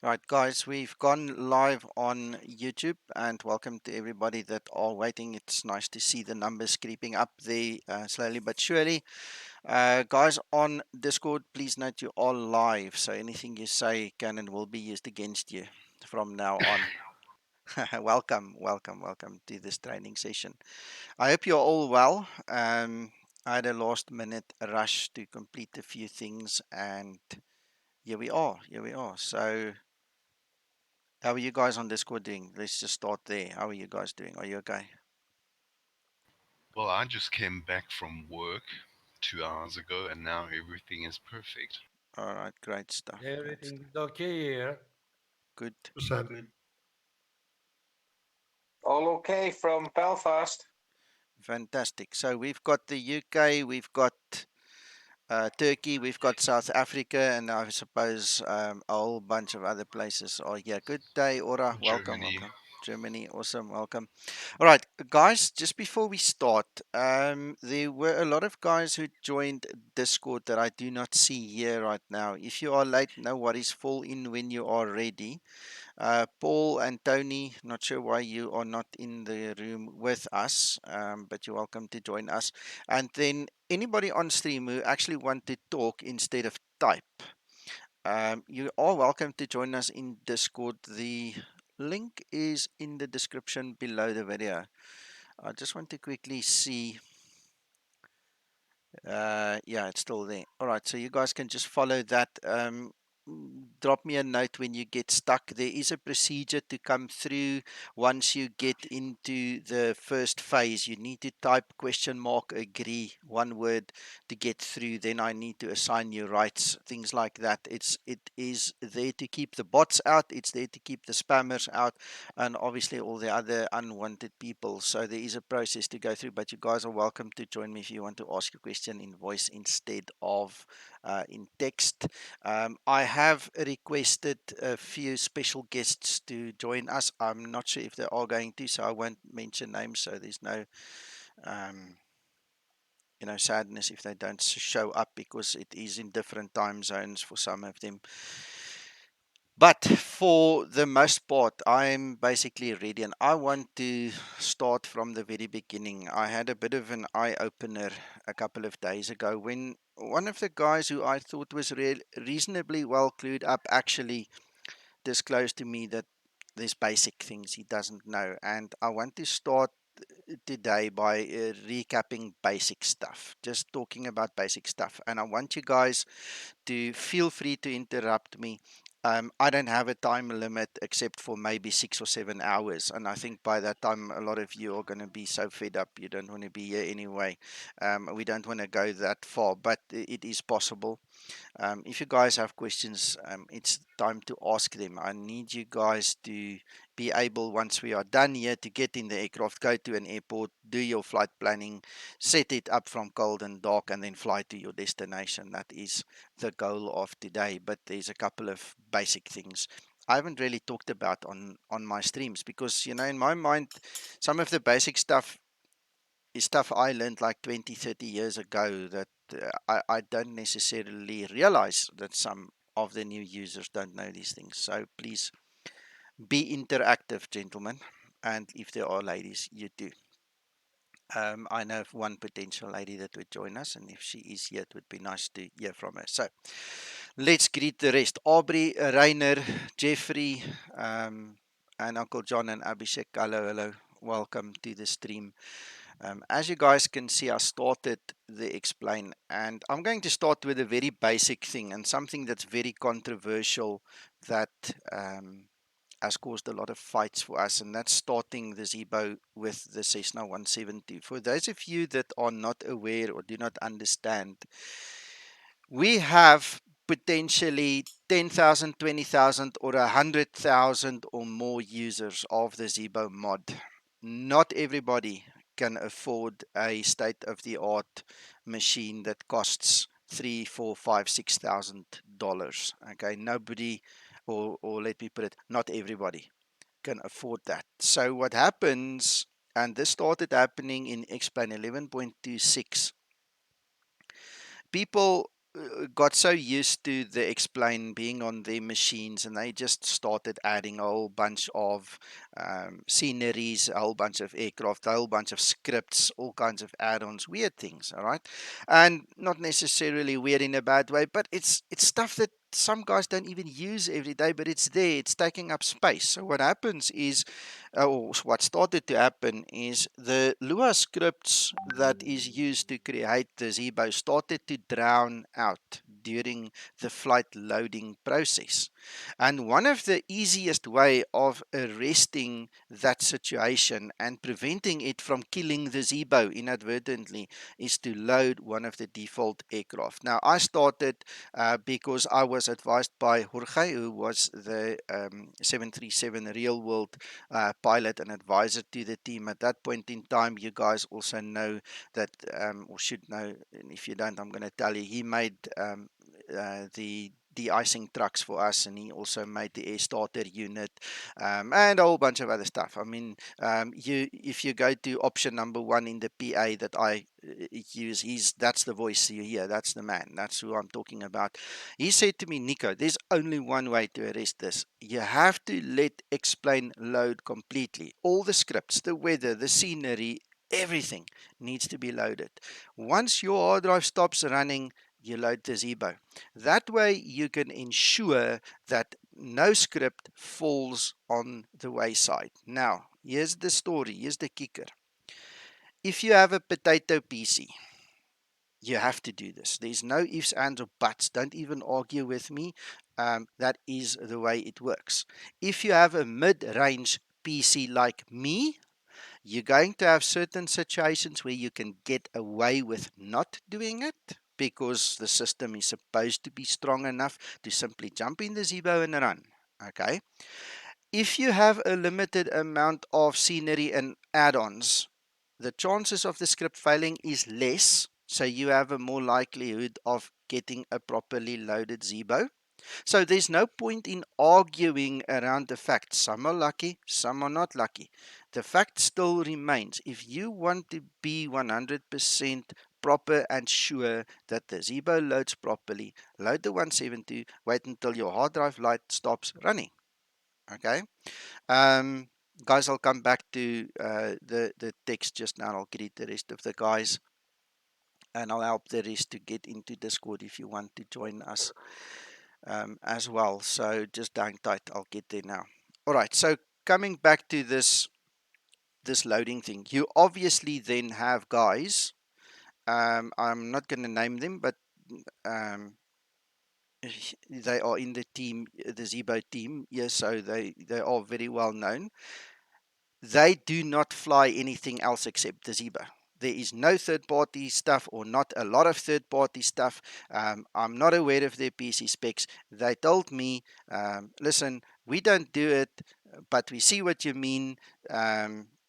Right, guys, we've gone live on YouTube, and welcome to everybody that are waiting. It's nice to see the numbers creeping up there slowly but surely. Guys on Discord, please note you are live, so anything you say can and will be used against you from now on. Welcome to this training session. I hope you're all well. I had a last minute rush to complete a few things, and here we are. Here we are. So, how are you guys on Discord doing? Let's just start there. How are you guys doing? Are you okay? Well, I just came back from work 2 hours ago, and now everything is perfect. All right, great stuff. Great Everything stuff. is okay here. Good, Percent. good, All okay from Belfast. fantastic. So we've got the UK, we've got Turkey, we've got South Africa, and I suppose a whole bunch of other places are here. Good day, Aura. Welcome, Germany. welcome. Germany, awesome, welcome. All right, guys, just before we start, there were a lot of guys who joined Discord that I do not see here right now. If you are late, no worries, fall in when you are ready. Paul and Tony, not sure why you are not in the room with us, but you're welcome to join us. And then anybody on stream who actually want to talk instead of type, you are welcome to join us in Discord. The link is in the description below the video. I just want to quickly see. Yeah, it's still there. All right, so you guys can just follow that. Drop me a note when you get stuck. There is a procedure to come through once you get into the first phase. You need to type question mark agree, one word to get through. Then I need to assign you rights, things like that. It is there to keep the bots out. It's there to keep the spammers out, and obviously all the other unwanted people. So there is a process to go through, but you guys are welcome to join me if you want to ask a question in voice instead of in text. I have requested a few special guests to join us. I'm not sure if they are going to, so I won't mention names. So there's no, um, sadness if they don't show up because it is in different time zones for some of them. But for the most part, I'm basically ready, and I want to start from the very beginning. I had a bit of an eye opener a couple of days ago when one of the guys who I thought was reasonably well clued up actually disclosed to me that there's basic things he doesn't know. And I want to start today by recapping basic stuff, just talking about basic stuff. And I want you guys to feel free to interrupt me. I don't have a time limit except for maybe 6 or 7 hours. And I think by that time, a lot of you are going to be so fed up, you don't want to be here anyway. We don't want to go that far, but it is possible. If you guys have questions, it's time to ask them. I need you guys to be able, once we are done here, to get in the aircraft, go to an airport, do your flight planning, set it up from cold and dark, and then fly to your destination. That is the goal of today. But there's a couple of basic things I haven't really talked about on my streams because in my mind, some of the basic stuff is stuff I learned like 20, 30 years ago that I don't necessarily realize that some of the new users don't know these things. So please be interactive, gentlemen. And if there are ladies, you do. I know of one potential lady that would join us, and if she is here, it would be nice to hear from her. So let's greet the rest. Aubrey, Rainer, Jeffrey, and Uncle John and Abhishek. Hello, hello. Welcome to the stream. As you guys can see, I started the explain, and I'm going to start with a very basic thing and something that's very controversial that has caused a lot of fights for us, and that's starting the Zebo with the Cessna 170. For those of you that are not aware or do not understand, we have potentially 10,000, 20,000, or 100,000 or more users of the Zibo mod. Not everybody can afford a state of the art machine that costs three, four, five, $6,000. Okay, nobody, or let me put it, not everybody can afford that. So what happens, and this started happening in Explain 11.26, people got so used to the explain being on their machines, and they just started adding a whole bunch of sceneries, a whole bunch of aircraft, a whole bunch of scripts, all kinds of add-ons, weird things, all right, and not necessarily weird in a bad way, but it's stuff that some guys don't even use every day, but it's there, it's taking up space. So what happens is, or what started to happen is, the Lua scripts that is used to create the Zebo started to drown out during the flight loading process. And one of the easiest way of arresting that situation and preventing it from killing the Zebo inadvertently is to load one of the default aircraft. Now, I started because I was advised by Jorge, who was the 737 real world pilot and advisor to the team at that point in time. You guys also know that, or should know, and if you don't, I'm going to tell you, he made the de-icing trucks for us, and he also made the air starter unit, and a whole bunch of other stuff. I mean, if you go to option number 1 in the PA that I use, that's the voice you hear, that's the man, that's who I'm talking about. He said to me, Nico, there's only one way to arrest this. You have to let explain load completely. All the scripts, the weather, the scenery, everything needs to be loaded. Once your hard drive stops running, you load the Zebo. That way you can ensure that no script falls on the wayside. Now, here's the story, here's the kicker. If you have a potato PC, you have to do this. There's no ifs, ands, or buts. Don't even argue with me. That is the way it works. If you have a mid-range PC like me, you're going to have certain situations where you can get away with not doing it because the system is supposed to be strong enough to simply jump in the Zebo and run. Okay. If you have a limited amount of scenery and add-ons, the chances of the script failing is less, so you have a more likelihood of getting a properly loaded Zebo. So there's no point in arguing around the fact. Some are lucky, some are not lucky. The fact still remains. If you want to be 100% proper and sure that the Zebo loads properly, load the 172, wait until your hard drive light stops running. Okay. Um, Guys, I'll come back to the text just now. I'll greet the rest of the guys, and I'll help the rest to get into Discord if you want to join us as well. So just hang tight. I'll get there now. All right. So coming back to this loading thing, you obviously then have guys. I'm not going to name them, but um, they are in the team, the Zebo team. Yes, so they are very well known. They do not fly anything else except the Zebo. There is no third-party stuff, or not a lot of third-party stuff. I'm not aware of their PC specs. They told me, listen, we don't do it, but we see what you mean.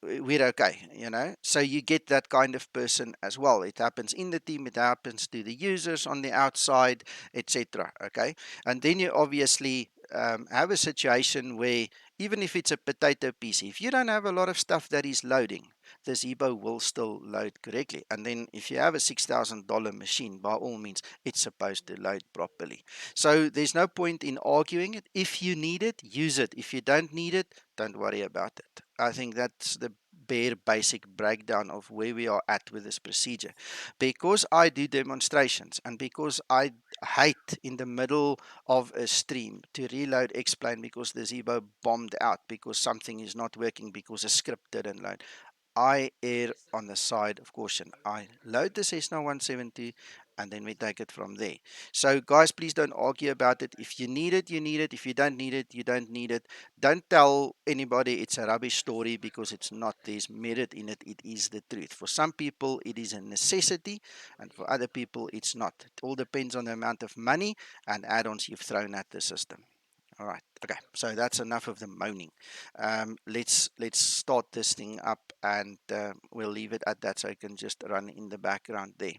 We're okay, you know. So you get that kind of person as well. It happens in the team, it happens to the users on the outside, etc. Okay, and then you obviously have a situation where, even if it's a potato PC, if you don't have a lot of stuff that is loading, the Zebo will still load correctly. And then if you have a $6,000 machine, by all means, it's supposed to load properly. So there's no point in arguing it. If you need it, use it. If you don't need it, don't worry about it. I think that's the bare basic breakdown of where we are at with this procedure. Because I do demonstrations, and because I hate in the middle of a stream to reload explain because the Zebo bombed out, because something is not working, because a script didn't load, I err on the side of caution. I load the Cessna 170 and then we take it from there. So guys, please don't argue about it. If you need it, you need it. If you don't need it, you don't need it. Don't tell anybody it's a rubbish story, because it's not. There's merit in it. It is the truth. For some people, it is a necessity, and for other people, it's not. It all depends on the amount of money and add-ons you've thrown at the system. All right. Okay. So that's enough of the moaning. Let's start this thing up, and we'll leave it at that, so I can just run in the background there.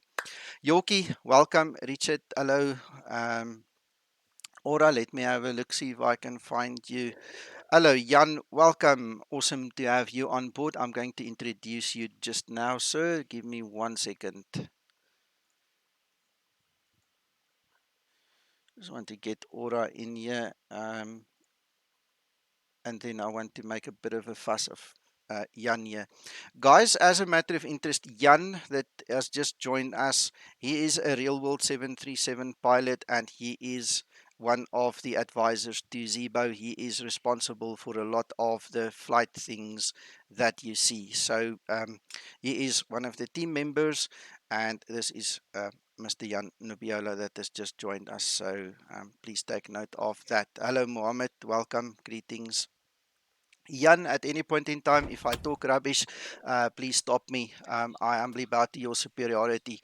Yorkie, welcome. Richard, hello. Ora, let me have a look, see if I can find you. Hello, Jan. Welcome. Awesome to have you on board. I'm going to introduce you just now, sir. Give me 1 second. Just want to get Aura in here. And then I want to make a bit of a fuss of Jan here. Guys, as a matter of interest, Jan that has just joined us, he is a real world 737 pilot and he is one of the advisors to Zebo. He is responsible for a lot of the flight things that you see. So he is one of the team members, and this is Mr. Jan Nubiola that has just joined us. So please take note of that. Hello, Mohammed. Welcome. Greetings. Jan, at any point in time, if I talk rubbish, please stop me. I humbly bow to your superiority.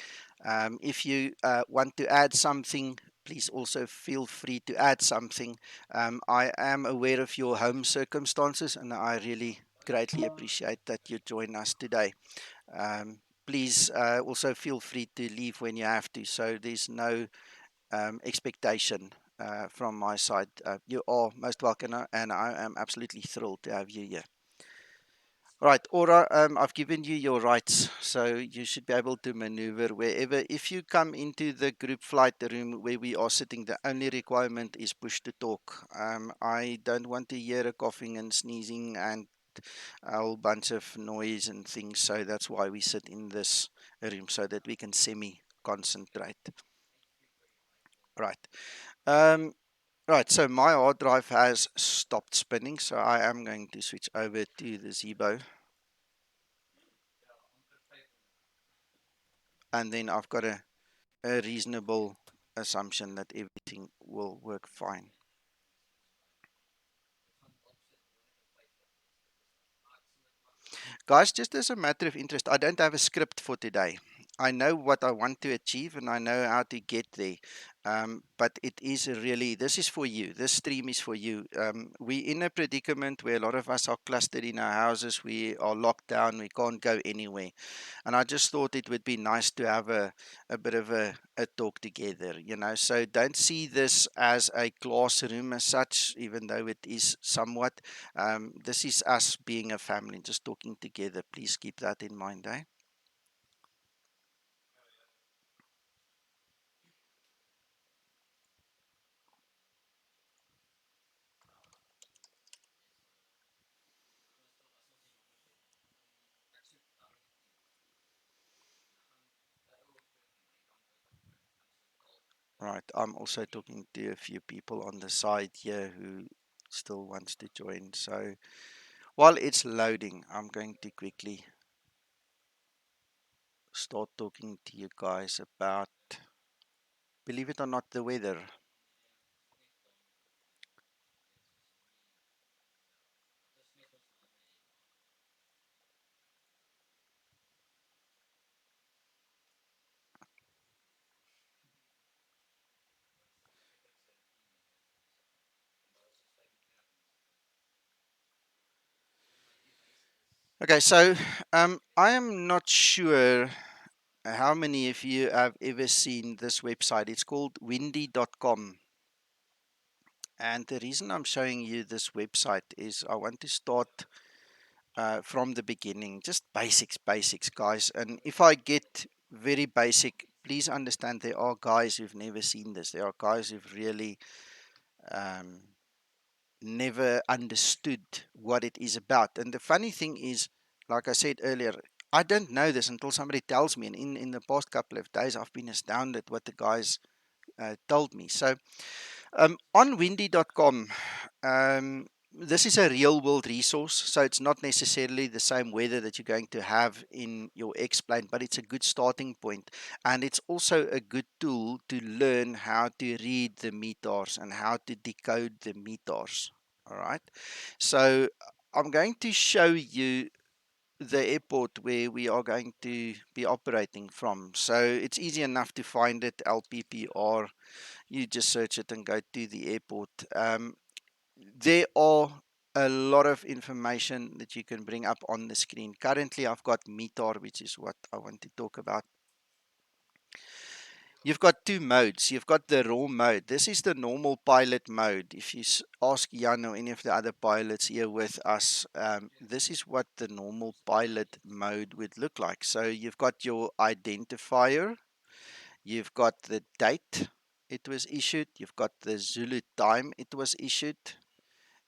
If you want to add something, please also feel free to add something. I am aware of your home circumstances, and I really greatly appreciate that you join us today. Please also feel free to leave when you have to, so there's no expectation from my side. You are most welcome, and I am absolutely thrilled to have you here. Right, Aura, I've given you your rights, so you should be able to maneuver wherever. If you come into the group flight room where we are sitting, the only requirement is push to talk. I don't want to hear a coughing and sneezing and a whole bunch of noise and things, so that's why we sit in this room, so that we can semi-concentrate. Right. Um, Right, so my hard drive has stopped spinning, so I am going to switch over to the Zebo. And then I've got a reasonable assumption that everything will work fine. Guys, just as a matter of interest, I don't have a script for today. I know what I want to achieve and I know how to get there. But it is really, this is for you. This stream is for you. We're in a predicament where a lot of us are clustered in our houses. We are locked down. We can't go anywhere. And I just thought it would be nice to have a bit of a talk together, you know. So don't see this as a classroom as such, even though it is somewhat. This is us being a family, just talking together. Please keep that in mind, eh? Right. I'm also talking to a few people on the side here who still wants to join. So while it's loading, I'm going to quickly start talking to you guys about, believe it or not, the weather. Okay, so I am not sure how many of you have ever seen this website. It's called windy.com. And the reason I'm showing you this website is I want to start from the beginning, just basics, guys. And if I get very basic, please understand there are guys who've never seen this. There are guys who've really um, never understood what it is about. And the funny thing is, like I said earlier, I don't know this until somebody tells me. And in the past couple of days, I've been astounded what the guys told me. So on windy.com, this is a real world resource. So it's not necessarily the same weather that you're going to have in your X-plane, but it's a good starting point. And it's also a good tool to learn how to read the METARs and how to decode the METARs. All right. So I'm going to show you the airport where we are going to be operating from. So it's easy enough to find it, LPPR. You just search it and go to the airport. There are a lot of information that you can bring up on the screen. Currently, I've got METAR, which is what I want to talk about. You've got two modes. You've got the raw mode. This is the normal pilot mode. If you ask Jan or any of the other pilots here with us, this is what the normal pilot mode would look like. So you've got your identifier, you've got the date, it was issued. You've got the Zulu time it was issued.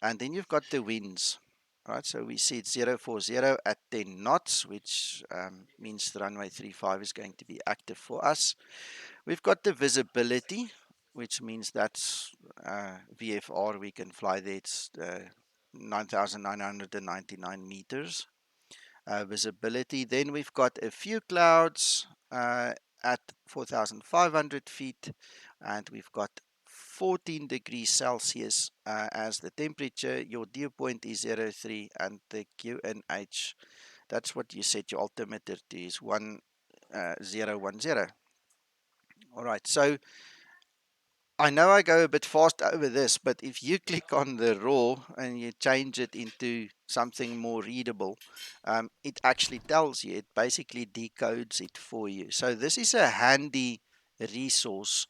And then you've got the winds. Right, so we see it's 040 at 10 knots, which means the runway 35 is going to be active for us. We've got the visibility, which means that's VFR, we can fly there. It's 9,999 meters visibility. Then we've got a few clouds at 4,500 feet, and we've got 14 degrees Celsius as the temperature. Your dew point is 03, and the QNH, that's what you set your altimeter to, is 1010. All right, so I know I go a bit fast over this, but if you click on the raw and you change it into something more readable, it actually tells you, it basically decodes it for you. So this is a handy resource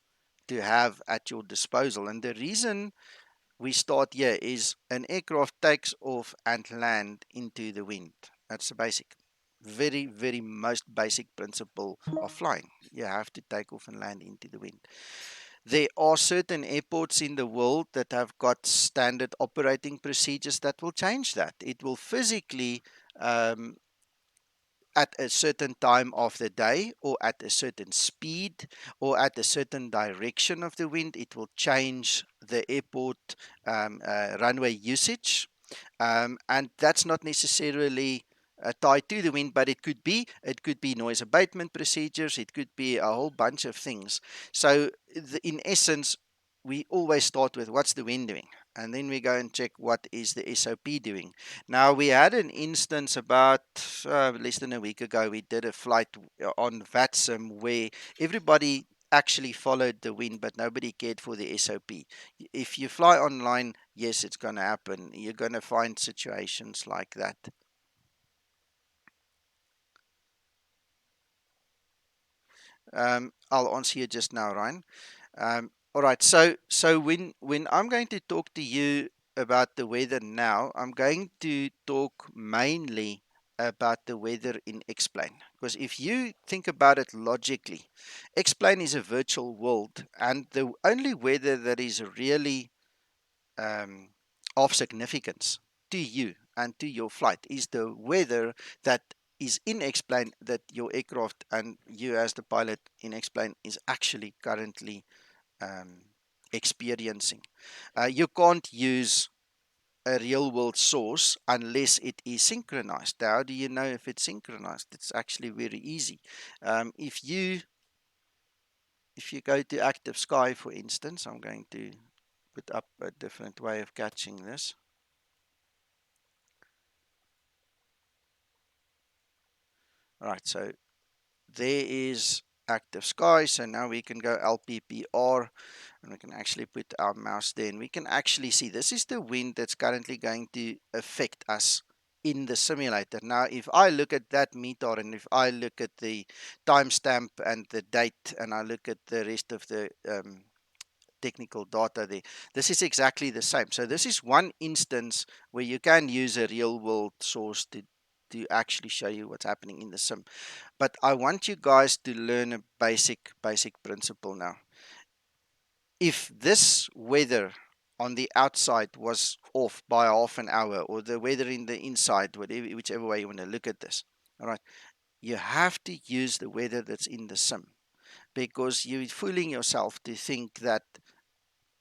to have at your disposal. And the reason we start here is an aircraft takes off and land into the wind. That's the basic, very, very most basic principle of flying. You have to take off and land into the wind. There are certain airports in the world that have got standard operating procedures that will change that. It will physically, um, at a certain time of the day, or at a certain speed, or at a certain direction of the wind, it will change the airport runway usage. And that's not necessarily tied to the wind, but it could be noise abatement procedures, it could be a whole bunch of things. So in essence, we always start with what's the wind doing, and then we go and check what is the SOP doing. Now, we had an instance about less than a week ago. We did a flight on VATSIM where everybody actually followed the wind, but nobody cared for the SOP. If you fly online, yes, it's going to happen. You're going to find situations like that. I'll answer you just now, Ryan. All right. So when I'm going to talk to you about the weather now, I'm going to talk mainly about the weather in Explain. Because if you think about it logically, Explain is a virtual world, and the only weather that is really um, of significance to you and to your flight is the weather that is in Explain, that your aircraft and you as the pilot in Explain is actually currently um, experiencing. You can't use a real world source unless it is synchronized. How do you know if it's synchronized? It's actually very easy. If you go to Active Sky, for instance, I'm going to put up a different way of catching this. All right, so there is Active Sky. So now we can go LPPR, and we can actually put our mouse there, and we can actually see this is the wind that's currently going to affect us in the simulator. Now, if I look at that METAR, and if I look at the timestamp and the date, and I look at the rest of the technical data there, this is exactly the same. So this is one instance where you can use a real world source to actually show you what's happening in the sim. But I want you guys to learn a basic principle now. If this weather on the outside was off by half an hour, or the weather in the inside, whatever, whichever way you want to look at this, all right, you have to use the weather that's in the sim, because you're fooling yourself to think that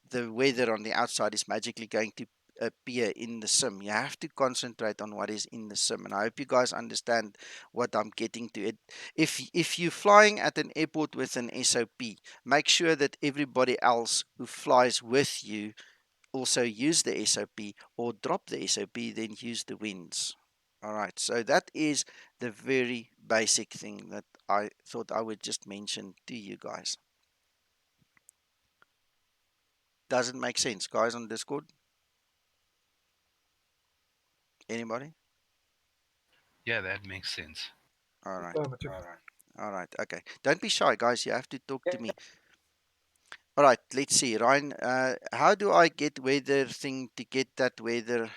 the weather on the outside is magically going to appear in the sim. You have to concentrate on what is in the sim, and I hope you guys understand what I'm getting to. It if you're flying at an airport with an SOP, make sure that everybody else who flies with you also use the SOP, or drop the SOP, then use the winds. All right, so that is the very basic thing that I thought I would just mention to you guys. Does it make sense, guys, on Discord? Anybody? Yeah, that makes sense. All right. Affirmative. All right. Okay. Don't be shy, guys. You have to talk to me. All right. Let's see. Ryan, how do I get weather thing to get that weather,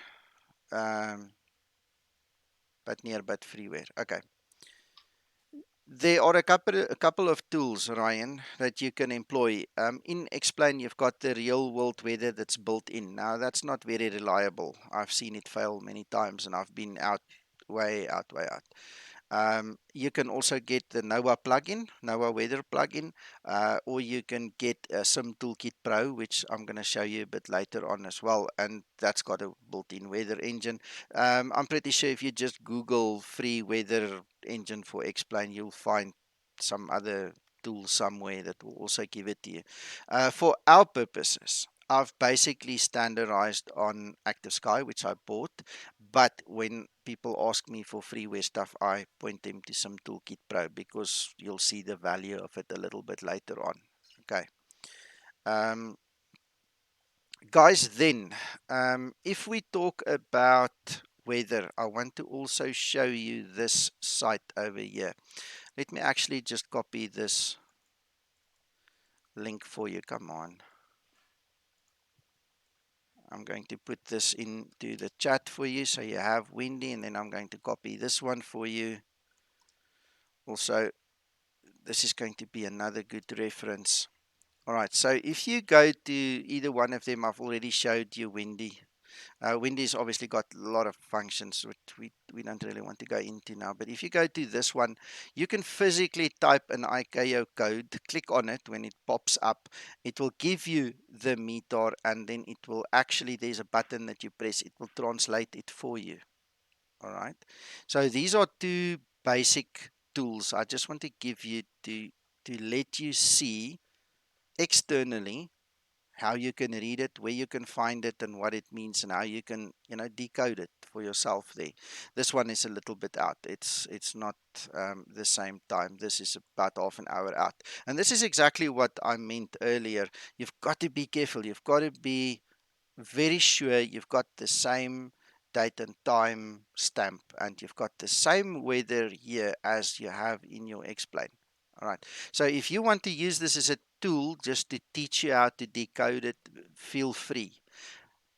but near but freeware? Okay. There are a couple of tools, Ryan, that you can employ. In Explain, you've got the real world weather that's built in. Now, that's not very reliable. I've seen it fail many times, and I've been way out, way out. You can also get the NOAA plugin, NOAA weather plugin, or you can get a Sim Toolkit Pro, which I'm going to show you a bit later on as well. And that's got a built-in weather engine. I'm pretty sure if you just Google free weather engine for Explain, you'll find some other tool somewhere that will also give it to you. For our purposes, I've basically standardized on Active Sky, which I bought. But when people ask me for freeware stuff, I point them to some Toolkit Pro because you'll see the value of it a little bit later on. Okay. Um, Guys, then, if we talk about weather, I want to also show you this site over here. Let me actually just copy this link for you. Come on. I'm going to put this into the chat for you so you have Windy, and then I'm going to copy this one for you. Also, this is going to be another good reference. All right, so if you go to either one of them, I've already showed you Windy. Windy's obviously got a lot of functions which we don't really want to go into now. But if you go to this one, you can physically type an ICAO code, click on it when it pops up. It will give you the METAR, and then it will actually, there's a button that you press, it will translate it for you. All right. So these are two basic tools I just want to give you to let you see externally how you can read it, where you can find it, and what it means, and how you can, decode it for yourself there. This one is a little bit out. It's not the same time. This is about half an hour out. And this is exactly what I meant earlier. You've got to be careful. You've got to be very sure you've got the same date and time stamp, and you've got the same weather here as you have in your Explain. All right. So if you want to use this as a tool just to teach you how to decode it, feel free.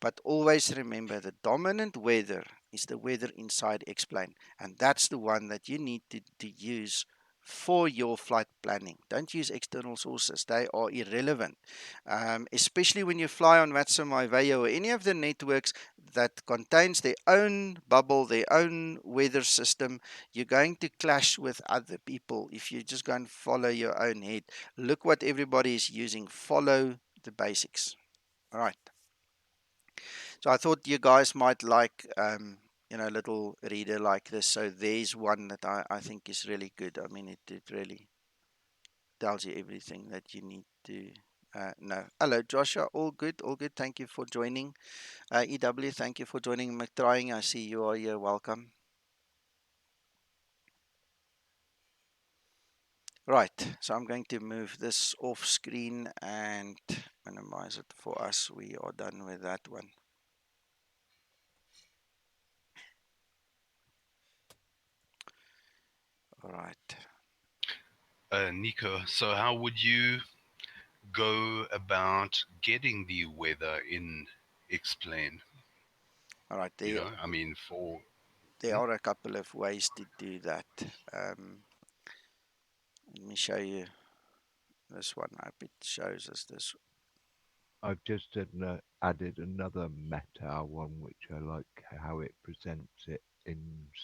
But always remember the dominant weather is the weather inside Explain. And that's the one that you need to use for your flight planning. Don't use external sources, they are irrelevant. Especially when you fly on Watson or any of the networks that contains their own bubble, their own weather system, you're going to clash with other people if you just go and follow your own head. Look what everybody is using. Follow the basics. All right. So I thought you guys might like, a little reader like this. So there's one that I think is really good. I mean, it really tells you everything that you need to know. Hello, Joshua. All good, all good. Thank you for joining. EW, thank you for joining. McTrying, I see you are here. Welcome. Right, so I'm going to move this off screen and minimize it for us. We are done with that one. All right. Nico, so how would you go about getting the weather in Explain? All right. You know, I mean, There are a couple of ways to do that. Let me show you this one. I hope it shows us this. I've just added another METAR one, which I like how it presents it in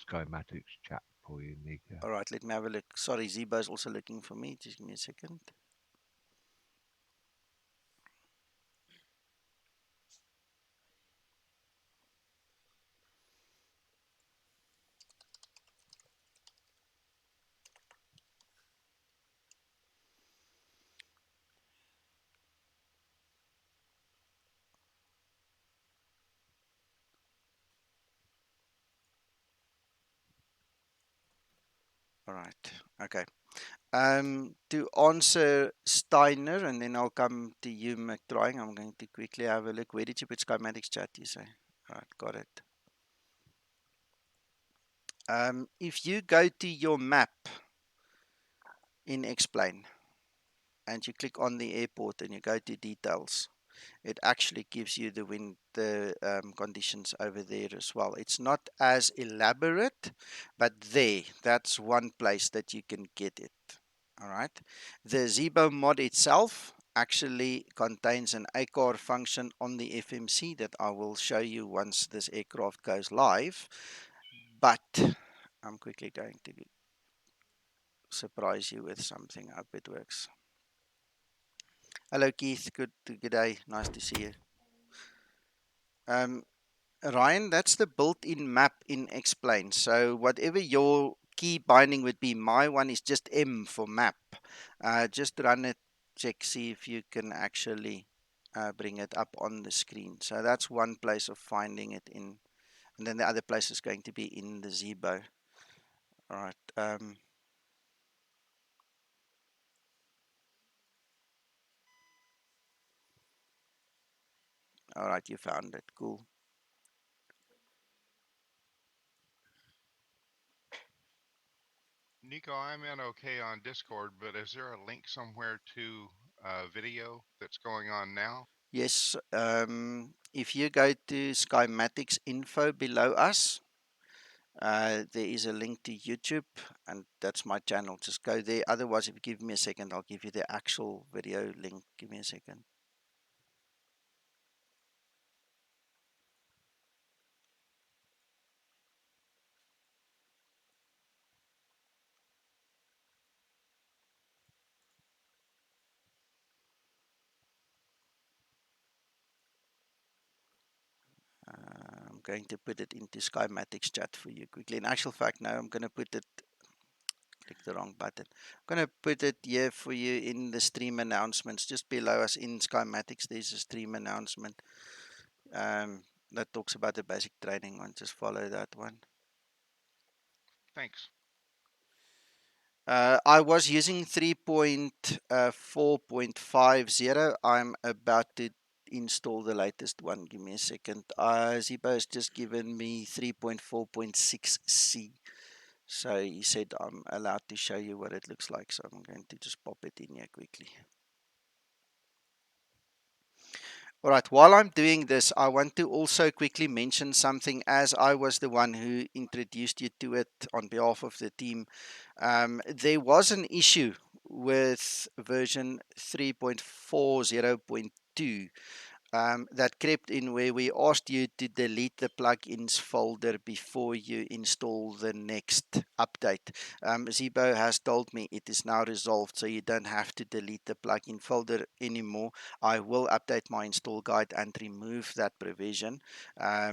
Schematics chat for you, Nico. All right, let me have a look. Sorry, Zebo is also looking for me. Just give me a second. All right. Okay. To answer Steiner, and then I'll come to you, McTrying. I'm going to quickly have a look. Where did you put Schematics chat, you say? All right, got it. If you go to your map in Explain, and you click on the airport and you go to details, it actually gives you the wind, the conditions over there as well. It's not as elaborate, but that's one place that you can get it. All right. The Zibo mod itself actually contains an ACAR function on the FMC that I will show you once this aircraft goes live. But I'm quickly going to surprise you with something. I hope it works. Hello, Keith. Good day. Nice to see you. Ryan, that's the built-in map in Explain. So whatever your key binding would be, my one is just M for map. Just run it, check, see if you can actually bring it up on the screen. So that's one place of finding it in, and then the other place is going to be in the Zebo. All right. All right, you found it. Cool. Nico, I'm in okay on Discord, but is there a link somewhere to a video that's going on now? Yes. If you go to Skymatics info below us, there is a link to YouTube, and that's my channel. Just go there. Otherwise, if you give me a second, I'll give you the actual video link. Give me a second. I'm going to put it into Skymatics chat for you quickly. In actual fact, now I'm going to put it, click the wrong button. I'm going to put it here for you in the stream announcements. Just below us in Skymatics, there's a stream announcement that talks about the basic training one. Just follow that one. Thanks. I was using 3.4.50. I'm about to install the latest one. Give me a second. Zebo has just given me 3.4.6C. So he said I'm allowed to show you what it looks like. So I'm going to just pop it in here quickly. All right, while I'm doing this, I want to also quickly mention something, as I was the one who introduced you to it on behalf of the team. There was an issue with version 3.40.2 that crept in, where we asked you to delete the plugins folder before you install the next update. Zebo has told me it is now resolved, so you don't have to delete the plugin folder anymore. I will update my install guide and remove that provision.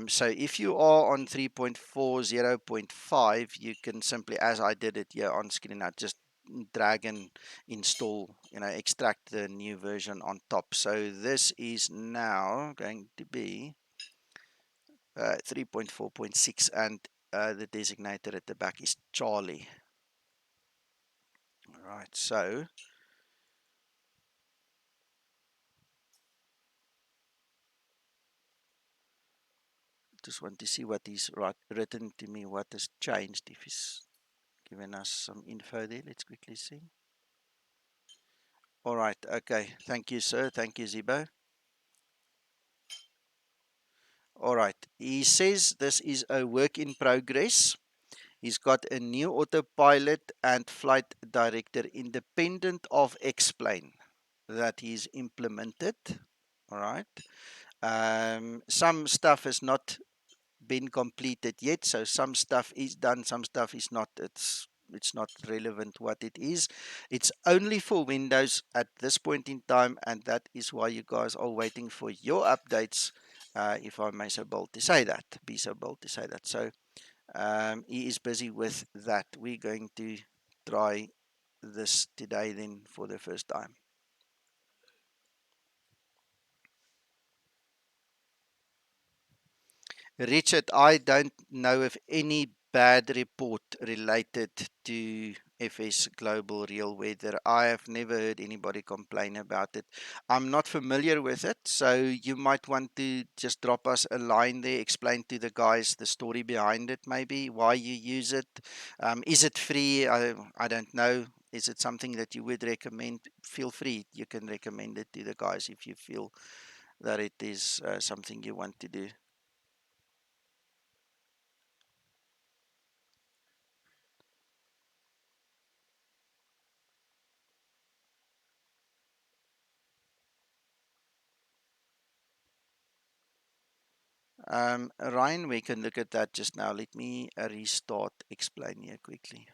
So if you are on 3.40.5, you can simply, as I did it here on screen, I just drag and install, extract the new version on top. So this is now going to be 3.4.6, and the designator at the back is Charlie. All right, so just want to see what he's written to me, what has changed, if he's given us some info there. Let's quickly see. All right, okay. Thank you, sir. Thank you, Zebo. All right. He says this is a work in progress. He's got a new autopilot and flight director independent of Explain that he's implemented. All right. Some stuff has not been completed yet, so some stuff is done, some stuff is not. It's not relevant what it is. It's only for Windows at this point in time, and that is why you guys are waiting for your updates. If I may be so bold to say that. So he is busy with that. We're going to try this today then for the first time. Richard, I don't know of any bad report related to FS Global Real Weather. I have never heard anybody complain about it. I'm not familiar with it, so you might want to just drop us a line there, explain to the guys the story behind it, maybe why you use it. Is it free? I don't know. Is it something that you would recommend? Feel free. You can recommend it to the guys if you feel that it is something you want to do. Ryan, we can look at that just now. Let me restart explain here quickly.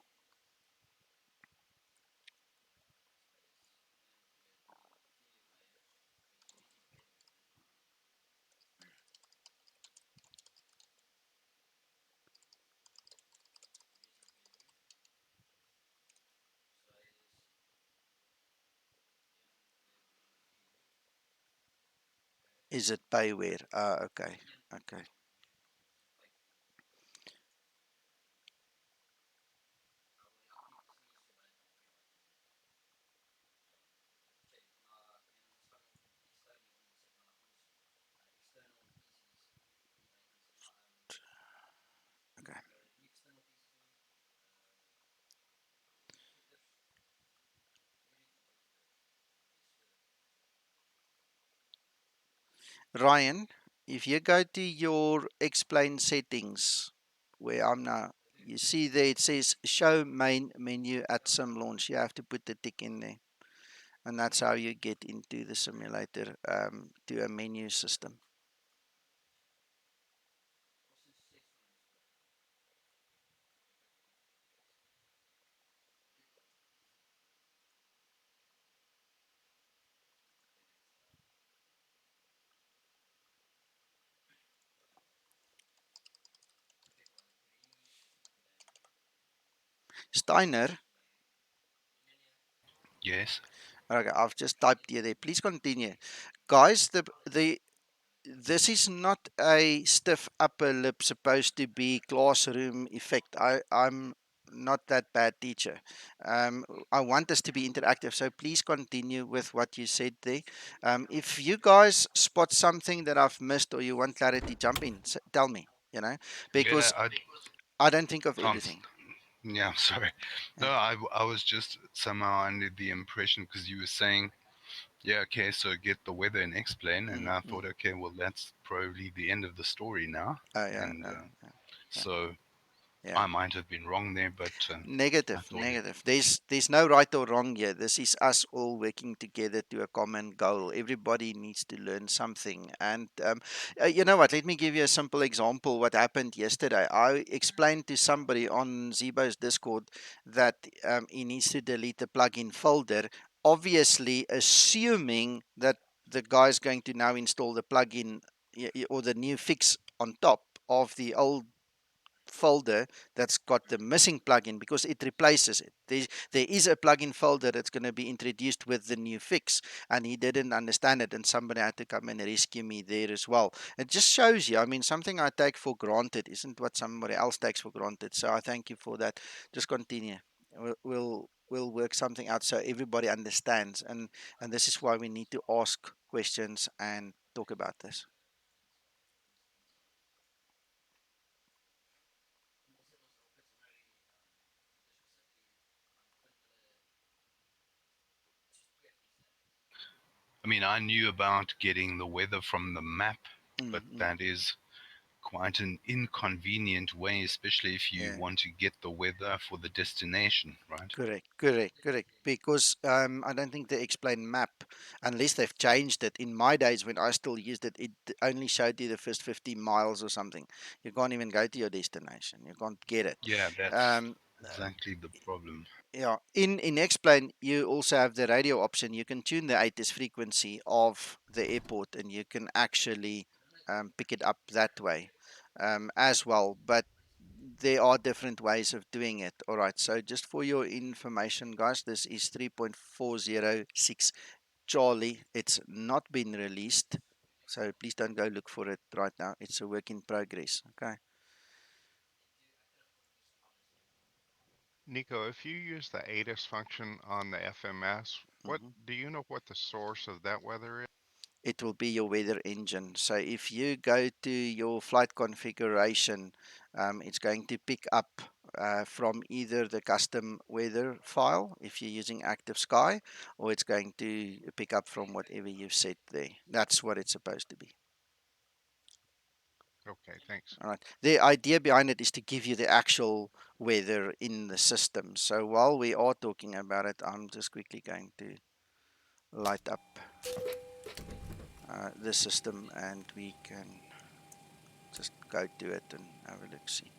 Is it payware? Okay. Okay. Okay. Ryan, if you go to your explain settings, where I'm now, you see there it says show main menu at sim launch. You have to put the tick in there, and that's how you get into the simulator to a menu system. Steiner, Yes. okay, I've just typed here there. Please continue, guys. The this is not a stiff upper lip supposed to be classroom effect. I'm not that bad teacher. I want us to be interactive, so please continue with what you said there. If you guys spot something that I've missed or you want clarity, jump in, tell me, Yeah, because I I don't think of can't. everything. Yeah, I'm sorry. No, Yeah. I was just somehow under the impression because you were saying, yeah, okay, so get the weather and explain, and Mm, I mm. thought, okay, well, that's probably the end of the story now, Oh, yeah, and yeah, yeah, so yeah. I might have been wrong there, but I Negative, thought it. negative. There's no right or wrong here. This is us all working together to a common goal. Everybody needs to learn something. And you know what? Let me give you a simple example. What happened yesterday? I explained to somebody on Zebo's Discord that he needs to delete the plugin folder. Obviously, assuming that the guy's going to now install the plugin or the new fix on top of the old folder that's got the missing plugin because it replaces it. There is a plugin folder that's going to be introduced with the new fix, and he didn't understand it, and somebody had to come and rescue me there as well. It just shows you, I mean, something I take for granted isn't what somebody else takes for granted. So I thank you for that. Just continue. We'll work something out so everybody understands, and this is why we need to ask questions and talk about this. I mean, I knew about getting the weather from the map, but Mm-hmm. that is quite an inconvenient way, especially if you Yeah. want to get the weather for the destination, right? Correct, correct, correct. Because I don't think they explain map unless they've changed it. In my days when I still used it, it only showed you the first 50 miles or something. You can't even go to your destination. You can't get it. Yeah, that's Um, exactly the problem. yeah, in explain you also have the radio option. You can tune the ATIS frequency of the airport, and you can actually pick it up that way as well. But there are different ways of doing it. All right. So just for your information, guys, this is 3.406 Charlie. It's not been released, so please don't go look for it right now. It's a work in progress. Okay. Nico, if you use the ATIS function on the FMS, what Mhm. do you know what the source of that weather is? It will be your weather engine. So if you go to your flight configuration, it's going to pick up from either the custom weather file if you're using Active Sky, or it's going to pick up from whatever you've set there. That's what it's supposed to be. Okay, thanks. All right. The idea behind it is to give you the actual weather in the system. So while we are talking about it, I'm just quickly going to light up the system and we can just go to it and have a look see.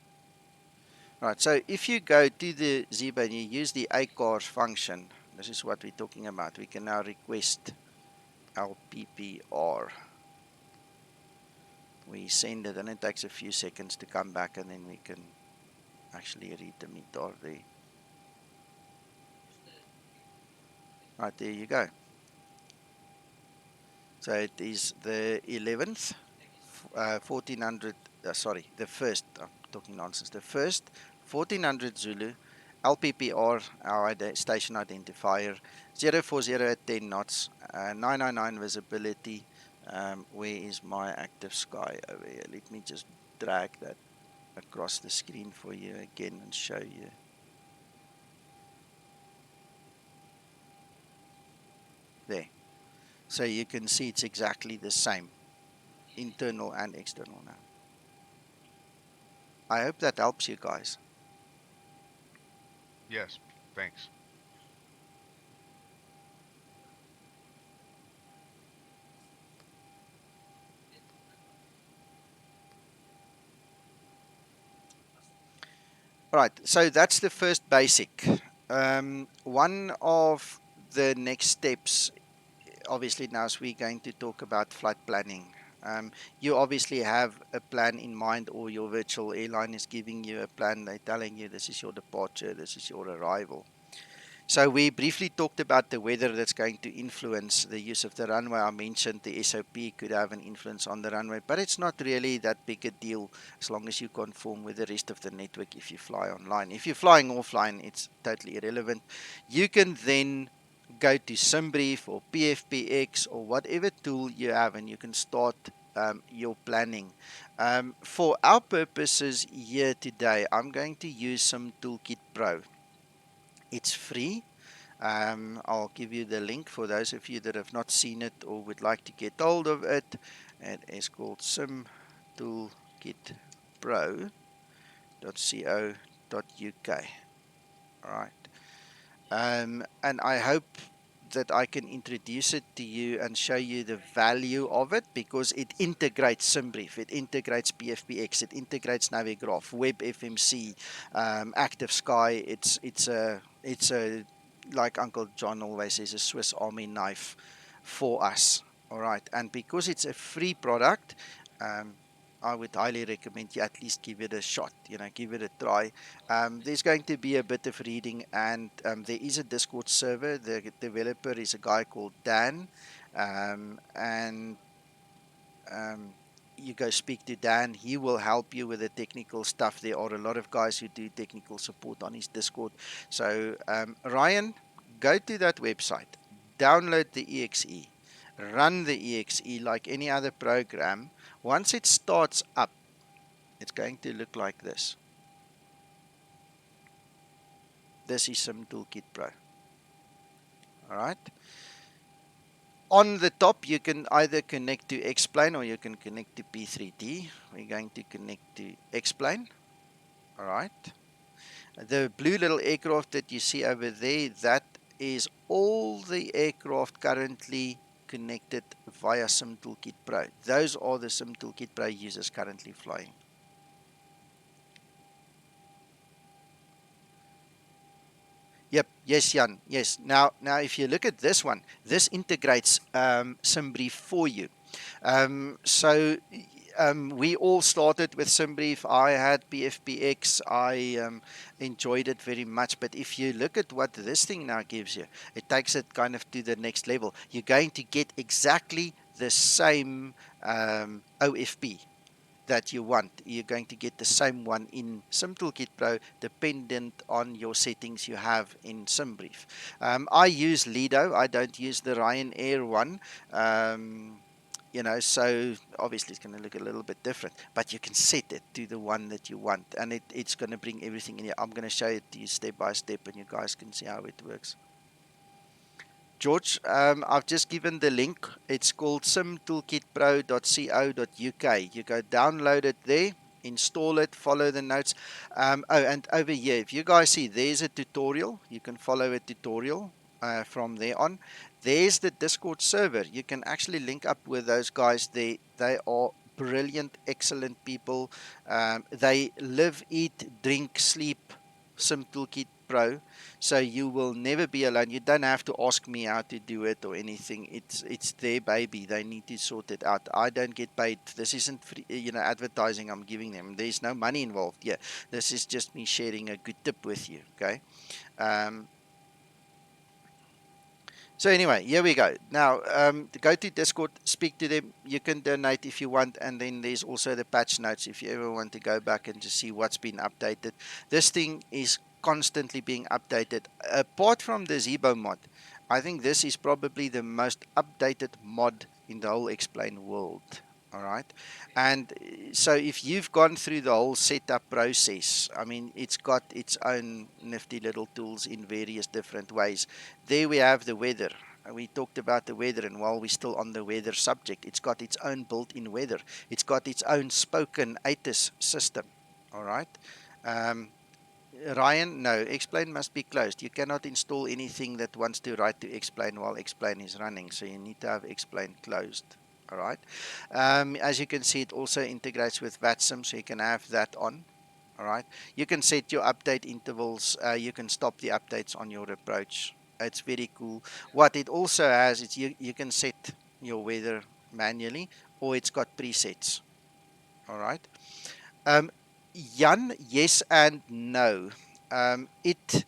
Right, so if you go to the Zebo and you use the acars function, this is what we're talking about. We can now request LPPR. We send it and it takes a few seconds to come back and then we can actually read the METAR there. Right, there you go. So it is the 11th, 1400, sorry, the first, I'm talking nonsense, the first 1400 Zulu, LPPR, our station identifier, 040 at 10 knots, 999 visibility. Where is my active sky over here? Let me just drag that across the screen for you again and show you. There. So you can see it's exactly the same, internal and external now. I hope that helps you guys. Yes, thanks. Right, so that's the first basic. One of the next steps, obviously, now is we're going to talk about flight planning. You obviously have a plan in mind, or your virtual airline is giving you a plan. They're telling you this is your departure, this is your arrival. So we briefly talked about the weather that's going to influence the use of the runway. I mentioned the SOP could have an influence on the runway, but it's not really that big a deal as long as you conform with the rest of the network if you fly online. If you're flying offline, it's totally irrelevant. You can then go to SimBrief or PFPX or whatever tool you have, and you can start your planning. For our purposes here today, I'm going to use some Toolkit Pro. It's free. I'll give you the link for those of you that have not seen it or would like to get hold of it. It is called simtoolkitpro.co.uk. All right. And I hope that I can introduce it to you and show you the value of it, because it integrates SimBrief, it integrates PFPX, it integrates Navigraph, WebFMC, Active Sky. It's a like Uncle John always says, a Swiss Army knife for us. All right, and because it's a free product, I would highly recommend you at least give it a shot. Give it a try. There's going to be a bit of reading, and there is a Discord server. The developer is a guy called Dan, and you go speak to Dan. He will help you with the technical stuff. There are a lot of guys who do technical support on his Discord. So, Ryan, go to that website, download the EXE, run the EXE like any other program. Once it starts up, it's going to look like this. This is some Toolkit Pro. All right. On the top, you can either connect to X-Plane or you can connect to P3D. We're going to connect to X-Plane. All right. The blue little aircraft that you see over there, that is all the aircraft currently connected via SimToolkit Pro. Those are the SimToolkit Pro users currently flying. Yep. Yes, Jan. Yes. Now, if you look at this one, this integrates SimBrief for you. So we all started with SimBrief. I had PFPX. I enjoyed it very much. But if you look at what this thing now gives you, it takes it kind of to the next level. You're going to get exactly the same OFP that you want. You're going to get the same one in SimToolkit Pro, dependent on your settings you have in SimBrief. I use Lido. I don't use the Ryanair one. you know, so obviously it's going to look a little bit different, but you can set it to the one that you want, and it's going to bring everything in here. I'm going to show it to you step by step, and you guys can see how it works. George, I've just given the link. It's called simtoolkitpro.co.uk. You go download it there, install it, follow the notes. Oh, and over here, if you guys see, there's a tutorial. You can follow a tutorial from there on. There's the Discord server. You can actually link up with those guys. They are brilliant, excellent people. They live, eat, drink, sleep SimToolkit Pro, so you will never be alone. You don't have to ask me how to do it or anything. It's their baby. They need to sort it out. I don't get paid. This isn't free, advertising I'm giving them. There's no money involved. Yeah, this is just me sharing a good tip with you. Okay. Um, So anyway, here we go. Now, to go to Discord, speak to them. You can donate if you want, and then there's also the patch notes if you ever want to go back and just see what's been updated. This thing is constantly being updated. Apart from the Zibo mod, I think this is probably the most updated mod in the whole Explain world. All right, and so if you've gone through the whole setup process, I mean, it's got its own nifty little tools in various different ways. There we have the weather. We talked about the weather, and while we're still on the weather subject, it's got its own built-in weather. It's got its own spoken ATIS system. All right. Um, Ryan, no, Explain must be closed. You cannot install anything that wants to write to Explain while Explain is running. So you need to have Explain closed. All right. As you can see, it also integrates with VATSIM, so you can have that on. All right. You can set your update intervals. You can stop the updates on your approach. It's very cool. What it also has is you can set your weather manually, or it's got presets. All right. Um, Jan, yes and no. It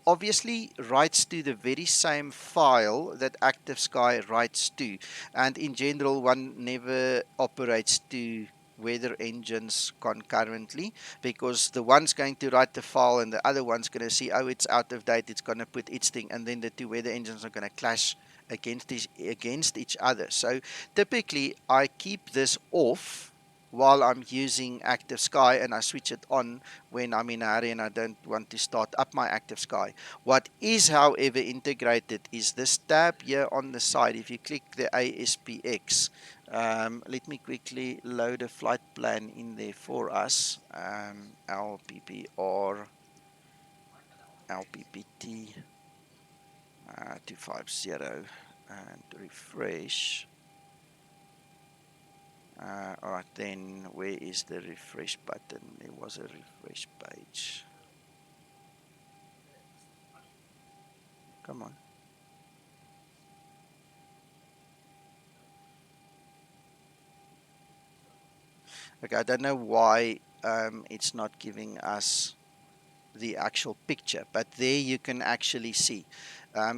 obviously writes to the very same file that Active Sky writes to, and in general one never operates to weather engines concurrently, because the one's going to write the file and the other one's going to see, oh, it's out of date, it's going to put its thing, and then the two weather engines are going to clash against each other. So typically I keep this off while I'm using Active Sky, and I switch it on when I'm in a hurry and I don't want to start up my Active Sky. What is, however, integrated is this tab here on the side. If you click the ASPX, let me quickly load a flight plan in there for us. LPPR, LPPT 250, and refresh. All right, then where is the refresh button? There was a refresh page. Come on. Okay, I don't know why it's not giving us the actual picture, but there you can actually see.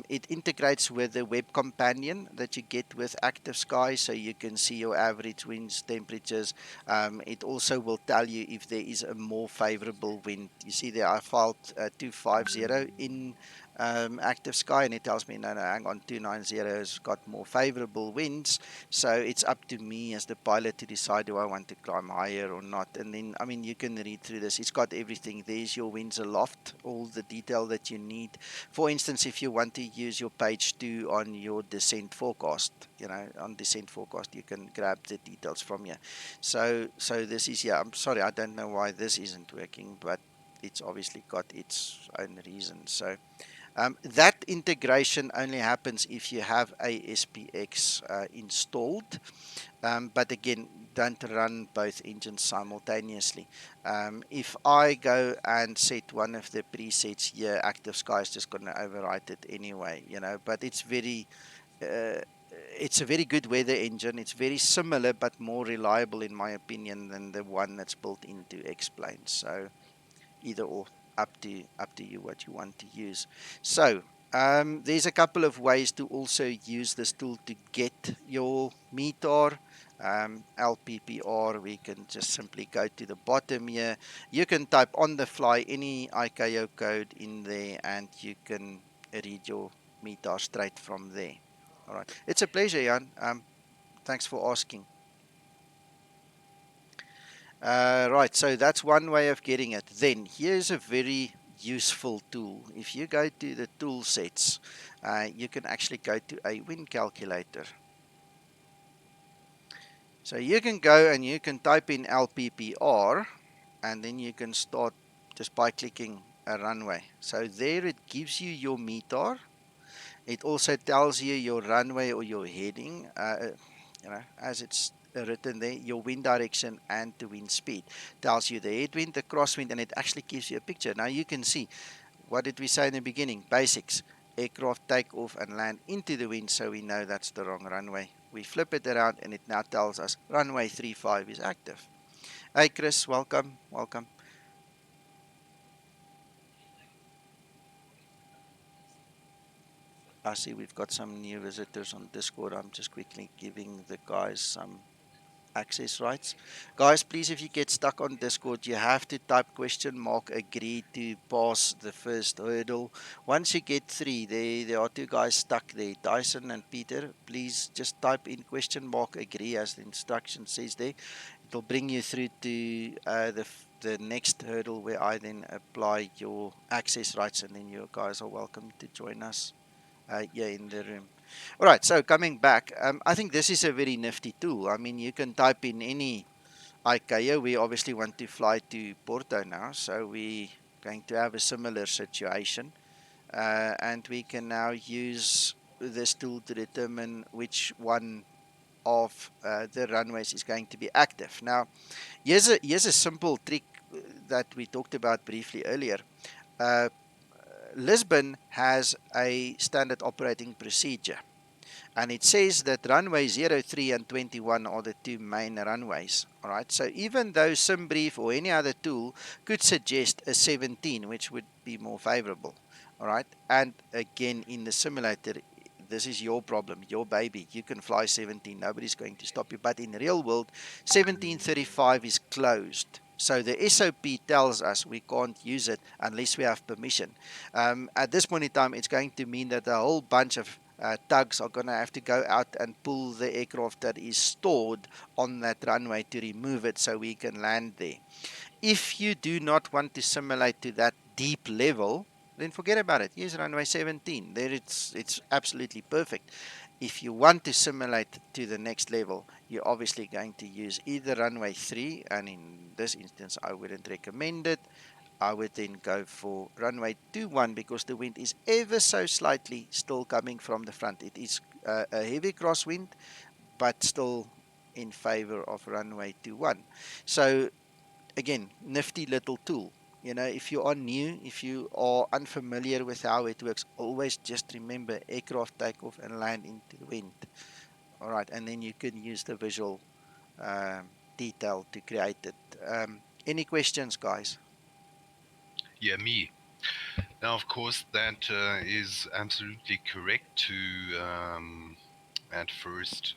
It integrates with the web companion that you get with Active Sky, so you can see your average winds, temperatures. It also will tell you if there is a more favorable wind. You see there, I filed 250 in Active Sky, and it tells me, no, hang on, 290 has got more favorable winds. So it's up to me as the pilot to decide, do I want to climb higher or not. And then, I mean, you can read through this. It's got everything. There's your winds aloft, all the detail that you need. For instance, if you want to use your page 2 on your descent forecast, on descent forecast, you can grab the details from here. So this is, yeah, I'm sorry, I don't know why this isn't working, but it's obviously got its own reasons. So that integration only happens if you have ASPX installed. But again, don't run both engines simultaneously. If I go and set one of the presets here, Active Sky is just going to overwrite it anyway, but uh, it's a very good weather engine. It's very similar, but more reliable, in my opinion, than the one that's built into Explain. So either or, up to you what you want to use. So there's a couple of ways to also use this tool to get your METAR. LPPR, we can just simply go to the bottom here. You can type on the fly any ICAO code in there, and you can read your METAR straight from there. All right, it's a pleasure, Jan. Thanks for asking. Right, so that's one way of getting it. Then here's a very useful tool. If you go to the tool sets, you can actually go to a wind calculator. So you can go and you can type in LPPR, and then you can start just by clicking a runway. So there it gives you your METAR. It also tells you your runway or your heading, as it's written there, your wind direction and the wind speed. Tells you the headwind, the crosswind, and it actually gives you a picture. Now you can see, what did we say in the beginning? Basics. Aircraft take off and land into the wind, so we know that's the wrong runway. We flip it around and it now tells us runway 35 is active. Hey Chris, welcome, welcome. I see we've got some new visitors on Discord. I'm just quickly giving the guys some access rights. Guys, please, if you get stuck on Discord, you have to type $agree to pass the first hurdle. Once you get three, there are two guys stuck there, Dyson and Peter. Please just type in $agree as the instruction says there. It'll bring you through to the next hurdle where I then apply your access rights, and then you guys are welcome to join us here in the room. All right, so coming back, I think this is a very nifty tool. I mean, you can type in any ICAO. We obviously want to fly to Porto now, so we're going to have a similar situation. And we can now use this tool to determine which one of the runways is going to be active. Now, here's a simple trick that we talked about briefly earlier. Uh, Lisbon has a standard operating procedure, and it says that runway 03 and 21 are the two main runways. All right, so even though SimBrief or any other tool could suggest a 17, which would be more favorable, all right, and again in the simulator, this is your problem, your baby. You can fly 17, nobody's going to stop you. But in real world, 1735 is closed. So the SOP tells us we can't use it unless we have permission. At this point in time, it's going to mean that a whole bunch of tugs are going to have to go out and pull the aircraft that is stored on that runway to remove it so we can land there. If you do not want to simulate to that deep level, then forget about it. Use runway 17. There it's absolutely perfect. If you want to simulate to the next level, you're obviously going to use either runway 3, and in this instance, I wouldn't recommend it. I would then go for runway 21 because the wind is ever so slightly still coming from the front. It is a heavy crosswind, but still in favor of runway 21. So again, nifty little tool. You know, if you are new, if you are unfamiliar with how it works, always just remember aircraft takeoff and land into the wind. All right, and then you can use the visual detail to create it. Any questions, guys? Yeah, me. Now, of course, that is absolutely correct to at first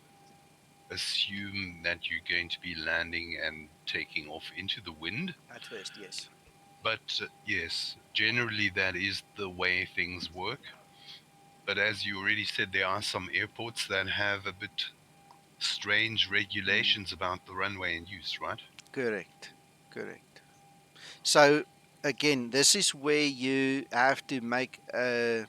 assume that you're going to be landing and taking off into the wind. At first, yes. But yes, generally that is the way things work. But as you already said, there are some airports that have a bit strange regulations about the runway in use, right? Correct. Correct. So again, this is where you have to make a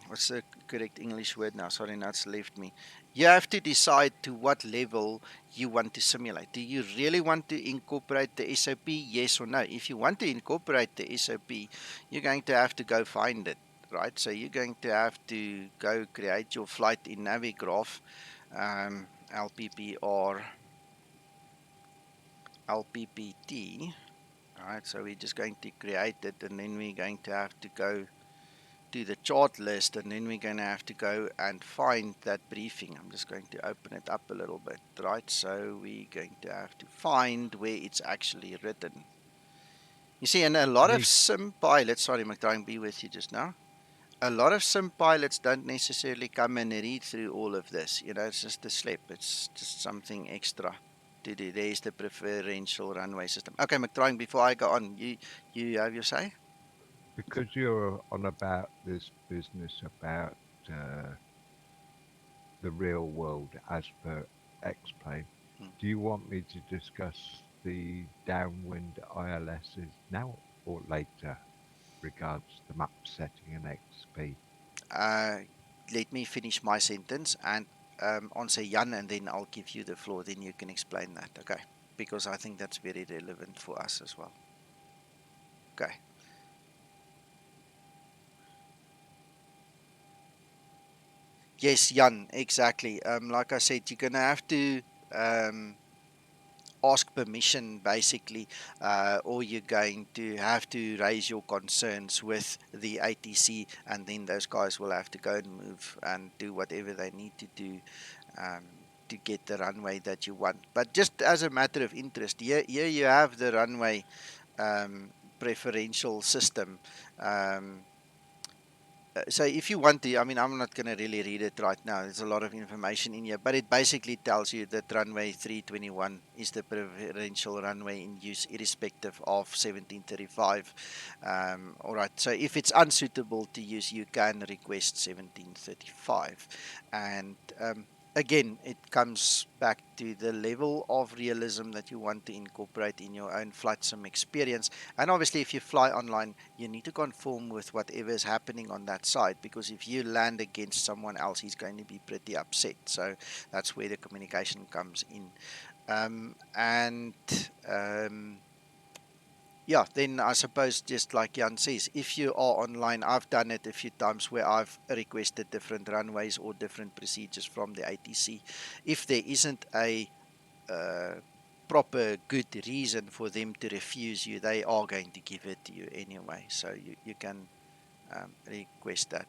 what's the correct English word now? Sorry, now it's left me. You have to decide to what level you want to simulate. Do you really want to incorporate the SOP? Yes or no? If you want to incorporate the SOP, you're going to have to go find it, right? So you're going to have to go create your flight in Navigraph, LPPR, LPPT. All right, so we're just going to create it, and then we're going to have to go to the chart list, and then we're going to have to go and find that briefing. I'm just going to open it up a little bit, right? So we're going to have to find where it's actually written. You see, and a lot of Nick, sim pilots, sorry, I'm trying to be with you just now. A lot of sim pilots don't necessarily come and read through all of this. You know, it's just a slip. It's just something extra to do. There's the preferential runway system. Okay, McTrying, before I go on, you have your say? because you're on about this business about uh, the real world as per X-Plane. Mm. Do you want me to discuss the downwind ILSs now or later regards the map setting and XP? Uh, Let me finish my sentence and answer Jan, and then I'll give you the floor. Then you can explain that, okay? Because I think that's very relevant for us as well. Okay. Yes, Jan, exactly. Like I said, you're gonna have to um, ask permission basically, or you're going to have to raise your concerns with the ATC, and then those guys will have to go and move and do whatever they need to do um, to get the runway that you want. But just as a matter of interest, here you have the runway preferential system. Um, so if you want to, I mean, I'm not going to really read it right now. There's a lot of information in here, but it basically tells you that runway 321 is the preferential runway in use, irrespective of 1735. All right. So if it's unsuitable to use, you can request 1735, and again, it comes back to the level of realism that you want to incorporate in your own flight sim experience. And obviously, if you fly online, you need to conform with whatever is happening on that side, because if you land against someone else, he's going to be pretty upset. So that's where the communication comes in. And yeah, then I suppose just like Jan says, if you are online, I've done it a few times where I've requested different runways or different procedures from the ATC. If there isn't a uh, proper good reason for them to refuse you, they are going to give it to you anyway. So you can request that.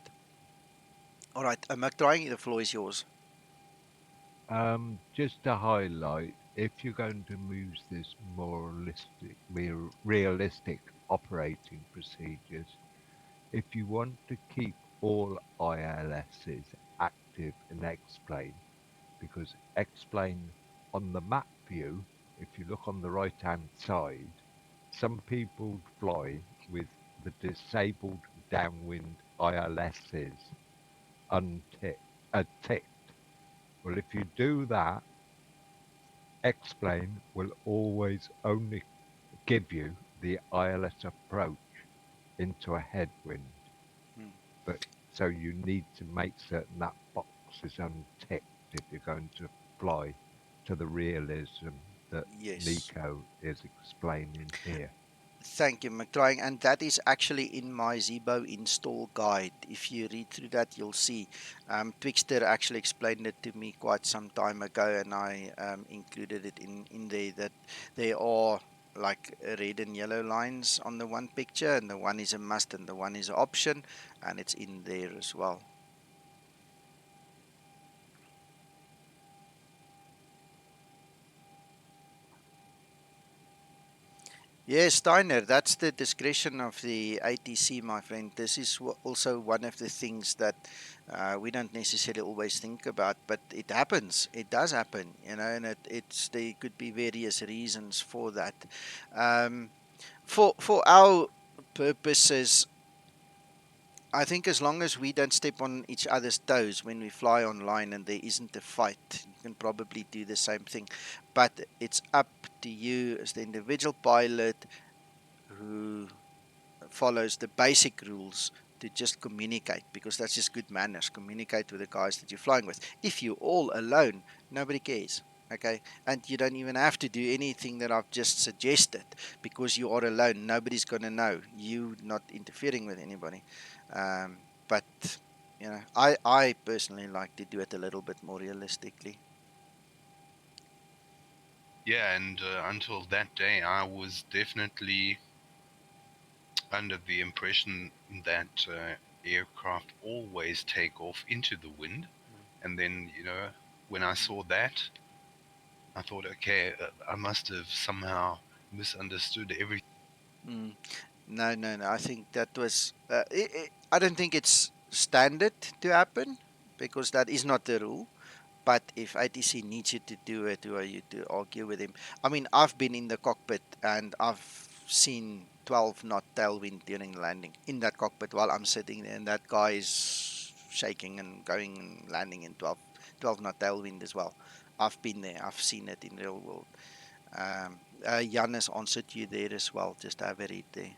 All right, McDrying, the floor is yours. Just to highlight, if you're going to use this realistic operating procedures, if you want to keep all ILSs active in X-Plane, because X-Plane on the map view, if you look on the right-hand side, some people fly with the disabled downwind ILSs ticked. Well, if you do that, X-Plane will always only give you the ILS approach into a headwind. Hmm. But so you need to make certain that box is unticked if you're going to fly to the realism that Yes. Nico is explaining here. Thank you, McDrying. And that is actually in my Zebo install guide. If you read through that, you'll see. Twixter actually explained it to me quite some time ago, and I included it in there, that there are like red and yellow lines on the one picture, and the one is a must and the one is an option, and it's in there as well. Yes, Steiner, that's the discretion of the ATC, my friend. This is also one of the things that we don't necessarily always think about, but it happens. It does happen, and it's there could be various reasons for that. Um, for our purposes, I think as long as we don't step on each other's toes when we fly online and there isn't a fight, you can probably do the same thing. But it's up to you as the individual pilot who follows the basic rules to just communicate, because that's just good manners. Communicate with the guys that you're flying with. If you're all alone, nobody cares. Okay, and you don't even have to do anything that I've just suggested, because you are alone. Nobody's gonna know you not interfering with anybody. But I personally like to do it a little bit more realistically. Yeah, and until that day, I was definitely under the impression that aircraft always take off into the wind. And then, when I saw that, I thought, okay, I must have somehow misunderstood everything. Mm. No, no, no. I think that was. I don't think it's standard to happen, because that is not the rule. But if ATC needs you to do it, who are you to argue with him? I mean, I've been in the cockpit and I've seen 12 knot tailwind during landing in that cockpit while I'm sitting there, and that guy is shaking and going and landing in 12 knot tailwind as well. I've been there. I've seen it in real world. Jan has answered you there as well. Just have a read there.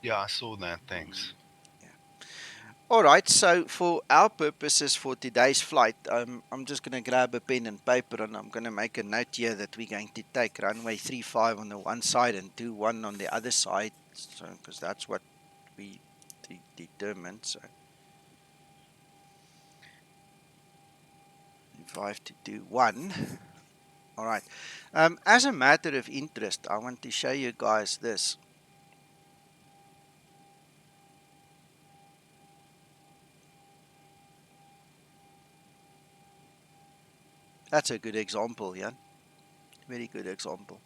Yeah, I saw that. Thanks. Yeah. All right. So for our purposes for today's flight, I'm just going to grab a pen and paper and I'm going to make a note here that we're going to take runway 35 on the one side and 21 on the other side. So, because that's what we determined. So 5 to 21. All right. As a matter of interest, I want to show you guys this. That's a good example, Jan. Very good example.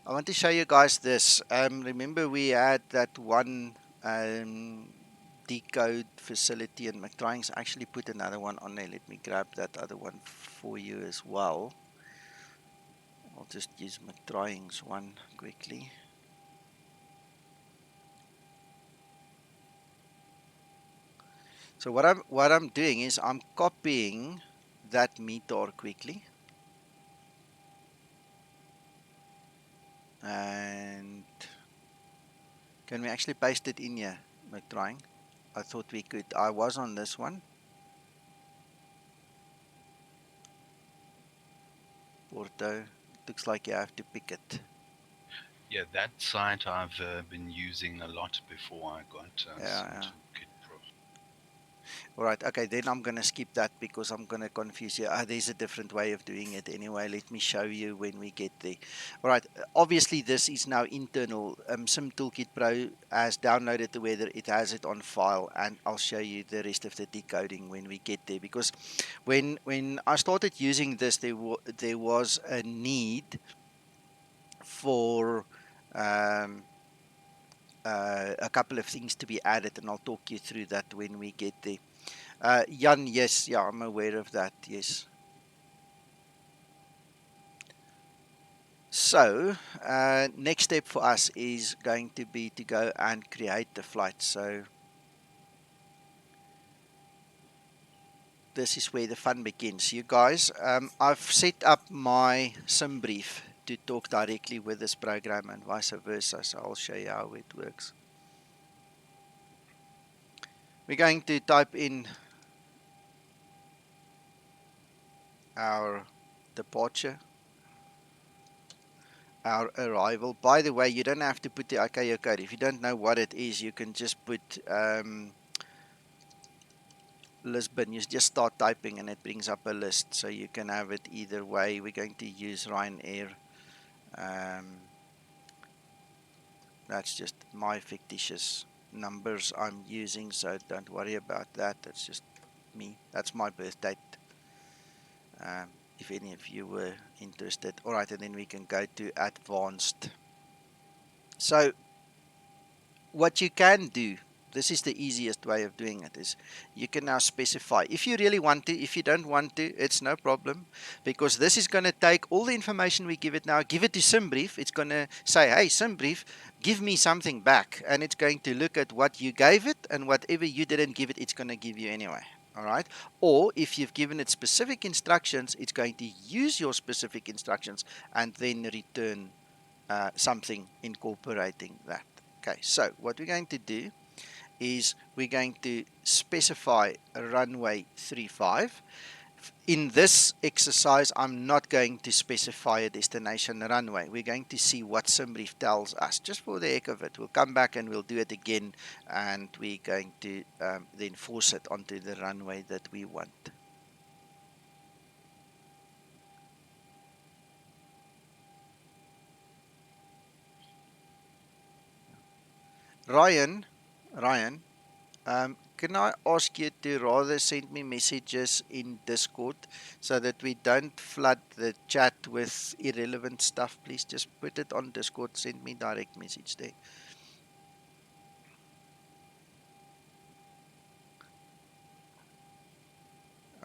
I want to show you guys this. Remember we had that one decode facility in McTrying's. Actually put another one on there. Let me grab that other one for you as well. I'll just use McTrying's one quickly. So what I'm doing is I'm copying that METAR quickly. And can we actually paste it in here, McTrying? I thought we could. I was on this one. Porto. Looks like you have to pick it. Yeah, that site I've been using a lot before I got Yeah. sent to Kit Pro. All right. Okay, then I'm going to skip that because I'm going to confuse you. There's a different way of doing it anyway. Let me show you when we get there. All right. Obviously, this is now internal. Sim Toolkit Pro has downloaded the weather. It has it on file, and I'll show you the rest of the decoding when we get there. Because when I started using this, there was a need for a couple of things to be added, and I'll talk you through that when we get there. Jan, yes, yeah, I'm aware of that, yes. So, next step for us is going to be to go and create the flight. So, this is where the fun begins. You guys, I've set up my sim brief to talk directly with this program and vice versa. So, I'll show you how it works. We're going to type in our departure, our arrival. By the way, you don't have to put the ICAO code. If you don't know what it is, you can just put Lisbon. You just start typing and it brings up a list. So you can have it either way. We're going to use Ryanair. That's just my fictitious numbers I'm using. So don't worry about that. That's just me. That's my birth date. If any of you were interested. All right, and then we can go to advanced. So what you can do, this is the easiest way of doing it, is you can now specify if you really want to. If you don't want to, it's no problem, because this is going to take all the information we give it now, give it to SimBrief. It's going to say, hey SimBrief, give me something back, and it's going to look at what you gave it, and whatever you didn't give it, it's going to give you anyway. All right. Or if you've given it specific instructions, it's going to use your specific instructions and then return something incorporating that. Okay, so what we're going to do is we're going to specify a runway 35. In this exercise, I'm not going to specify a destination runway. We're going to see what SimBrief tells us, just for the heck of it. We'll come back and we'll do it again, and we're going to then force it onto the runway that we want. Ryan, can I ask you to rather send me messages in Discord so that we don't flood the chat with irrelevant stuff? Please just put it on Discord. Send me direct message there.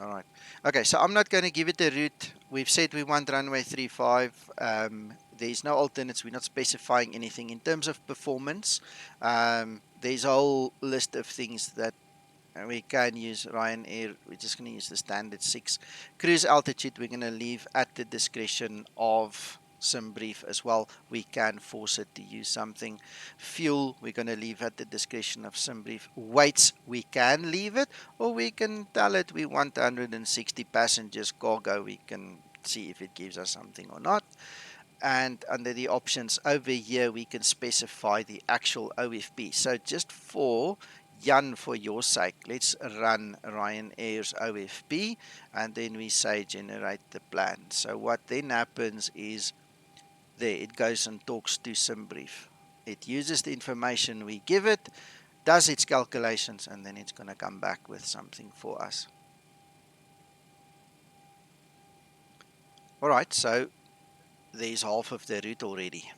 All right. Okay, so I'm not going to give it a route. We've said we want runway 35. There's no alternates. We're not specifying anything. In terms of performance, there's a whole list of things that we can use Ryanair. We're just going to use the standard 6. Cruise altitude, we're going to leave at the discretion of SimBrief as well. We can force it to use something. Fuel, we're going to leave at the discretion of SimBrief. Weights, we can leave it, or we can tell it we want 160 passengers cargo. We can see if it gives us something or not. And under the options over here, we can specify the actual OFP. So just for Jan, for your sake, let's run Ryanair's OFP, and then we say generate the plan. So what then happens is there it goes and talks to SimBrief. It uses the information we give it, does its calculations, and then it's going to come back with something for us. All right, so there's half of the route already.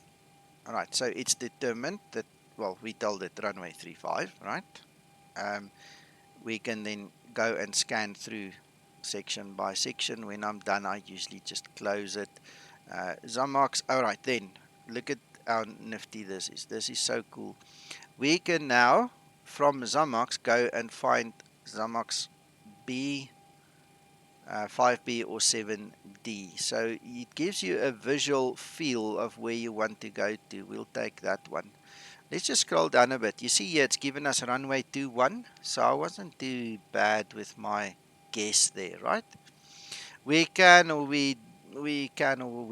All right, so it's determined that, well, we told it runway 35, right? We can then go and scan through section by section. When I'm done, I usually just close it. Zamox, all right, then look at how nifty this is. This is so cool. We can now, from Zamox, go and find Zamox B, 5B or 7D. So it gives you a visual feel of where you want to go to. We'll take that one. Let's just scroll down a bit. You see here it's given us runway 21. So I wasn't too bad with my guess there, right? We can or we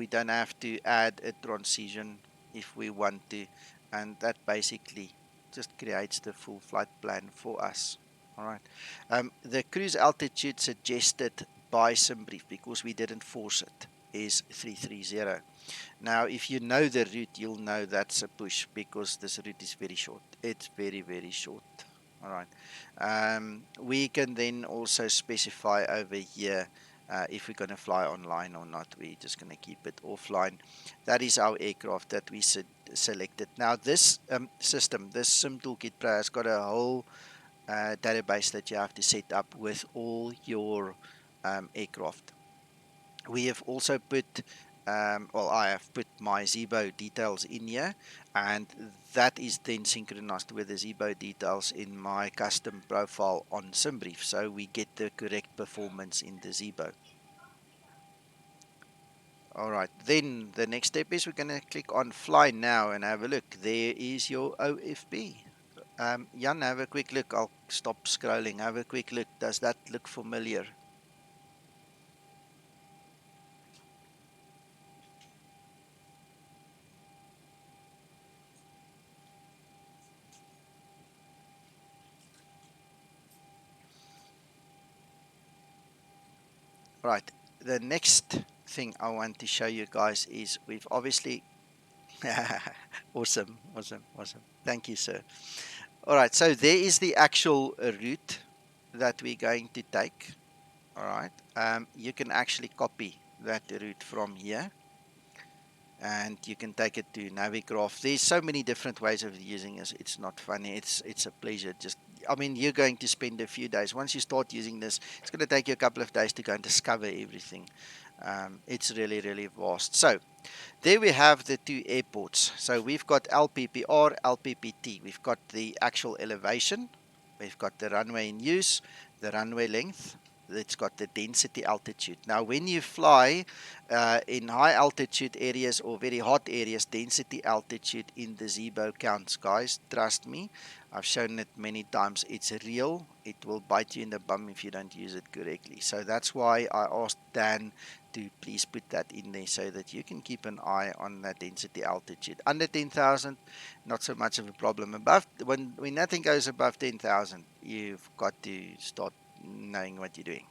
don't have to add a transition if we want to. And that basically just creates the full flight plan for us. All right. The cruise altitude suggested by SimBrief, because we didn't force it, is 330. Now, if you know the route, you'll know that's a push, because this route is very short. It's very, very short. All right. We can then also specify over here if we're going to fly online or not. We're just going to keep it offline. That is our aircraft that we selected. Now, this system, this Sim Toolkit Pro, has got a whole database that you have to set up with all your aircraft. We have also put, well, I have put my Zebo details in here, and that is then synchronized with the Zebo details in my custom profile on SimBrief, so we get the correct performance in the Zebo. All right, then the next step is we're going to click on Fly Now and have a look. There is your OFB. Jan, have a quick look. I'll stop scrolling. Have a quick look. Does that look familiar? Right. The next thing I want to show you guys is we've obviously awesome, awesome, awesome. Thank you, sir. All right. So there is the actual route that we're going to take. All right. You can actually copy that route from here, and you can take it to Navigraph. There's so many different ways of using it. It's not funny. It's a pleasure. Just, I mean, you're going to spend a few days. Once you start using this, it's going to take you a couple of days to go and discover everything. It's really, really vast. So there we have the two airports. So we've got LPPR, LPPT. We've got the actual elevation. We've got the runway in use, the runway length. It's got the density altitude. Now, when you fly in high altitude areas or very hot areas, density altitude in the Zebo counts, guys. Trust me, I've shown it many times. It's real. It will bite you in the bum if you don't use it correctly. So that's why I asked Dan to please put that in there so that you can keep an eye on that density altitude. Under 10,000, not so much of a problem. Above, when nothing goes above 10,000, you've got to start knowing what you're doing.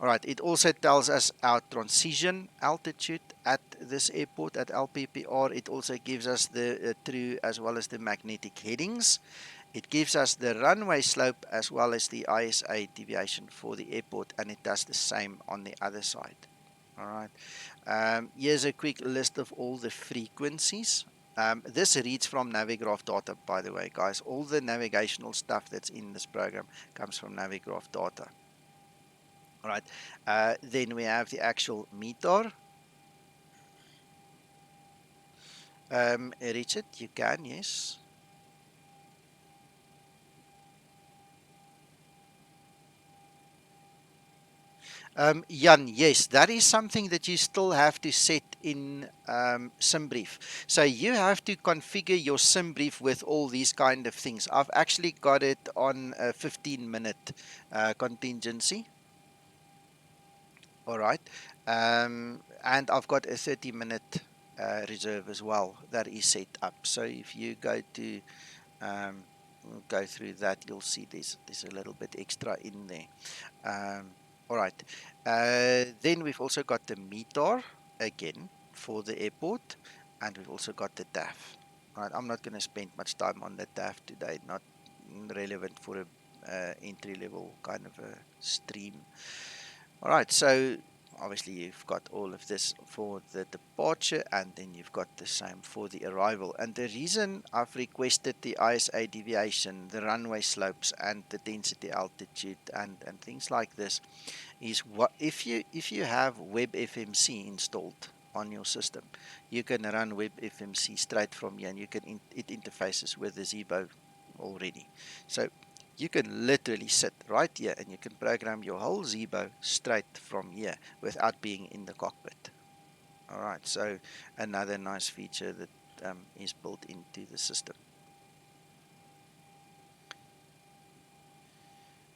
All right, it also tells us our transition altitude at this airport at LPPR. It also gives us the true as well as the magnetic headings. It gives us the runway slope as well as the ISA deviation for the airport, and it does the same on the other side. All right. Here's a quick list of all the frequencies. This reads from Navigraph data, by the way, guys. All the navigational stuff that's in this program comes from Navigraph data. All right. Then we have the actual METAR. Richard, you can, yes. Jan, yes, that is something that you still have to set in SimBrief. So you have to configure your SimBrief with all these kind of things. I've actually got it on a 15-minute contingency. All right. And I've got a 30-minute reserve as well that is set up. So if you um, go through that, you'll see there's a little bit extra in there. All right. Then we've also got the METAR again for the airport, and we've also got the DAF. All right. I'm not going to spend much time on the DAF today. Not relevant for a entry level kind of a stream. All right. So obviously you've got all of this for the departure, and then you've got the same for the arrival. And the reason I've requested the ISA deviation, the runway slopes, and the density altitude, and things like this is what if you have WebFMC installed on your system, you can run WebFMC straight from here, and it interfaces with the Zebo already. So you can literally sit right here and you can program your whole Zebo straight from here without being in the cockpit. All right, so another nice feature that is built into the system.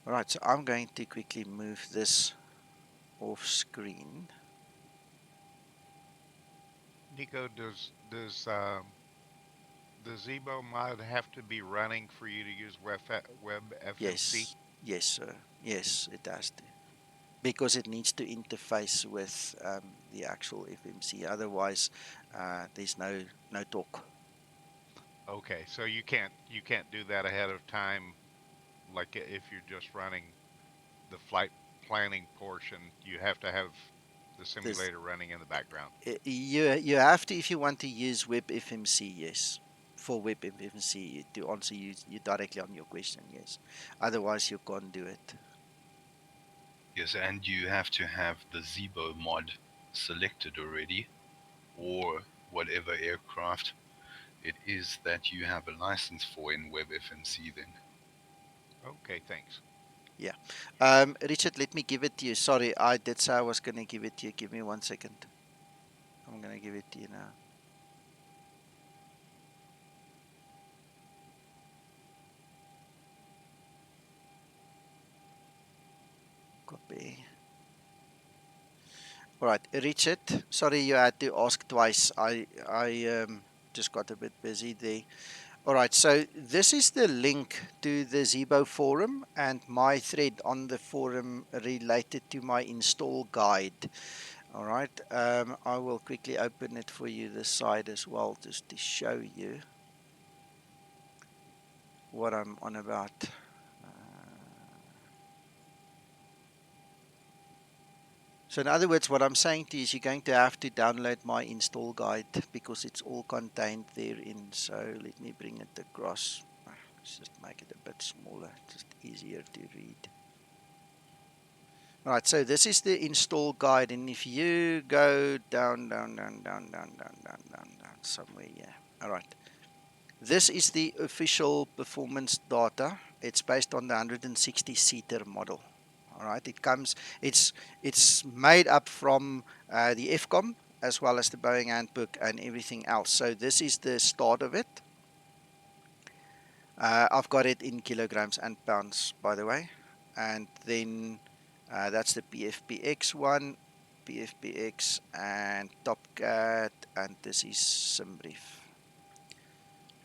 All right, so I'm going to quickly move this off screen. Nico, does Zibo Mod have to be running for you to use Web FMC? Yes, yes, sir. Yes, it has to. Because it needs to interface with the actual FMC. Otherwise, there's no talk. Okay, so you can't do that ahead of time, like if you're just running the flight planning portion, you have to have the This simulator running in the background. you have to if you want to use WebFMC. Yes, for WebFMC to answer you directly on your question. Yes, otherwise you can't do it. Yes, and you have to have the Zibo mod selected already, or whatever aircraft it is that you have a license for in WebFMC then. Okay, thanks. Yeah. Richard, let me give it to you. Sorry, I did say I was going to give it to you. Give me 1 second. I'm going to give it to you now. Copy. All right, Richard. Sorry you had to ask twice. I just got a bit busy there. All right, so this is the link to the Zebo forum and my thread on the forum related to my install guide. All right, I will quickly open it for you this side as well, just to show you what I'm on about. So in other words, what I'm saying to you is you're going to have to download my install guide because it's all contained therein. So let me bring it across. Let's just make it a bit smaller, just easier to read. All right, so this is the install guide, and if you go down somewhere, yeah. All right, this is the official performance data. It's based on the 160-seater model. All right, it's made up from the FCOM as well as the Boeing handbook and everything else. So this is the start of it. I've got it in kilograms and pounds, by the way, and then that's the PFPX one, PFPX and TopCat, and this is SimBrief.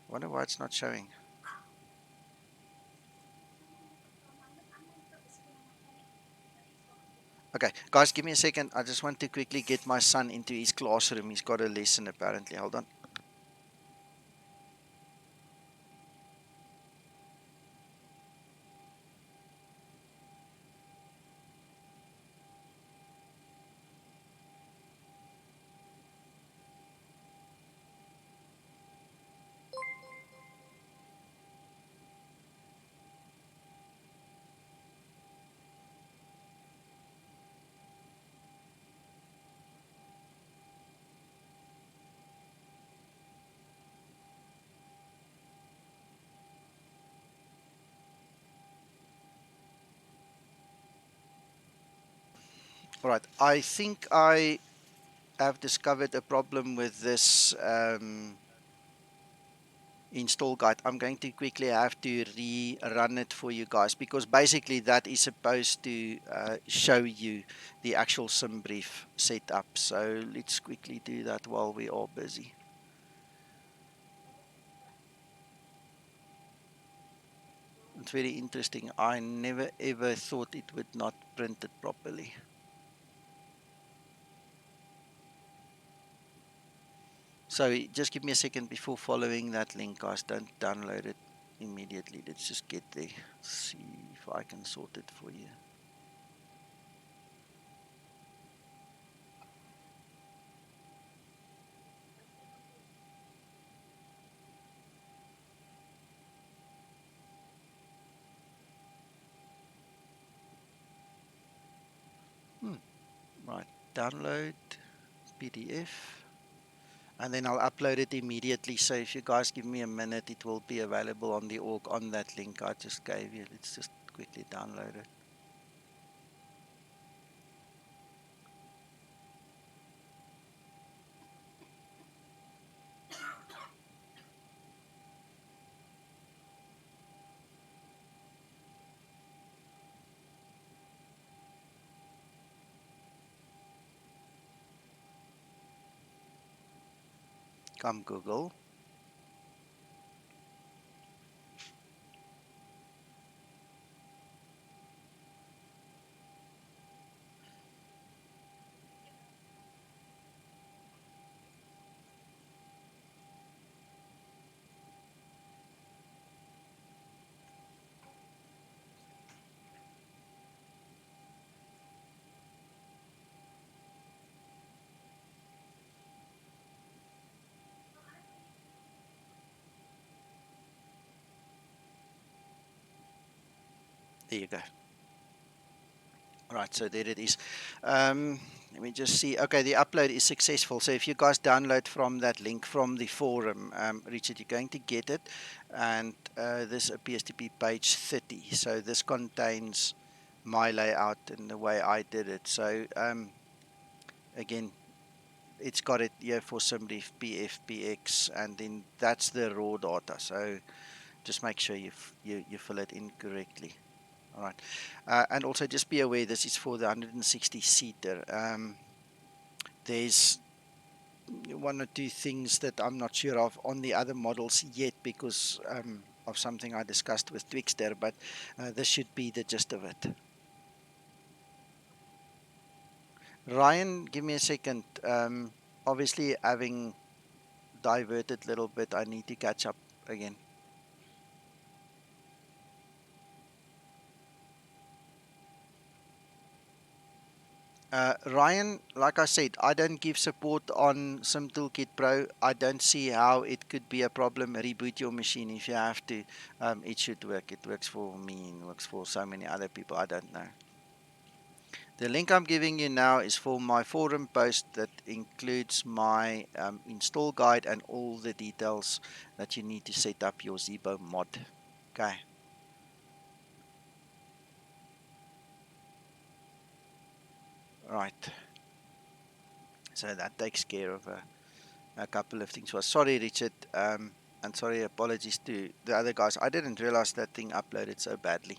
Wonder why it's not showing. Okay, guys, give me a second. I just want to quickly get my son into his classroom. He's got a lesson apparently. Hold on. All right. I think I have discovered a problem with this install guide. I'm going to quickly have to rerun it for you guys because basically that is supposed to show you the actual sim brief setup. So let's quickly do that while we are busy. It's very interesting. I never ever thought it would not print it properly. So just give me a second before following that link, guys. Don't download it immediately. Let's just get there. See if I can sort it for you. Right, download PDF. And then I'll upload it immediately. So if you guys give me a minute, it will be available on the org on that link I just gave you. Let's just quickly download it. Come Google. There you go. All right, so there it is. Let me just see. Okay, the upload is successful. So if you guys download from that link from the forum, Richard, you're going to get it. And this appears to be page 30. So this contains my layout and the way I did it. So again, it's got it here for SimRef, PF, PX, and then that's the raw data. So just make sure you fill it in correctly. All right. And also just be aware this is for the 160 seater. There's one or two things that I'm not sure of on the other models yet because of something I discussed with Twixter, but this should be the gist of it. Ryan, give me a second. Obviously, having diverted a little bit, I need to catch up again. Ryan, like I said, I don't give support on SimToolkit Pro. I don't see how it could be a problem. Reboot your machine if you have to. It should work. It works for me and works for so many other people. I don't know. The link I'm giving you now is for my forum post that includes my install guide and all the details that you need to set up your Zibo mod. Okay. Right. So that takes care of a couple of things. Well, sorry, Richard, and sorry, apologies to the other guys. I didn't realize that thing uploaded so badly.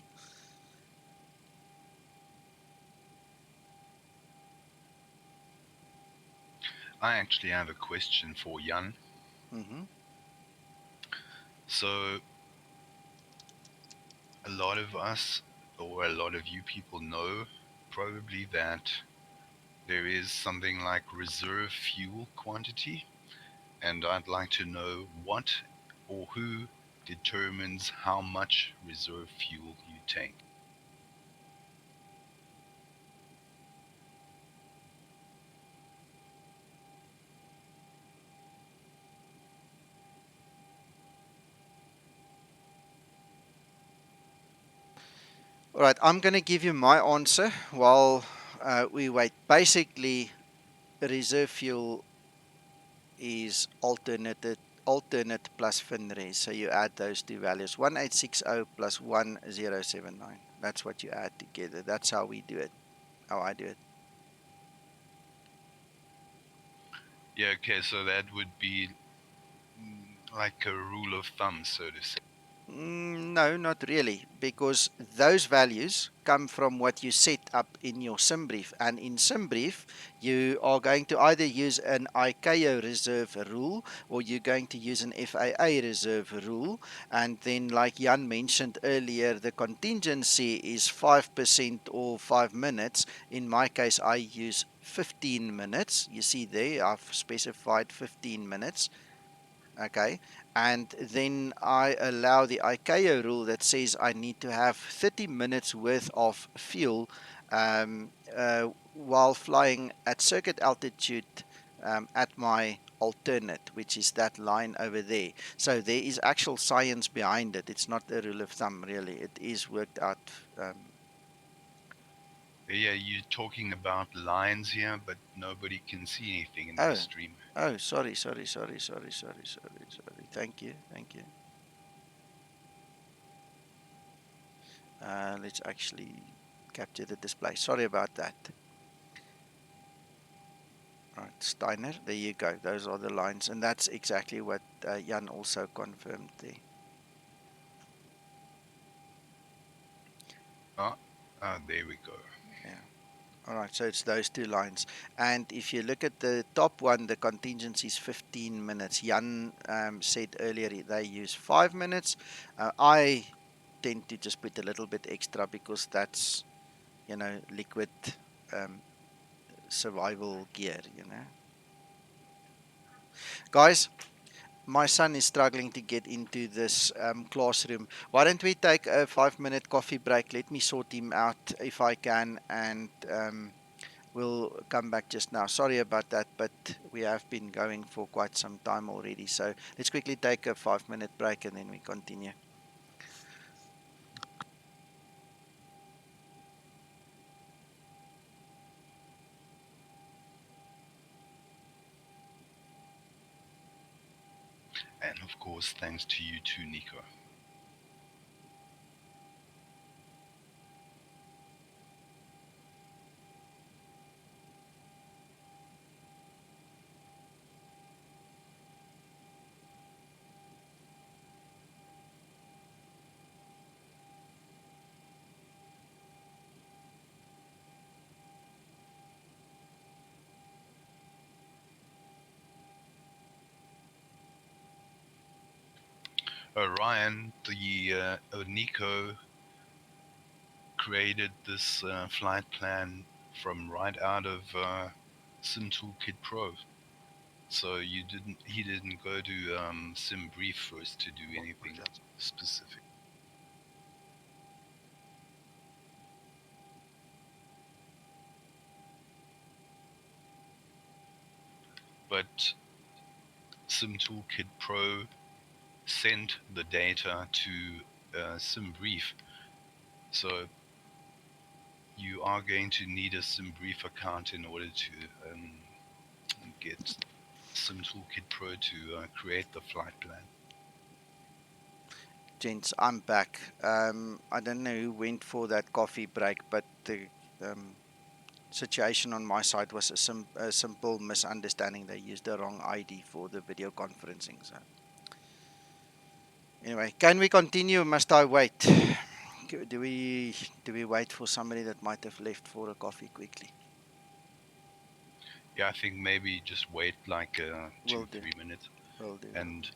I actually have a question for Jan. Mm-hmm. So, a lot of us, or a lot of you people know probably that there is something like reserve fuel quantity, and I'd like to know what or who determines how much reserve fuel you take. All right, I'm going to give you my answer while we wait. Basically, reserve fuel is alternate plus FINRES. So you add those two values, 1860 plus 1079. That's what you add together. That's how we do it, how I do it. Yeah, okay, so that would be like a rule of thumb, so to say. No, not really, because those values come from what you set up in your SimBrief. And in SimBrief, you are going to either use an ICAO reserve rule or you're going to use an FAA reserve rule. And then, like Jan mentioned earlier, the contingency is 5% or 5 minutes. In my case, I use 15 minutes. You see there, I've specified 15 minutes. Okay, and then I allow the ICAO rule that says I need to have 30 minutes worth of fuel while flying at circuit altitude at my alternate, which is that line over there. So there is actual science behind it. It's not a rule of thumb, really. It is worked out. Yeah, you're talking about lines here, but nobody can see anything in the Oh, stream. oh, sorry. Thank you, thank you. Let's actually capture the display. Sorry about that. All right, Steiner, there you go. Those are the lines, and that's exactly what Jan also confirmed there. There we go. Yeah. All right, so it's those two lines. And if you look at the top one, the contingency is 15 minutes. Jan said earlier they use 5 minutes. I tend to just put a little bit extra because that's, liquid um, survival gear, Guys, my son is struggling to get into this classroom. Why don't we take a 5-minute coffee break? Let me sort him out if I can, and we'll come back just now. Sorry about that, but we have been going for quite some time already. So let's quickly take a 5-minute break and then we continue. And of course, thanks to you too, Nico. Ryan, Nico created this flight plan from right out of Sim Toolkit Pro. So he didn't go to SimBrief first to do anything specific. But Sim Toolkit Pro sent the data to SimBrief. So you are going to need a SimBrief account in order to get Sim Toolkit Pro to create the flight plan. Gents, I'm back. I don't know who went for that coffee break, but the situation on my side was a simple misunderstanding. They used the wrong ID for the video conferencing. So anyway, can we continue? Must I wait? Do we wait for somebody that might have left for a coffee quickly? Yeah, I think maybe just wait like 2 Will do. 3 minutes. Will do. And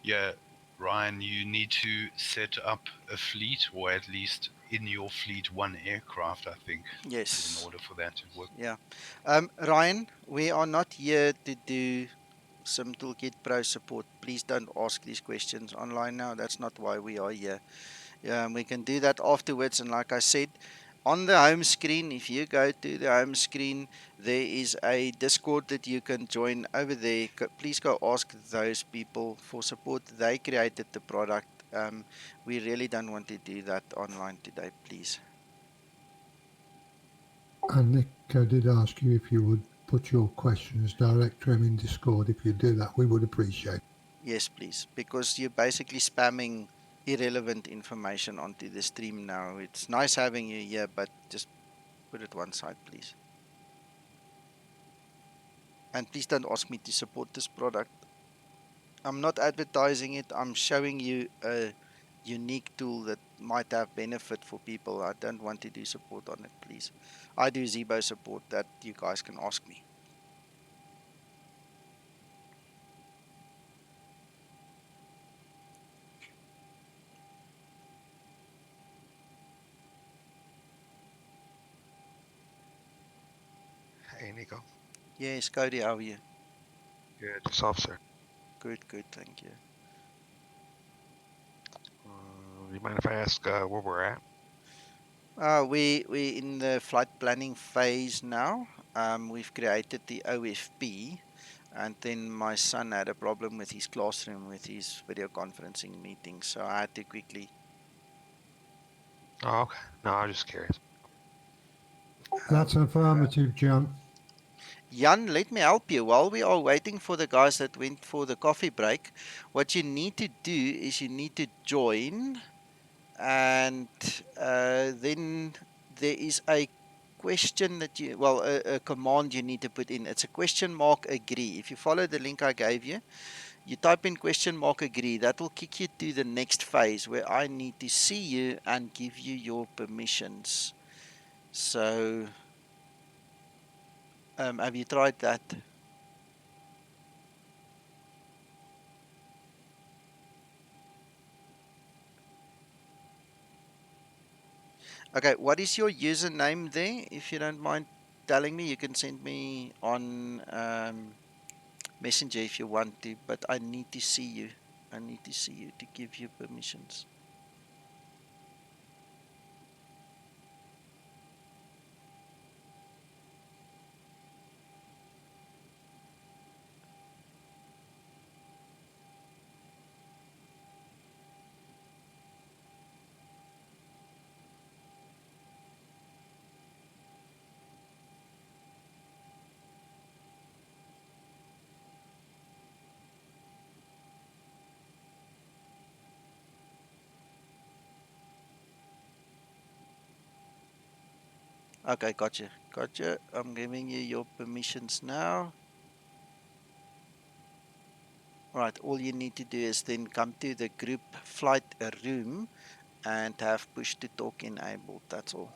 yeah, Ryan, you need to set up a fleet, or at least in your fleet one aircraft, I think, in Yes. order for that to work. Yeah. Ryan, we are not here to do some Toolkit Pro support. Please don't ask these questions online now. That's not why we are here. We can do that afterwards. And like I said, on the home screen, if you go to the home screen, there is a Discord that you can join over there. Please go ask those people for support. They created the product. We really don't want to do that online today, please. And Nick did ask you if you would put your questions direct to him in Discord. If you do that, we would appreciate it. Yes, please, because you're basically spamming irrelevant information onto the stream now. It's nice having you here, but just put it one side, please. And please don't ask me to support this product. I'm not advertising it. I'm showing you a unique tool that might have benefit for people. I don't want to do support on it, please. I do Zebo support that you guys can ask me. Hey, Nico. Yes, Cody, how are you? Good. Yourself, sir. Good, good, thank you. You mind if I ask where we're at? We in the flight planning phase now. We've created the OFP, and then my son had a problem with his classroom with his video conferencing meeting, so I had to quickly. Oh, okay. No, I was just curious. That's affirmative, John. Jan, let me help you. While we are waiting for the guys that went for the coffee break, what you need to do is you need to join, and then there is a question that you, well, a command you need to put in. It's a question mark agree. If you follow the link I gave you, you type in question mark agree. That will kick you to the next phase where I need to see you and give you your permissions. So, have you tried that? Okay, what is your username there? If you don't mind telling me, you can send me on Messenger if you want to, but I need to see you. I need to see you to give you permissions. Okay, gotcha. Gotcha. I'm giving you your permissions now. All right, all you need to do is then come to the group flight room and have push to talk enabled. That's all.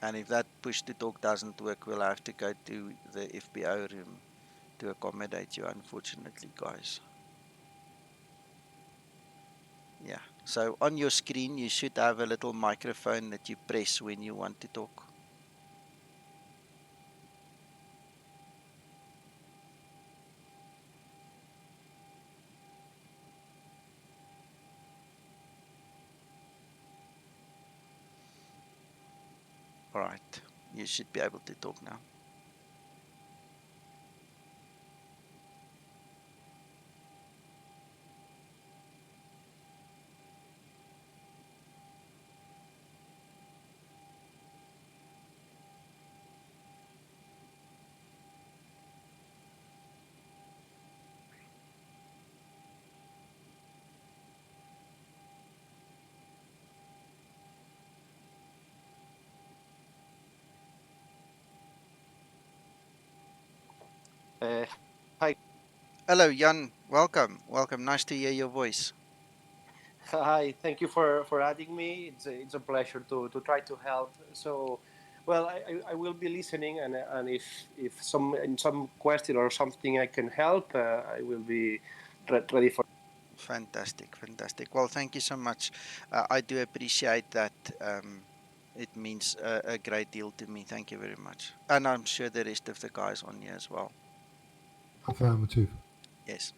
And if that push to talk doesn't work, we'll have to go to the FBO room to accommodate you, unfortunately, guys. Yeah. So on your screen, you should have a little microphone that you press when you want to talk. All right. You should be able to talk now. Uh, Hi, Hello, Jan. Welcome. Welcome. Nice to hear your voice. hi. Thank you for adding me. It's a pleasure to try to help. So, well, I will be listening, and if some question or something I can help, I will be ready for. Fantastic. Fantastic. Well, thank you so much. I do appreciate that. It means a great deal to me. Thank you very much. And I'm sure the rest of the guys on here as well. Affirmative. Yes.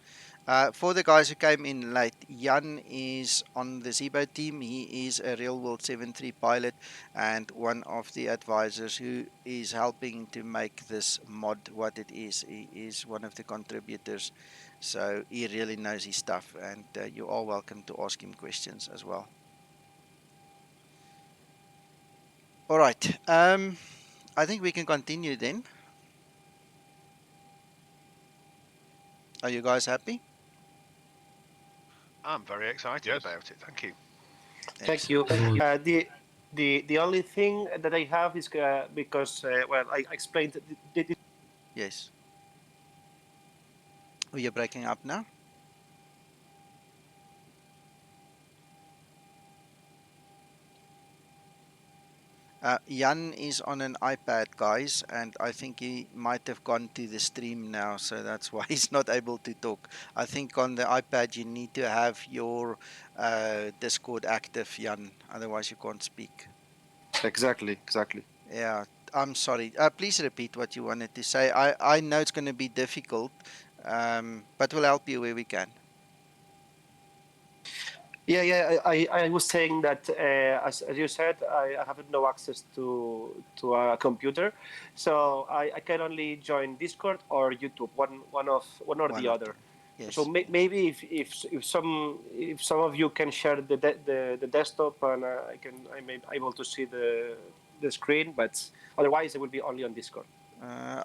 For the guys who came in late, Jan is on the Zebo team. He is a real world 7.3 pilot and one of the advisors who is helping to make this mod what it is. He is one of the contributors, so he really knows his stuff, and you are welcome to ask him questions as well. All right. I think we can continue then. Are you guys happy? I'm very excited Yes. about it. Thank you. Thank you. Excellent. Good. The The only thing that I have is because well, I explained the Yes. Oh, you're breaking up now? Jan is on an iPad, guys, and I think he might have gone to the stream now, so that's why he's not able to talk. I think on the iPad you need to have your Discord active, Jan, otherwise you can't speak. exactly. Yeah, I'm sorry. Please repeat what you wanted to say. I know it's going to be difficult, but we'll help you where we can. Yeah. I was saying that as you said, I have no access to a computer, so I can only join Discord or YouTube, one or One the of them. other. So Yes. maybe if some of you can share the desktop and I'm able to see the screen, but otherwise it will be only on Discord.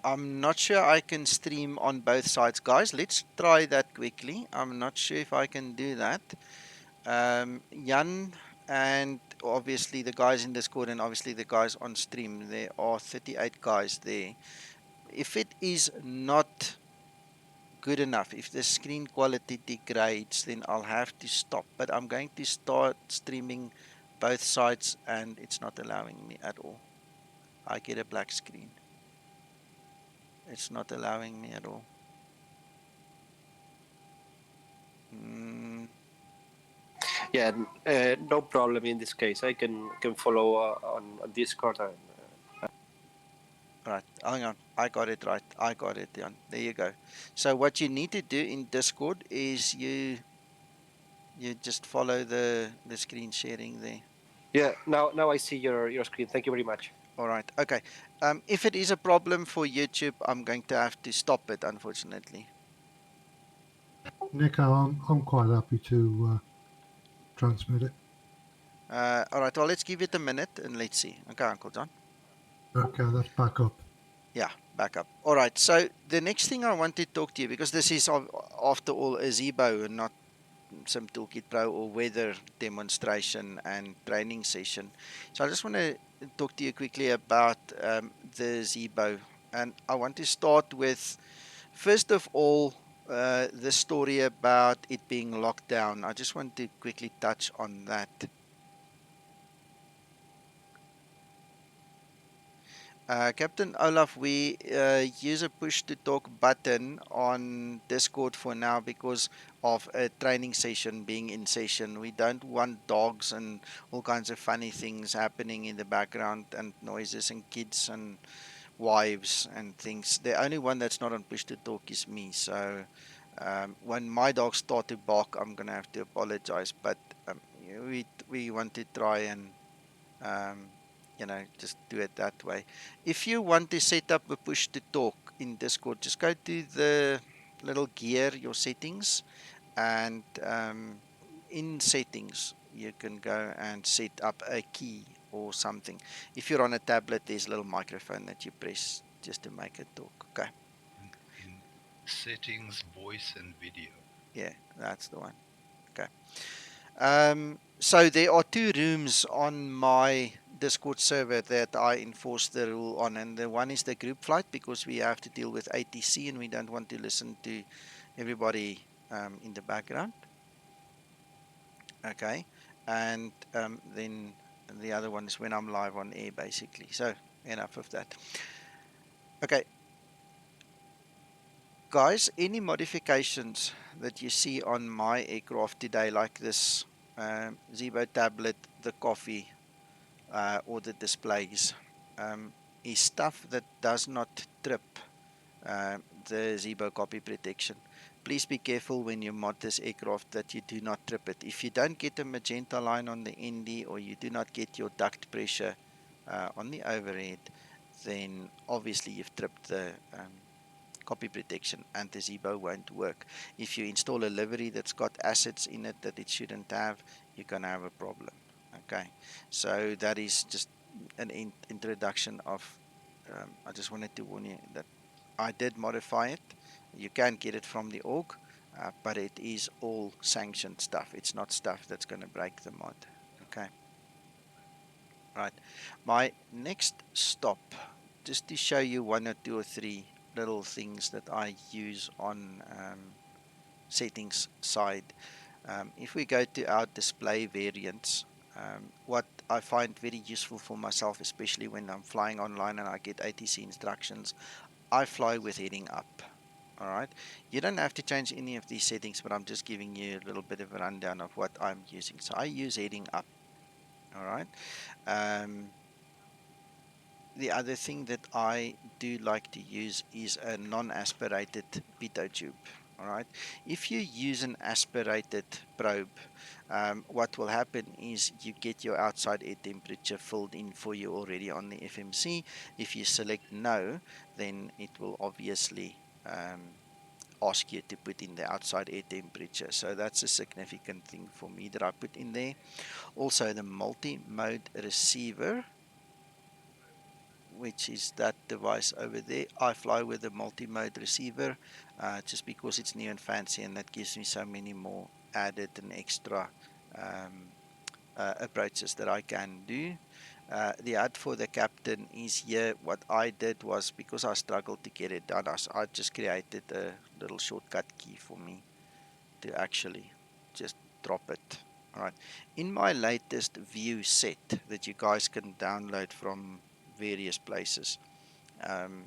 I'm not sure I can stream on both sides, guys. Let's try that quickly. I'm not sure if I can do that. Jan and obviously the guys in Discord and obviously the guys on stream. There are 38 guys there. If it is not good enough, if the screen quality degrades, then I'll have to stop. But I'm going to start streaming both sides and it's not allowing me at all. I get a black screen. It's not allowing me at all. Mm, Yeah, no problem in this case. I can follow on Discord and. right, hang on. I got it right. I got it, Jan. There you go. So what you need to do in Discord is you just follow the screen sharing there. Yeah, now I see your screen. Thank you very much. All right. Okay. If it is a problem for YouTube, I'm going to have to stop it, unfortunately. Nico, I'm quite happy to transmit it. All right. Well, let's give it a minute and let's see. Okay, Uncle John. Okay, that's back up. Yeah, back up. All right. So the next thing I want to talk to you, because this is after all a Zebo and not some Toolkit Pro or weather demonstration and training session. So I just want to talk to you quickly about the Zebo. And I want to start with, first of all, the story about it being locked down. I just want to quickly touch on that. Captain Olaf, we use a push to talk button on Discord for now because of a training session being in session. We don't want dogs and all kinds of funny things happening in the background and noises and kids and wives and things. The only one that's not on push to talk is me. So when my dogs start to bark, I'm gonna have to apologize. But we want to try and um, just do it that way. If you want to set up a push to talk in Discord, just go to the little gear, your settings, and in settings, you can go and set up a key or something. If you're on a tablet, there's a little microphone that you press just to make it talk. Okay. In settings, voice and video. Yeah, that's the one. Okay. So there are two rooms on my Discord server that I enforce the rule on, and the one is the group flight because we have to deal with ATC and we don't want to listen to everybody in the background. Okay, and then the other one is when I'm live on air, basically. So enough of that. Okay, guys, any modifications that you see on my aircraft today, like this Zebo tablet, the coffee, or the displays is stuff that does not trip the Zebo copy protection. Please be careful when you mod this aircraft that you do not trip it. If you don't get a magenta line on the ND or you do not get your duct pressure on the overhead, then obviously you've tripped the copy protection and the Zebo won't work. If you install a livery that's got assets in it that it shouldn't have, you're going to have a problem. Okay, so that is just an introduction of, I just wanted to warn you that I did modify it. You can get it from the org, but it is all sanctioned stuff. It's not stuff that's going to break the mod. Okay. Right. My next stop, just to show you one or two or three little things that I use on settings side. If we go to our display variants, what I find very useful for myself, especially when I'm flying online and I get ATC instructions, I fly with heading up. All right. You don't have to change any of these settings, but I'm just giving you a little bit of a rundown of what I'm using. So I use heading up. All right. Um, the other thing that I do like to use is a non-aspirated pitot tube. All right. If you use an aspirated probe, what will happen is you get your outside air temperature filled in for you already on the FMC. If you select no, then it will obviously ask you to put in the outside air temperature. So that's a significant thing for me that I put in there. Also, the multi-mode receiver, which is that device over there. I fly with a multi-mode receiver just because it's new and fancy, and that gives me so many more added and extra um, approaches that I can do. The ad for the captain is here. What I did was, because I struggled to get it done, I just created a little shortcut key for me to actually just drop it. All right. In my latest view set that you guys can download from various places, um,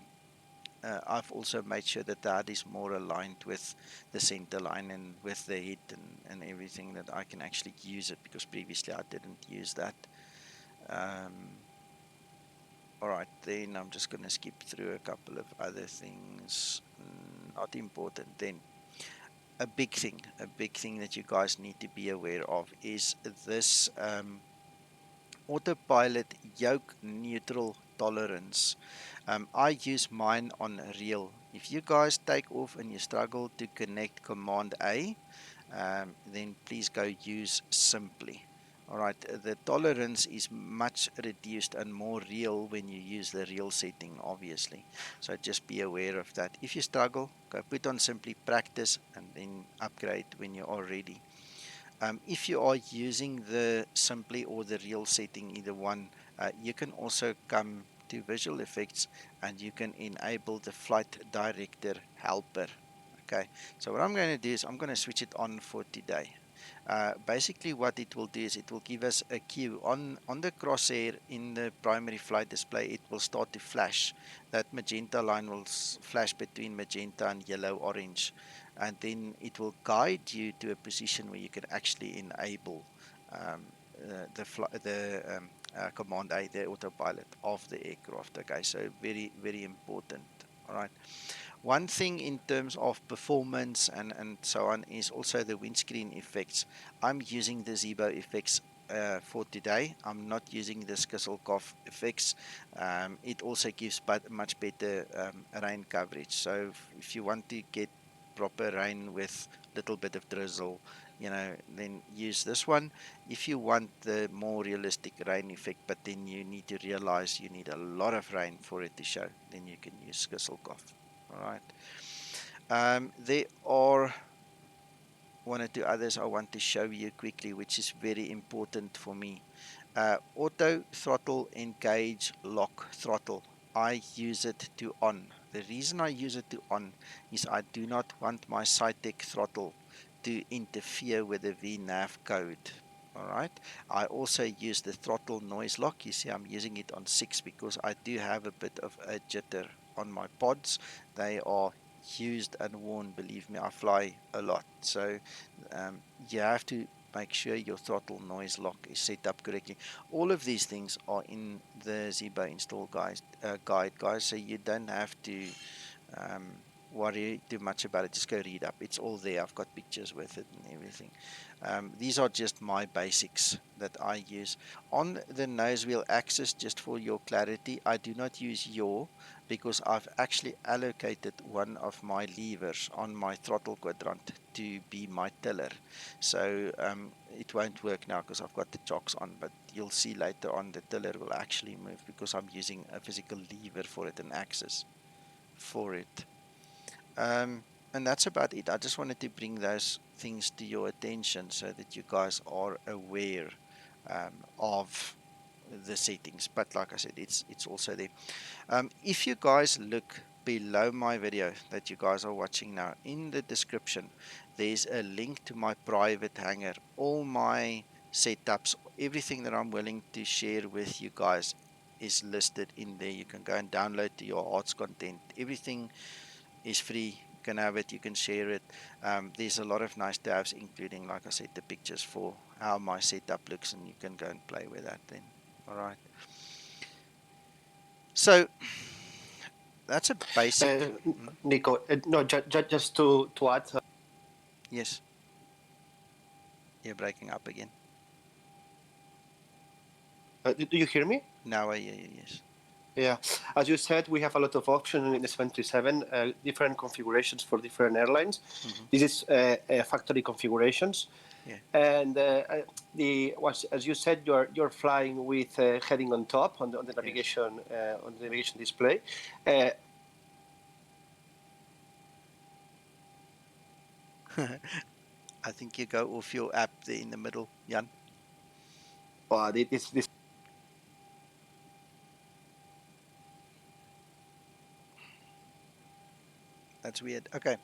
I've also made sure that that is more aligned with the center line and with the head and everything, that I can actually use it, because previously I didn't use that. Um, all right, then I'm just going to skip through a couple of other things, not important. Then a big thing that you guys need to be aware of is this autopilot yoke neutral tolerance. I use mine on real. If you guys take off and you struggle to connect command A, then please go use simply. All right, the tolerance is much reduced and more real when you use the real setting, obviously. So just be aware of that. If you struggle, go put on simply practice and then upgrade when you are ready. If you are using the simply or the real setting, either one, you can also come to visual effects and you can enable the flight director helper. Okay, so what I'm going to do is I'm going to switch it on for today. Basically, what it will do is it will give us a cue on the crosshair in the primary flight display. It will start to flash. That magenta line will flash between magenta and yellow orange, and then it will guide you to a position where you can actually enable the command A, the autopilot of the aircraft. Okay, so very, very important. All right. One thing in terms of performance and so on is also the windscreen effects. I'm using the Zebo effects for today. I'm not using the Skisselkoff effects. It also gives much better rain coverage. So if you want to get proper rain with little bit of drizzle, then use this one. If you want the more realistic rain effect, but then you need to realize you need a lot of rain for it to show, then you can use Skisselkoff. All right. There are one or two others I want to show you quickly, which is very important for me. Auto throttle engage lock throttle. I use it to on. The reason I use it to on is I do not want my Cytec throttle to interfere with the VNAV code. All right. I also use the throttle noise lock. You see, I'm using it on 6 because I do have a bit of a jitter on my pods. They are used and worn. Believe me, I fly a lot. So you have to make sure your throttle noise lock is set up correctly. All of these things are in the Zebo install guide, guys, so you don't have to worry too much about it. Just go read up. It's all there. I've got pictures with it and everything. These are just my basics that I use. On the nose wheel axis, just for your clarity, I do not use yaw because I've actually allocated one of my levers on my throttle quadrant to be my tiller. So it won't work now because I've got the chocks on, but you'll see later on the tiller will actually move because I'm using a physical lever for it, an axis for it. And that's about it. I just wanted to bring those things to your attention so that you guys are aware of the settings. But like I said, it's also there. If you guys look below my video that you guys are watching now, in the description, there's a link to my private hangar. All my setups, everything that I'm willing to share with you guys is listed in there. You can go and download to your arts content. Everything is free. You can have it, you can share it. There's a lot of nice tabs, including, like I said, the pictures for how my setup looks, and you can go and play with that then. All right. So that's a basic. Mm, Nico, no, just to add. yes, you're breaking up again. Do you hear me? Now I hear you. Yes. Yeah, as you said, we have a lot of options in the 737, different configurations for different airlines. Mm-hmm. This is factory configurations, Yeah. and as you said, you're flying with heading on top on the Yes. navigation display. Uh, I think you go off your app there in the middle, Jan. this That's weird. Okay.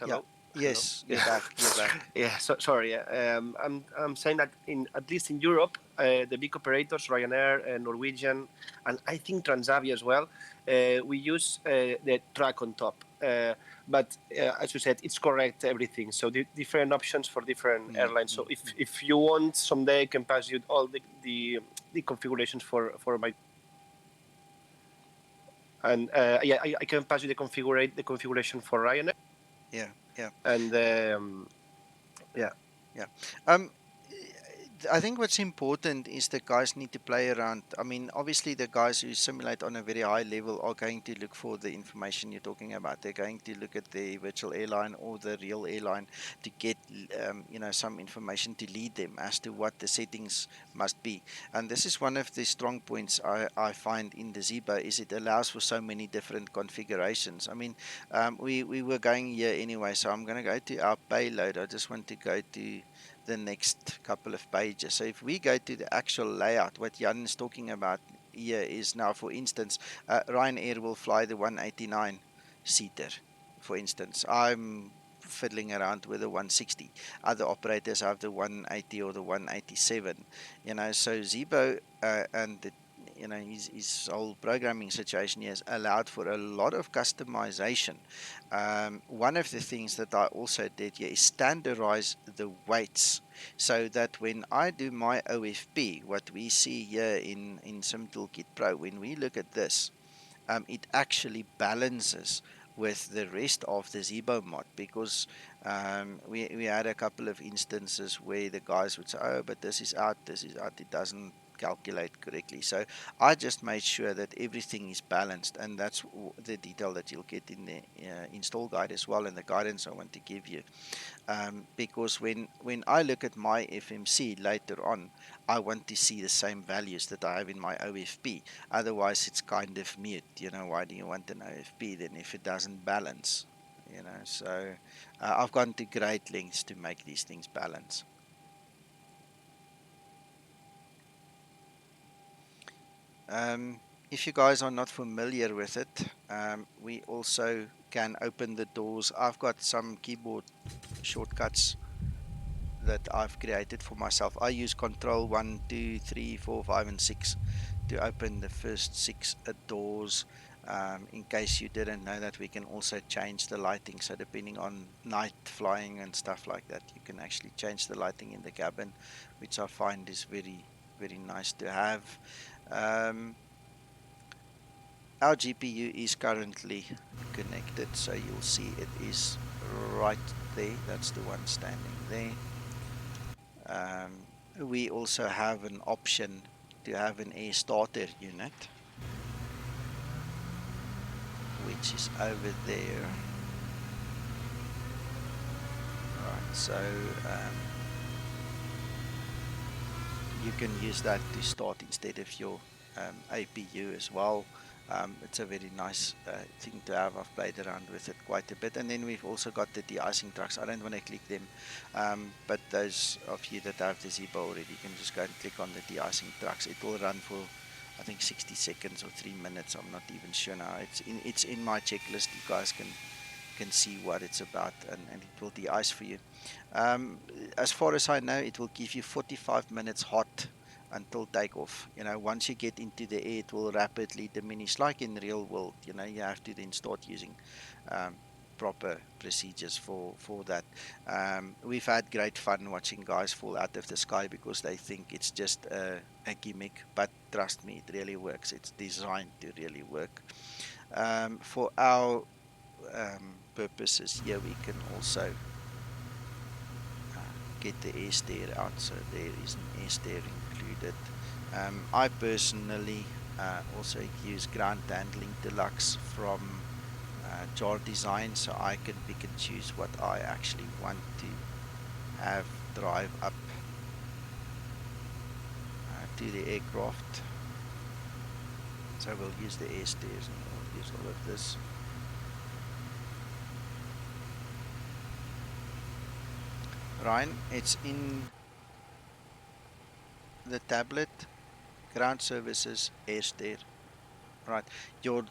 Yeah. hello. Hello. Yes, you're Yeah, back. You're back. yeah. So sorry. I'm saying that at least in Europe, the big operators, Ryanair, Norwegian, and I think Transavia as well, we use the track on top. But as you said, it's correct everything. So the different options for different Mm, airlines. So mm, if you want, someday I can pass you all the configurations for my. And yeah, I can pass you the configuration for Ryanair. yeah. Yeah. And yeah. Yeah. Um, I think what's important is the guys need to play around. I mean, obviously, the guys who simulate on a very high level are going to look for the information you're talking about. They're going to look at the virtual airline or the real airline to get, some information to lead them as to what the settings must be. And this is one of the strong points I find in the Zebo is it allows for so many different configurations. I mean, we were going here anyway, so I'm going to go to our payload. I just want to go to the next couple of pages. So if we go to the actual layout, what Jan is talking about here is now, for instance, Ryanair will fly the 189 seater. For instance, I'm fiddling around with the 160. Other operators have the 180 or the 187. So Zebo and the his whole programming situation here has allowed for a lot of customization. One of the things that I also did here is standardize the weights so that when I do my OFP, what we see here in Sim Toolkit Pro, when we look at this, it actually balances with the rest of the Zibo mod, because we had a couple of instances where the guys would say, oh, but this is out, it doesn't calculate correctly. So I just made sure that everything is balanced, and that's the detail that you'll get in the install guide as well, and the guidance I want to give you. Because when I look at my FMC later on, I want to see the same values that I have in my OFP. Otherwise, it's kind of mute. Why do you want an OFP then if it doesn't balance? So I've gone to great lengths to make these things balance. If you guys are not familiar with it, we also can open the doors. I've got some keyboard shortcuts that I've created for myself. I use Control 1, 2, 3, 4, 5, and 6 to open the first 6 doors. In case you didn't know that, we can also change the lighting. So depending on night flying and stuff like that, you can actually change the lighting in the cabin, which I find is very, very nice to have. Our GPU is currently connected, so you'll see it is right there. That's the one standing there. We also have an option to have an air starter unit, which is over there. Right, so you can use that to start instead of your APU as well. It's a very nice thing to have. I've played around with it quite a bit. And then we've also got the de-icing trucks. I don't want to click them, but those of you that have the Zibo already, you can just go and click on the de-icing trucks. It will run for, I think, 60 seconds or 3 minutes. I'm not even sure now. It's in my checklist. You guys can see what it's about, and it will de-ice for you. As far as I know, it will give you 45 minutes hot until takeoff. Once you get into the air, it will rapidly diminish, like in real world. You have to then start using um, proper procedures for that. We've had great fun watching guys fall out of the sky because they think it's just a gimmick, but trust me, it really works. It's designed to really work. For our purposes here, we can also get the air stair out, so there is an air stair included. I personally also use ground handling deluxe from jar design, so I can pick and choose what I actually want to have drive up to the aircraft. So we'll use the air stairs and we'll use all of this. Ryan, it's in the tablet, ground services, air stair. Right, your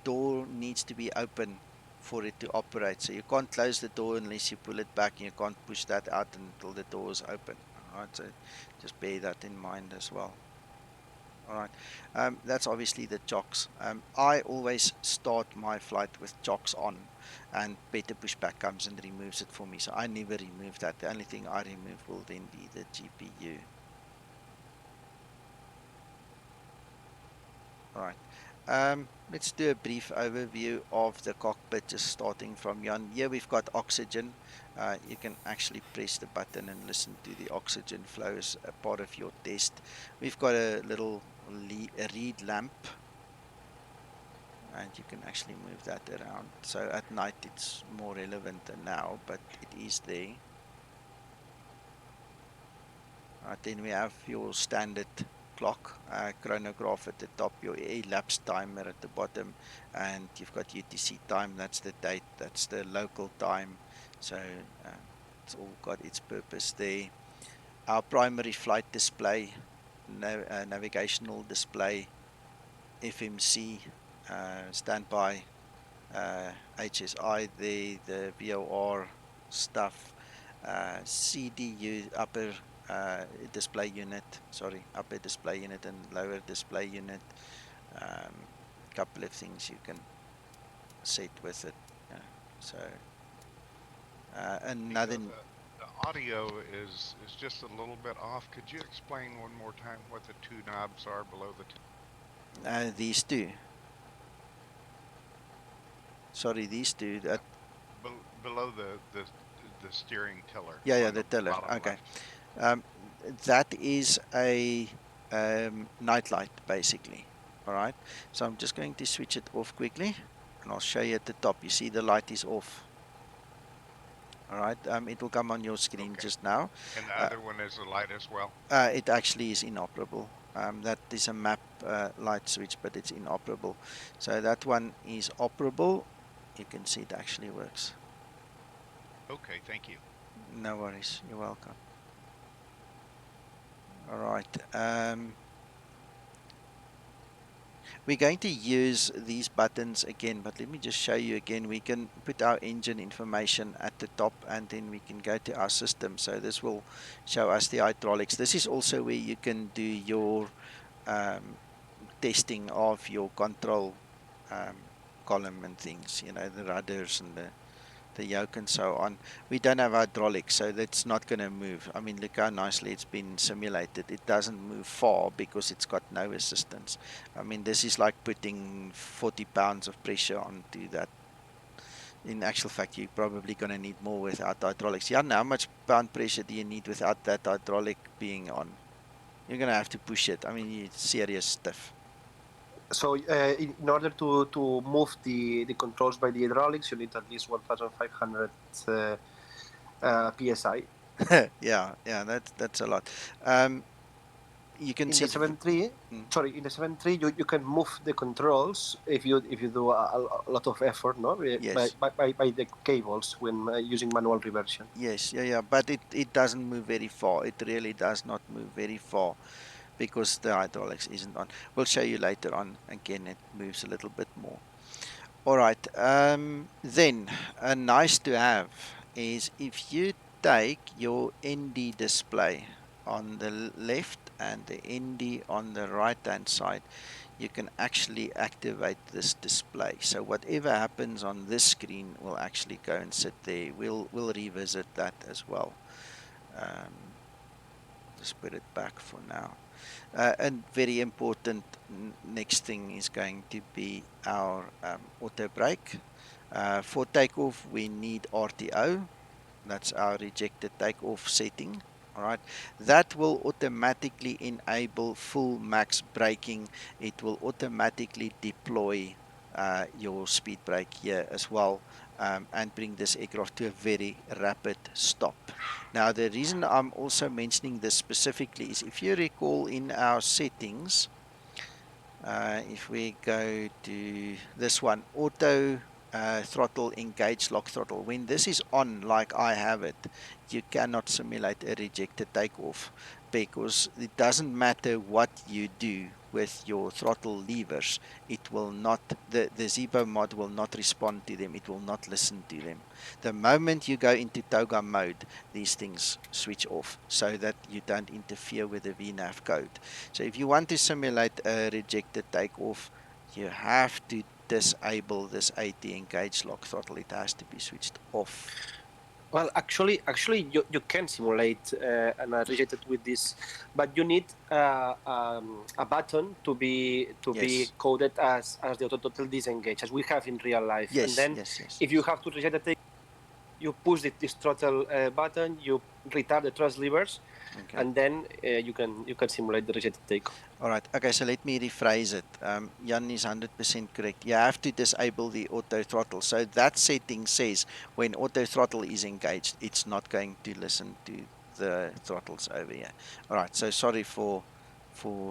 door needs to be open for it to operate. So you can't close the door unless you pull it back, and you can't push that out until the door is open. All right, so just bear that in mind as well. All right, that's obviously the chocks. I always start my flight with chocks on, and better pushback comes and removes it for me. So I never remove that. The only thing I remove will then be the GPU. All right. Let's do a brief overview of the cockpit, just starting from here. We've got oxygen. You can actually press the button and listen to the oxygen flow as a part of your test. We've got a little read lamp, and you can actually move that around. So at night it's more relevant than now, but it is there. Then we have your standard clock, chronograph at the top, your elapsed timer at the bottom, and you've got UTC time. That's the date, that's the local time. So it's all got its purpose there. Our primary flight display, navigational display, FMC, standby, HSI there, the VOR stuff, CDU, upper display unit, upper display unit and lower display unit. Couple of things you can set with it. So another. The audio is just a little bit off. Could you explain one more time what the two knobs are below the These two. Sorry, these two. That below the steering tiller? yeah, on the tiller. bottom Okay. left. That is a night light, basically. All right. So I'm just going to switch it off quickly, and I'll show you at the top. You see the light is off. All right. It will come on your screen Okay. just now. And the other one is a light as well? It actually is inoperable. That is a map light switch, but it's inoperable. So that one is operable. You can see it actually works. Okay, thank you. No worries. You're welcome. All right. We're going to use these buttons again, but let me just show you again. We can put our engine information at the top, and then we can go to our system. So this will show us the hydraulics. This is also where you can do your testing of your control column and things, the rudders and the yoke and so on. We don't have hydraulics, so that's not going to move. I mean, look how nicely it's been simulated. It doesn't move far because it's got no assistance. I mean, this is like putting 40 pounds of pressure onto that. In actual fact, you're probably going to need more without hydraulics. Yeah, how much pound pressure do you need without that hydraulic being on? You're going to have to push it. I mean, it's serious stuff. So in order to move the controls by the hydraulics, you need at least 1,500 psi. Yeah, that's a lot. you can in see the 7.3, Mm. sorry, in the 7.3, you can move the controls if you do a lot of effort, no, Yes. by the cables when using manual reversion. Yes, yeah, but it doesn't move very far. It really does not move very far because the hydraulics isn't on. We'll show you later on. Again, it moves a little bit more. All right. Then a nice to have is if you take your ND display on the left and the ND on the right hand side, you can actually activate this display. So whatever happens on this screen will actually go and sit there. We'll revisit that as well. Um, just put it back for now. And very important next thing is going to be our auto brake. For takeoff, we need RTO. That's our rejected takeoff setting. All right. That will automatically enable full max braking. It will automatically deploy your speed brake here as well, and bring this aircraft to a very rapid stop. Now, the reason I'm also mentioning this specifically is if you recall in our settings, if we go to this one, auto throttle, engage lock throttle. When this is on, like I have it, you cannot simulate a rejected takeoff because it doesn't matter what you do with your throttle levers. It will not, the Zibo mod will not respond to them. It will not listen to them. The moment you go into toga mode, these things switch off so that you don't interfere with the VNAV code. So if you want to simulate a rejected takeoff, you have to disable this AT engage lock throttle. It has to be switched off. Well, actually, you can simulate an rejected with this, but you need a button to be Yes. coded as the auto throttle disengage, as we have in real life. And Yes, then, yes, yes, if you yes. have to reject the take, you push this throttle button, you retard the thrust levers, Okay. and then you can simulate the rejected takeoff. All right. Okay, so let me rephrase it. Jan is 100% correct. You have to disable the auto throttle. So that setting says when auto throttle is engaged, it's not going to listen to the throttles over here. All right. So sorry for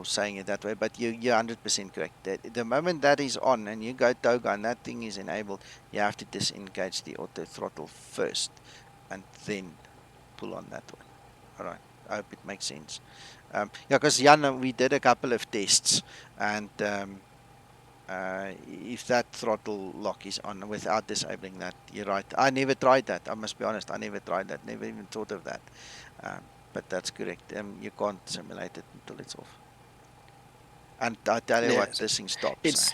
saying it that way, but you're 100% correct. The moment that is on and you go toga and that thing is enabled, you have to disengage the auto throttle first and then pull on that one. All right. I hope it makes sense. Yeah, because Jan, we did a couple of tests, and if that throttle lock is on without disabling that, you're right. I never tried that. I must be honest. I never tried that. Never even thought of that. But that's correct. You can't simulate it until it's off. And I tell you what, Yes, this thing stops. it's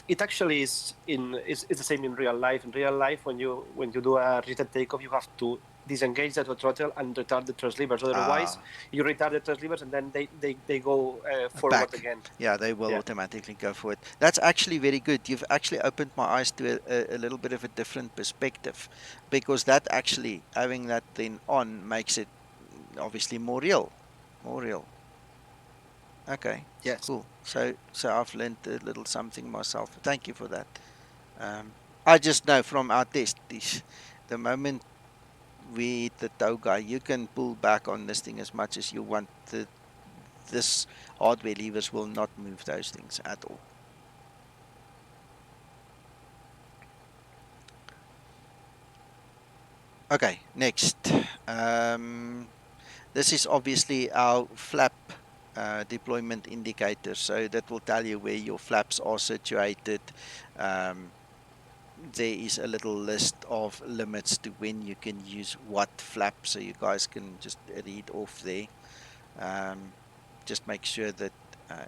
it actually is it's the same in real life. In real life, when you do a rejected takeoff, you have to disengage the throttle and retard the thrust levers. Otherwise, you retard the thrust levers and then they go forward Back. again. Yeah, they will Yeah. automatically go for it. That's actually very good. You've actually opened my eyes to a little bit of a different perspective, because that actually having that then on makes it obviously more real. More real. Okay, Yes. cool. So I've learned a little something myself. Thank you for that. I just know from our test, the moment we hit the tow guy, you can pull back on this thing as much as you want. This hardware levers will not move those things at all. Okay, next. This is obviously our flap deployment indicator. So that will tell you where your flaps are situated. Um, there is a little list of limits to when you can use what flap, so you guys can just read off there. Um, just make sure that uh,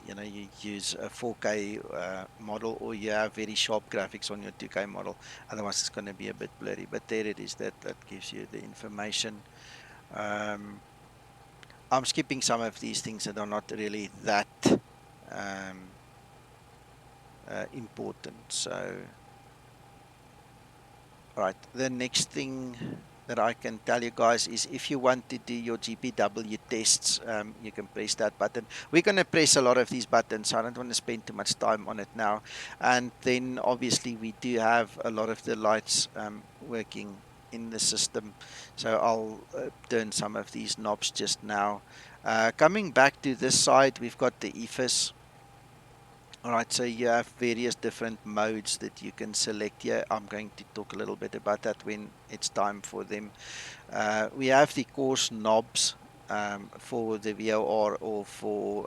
you use a 4K model, or you have very sharp graphics on your 2K model. Otherwise, it's going to be a bit blurry. But there it is. That gives you the information. Um, I'm skipping some of these things that are not really that um, important. So, all right. The next thing that I can tell you guys is if you want to do your GPW tests, you can press that button. We're going to press a lot of these buttons, so I don't want to spend too much time on it now. And then obviously we do have a lot of the lights working in the system. So I'll turn some of these knobs just now. Coming back to this side, we've got the EFIS. All right, so you have various different modes that you can select here. I'm going to talk a little bit about that when it's time for them. We have the course knobs for the VOR or for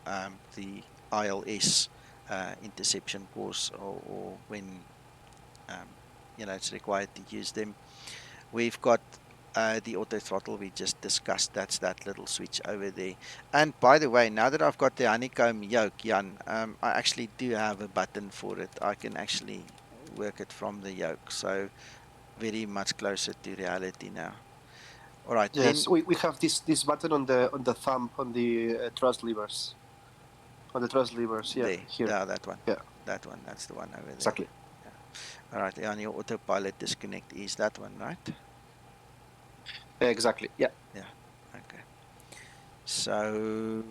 the ILS interception course, or when it's required to use them. We've got the auto throttle we just discussed. That's that little switch over there. And by the way, now that I've got the honeycomb yoke, Jan, I actually do have a button for it. I can actually work it from the yoke. So very much closer to reality now. All right, then Yes, we have this button on the thumb on the thrust levers. On the thrust levers, yeah, there, here. that one. Yeah, That one, that's the one over there. exactly. Yeah. All right, on your autopilot disconnect is that one, right? Exactly. Yeah. Yeah. Okay. So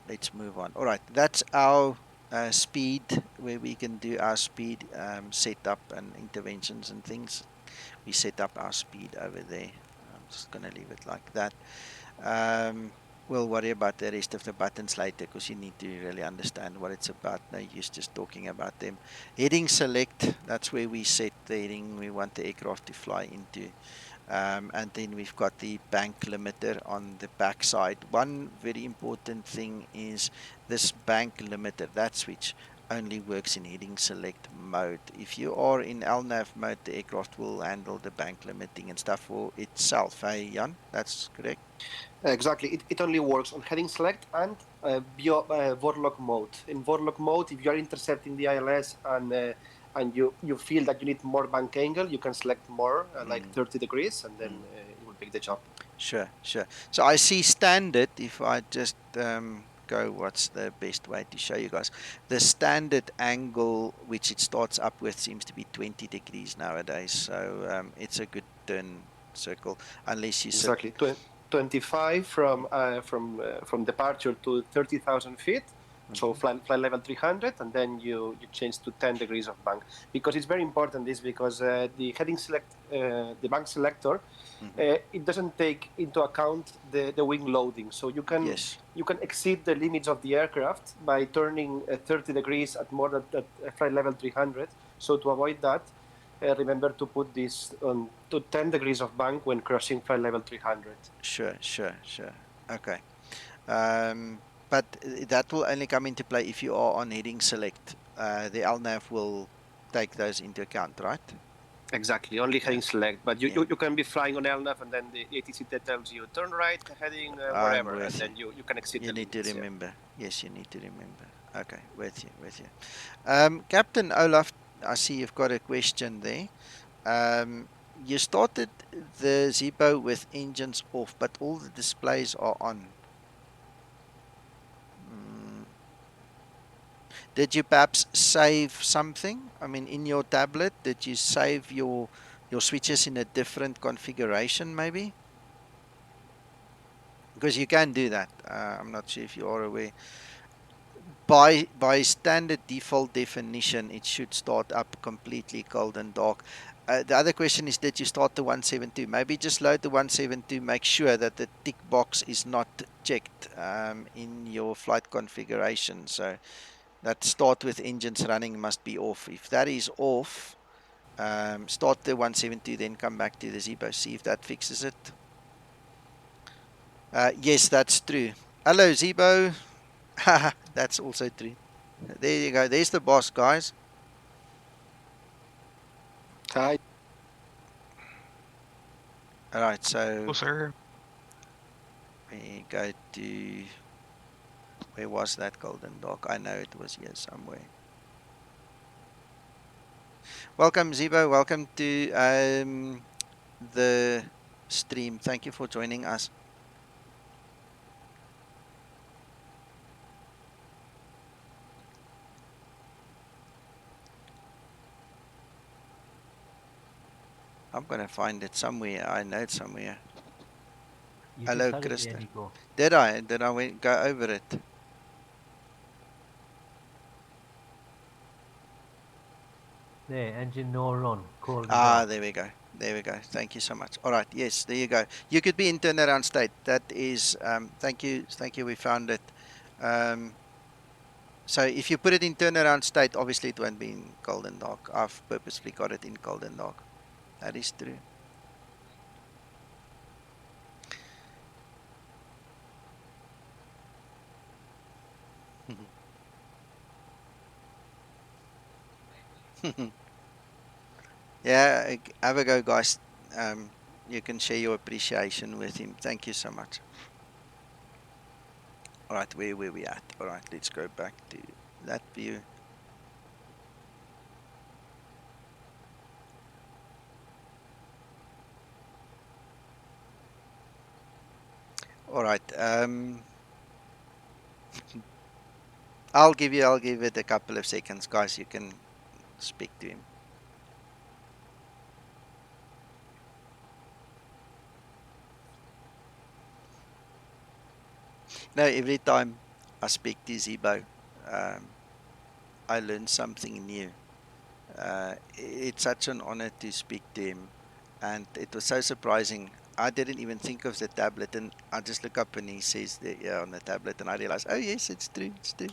let's move on. All right, that's our speed where we can do our speed setup and interventions and things. We set up our speed over there. I'm just going to leave it like that. Um, we'll worry about the rest of the buttons later because you need to really understand what it's about. No use just talking about them. Heading select, that's where we set the heading we want the aircraft to fly into. And then we've got the bank limiter on the back side. One very important thing is this bank limiter, that switch only works in heading select mode. If you are in LNAV mode, the aircraft will handle the bank limiting and stuff for itself. Hey, Jan, that's correct? Exactly. It only works on heading select and Vorlog mode. In Vorlog mode, if you are intercepting the ILS and you feel that you need more bank angle, you can select more, like 30 degrees, and then it will pick the job. Sure, sure. So I see standard, if I just go, what's the best way to show you guys? The standard angle, which it starts up with, seems to be 20 degrees nowadays. So it's a good turn circle, unless you sit. Exactly. 25 from departure to 30,000 feet. So fly level 300, and then you change to 10 degrees of bank, because it's very important. This because the heading select, the bank selector, it doesn't take into account the wing loading. So you can Yes, exceed the limits of the aircraft by turning 30 degrees at more than flight level 300. So to avoid that, remember to put this on to 10 degrees of bank when crossing flight level 300. sure, sure, sure. Okay. But that will only come into play if you are on heading select. The LNAV will take those into account, right? Exactly, only Yeah, heading select. But yeah. you can be flying on LNAV, and then the ATC tells you turn right, heading I'm wherever, and with you. then you can exceed You the need to limits. Yeah. remember. Yes, you need to remember. Okay, with you, with you. Captain Olaf, I see you've got a question there. You started the Zebo with engines off, but all the displays are on. Mm, Did you perhaps save something? I mean, in your tablet, did you save your switches in a different configuration, maybe? Because you can do that. I'm not sure if you are aware. By standard default definition, it should start up completely cold and dark. The other question is, did you start the 172? Maybe just load the 172, make sure that the tick box is not checked in your flight configuration. So that start with engines running must be off. If that is off, start the 172, then come back to the Zebo, see if that fixes it. Yes, that's true. Hello, Zebo. That's also true. There you go. There's the boss, guys. Hi. All right, Oh, so sir. we go to, where was that golden dog? I know it was here somewhere. Welcome, Zebo. Welcome to the stream. Thank you for joining us. I'm gonna find it somewhere. I know it somewhere. You just Hello, had it there, Krista. Nico. Did I? Did I go over it? There, engine no run. Cold is Ah, off. there we go. There we go. Thank you so much. All right. Yes, there you go. You could be in turnaround state. That is, thank you. Thank you. We found it. Um, so if you put it in turnaround state, obviously it won't be in cold and dark. I've purposely got it in cold and dark. That is true. Yeah, have a go, guys. You can share your appreciation with him. Thank you so much. All right, where were we at? All right, let's go back to that view. All right. I'll give it a couple of seconds, guys. You can speak to him. No, every time I speak to Zebo, um, I learn something new. It's such an honor to speak to him, and it was so surprising. I didn't even think of the tablet, and I just look up and he says that, yeah, on the tablet, and I realize, oh yes, it's true, it's true.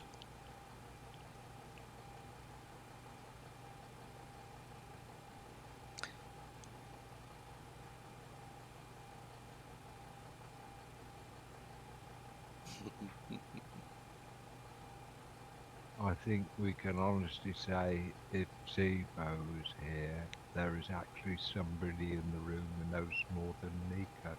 I think we can honestly say if Zebo's here, there is actually somebody in the room who knows more than Nico.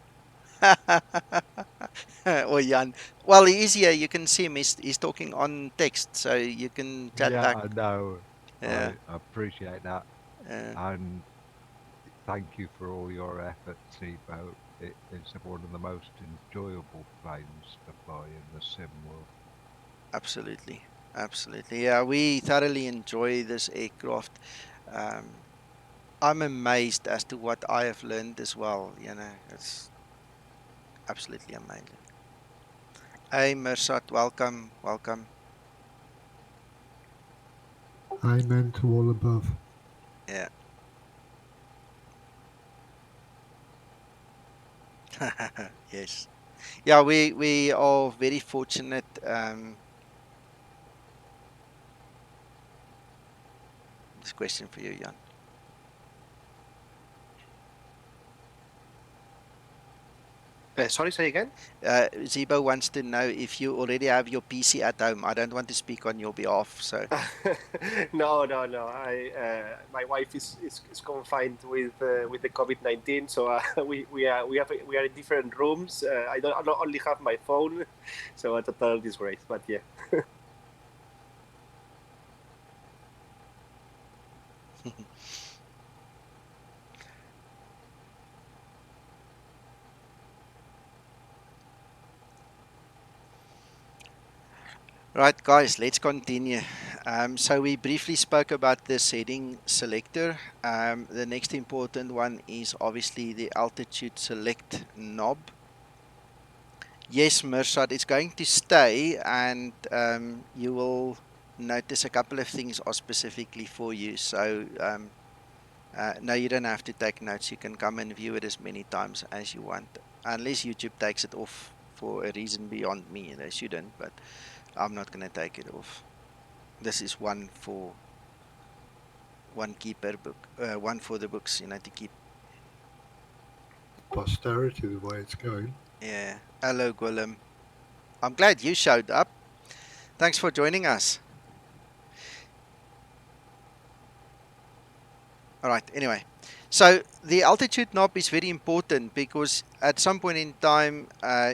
Or Jan. Well, he is here. You can see him. He's talking on text, so you can chat Yeah, back. I know. Yeah. I appreciate that. Uh, And thank you for all your efforts, Zebo. It's one of the most enjoyable planes to fly in the sim world. absolutely. Absolutely. Yeah, we thoroughly enjoy this aircraft. Um, I'm amazed as to what I have learned as well. It's absolutely amazing. Hey, Mirsat, welcome, welcome. Amen to all above. Yeah. Yes. Yeah, we are very fortunate. This question for you, Jan. Sorry, say again. Zebo wants to know if you already have your PC at home. I don't want to speak on your behalf, so. No, no, no. My wife is confined with the COVID-19, so we are in different rooms. I don't only have my phone, so a total disgrace. But yeah. Right, guys, let's continue. So we briefly spoke about the setting selector. The next important one is obviously the altitude select knob. Yes, Mirsad, it's going to stay, and you will notice a couple of things are specifically for you. So no, you don't have to take notes. You can come and view it as many times as you want, unless YouTube takes it off for a reason beyond me. They shouldn't, but I'm not going to take it off. This is one key per book, one for the books, to keep. Posterity, the way it's going. Yeah. Hello, Gwilym. I'm glad you showed up. Thanks for joining us. All right. Anyway, so the altitude knob is very important because at some point in time,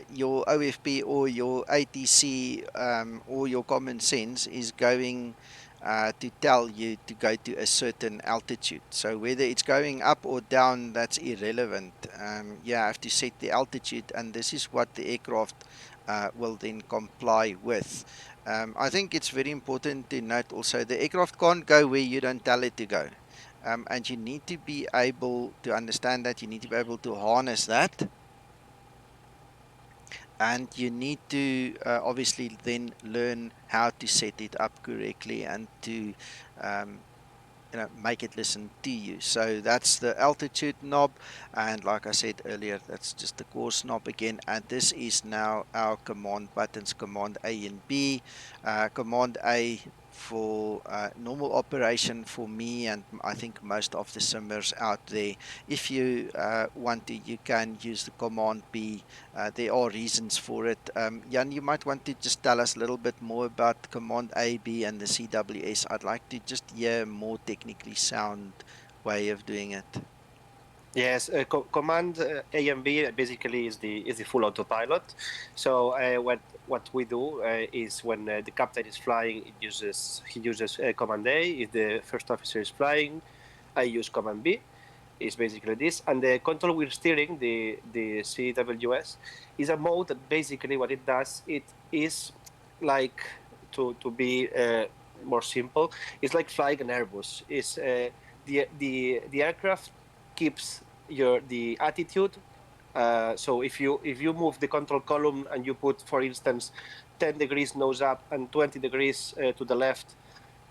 your OFP or your ATC or your common sense is going to tell you to go to a certain altitude. So whether it's going up or down, that's irrelevant. You have to set the altitude, and this is what the aircraft will then comply with. I think it's very important to note also the aircraft can't go where you don't tell it to go. And you need to be able to understand that. You need to be able to harness that. And you need to obviously then learn how to set it up correctly and to um, make it listen to you. So that's the altitude knob, and like I said earlier, that's just the course knob again. And this is now our command buttons, command A and B. Command A for normal operation for me, and I think most of the simmers out there. If you want to, you can use the command B. There are reasons for it. Jan, you might want to just tell us a little bit more about command A, B, and the CWS. I'd like to just hear a more technically sound way of doing it. Yes, command A and B basically is the full autopilot. So what we do is when the captain is flying, he uses command A. If the first officer is flying, I use command B. Is basically this, and the control wheel steering, the CWS, is a mode that basically what it does, it is like to be more simple, it's like flying an Airbus. Is the aircraft keeps the attitude. So if you move the control column and you put, for instance, 10 degrees nose up and 20 degrees to the left,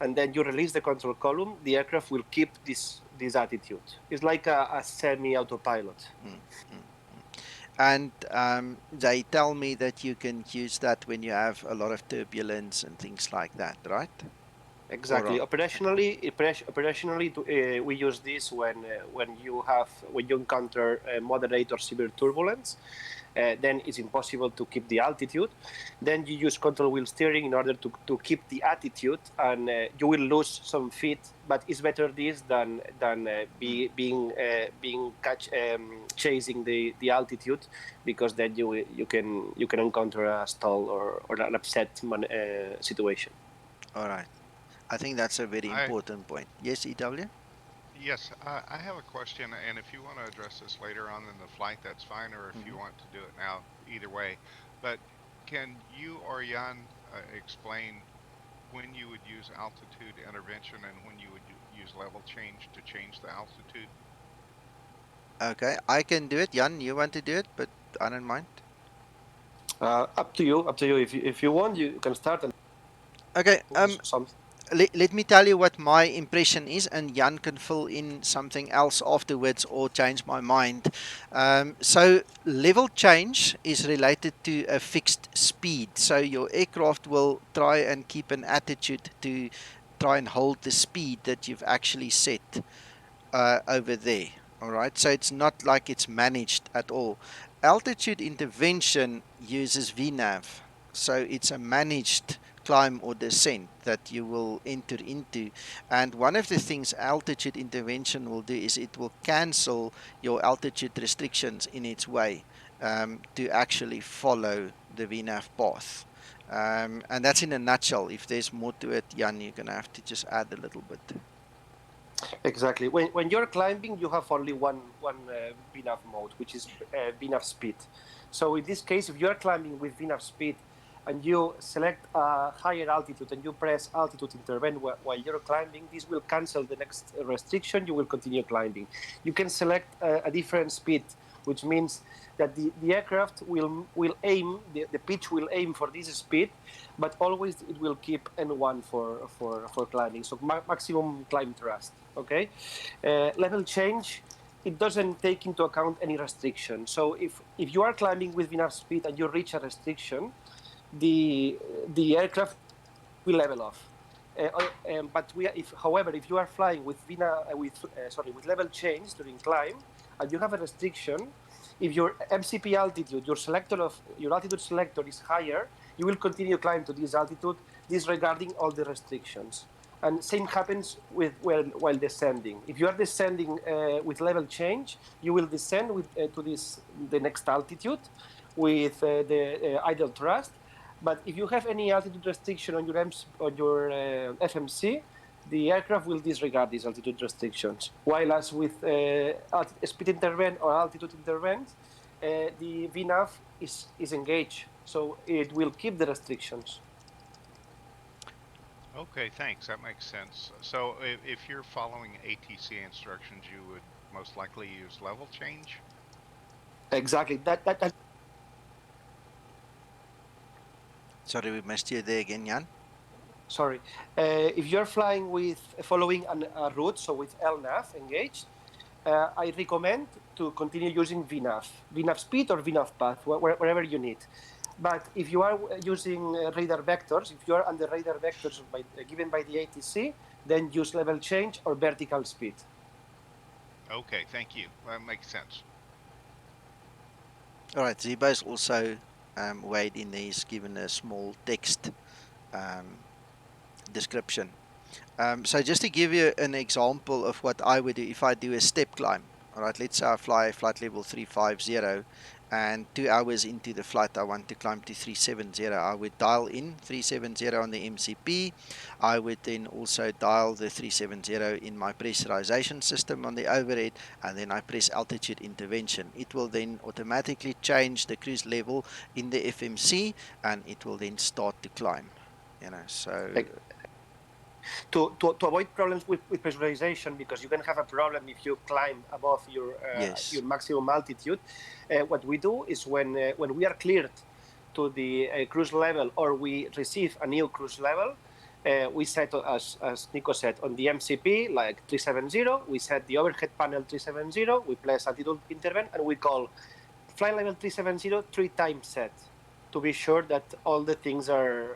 and then you release the control column, the aircraft will keep this attitude. It's like a semi-autopilot. Mm, mm, mm. And they tell me that you can use that when you have a lot of turbulence and things like that, right? Or Exactly. wrong? Operationally, we use this when you encounter moderate or severe turbulence. Then it's impossible to keep the altitude. Then you use control wheel steering in order to keep the attitude, and you will lose some feet. But it's better this than chasing the altitude, because then you can encounter a stall or an upset situation. All right. I think that's a very I important point. Yes, EW? Yes, I have a question, and if you want to address this later on in the flight, that's fine, or if you Mm-hmm. want to do it now, either way. But can you or Jan explain when you would use altitude intervention and when you would use level change to change the altitude? Okay, I can do it. Jan, you want to do it, but I don't mind. Up to you. Up to you. If you want, you can start and Okay, some. let me tell you what my impression is, and Jan can fill in something else afterwards or change my mind. So, level change is related to a fixed speed. So, your aircraft will try and keep an attitude to try and hold the speed that you've actually set over there. All right, so it's not like it's managed at all. Altitude intervention uses VNAV, so it's a managed climb or descent that you will enter into. And one of the things altitude intervention will do is it will cancel your altitude restrictions in its way to actually follow the VNAV path. And that's in a nutshell. If there's more to it, Jan, you're going to have to just add a little bit. Exactly. When you're climbing, you have only one VNAV mode, which is VNAV speed. So in this case, if you are climbing with VNAV speed and you select a higher altitude and you press altitude intervene while you're climbing, this will cancel the next restriction. You will continue climbing. You can select a different speed, which means that the aircraft will aim, the pitch will aim for this speed, but always it will keep N1 for climbing, so maximum climb thrust. Okay, level change, it doesn't take into account any restriction. So if you are climbing with enough speed and you reach a restriction, the aircraft will level off. But however, if you are flying with with level change during climb and you have a restriction, if your MCP altitude, your altitude selector is higher, you will continue climb to this altitude, disregarding all the restrictions. And same happens with while descending. If you are descending with level change, you will descend to the next altitude with the idle thrust. But if you have any altitude restriction on your FMC, the aircraft will disregard these altitude restrictions. While as with speed intervene or altitude intervene, the VNAV is engaged, so it will keep the restrictions. Okay, thanks. That makes sense. So if you're following ATC instructions, you would most likely use level change? Exactly. That Sorry, we missed you there again, Jan. sorry, if you're flying with following a route, so with LNAV engaged, I recommend to continue using VNAV speed or VNAV path, wherever you need. But if you are using radar vectors, if you are under radar vectors given by the ATC, then use level change or vertical speed. Okay, thank you. That makes sense. All right, Zebo's also weighed in there. He's given a small text um, description. So just to give you an example of what I would do if I do a step climb. All right, let's say I fly flight level 350 and 2 hours into the flight I want to climb to 370. I would dial in 370 on the MCP. I would then also dial the 370 in my pressurization system on the overhead, and then I press altitude intervention. It will then automatically change the cruise level in the FMC, and it will then start to climb. So to avoid problems with pressurization, because you can have a problem if you climb above your yes. maximum altitude. What we do is when we are cleared to the cruise level or we receive a new cruise level, we set, as Nico said, on the MCP like 370, we set the overhead panel 370, we place altitude intervene, and we call flight level 370 3 times set to be sure that all the things are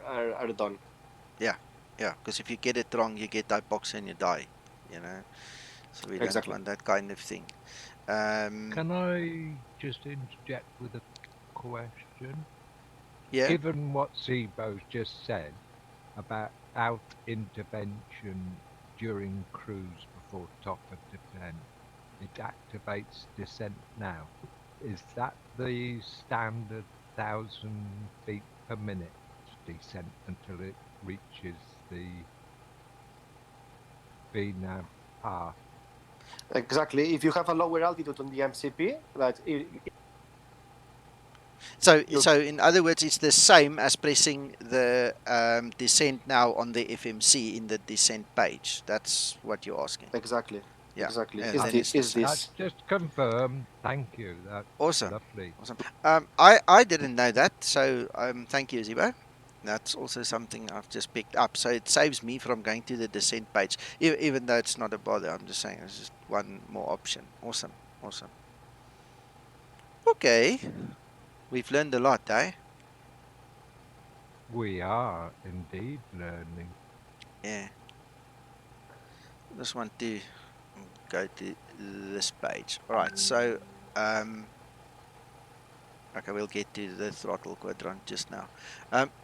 done. Yeah, because if you get it wrong, you get hypoxia and you die, So we don't Exactly. want that kind of thing. Can I just interject with a question? Yeah, Given what Zebo's just said about out intervention during cruise before top of descent, it activates descent now. Is that the standard 1,000 feet per minute descent until it reaches the VNAV path? Exactly. If you have a lower altitude on the MCP, that so in other words, it's the same as pressing the descent now on the FMC in the descent page. That's what you're asking. exactly, Yeah, is then it's the is same. That's this just confirmed. Thank you. That's Awesome, lovely. awesome. I didn't know that, so thank you, Zibo. That's also something I've just picked up. So it saves me from going to the descent page, even though it's not a bother. I'm just saying it's just one more option. Awesome, awesome. Okay, we've learned a lot, eh? We are indeed learning. Yeah. Just want to go to this page. All right. So, okay, we'll get to the throttle quadrant just now.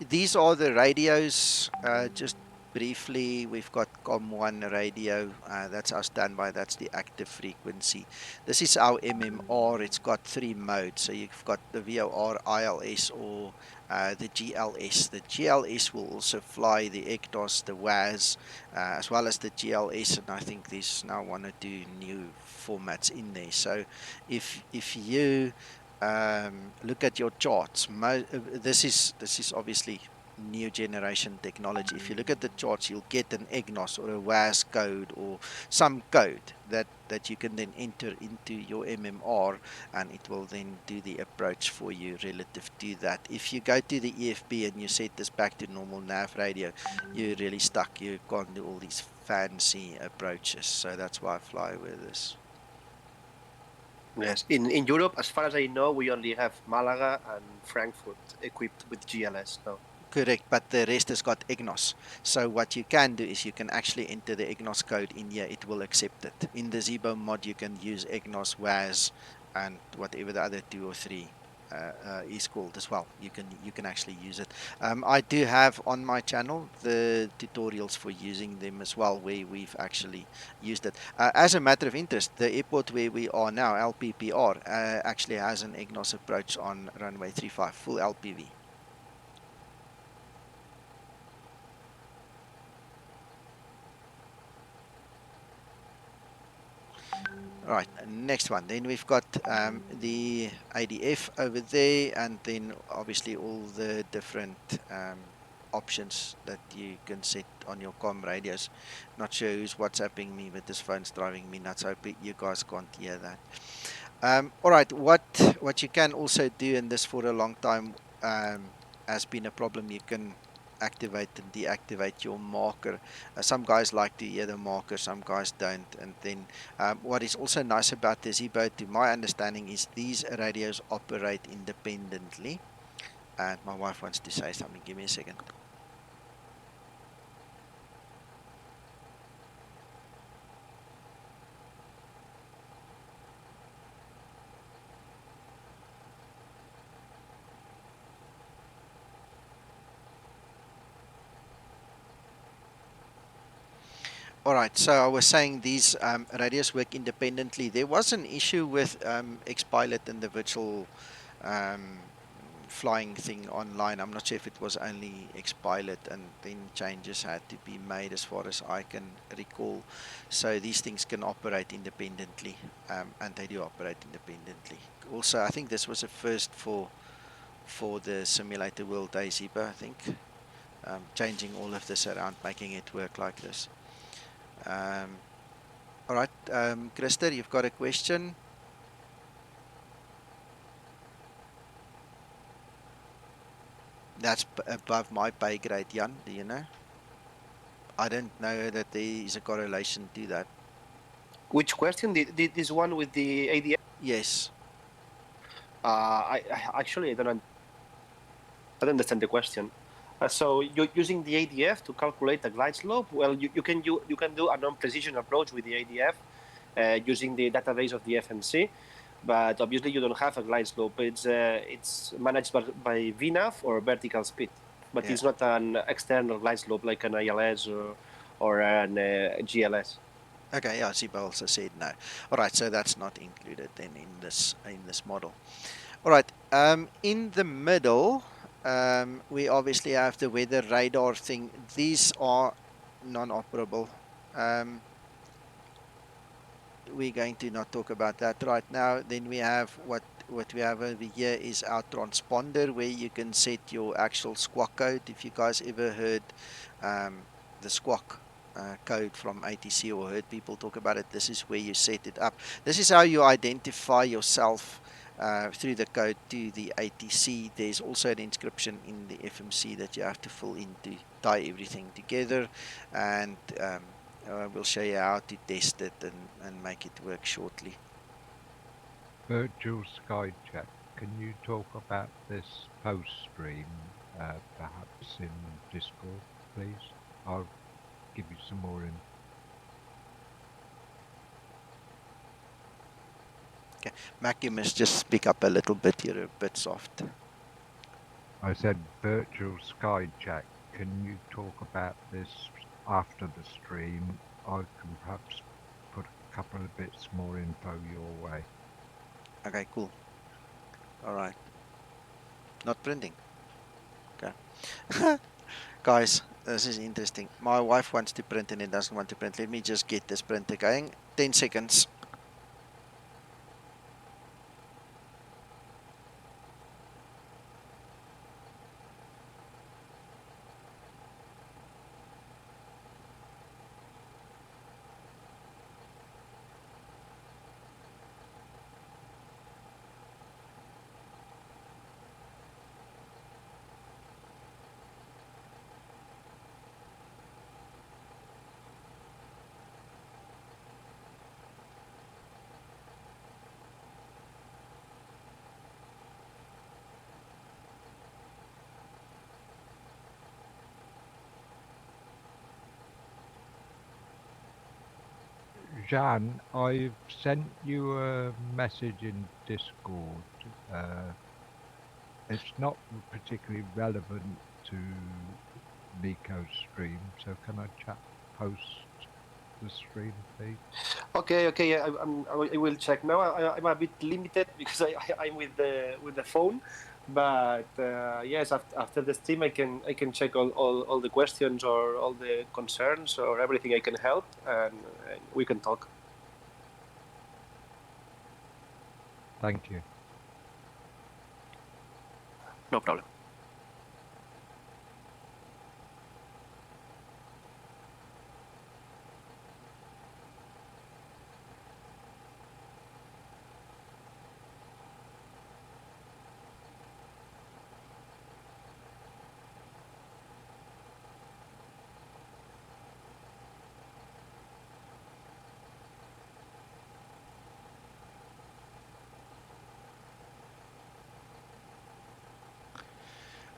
These are the radios. Just briefly, we've got COM1 radio. That's our standby. That's the active frequency. This is our MMR. It's got 3 modes. So you've got the VOR, ILS, or the GLS. The GLS will also fly the ECTOS, the WAS, as well as the GLS. And I think there's now 1 or 2 new formats in there. So if you look at your charts. This is obviously new generation technology. If you look at the charts, you'll get an EGNOS or a WAS code or some code that you can then enter into your MMR, and it will then do the approach for you relative to that. If you go to the EFB and you set this back to normal nav radio, you're really stuck. You can't do all these fancy approaches. So that's why I fly with this. yes. In Europe, as far as I know, we only have Malaga and Frankfurt equipped with GLS now. Correct, but the rest has got EGNOS. So what you can do is you can actually enter the EGNOS code in here. It will accept it. In the Zibo mod, you can use EGNOS, WAS, and whatever the other 2 or 3 is called as well. You can actually use it. I do have on my channel the tutorials for using them as well, where we've actually used it. As a matter of interest, the airport where we are now, LPPR, actually has an EGNOS approach on runway 35, full LPV. All right, next one. Then we've got the IDF over there, and then obviously all the different options that you can set on your comm radios. Not sure who's WhatsApping me, but this phone's driving me nuts. I hope you guys can't hear that. All right, what you can also do, and this for a long time has been a problem, you can activate and deactivate your marker. Some guys like to hear the marker, some guys don't. And then what is also nice about the Zibo, to my understanding, is these radios operate independently. And my wife wants to say something. Give me a second. All right, so I was saying these radios work independently. There was an issue with Xpilot and the virtual um, flying thing online. I'm not sure if it was only Xpilot, and then changes had to be made as far as I can recall. So these things can operate independently, and they do operate independently. Also, I think this was a first for the simulator world Zibo, I think, changing all of this around, making it work like this. All right, Christer, you've got a question? That's above my pay grade, Jan. Do you know? I don't know that there is a correlation to that. Which question? This one with the ADF? Yes. I actually I don't understand the question. So you're using the ADF to calculate the glide slope. Well, you can do a non-precision approach with the ADF using the database of the FMC, but obviously you don't have a glide slope. It's managed by VNAV or vertical speed, but Yeah. it's not an external glide slope like an ILS or an GLS. Okay. Yeah. Zibo also said no. All right. So that's not included then in this model. All right. In the middle, we obviously have the weather radar thing. These are non-operable. We're going to not talk about that right now. Then we have what we have over here is our transponder, where you can set your actual squawk code. If you guys ever heard the squawk code from ATC or heard people talk about it, this is where you set it up. This is how you identify yourself through the code to the ATC. There's also an inscription in the FMC that you have to fill in to tie everything together, and we'll show you how to test it and make it work shortly. Virtual Sky Check. Can you talk about this post stream, perhaps in Discord, please? I'll give you some more info. Okay, Mac, you must just speak up a little bit. You're a bit soft. I said Virtual Sky Check. Can you talk about this after the stream? I can perhaps put a couple of bits more info your way. Okay, cool. All right. Not printing. Okay. Guys, this is interesting. My wife wants to print and it doesn't want to print. Let me just get this printer going. 10 seconds. Jan, I've sent you a message in Discord. It's not particularly relevant to Nico's stream, so can I chat post the stream, please? Okay. I will check now. I'm a bit limited because I'm with the phone, but yes, after the stream, I can check all the questions or all the concerns or everything I can help, and we can talk. Thank you. No problem.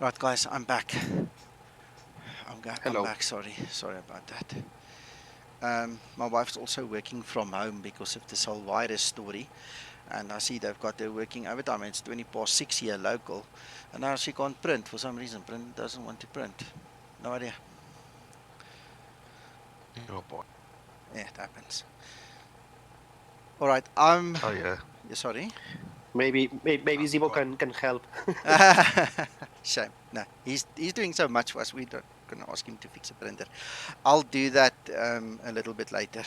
Right, guys, I'm back. I'm Hello. back. Sorry about that. My wife's also working from home because of this whole virus story, and I see they've got her working overtime. It's 6:20 here local, and now she can't print for some reason. Print doesn't want to print. No idea. Oh boy. Yeah, it happens. All right, I'm. Tell ya. Yeah, sorry. Maybe Zibo Go ahead. can help. Shame. No, he's doing so much for us. We're not gonna ask him to fix a printer. I'll do that a little bit later.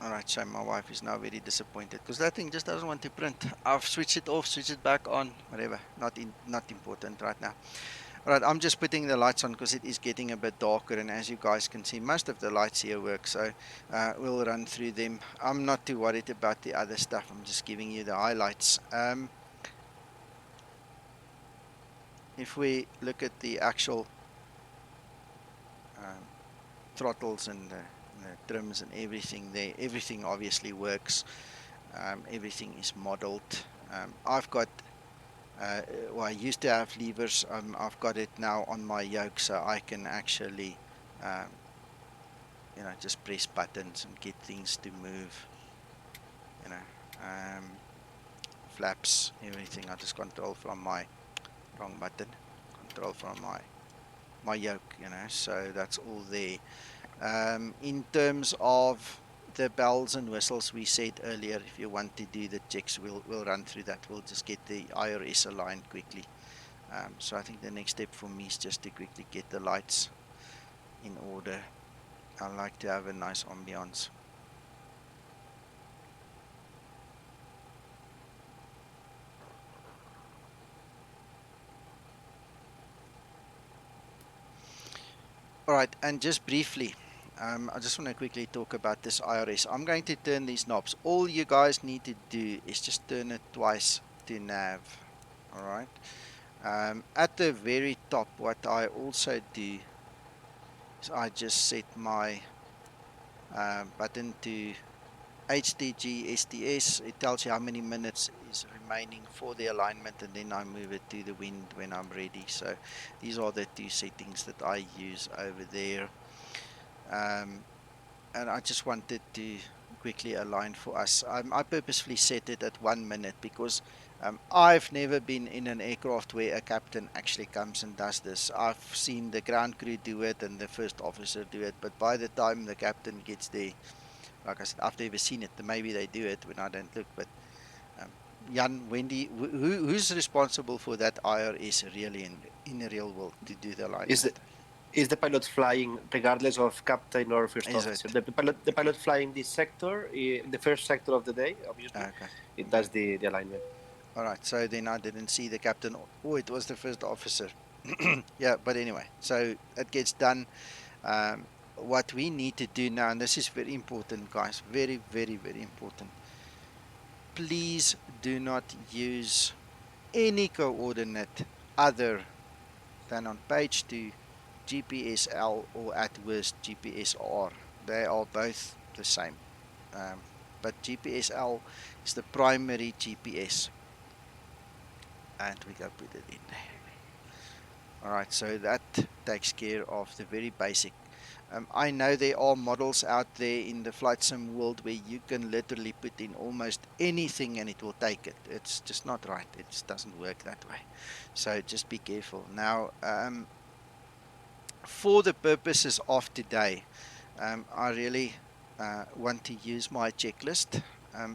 Alright, so my wife is now very disappointed because that thing just doesn't want to print. I've switched it off, switched it back on, whatever. Not important right now. Alright, I'm just putting the lights on because it is getting a bit darker, and as you guys can see, most of the lights here work, so we'll run through them. I'm not too worried about the other stuff. I'm just giving you the highlights. If we look at the actual um, throttles and the trims and everything there, everything obviously works. Everything is modeled. I've got, well, I used to have levers. I've got it now on my yoke, so I can actually, um, just press buttons and get things to move. You know, flaps, everything. I just control from my wrong button. Control from my yoke. So that's all there. In terms of the bells and whistles we said earlier, if you want to do the checks, we'll run through that. We'll just get the IRS aligned quickly. So I think the next step for me is just to quickly get the lights in order. I like to have a nice ambiance. All right, and just briefly, I just want to quickly talk about this IRS. I'm going to turn these knobs. All you guys need to do is just turn it twice to nav. All right. At the very top, what I also do is I just set my button to HTG STS. It tells you how many minutes is remaining for the alignment, and then I move it to the wind when I'm ready. So these are the two settings that I use over there. And I just wanted to quickly align for us. I purposefully set it at 1 minute because I've never been in an aircraft where a captain actually comes and does this. I've seen the ground crew do it and the first officer do it, but by the time the captain gets there, like I said, I've never seen it. Maybe they do it when I don't look, but um, Jan, Wendy, who's responsible for that IRS really in the real world to do the alignment? Is the pilot flying regardless of captain or first Is officer? it? The pilot flying this sector, the first sector of the day, obviously, Okay. it Okay. does the alignment. All right, so then I didn't see the captain. Oh, it was the first officer. Yeah, but anyway, so it gets done. What we need to do now, and this is very important, guys, very, very, very important. Please do not use any coordinate other than on page 2, GPSL, or at worst GPSR. They are both the same. But GPSL is the primary GPS, and we go put it in there. All right, so that takes care of the very basic. I know there are models out there in the flight sim world where you can literally put in almost anything and it will take it. It's just not right. It just doesn't work that way. So just be careful. Now, for the purposes of today, I really want to use my checklist.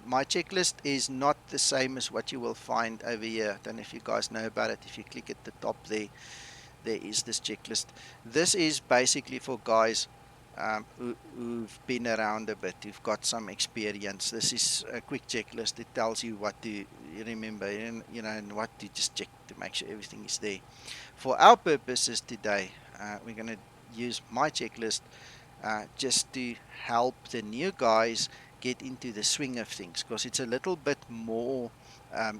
My checklist is not the same as what you will find over here. I don't know if you guys know about it. If you click at the top there is this checklist. This is basically for guys who've been around a bit, who've got some experience. This is a quick checklist. It tells you what to remember and and what to just check to make sure everything is there. For our purposes today, we're going to use my checklist just to help the new guys get into the swing of things, because it's a little bit more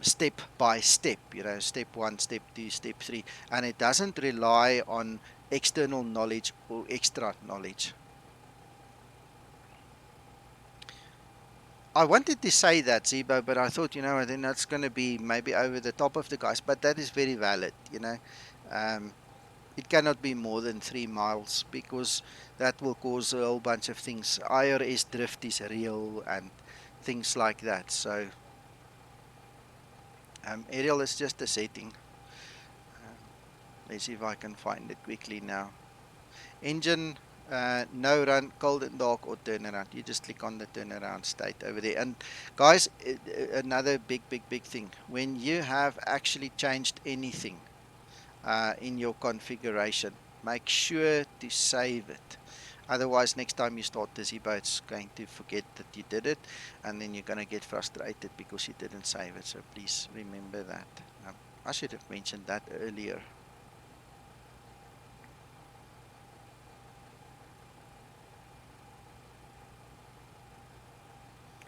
step by step, step 1, step 2, step 3, and it doesn't rely on external knowledge or extra knowledge. I wanted to say that, Zebo, but I thought, then that's going to be maybe over the top of the guys, but that is very valid, It cannot be more than 3 miles, because that will cause a whole bunch of things. IRS drift is real and things like that. So aerial is just a setting. Let's see if I can find it quickly now. Engine, no run, cold and dark, or turnaround. You just click on the turnaround state over there. And guys, another big thing. When you have actually changed anything in your configuration, make sure to save it. Otherwise, next time you start the Zibo, it's going to forget that you did it, and then you're going to get frustrated because you didn't save it. So please remember that. I should have mentioned that earlier.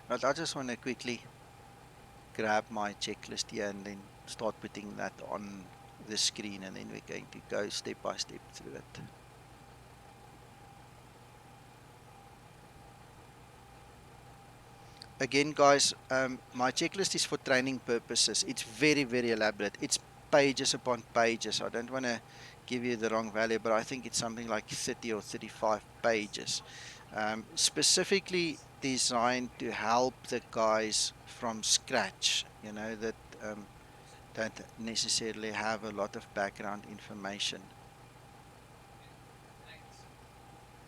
But I just want to quickly grab my checklist here and then start putting that on the screen, and then we're going to go step by step through it. Again, guys, my checklist is for training purposes. It's very elaborate. It's pages upon pages. I don't want to give you the wrong value, but I think it's something like 30 or 35 pages. Specifically designed to help the guys from scratch, that don't necessarily have a lot of background information.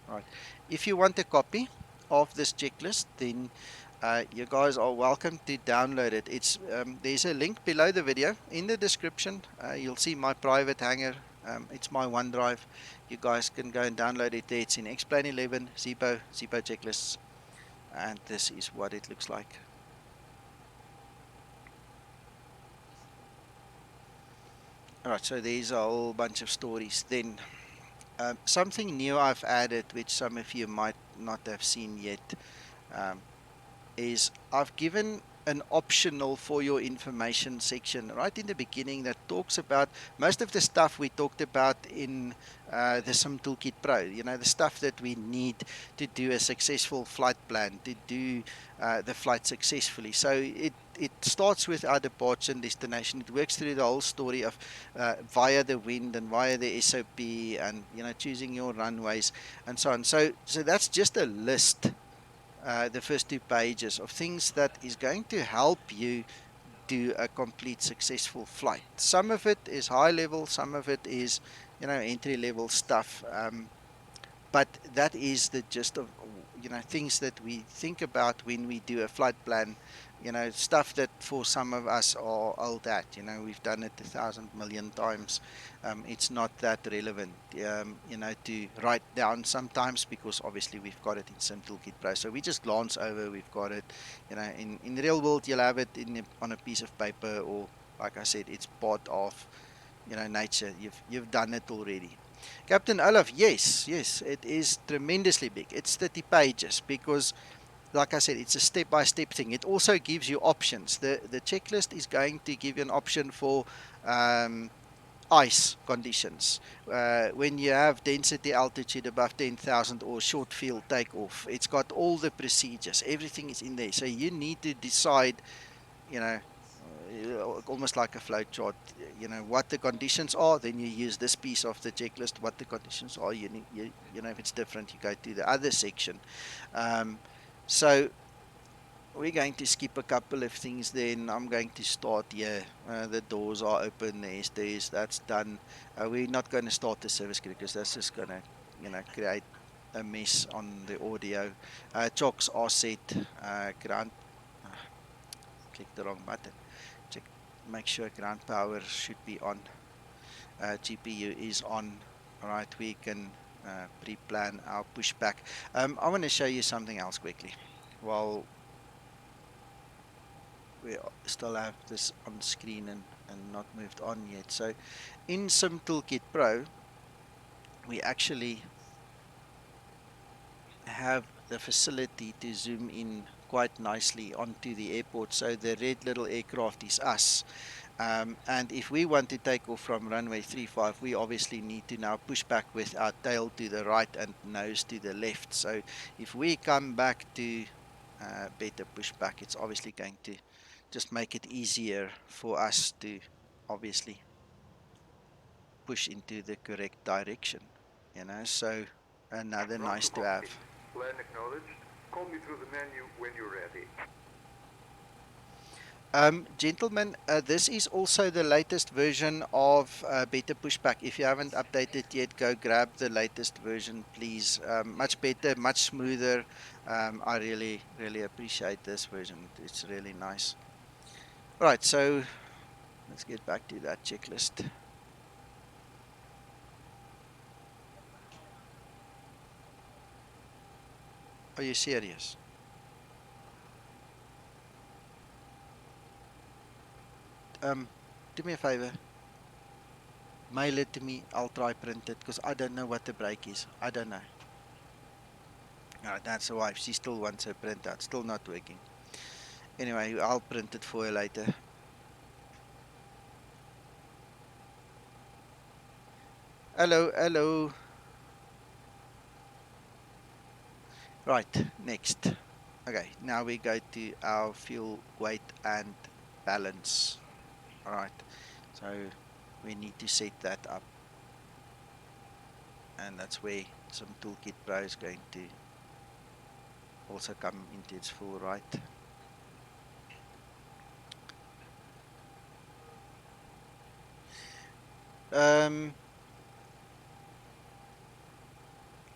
Right. If you want a copy of this checklist, then you guys are welcome to download it. It's there's a link below the video in the description. You'll see my private hangar. It's my OneDrive. You guys can go and download it there. It's in Explain 11 Zibo checklists, and this is what it looks like. All right, so there's a whole bunch of stories. Then something new I've added, which some of you might not have seen yet. Is I've given an optional for your information section right in the beginning that talks about most of the stuff we talked about in the Sim Toolkit Pro, the stuff that we need to do a successful flight plan, to do the flight successfully. So it starts with our departure and destination. It works through the whole story of via the wind and via the SOP and choosing your runways and so on. So that's just a list, the first 2 pages of things that is going to help you do a complete successful flight. Some of it is high level, some of it is entry level stuff, but that is the gist of things that we think about when we do a flight plan. Stuff that for some of us are old hat. We've done it 1,000,000,000 times. It's not that relevant to write down sometimes, because obviously we've got it in Sim Toolkit Pro, so we just glance over, we've got it. In the real world you'll have it on a piece of paper, or like I said, it's part of nature. You've done it already. Captain Olaf, yes, it is tremendously big. It's 30 pages because, like I said, it's a step-by-step thing. It also gives you options. The checklist is going to give you an option for ice conditions. When you have density altitude above 10,000 or short field takeoff, it's got all the procedures. Everything is in there. So you need to decide, almost like a flow chart, what the conditions are. Then you use this piece of the checklist. What the conditions are, if it's different, you go to the other section. So we're going to skip a couple of things. Then I'm going to start here. The doors are open. The stairs, that's done. We're not going to start the service crew because that's just going to create a mess on the audio. Chocks are set. Ground, click the wrong button. Check, make sure ground power should be on. GPU is on. All right, we can pre-plan our pushback. I want to show you something else quickly while we still have this on screen and not moved on yet. So in Sim Toolkit Pro, we actually have the facility to zoom in quite nicely onto the airport. So the red little aircraft is us. And if we want to take off from runway 35, we obviously need to now push back with our tail to the right and nose to the left. So if we come back to better pushback, it's obviously going to just make it easier for us to obviously push into the correct direction, you know. So another nice to have. Plan acknowledged. Call me through the menu when you're ready. Gentlemen, this is also the latest version of Better Pushback. If you haven't updated yet, go grab the latest version, please. Much better, much smoother. I really appreciate this version. It's really nice. Right, so let's get back to that checklist. Are you serious? Do me a favor. Mail it to me. I'll try print it because I don't know what the break is. I don't know. That's the wife. She still wants her printout. Still not working. Anyway, I'll print it for her later. Hello, hello. Right, next. Okay, now we go to our fuel weight and balance. All right, so we need to set that up. And that's where some Toolkit Pro is going to also come into its full right.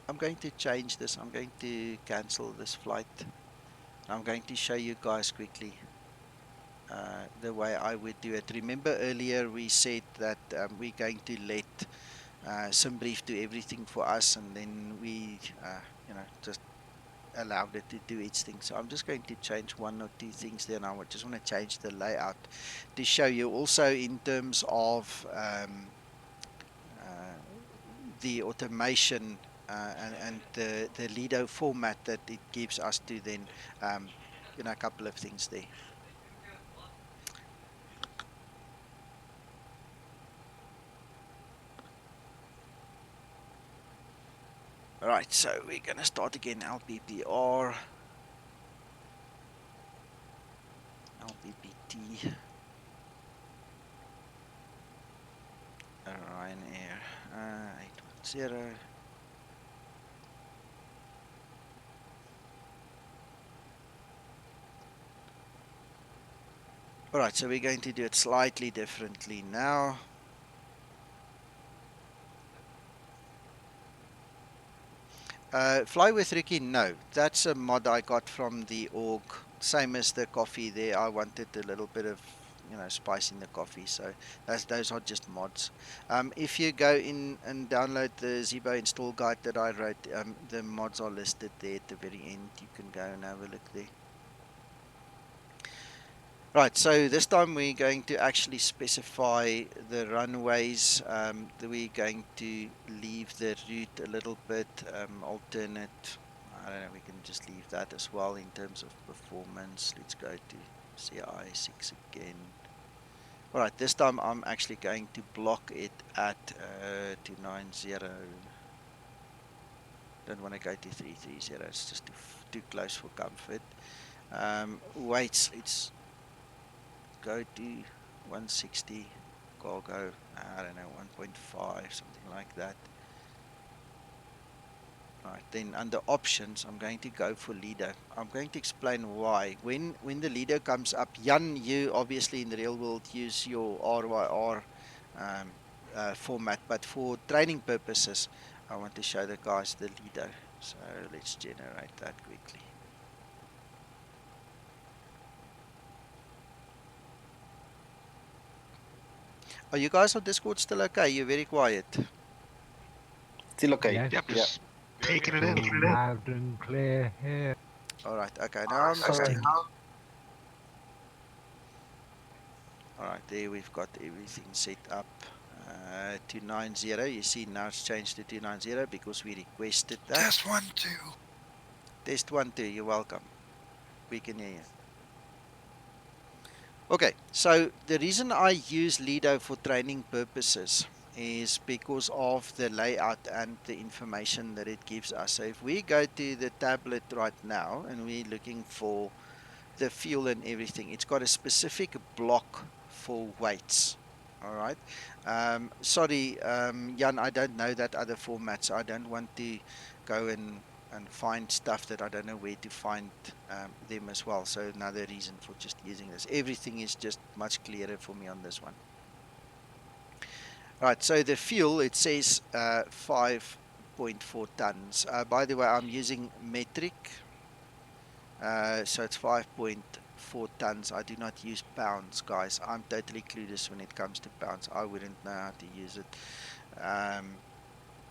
I'm going to change this. I'm going to cancel this flight. I'm going to show you guys quickly the way I would do it. Remember earlier we said that we're going to let some brief do everything for us, and then we just allowed it to do its thing. So I'm just going to change one or two things there, and I just want to change the layout to show you also in terms of the automation and the Lido format that it gives us to then a couple of things there. All right, so we're gonna start again. LPPR, LPPT, Ryanair 810. All right, so we're going to do it slightly differently now. Fly with Ricky, no. That's a mod I got from the org. Same as the coffee there. I wanted a little bit of, spice in the coffee. So those are just mods. If you go in and download the Zibo install guide that I wrote, the mods are listed there at the very end. You can go and have a look there. Right, so this time we're going to actually specify the runways. We're going to leave the route a little bit alternate. I don't know, we can just leave that as well in terms of performance. Let's go to CI6 again. All right, this time I'm actually going to block it at 290. Don't want to go to 330. It's just too close for comfort. Weights, it's go to 160 cargo, I don't know, 1.5, something like that. Right, then under options, I'm going to go for leader. I'm going to explain why. When the leader comes up, Jan, you obviously in the real world use your RYR format, but for training purposes, I want to show the guys the leader. So let's generate that quickly. Are you guys on Discord still okay? You're very quiet. Still okay. Yes, Yep, just taking it all in. loud and clear here. All right, okay, now I'm just checking. All right, there we've got everything set up. 290, you see now it's changed to 290 because we requested that. Test 1, 2. Test 1, 2, you're welcome. We can hear you. Okay, so the reason I use Lido for training purposes is because of the layout and the information that it gives us. So if we go to the tablet right now and we're looking for the fuel and everything, it's got a specific block for weights. All right. Sorry, Jan, I don't know that other format, so I don't want to go and find stuff that I don't know where to find them as well. So another reason for just using this. Everything is just much clearer for me on this one. Right, so the fuel, it says 5.4 tons. By the way, I'm using metric. So it's 5.4 tons. I do not use pounds, guys. I'm totally clueless when it comes to pounds. I wouldn't know how to use it.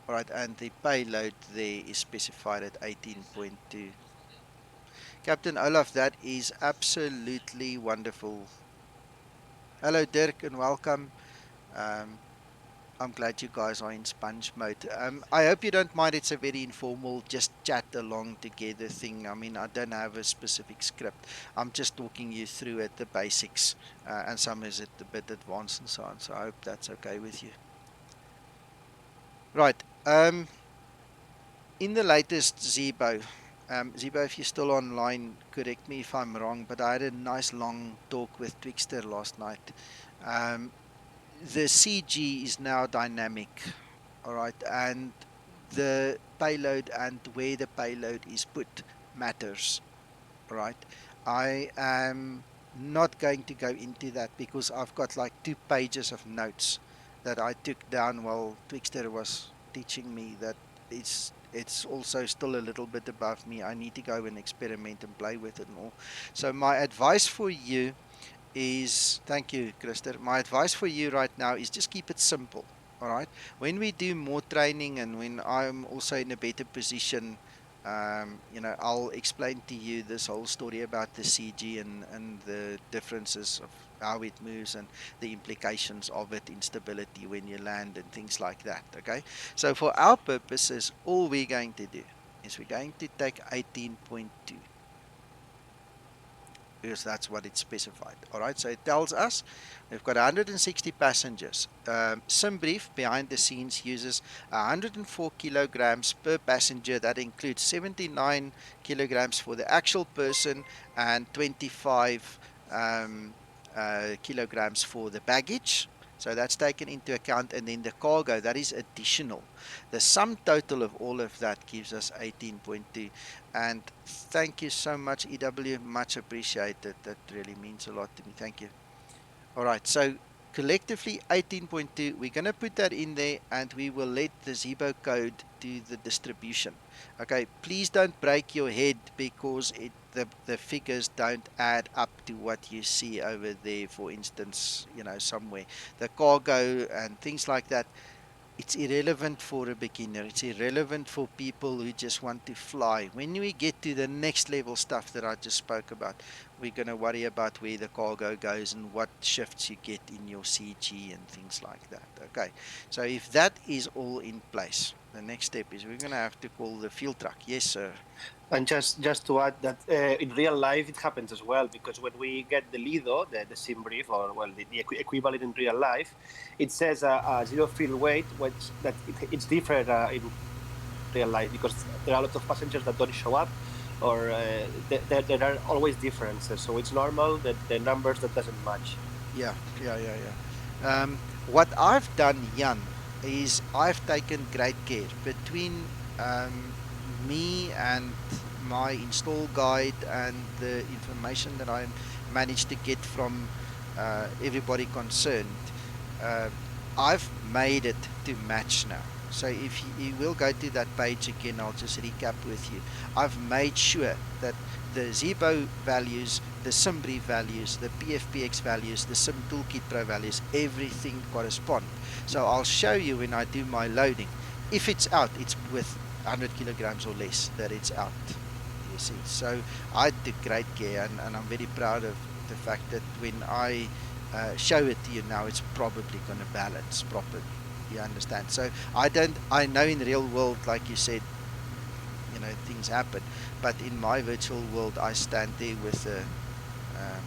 All right, and the payload there is specified at 18.2. Captain Olaf, that is absolutely wonderful. Hello, Dirk, and welcome. Um, I'm glad you guys are in sponge mode. I hope you don't mind. It's a very informal, just chat along together thing. I mean, I don't have a specific script. I'm just talking you through it, the basics, and some is it a bit advanced and so on. So I hope that's okay with you. Right. In the latest Zebo, Zebo, if you're still online, correct me if I'm wrong, but I had a nice long talk with Twixter last night. The CG is now dynamic. All right, and the payload and where the payload is put matters. All right, I am not going to go into that because I've got like 2 pages of notes that I took down while Twixter was teaching me that it's also still a little bit above me. I need to go and experiment and play with it and all. So my advice for you is, thank you, Christer. My advice for you right now is just keep it simple. All right. When we do more training and when I'm also in a better position, I'll explain to you this whole story about the CG and the differences of how it moves and the implications of it, instability when you land and things like that. Okay. So for our purposes, all we're going to do is we're going to take 18.2. Because that's what it's specified. All right, so it tells us we've got 160 passengers. SimBrief behind the scenes uses 104 kilograms per passenger. That includes 79 kilograms for the actual person and 25 kilograms for the baggage. So that's taken into account, and then the cargo, that is additional. The sum total of all of that gives us 18.2. And thank you so much, EW. Much appreciated. That really means a lot to me. Thank you. All right. So collectively 18.2. We're going to put that in there and we will let the Zebo code do the distribution. Okay. Please don't break your head because the figures don't add up to what you see over there, for instance, somewhere. The cargo and things like that, it's irrelevant for a beginner. It's irrelevant for people who just want to fly. When we get to the next level stuff that I just spoke about, we're going to worry about where the cargo goes and what shifts you get in your CG and things like that. Okay, so if that is all in place, the next step is we're going to have to call the fuel truck. Yes, sir. And just to add that in real life it happens as well, because when we get the Lido, the sim brief, or well the equivalent in real life, it says zero fuel weight, which it's different in real life because there are a lot of passengers that don't show up, or there are always differences. So it's normal that the numbers that doesn't match. Yeah. What I've done, Jan, is I've taken great care between me and my install guide and the information that I managed to get from everybody concerned. Uh, I've made it to match now. So if you will go to that page again, I'll just recap with you. I've made sure that the Zebo values, the SimBrief values, the PFPX values, the Sim Toolkit Pro values, everything correspond. So I'll show you when I do my loading. If it's out, it's with 100 kilograms or less that it's out. You see, so I took great care, and I'm very proud of the fact that when I show it to you now, it's probably going to balance properly. You understand? So I know in the real world, like you said, things happen, but in my virtual world, I stand there with um,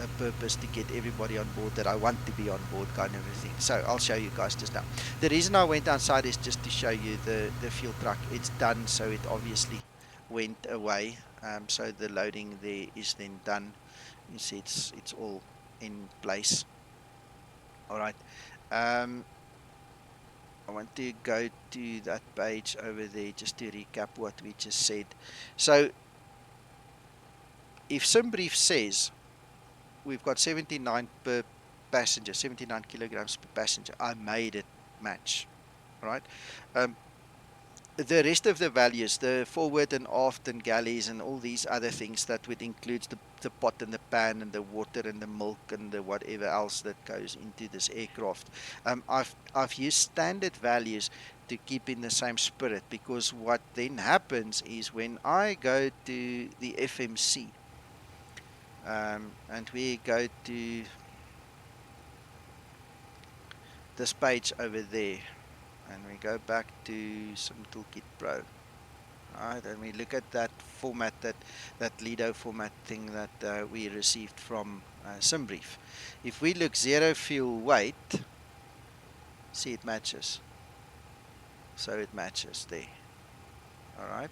a purpose to get everybody on board that I want to be on board, kind of a thing. So I'll show you guys just now. The reason I went outside is just to show you the fuel truck. It's done, so it obviously went away. So the loading there is then done. You see, it's all in place. All right. Um, I want to go to that page over there just to recap what we just said. So if SimBrief says we've got 79 per passenger, 79 kilograms per passenger, I made it match, right? Um, the rest of the values, the forward and aft and galleys and all these other things that would include the pot and the pan and the water and the milk and the whatever else that goes into this aircraft. I've used standard values to keep in the same spirit, because what then happens is when I go to the FMC, and we go to this page over there, and we go back to some Toolkit Pro. Right, and we look at that format, that Lido format thing that we received from SimBrief. If we look zero fuel weight, see it matches. So it matches there. All right.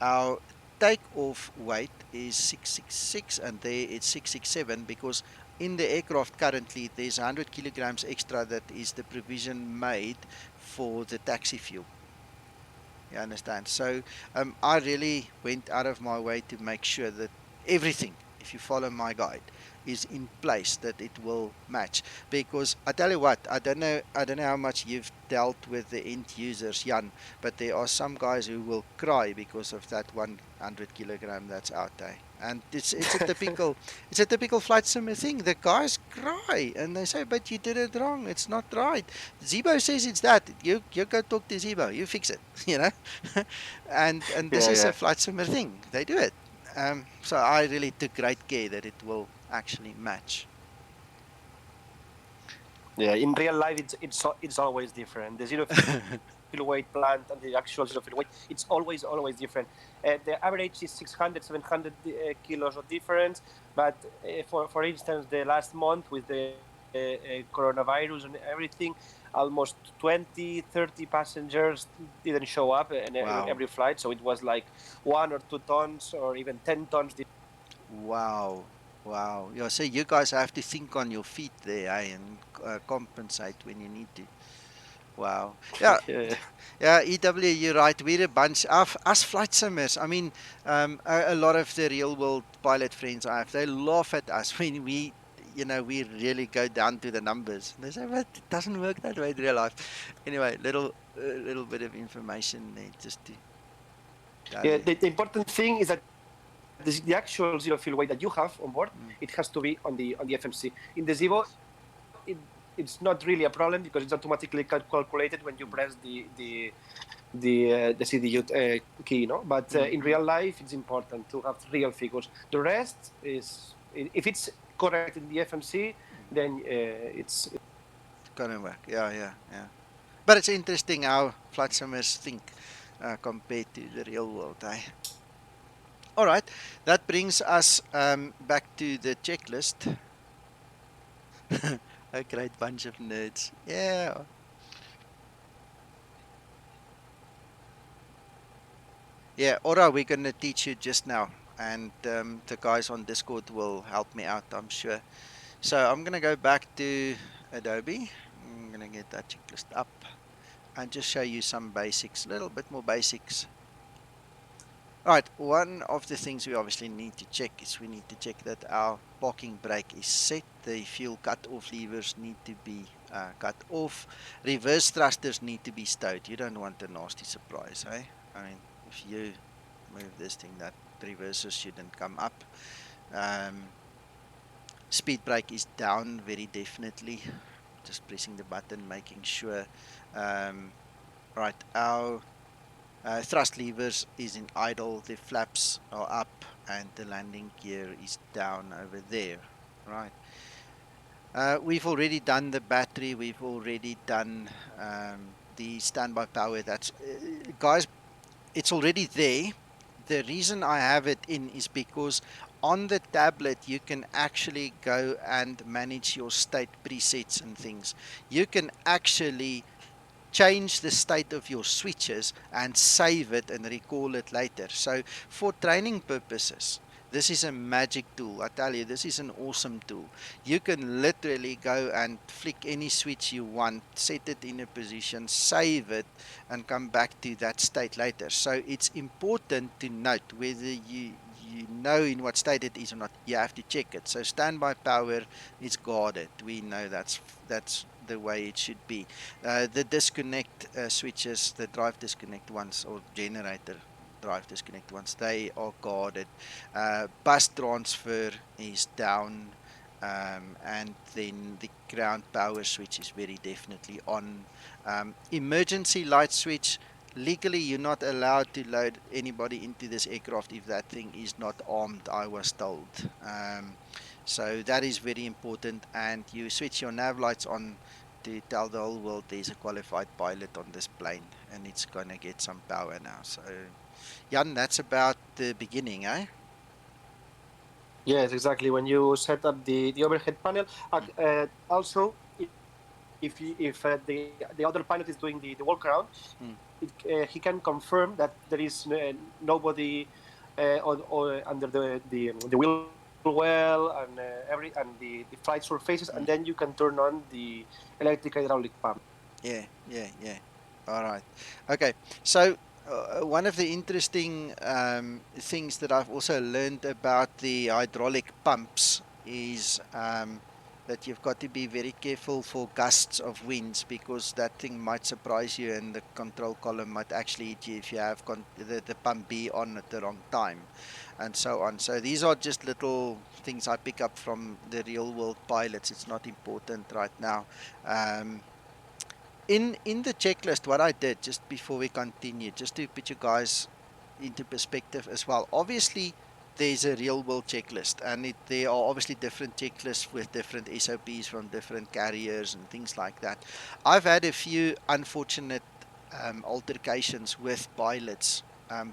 Our takeoff weight is 666, and there it's 667, because in the aircraft currently there's 100 kilograms extra that is the provision made for the taxi fuel. You understand? So I really went out of my way to make sure that everything, if you follow my guide, is in place, that it will match. Because I tell you what, I don't know how much you've dealt with the end users, Jan, but there are some guys who will cry because of that 100 kilogram that's out there. And it's a typical flight simmer thing. The guys cry and they say, "But you did it wrong. It's not right. Zebo says it's that. You go talk to Zebo. You fix it." You know. And this is a flight simmer thing. They do it. So I really took great care that it will actually match. Yeah, in real life, it's always different. The zero fuel weight plant and the actual zero fuel weight, it's always different. The average is 600, 700 kilos of difference. But for instance, the last month with the coronavirus and everything, almost 20, 30 passengers didn't show up in Wow. every flight. So it was like 1 or 2 tons or even 10 tons. Wow. Wow. Yeah, so you guys have to think on your feet there, eh, and compensate when you need to. Wow. Yeah. Yeah, EW, you're right. We're a bunch of us flight simmers. I mean, a lot of the real world pilot friends I have, they laugh at us when we really go down to the numbers. They say, but it doesn't work that way in real life. Anyway, little bit of information there just to tell Yeah, you. the important thing is that the actual zero fuel weight that you have on board, it has to be on the FMC. In the Zebo, it's not really a problem because it's automatically calculated when you press the CDU key, no? But in real life, it's important to have real figures. The rest is, if it's correct in the FMC, then it's Gonna work. Yeah. But it's interesting how flight simmers think compared to the real world, eh? All right, that brings us back to the checklist. A great bunch of nerds. Yeah. Yeah, Ora, we're going to teach you just now. And the guys on Discord will help me out, I'm sure. So I'm going to go back to Adobe. I'm going to get that checklist up and just show you some basics, a little bit more basics. All right, one of the things we obviously need to check is we need to check that our parking brake is set. The fuel cut-off levers need to be cut off. Reverse thrusters need to be stowed. You don't want a nasty surprise, eh? I mean, if you move this thing, that reverses shouldn't come up. Speed brake is down, very definitely. Just pressing the button, making sure. Right, our thrust levers is in idle, the flaps are up, and the landing gear is down over there. Right. We've already done the battery. We've already done the standby power. That's guys. it's already there. The reason I have it in is because on the tablet you can actually go and manage your state presets and things. You can actually change the state of your switches and save it and recall it later. So for training purposes, this is a magic tool. I tell you, this is an awesome tool. You can literally go and flick any switch you want, set it in a position, save it, and come back to that state later. So it's important to note whether you know in what state it is or not. You have to check it. So standby power is guarded. We know that's the way it should be. The disconnect switches, the drive disconnect ones, or generator drive disconnect ones, they are guarded. Bus transfer is down, and then the ground power switch is very definitely on. Emergency light switch, legally you're not allowed to load anybody into this aircraft if that thing is not armed, I was told. So that is very important, and you switch your nav lights on to tell the whole world there's a qualified pilot on this plane and it's gonna get some power now. So, Jan, that's about the beginning, eh? Yes, exactly. When you set up the overhead panel, Mm, also if the other pilot is doing the walk around, mm, he can confirm that there is nobody under the wheel well and the flight surfaces, and then you mm. can turn on the electric hydraulic pump. Yeah. All right. Okay. So, one of the interesting things that I've also learned about the hydraulic pumps is that you've got to be very careful for gusts of winds because that thing might surprise you and the control column might actually hit you if you have the pump B on at the wrong time and so on. So, these are just little things I pick up from the real world pilots. It's not important right now. Um, in the checklist, what I did just before we continue, just to put you guys into perspective as well. Obviously, there's a real world checklist, and there are obviously different checklists with different SOPs from different carriers and things like that. I've had a few unfortunate altercations with pilots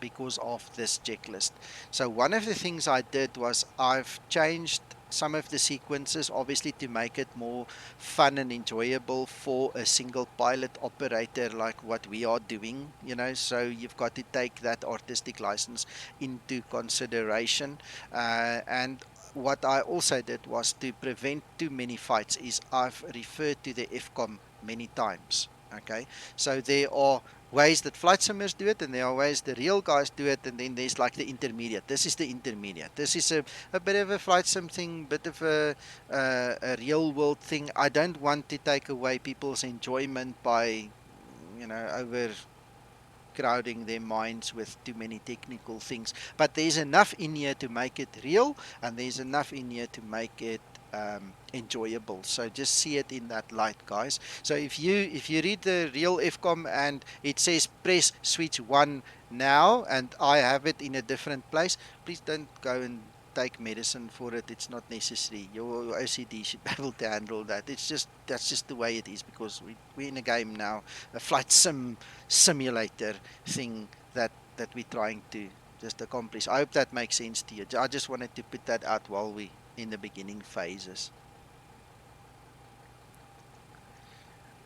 because of this checklist. So one of the things I did was I've changed some of the sequences obviously to make it more fun and enjoyable for a single pilot operator like what we are doing, you know. So you've got to take that artistic license into consideration. And what I also did was to prevent too many fights is I've referred to the FCOM many times. Okay, so there are ways that flight simmers do it and there are ways the real guys do it, and then there's like the intermediate. This is the intermediate. This is a bit of a flight sim thing, bit of a real world thing. I don't want to take away people's enjoyment by, overcrowding their minds with too many technical things. But there's enough in here to make it real, and there's enough in here to make it enjoyable. So just see it in that light, guys. So if you read the real FCOM and it says press switch one now, and I have it in a different place, please don't go and take medicine for it. It's not necessary. Your OCD should be able to handle that. That's just the way it is because we're in a game now, a flight simulator thing that we're trying to just accomplish. I hope that makes sense to you. I just wanted to put that out while we in the beginning phases.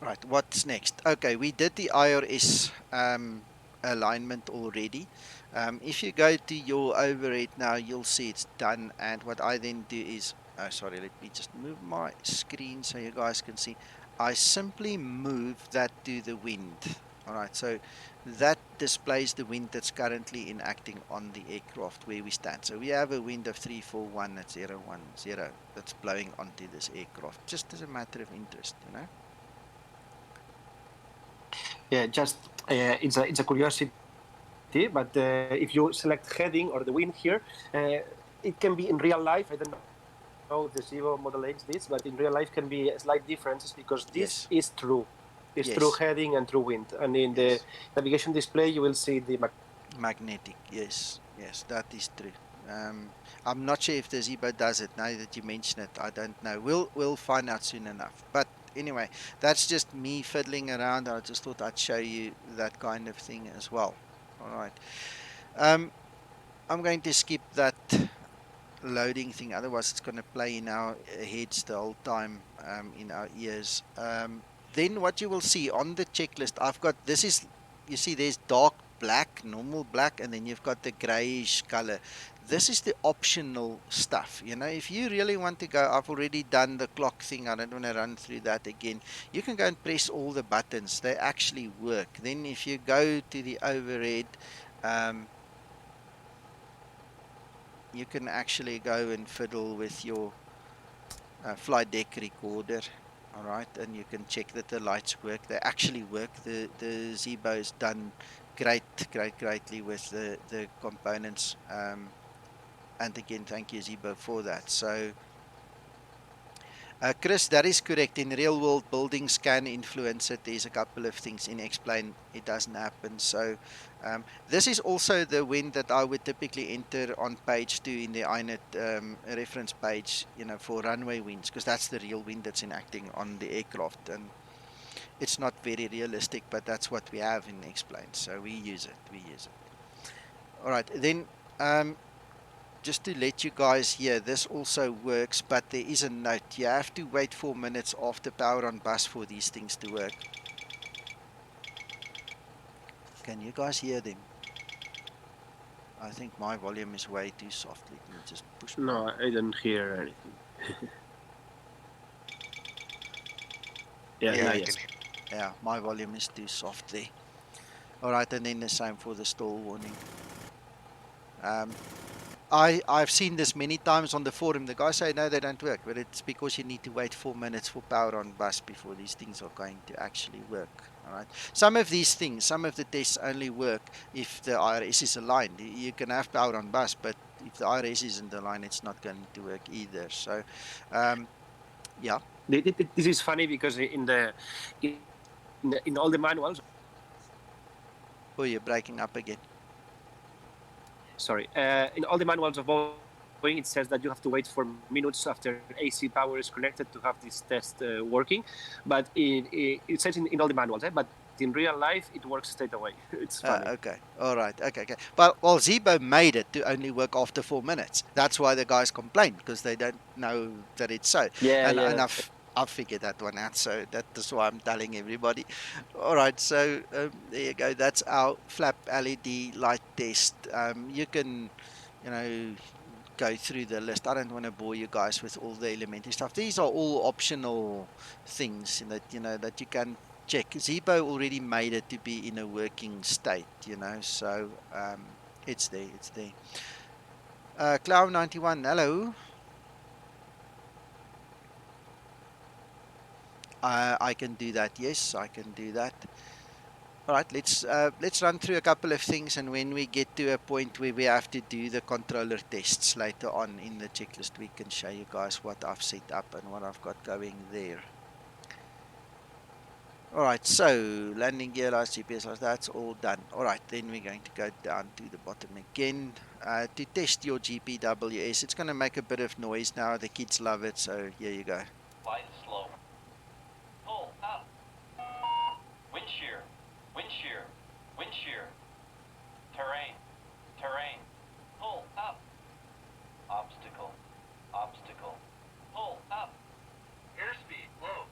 Right, what's next? Okay, we did the IRS alignment already. If you go to your overhead now, you'll see it's done. And what I then do is, oh, sorry, let me just move my screen so you guys can see. I simply move that to the wind. All right, so that displays the wind that's currently enacting on the aircraft where we stand. So we have a wind of 341 at 010 that's blowing onto this aircraft, just as a matter of interest, you know. Yeah, just it's a curiosity, but if you select heading or the wind here, it can be in real life. I don't know if the Zibo Model X this, but in real life can be slight differences because this is Yes, true. It's true yes, heading and true wind, and in the yes. navigation display you will see the magnetic. Magnetic, yes, that is true. I'm not sure if the Zebo does it now that you mention it. I don't know. We'll find out soon enough. But anyway, that's just me fiddling around. I just thought I'd show you that kind of thing as well. All right. I'm going to skip that loading thing, otherwise it's going to play in our heads the whole time, in our ears. Then what you will see on the checklist, I've got, this is, you see there's dark black, normal black, and then you've got the grayish color. This is the optional stuff. You know, if you really want to go, I've already done the clock thing, I don't want to run through that again. You can go and press all the buttons, they actually work. Then if you go to the overhead, you can actually go and fiddle with your flight deck recorder. All right, and you can check that the lights work. They actually work. The Zebo is done greatly with the components. And again, thank you, Zebo, for that. So Chris, that is correct. In real world, buildings can influence it. There's a couple of things in explain it doesn't happen. So this is also the wind that I would typically enter on page 2 in the INET reference page, you know, for runway winds, because that's the real wind that's enacting on the aircraft. And it's not very realistic, but that's what we have in explain. So we use it. We use it. All right. Then just to let you guys hear, this also works, but there is a note. You have to wait 4 minutes after power on bus for these things to work. Can you guys hear them? I think my volume is way too soft. Let me just push my... No, I don't hear anything. Yeah, Yeah, I yes. can hear. Yeah, my volume is too soft there. All right, and then the same for the stall warning. I've seen this many times on the forum. The guys say, no, they don't work. But it's because you need to wait 4 minutes for power on bus before these things are going to actually work. All right. Some of these things, some of the tests only work if the IRS is aligned. You can have power on bus, but if the IRS isn't aligned, it's not going to work either. So, yeah. This is funny because in all the manuals. Oh, you're breaking up again. Sorry, in all the manuals of Boeing, it says that you have to wait for minutes after AC power is connected to have this test working. But it says in all the manuals, but in real life, it works straight away. It's funny. Okay. All right. Okay. Well, Zebo made it to only work after 4 minutes. That's why the guys complain, because they don't know that it's so. Yeah, And yeah. I've figured that one out. So that is why I'm telling everybody. All right. So there you go. That's our flap LED light test. You can, you know, go through the list. I don't want to bore you guys with all the elementary stuff. These are all optional things that, you know, that you can check. Zebo already made it to be in a working state, you know, so it's there, it's there. Cloud91, hello. I can do that. Yes, I can do that. All right, let's run through a couple of things, and when we get to a point where we have to do the controller tests later on in the checklist, we can show you guys what I've set up and what I've got going there. All right, so landing gear lights, GPS lights, that's all done. All right, then we're going to go down to the bottom again to test your GPWS. It's going to make a bit of noise now. The kids love it, so here you go. Fly slow. Pull up. Wind shear. Wind shear. Wind shear. Terrain. Terrain. Pull up. Obstacle. Obstacle. Pull up. Airspeed low.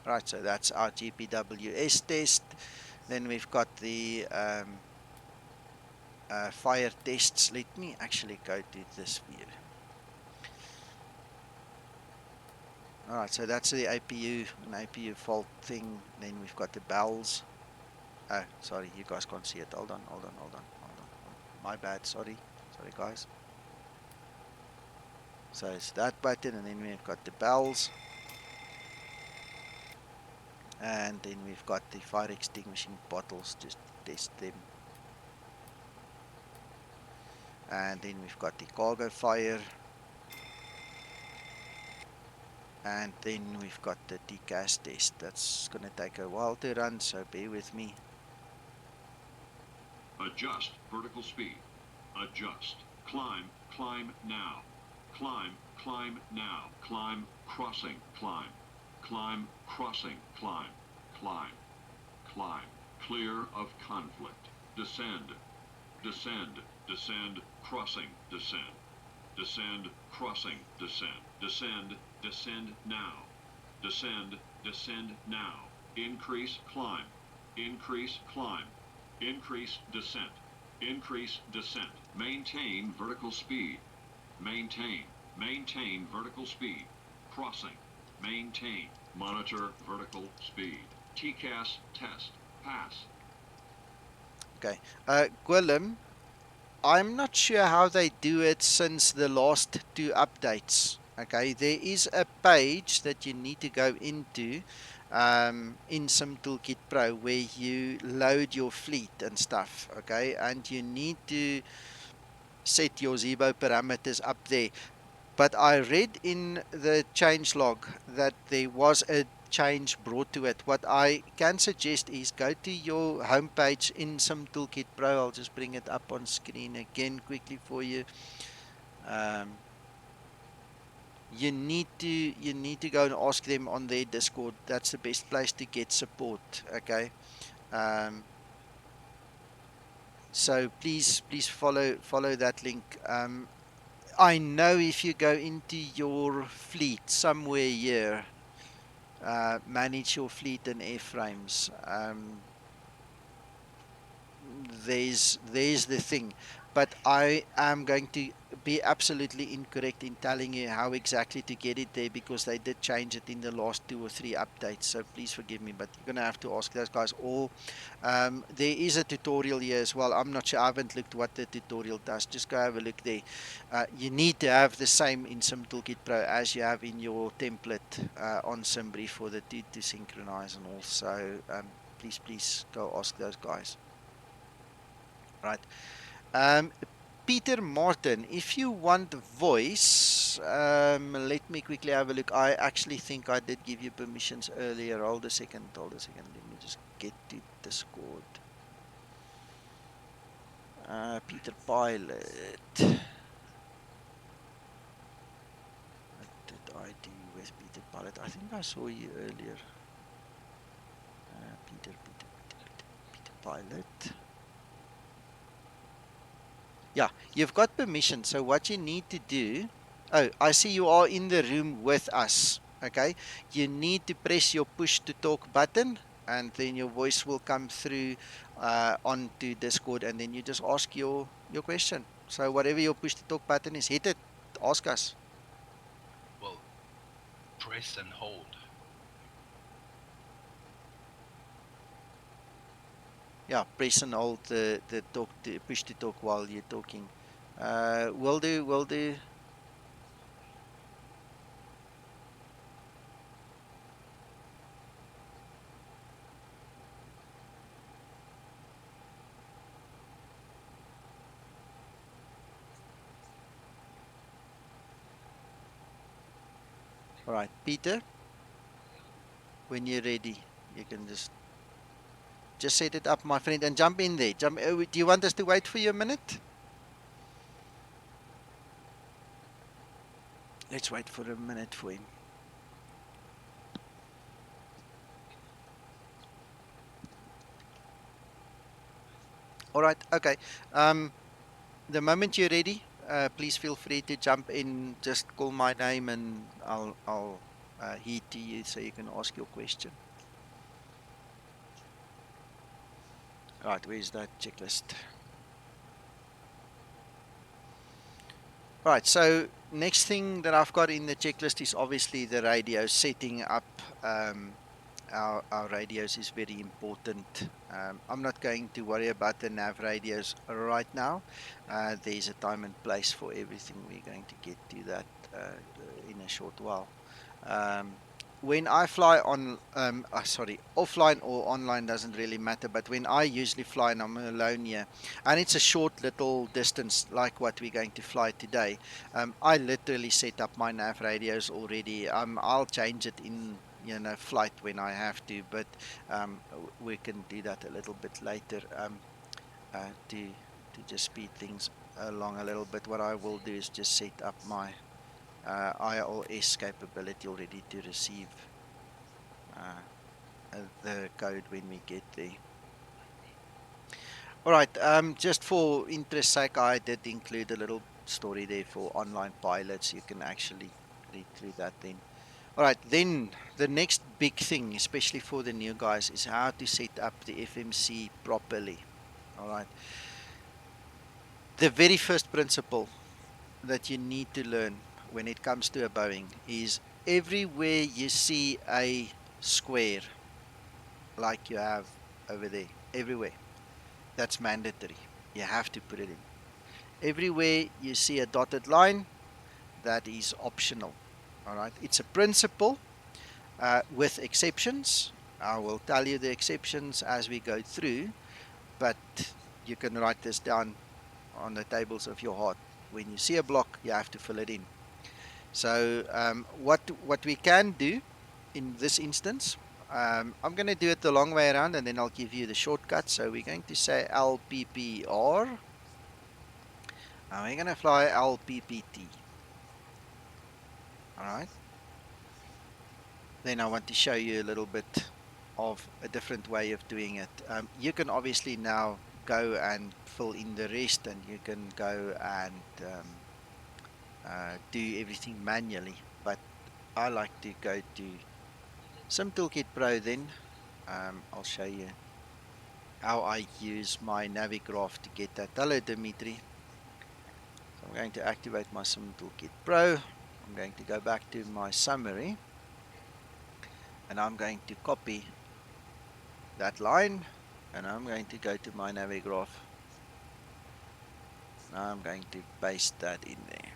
Right, so that's our GPWS test. Then we've got the fire tests. Let me actually go to this view. All right, so that's the APU, an APU fault thing. Then we've got the bells. Oh, sorry, you guys can't see it. Hold on. My bad, sorry, guys. So it's that button, and then we've got the bells. And then we've got the fire extinguishing bottles, just test them. And then we've got the cargo fire. And then we've got the degas test. That's going to take a while to run, so bear with me. Adjust vertical speed. Adjust. Climb, climb now. Climb, climb now. Climb, crossing, climb. Climb, crossing, climb. Climb, climb. Clear of conflict. descend, descend, descend, crossing, descend, descend, crossing, descend, descend, descend now, descend, descend now, increase climb, increase climb, increase descent, increase descent, maintain vertical speed, maintain, maintain vertical speed, crossing, maintain, monitor vertical speed, TCAS test, pass. Okay. Gwilym, I'm not sure how they do it since the last two updates. Okay, there is a page that you need to go into in some Toolkit Pro where you load your fleet and stuff. Okay, and you need to set your Zebo parameters up there. But I read in the change log that there was a change brought to it. What I can suggest is go to your homepage in some Toolkit Pro. I'll just bring it up on screen again quickly for you. You need to go and ask them on their Discord. That's the best place to get support. Okay. Um, so please follow that link. I know if you go into your fleet somewhere here, manage your fleet and airframes. There's the thing, but I am going to be absolutely incorrect in telling you how exactly to get it there because they did change it in the last 2 or 3 updates. So please forgive me, but you're gonna have to ask those guys. Or there is a tutorial here as well. I'm not sure. I haven't looked what the tutorial does. Just go have a look there. You need to have the same in Sim Toolkit Pro as you have in your template on SimBrief for the two to synchronize and also. Please go ask those guys. Right. Um, Peter Martin, if you want voice, let me quickly have a look. I actually think I did give you permissions earlier. Hold a second. Let me just get to Discord. Peter Pilot. What did I do with Peter Pilot? I think I saw you earlier. Peter Pilot. Yeah, you've got permission. So what you need to do, oh, I see you are in the room with us. Okay, you need to press your push to talk button, and then your voice will come through onto Discord, and then you just ask your question. So whatever your push to talk button is, hit it. Ask us. Well, press and hold. Yeah, press and hold the push to talk while you're talking. Will do. All right, Peter, when you're ready, you can just set it up, my friend, and jump in there. Jump. Do you want us to wait for you a minute? Let's wait for a minute for him. All right. Okay. The moment you're ready, please feel free to jump in. Just call my name, and I'll heed to you so you can ask your question. All right. Where's that checklist? Right, so next thing that I've got in the checklist is obviously the radio. Setting up our radios is very important. I'm not going to worry about the nav radios right now. There's a time and place for everything. We're going to get to that in a short while. When I fly on, offline or online doesn't really matter, but when I usually fly and I'm alone here, and it's a short little distance like what we're going to fly today, I literally set up my nav radios already. I'll change it in flight when I have to, but we can do that a little bit later to just speed things along a little bit. What I will do is just set up my ILS capability already to receive the code when we get there. All right. Just for interest sake, I did include a little story there for online pilots. You can actually read through that then. All right. Then the next big thing, especially for the new guys, is how to set up the FMC properly. All right. The very first principle that you need to learn when it comes to a Boeing is everywhere you see a square like you have over there, everywhere, that's mandatory. You have to put it in. Everywhere you see a dotted line, that is optional. All right. It's a principle with exceptions. I will tell you the exceptions as we go through, but you can write this down on the tables of your heart. When you see a block, you have to fill it in. So what we can do in this instance, I'm going to do it the long way around, and then I'll give you the shortcut. So we're going to say LPPR, and we're going to fly LPPT. All right. Then I want to show you a little bit of a different way of doing it. You can obviously now go and fill in the rest, and you can go and do everything manually. But I like to go to Sim Toolkit Pro then. I'll show you how I use my Navigraph to get that. Hello, Dimitri. So I'm going to activate my Sim Toolkit Pro. I'm going to go back to my summary, and I'm going to copy that line, and I'm going to go to my Navigraph. Now I'm going to paste that in there.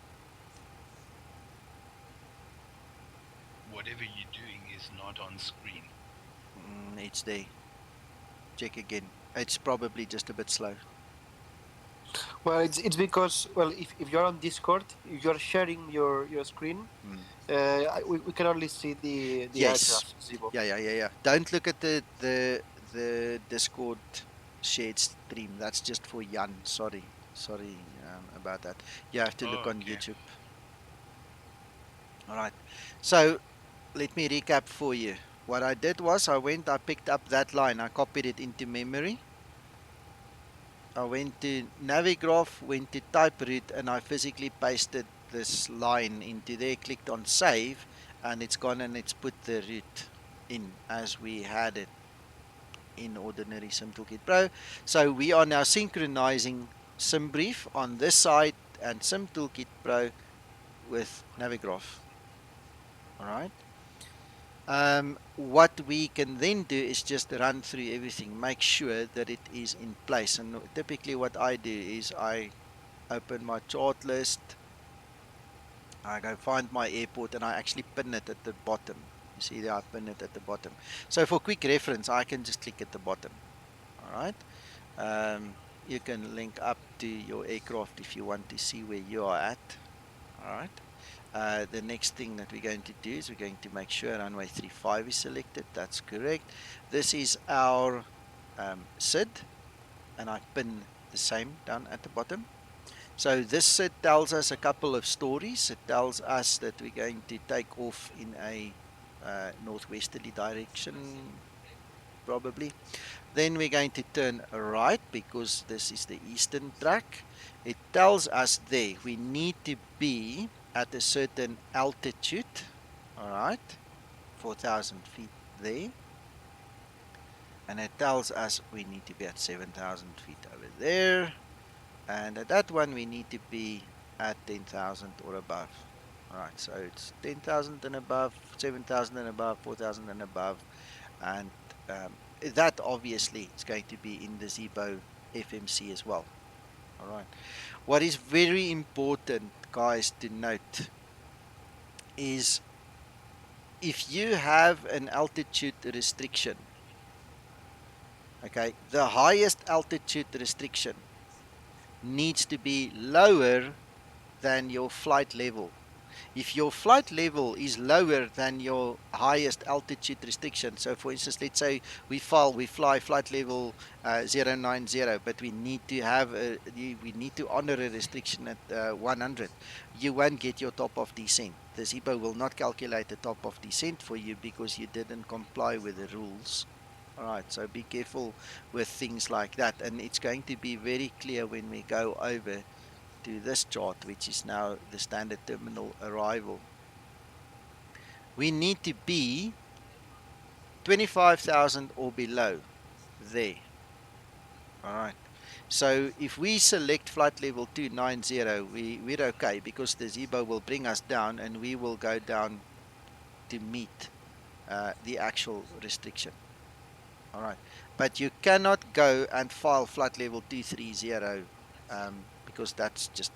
Whatever you're doing is not on screen. It's there. Check again. It's probably just a bit slow. Well, it's because, well, if you're on Discord, if you're sharing your screen, we can only see the Yes. aircraft, Zibo. Yeah. Don't look at the Discord shared stream. That's just for Jan. Sorry about that. You have to look on YouTube. All right. So let me recap for you. What I did was I picked up that line, I copied it into memory. I went to Navigraph, went to type route, and I physically pasted this line into there, clicked on save, and it's gone and it's put the route in as we had it in ordinary Sim Toolkit Pro. So we are now synchronizing SimBrief on this side and Sim Toolkit Pro with Navigraph. All right. What we can then do is just run through everything, make sure that it is in place. And typically what I do is I open my chart list, I go find my airport, and I actually pin it at the bottom. You see there, I pin it at the bottom. So for quick reference, I can just click at the bottom. All right. You can link up to your aircraft if you want to see where you are at. All right. The next thing that we're going to do is we're going to make sure runway 35 is selected. That's correct. This is our SID, and I pin the same down at the bottom. So this SID tells us a couple of stories. It tells us that we're going to take off in a northwesterly direction, probably. Then we're going to turn right because this is the eastern track. It tells us there we need to be at a certain altitude, all right, 4,000 feet there. And it tells us we need to be at 7,000 feet over there. And at that one, we need to be at 10,000 or above. All right, so it's 10,000 and above, 7,000 and above, 4,000 and above. And that obviously is going to be in the Zebo FMC as well. All right. What is very important, guys, to note is if you have an altitude restriction, okay, the highest altitude restriction needs to be lower than your flight level. If your flight level is lower than your highest altitude restriction, so for instance, let's say we fly flight level 090, but we need to honor a restriction at 100, you won't get your top of descent. The Zebo will not calculate the top of descent for you because you didn't comply with the rules. All right, so be careful with things like that, and it's going to be very clear when we go over to this chart, which is now the standard terminal arrival. We need to be 25,000 or below there. All right. So if we select flight level 290, we're okay because the Zebo will bring us down and we will go down to meet the actual restriction. All right. But you cannot go and file flight level 230 because that's just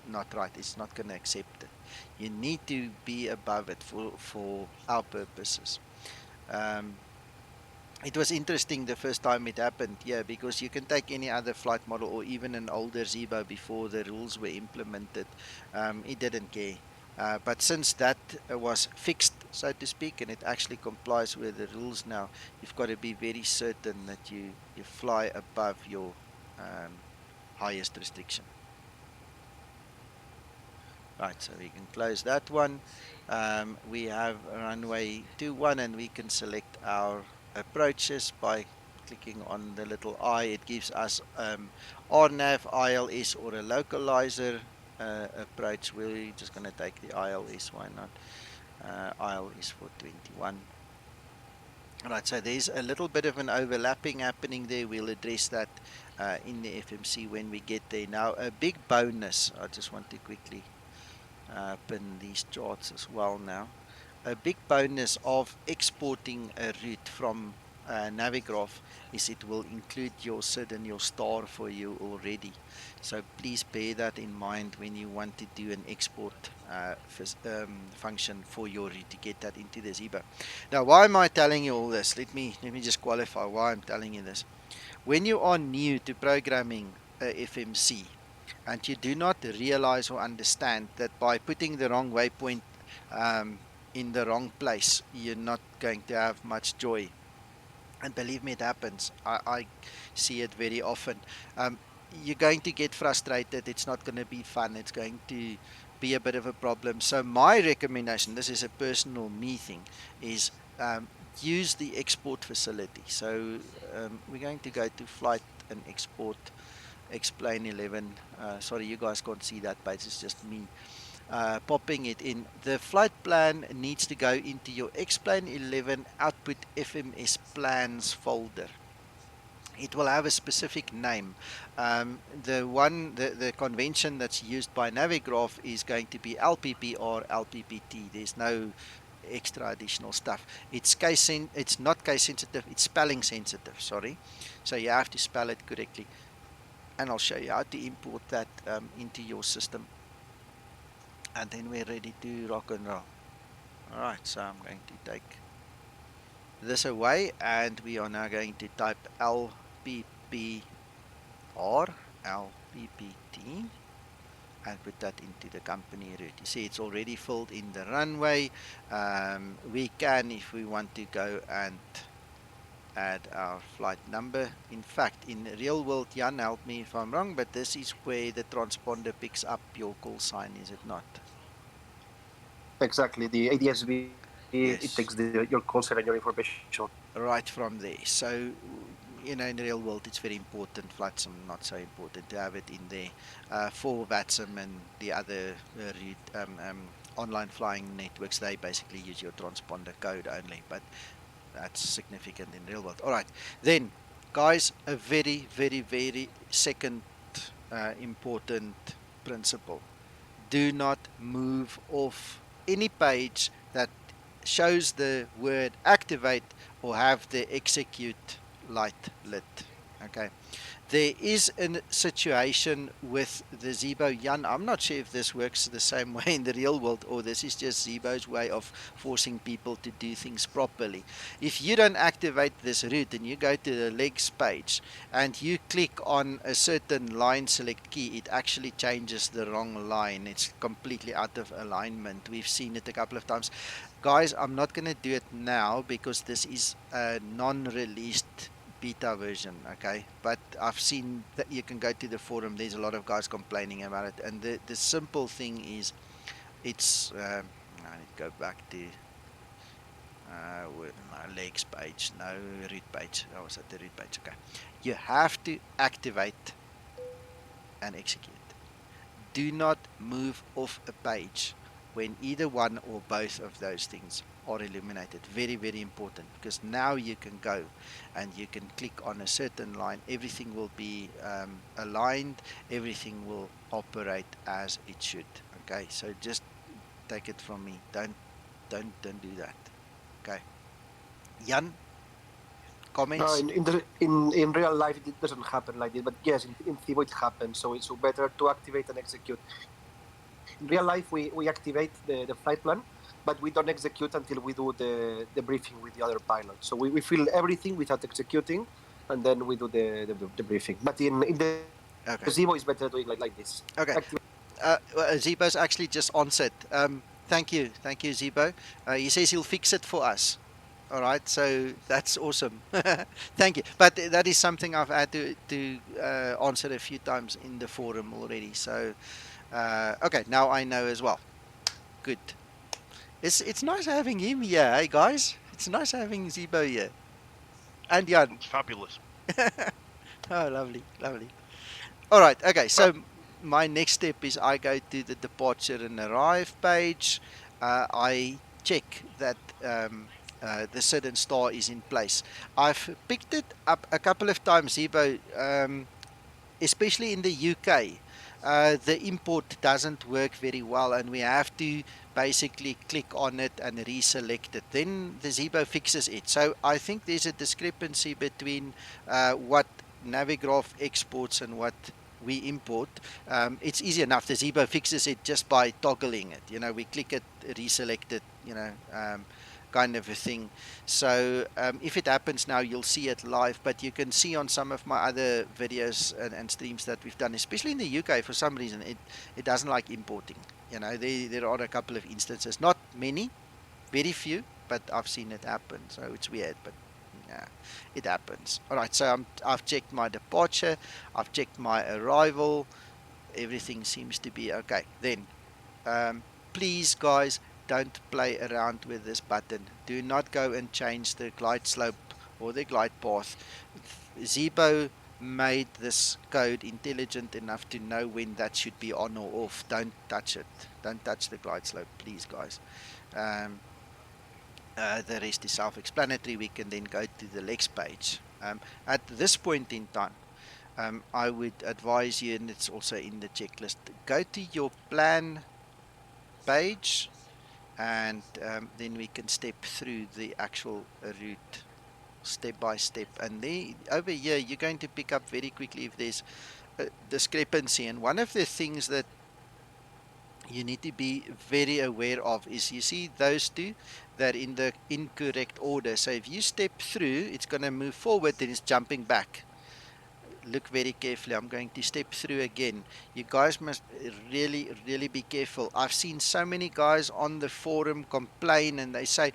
not right. It's not going to accept it. You need to be above it for our purposes. Um, it was interesting the first time it happened, yeah, because you can take any other flight model or even an older Zebo before the rules were implemented. It didn't care. But since that was fixed, so to speak, and it actually complies with the rules now, you've got to be very certain that you fly above your highest restriction. Right, so we can close that one. We have runway 21 and we can select our approaches by clicking on the little I. It gives us RNAV, ILS or a localizer approach. We're just going to take the ILS, why not? ILS for 21. Right, so there's a little bit of an overlapping happening there. We'll address that in the FMC when we get there. Now, a big bonus, I just want to quickly pin these charts as well now. A big bonus of exporting a route from Navigraph is it will include your SID and your star for you already. So please bear that in mind when you want to do an export function for your route to get that into the Zebo. Now, why am I telling you all this? Let me just qualify why I'm telling you this. When you are new to programming FMC, and you do not realize or understand that by putting the wrong waypoint in the wrong place, you're not going to have much joy. And believe me, it happens. I see it very often. You're going to get frustrated. It's not going to be fun. It's going to be a bit of a problem. So my recommendation, this is a personal me thing, is use the export facility. So we're going to go to flight and export explain 11. Sorry, you guys can't see that page. It's just me popping it in. The flight plan needs to go into your explain 11 output FMS plans folder. It will have a specific name. The convention that's used by Navigraph is going to be LPP or LPPT. There's no extra additional stuff. It's not case sensitive. It's spelling sensitive. Sorry, so you have to spell it correctly, and I'll show you how to import that into your system, and then we're ready to rock and roll. All right, so I'm going to take this away, and we are now going to type LPP or LPPT and put that into the company route. You see it's already filled in the runway. We can, if we want to, go and add our flight number. In fact, in real world, Jan, help me if I'm wrong, but this is where the transponder picks up your call sign, is it not? Exactly. The ADSB, it takes Yes, your call sign and your information. right from there. So, in the real world, it's very important. Flight sim, not so important to have it in there. For VATSIM and the other online flying networks, they basically use your transponder code only, but that's significant in real world. All right, then, guys, a very, very, very second important principle. Do not move off any page that shows the word activate or have the execute light lit. Okay. There is a situation with the Zebo Jan. I'm not sure if this works the same way in the real world or this is just Zebo's way of forcing people to do things properly. If you don't activate this route and you go to the legs page and you click on a certain line select key, it actually changes the wrong line. It's completely out of alignment. We've seen it a couple of times. Guys, I'm not going to do it now because this is a non-released beta version, okay? But I've seen that you can go to the forum. There's a lot of guys complaining about it, and the simple thing is, it's. I need to go back to With no legs page, no route page. I was at the route page. Okay. You have to activate and execute. Do not move off a page when either one or both of those things are illuminated. Very, very important, because now you can go and you can click on a certain line. Everything will be aligned. Everything will operate as it should. Okay, so just take it from me. Don't do that. Okay. Jan, No, comments? in real life it doesn't happen like this, but yes, in Zibo it happens. So it's better to activate and execute. In real life, we activate the flight plan, but we don't execute until we do the briefing with the other pilot. So we fill everything without executing, and then we do the briefing. But in the Okay. Zibo, it's better doing like this. Okay. Zebo's actually just answered. Thank you, Zebo. He says he'll fix it for us. All right, so that's awesome. Thank you. But that is something I've had to answer a few times in the forum already. So okay, now I know as well. Good. It's nice having him here, hey guys. It's nice having Zebo here and Jan. It's fabulous. Oh, lovely, lovely. All right. Okay. So my next step is I go to the departure and arrive page. I check that the certain star is in place. I've picked it up a couple of times, Zebo, especially in the UK. The import doesn't work very well, and we have to basically click on it and reselect it. Then the Zebo fixes it. So I think there's a discrepancy between what Navigraph exports and what we import. It's easy enough. The Zebo fixes it just by toggling it. We click it, reselect it, kind of a thing. So if it happens now, you'll see it live, but you can see on some of my other videos and streams that we've done, especially in the UK, for some reason, it doesn't like importing. There are a couple of instances, not many, very few, but I've seen it happen. So it's weird, but yeah, it happens. All right, so I've checked my departure, I've checked my arrival, everything seems to be okay. Then please, guys, don't play around with this button. Do not go and change the glide slope or the glide path. Zebo made this code intelligent enough to know when that should be on or off. Don't touch it. Don't touch the glide slope, please, guys. Um, the rest is self-explanatory. We can then go to the next page. At this point in time, I would advise you, and it's also in the checklist, go to your plan page, and then we can step through the actual route step by step. And over here, you're going to pick up very quickly if there's a discrepancy. And one of the things that you need to be very aware of is, you see those two, they're in the incorrect order. So if you step through, it's going to move forward, then it's jumping back. Look very carefully. I'm going to step through again. You guys must really, really be careful. I've seen so many guys on the forum complain, and they say,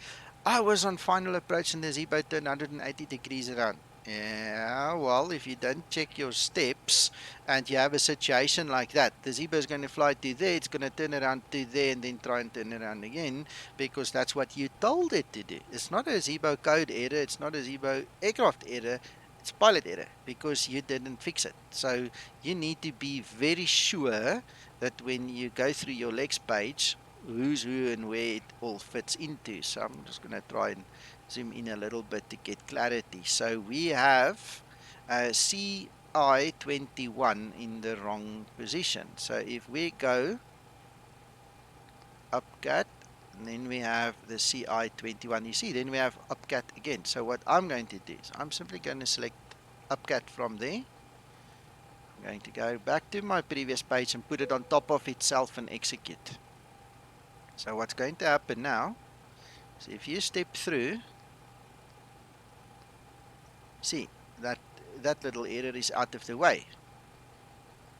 I was on final approach and the Zebo turned 180 degrees around. Yeah, well, if you don't check your steps and you have a situation like that, the Zebo is going to fly to there, it's going to turn around to there and then try and turn around again, because that's what you told it to do. It's not a Zebo code error, it's not a Zebo aircraft error, it's pilot error because you didn't fix it. So you need to be very sure that when you go through your legs page, who's who and where it all fits into. So I'm just going to try and zoom in a little bit to get clarity. So we have CI21 in the wrong position. So if we go upcat, and then we have the CI21, you see, then we have upcat again. So what I'm going to do is I'm simply going to select upcat from there. I'm going to go back to my previous page and put it on top of itself and execute. So what's going to happen now is, if you step through, see that little error is out of the way.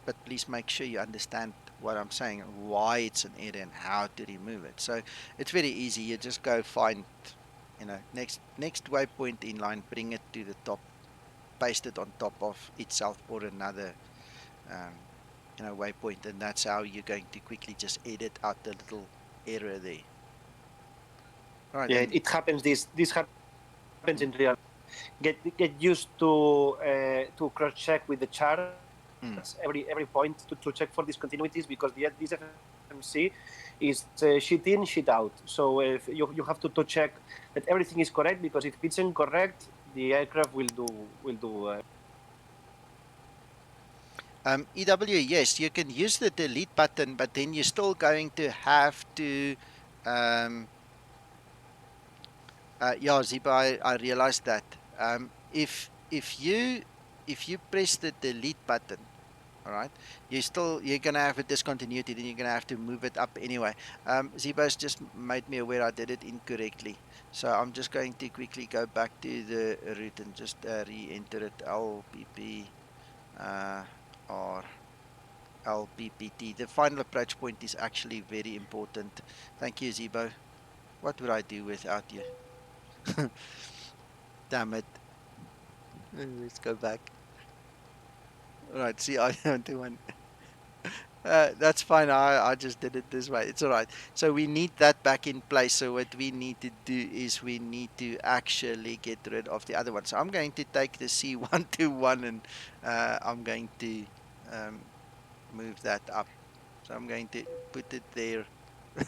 But please make sure you understand what I'm saying, why it's an error and how to remove it. So it's very easy. You just go find, next waypoint inline, bring it to the top, paste it on top of itself or another waypoint, and that's how you're going to quickly just edit out the little error there. Right. Yeah, And it happens. This happens in real. Get used to cross check with the charts every point to check for discontinuities, because this FMC is sheet in, sheet out. So if you have to check that everything is correct, because if it's incorrect, the aircraft will do. EW, yes, you can use the delete button, but then you're still going to have to yeah, Ziba, I realized that. If you press the delete button, all right, you're gonna have a discontinuity, then you're gonna have to move it up anyway. Ziba's just made me aware I did it incorrectly, so I'm just going to quickly go back to the route and just re-enter it. LPP or LPPT. The final approach point is actually very important. Thank you, Zibo. What would I do without you? Damn it. Let's go back. All right, see, I don't do one. That's fine. I just did it this way. It's all right. So we need that back in place. So what we need to do is we need to actually get rid of the other one. So I'm going to take the C121 and I'm going to move that up. So I'm going to put it there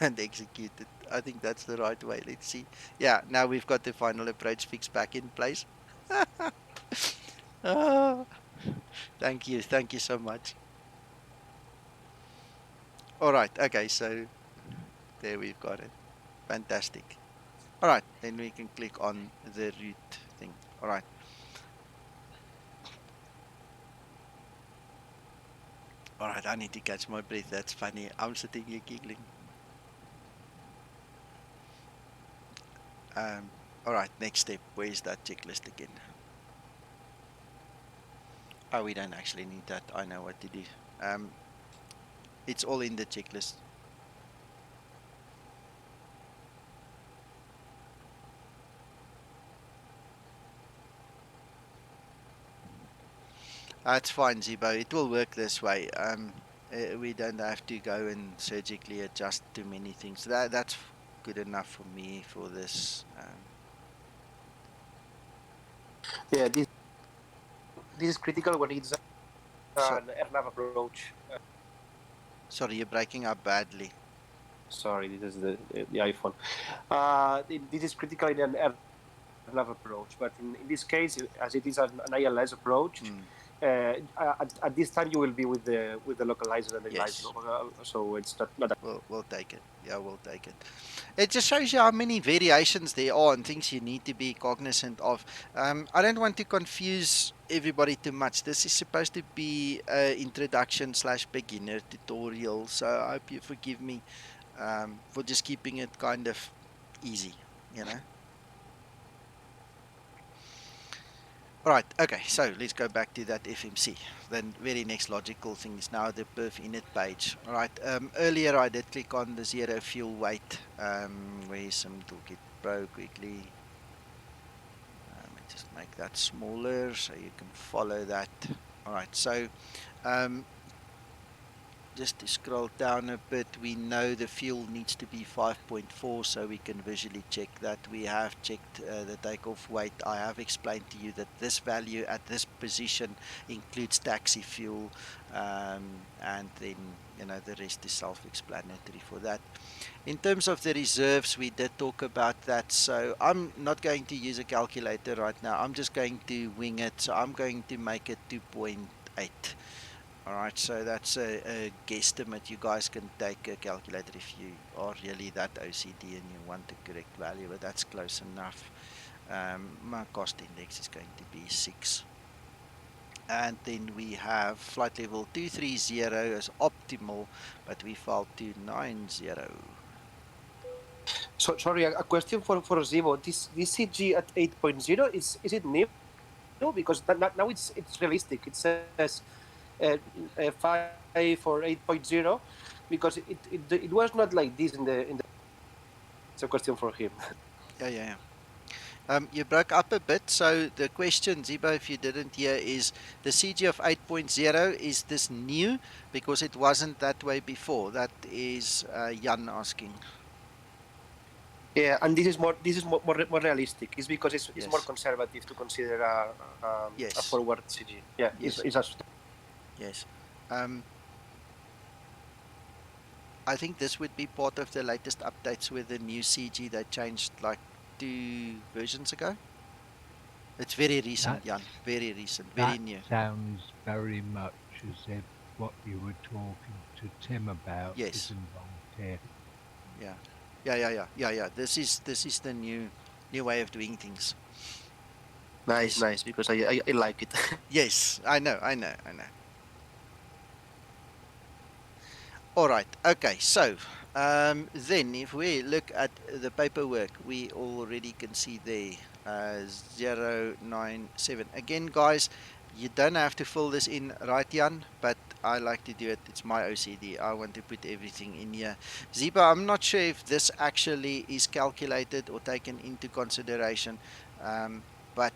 and execute it. I think that's the right way. Let's see. Yeah, now we've got the final approach fix back in place. Ah, thank you. Thank you so much. All right. Okay. So there we've got it. Fantastic. All right. Then we can click on the root thing. All right. All right. I need to catch my breath. That's funny. I'm sitting here giggling. All right. Next step. Where's that checklist again? Oh, we don't actually need that. I know what to do. It's all in the checklist. That's fine, Zibo. It will work this way. We don't have to go and surgically adjust too many things. That's good enough for me for this. Yeah, this is critical when it's So, an airnav approach. sorry, you're breaking up badly. Sorry, this is the iPhone. This is critical in an airnav approach, but in this case, as it is an ILS approach, at this time you will be with the localizer and the Yes. glider, so it's not. We'll take it. Yeah, we'll take it. It just shows you how many variations there are and things you need to be cognizant of. I don't want to confuse everybody too much. This is supposed to be an introduction slash beginner tutorial, so I hope you forgive me for just keeping it kind of easy, you know. All right, okay, so let's go back to that FMC. Then very next logical thing is now the perf init page. All right, earlier I did click on the zero fuel weight. Where's some toolkit pro quickly. Let me just make that smaller so you can follow that. All right, so just to scroll down a bit, we know the fuel needs to be 5.4, so we can visually check that. We have checked the takeoff weight. I have explained to you that this value at this position includes taxi fuel, and then the rest is self-explanatory for that. In terms of the reserves, we did talk about that, so I'm not going to use a calculator right now. I'm just going to wing it, so I'm going to make it 2.8. All right, so that's a guesstimate. You guys can take a calculator if you are really that OCD and you want the correct value, but that's close enough. My cost index is going to be 6. And then we have flight level 230 as optimal, but we fell to 90. So sorry, a question for Zebo. This CG at 8.0 is it new? Because now it's realistic. It says 5 or 8.0, because it was not like this in the. It's a question for him. Yeah. You broke up a bit, so the question, Zibo, if you didn't hear, is the CG of 8.0, is this new? Because it wasn't that way before. That is Jan asking. Yeah, and this is more realistic. It's because it's more Yes. conservative to consider a Yes. forward CG. Yeah, Yes. it's a Yes. I think this would be part of the latest updates with the new CG they changed like 2 versions ago. It's very recent, Jan. That's Very recent. Very that new. sounds very much as if what you were talking to Tim about is Yes. involved here. Yeah. Yeah. This is the new way of doing things. nice, Yes. nice because I like it. Yes. I know. All right. Okay. So then if we look at the paperwork, we already can see there 097. Again, guys, you don't have to fill this in, right, Jan? But I like to do it. It's my OCD. I want to put everything in here. Ziba, I'm not sure if this actually is calculated or taken into consideration, but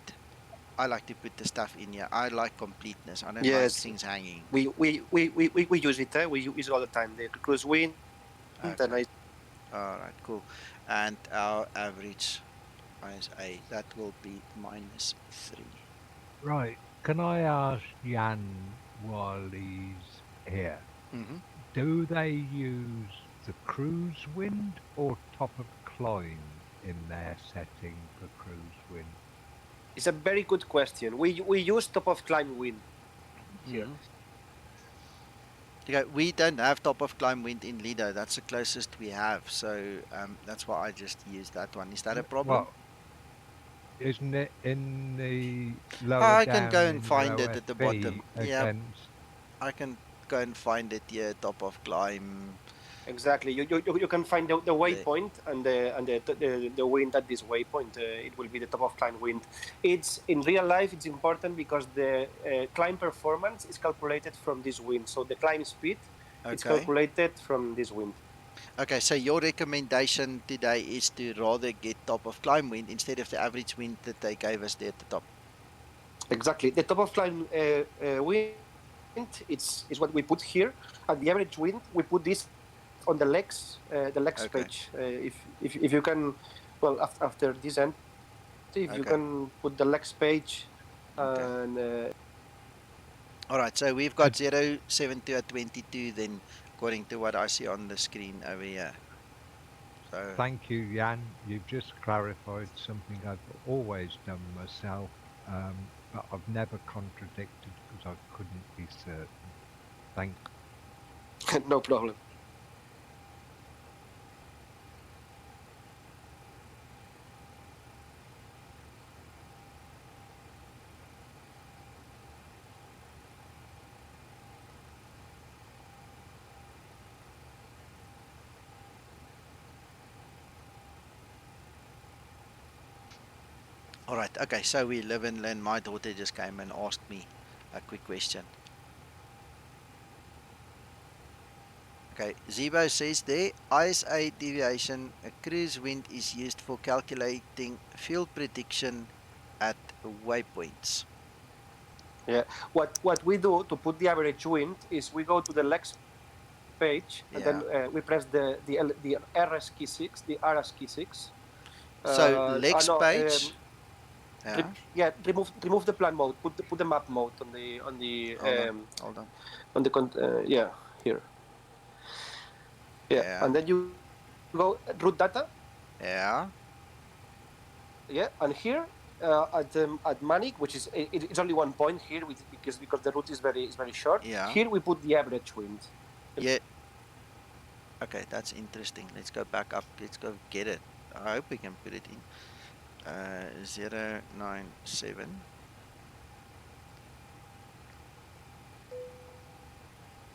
I like to put the stuff in here. I like completeness. I don't like Yes, things hanging. we use it. We use it all the time. The cruise wind and Okay. All right, cool. And our average ISA, that will be -3. Right. Can I ask Jan while he's here? Mm-hmm. Do they use the cruise wind or top of climb in their setting for cruise wind? it's a very good question. We use top of climb wind here. Mm-hmm. Okay, we don't have top of climb wind in Lido. That's the closest we have. So that's why I just use that one. Is that a problem? Well, isn't it in the lower I can go down and in your find it at the bottom. OFB Yeah, against? I can go and find it here. Top of climb Exactly. You can find the there. waypoint and the wind at this waypoint. It will be the top of climb wind. It's in real life. It's important because the climb performance is calculated from this wind. So the climb speed is Okay. calculated from this wind. Okay, so your recommendation today is to rather get top of climb wind instead of the average wind that they gave us there at the top. Exactly. The top of climb wind is what we put here, and the average wind we put this on the legs page. Okay. If you can, well after this end, if you Okay. can put the legs page Okay. and All right. So we've got 0, 7 to a 22 then, according to what I see on the screen over here. So, Thank you, Jan. You've just clarified something I've always done myself, but I've never contradicted because I couldn't be certain. Thank no problem. all right. Okay. So we live and learn. My daughter just came and asked me a quick question. Okay. Zebo says there, ISA deviation, a cruise wind is used for calculating field prediction at waypoints. Yeah. What we do to put the average wind is we go to the legs page and then Yeah. we press the RS key 6, the RS key 6. So legs No, page. Yeah. yeah. Remove the plan mode. Put the map mode on the Hold on. Hold on. yeah, here. Yeah, Yeah. and then you go root data. Yeah. Yeah, and here at MANIK, which is it's only 1 point here, because the route is very short. Yeah. Here we put the average wind. Yeah. Okay, that's interesting. Let's go back up. Let's go get it. I hope we can put it in. 097.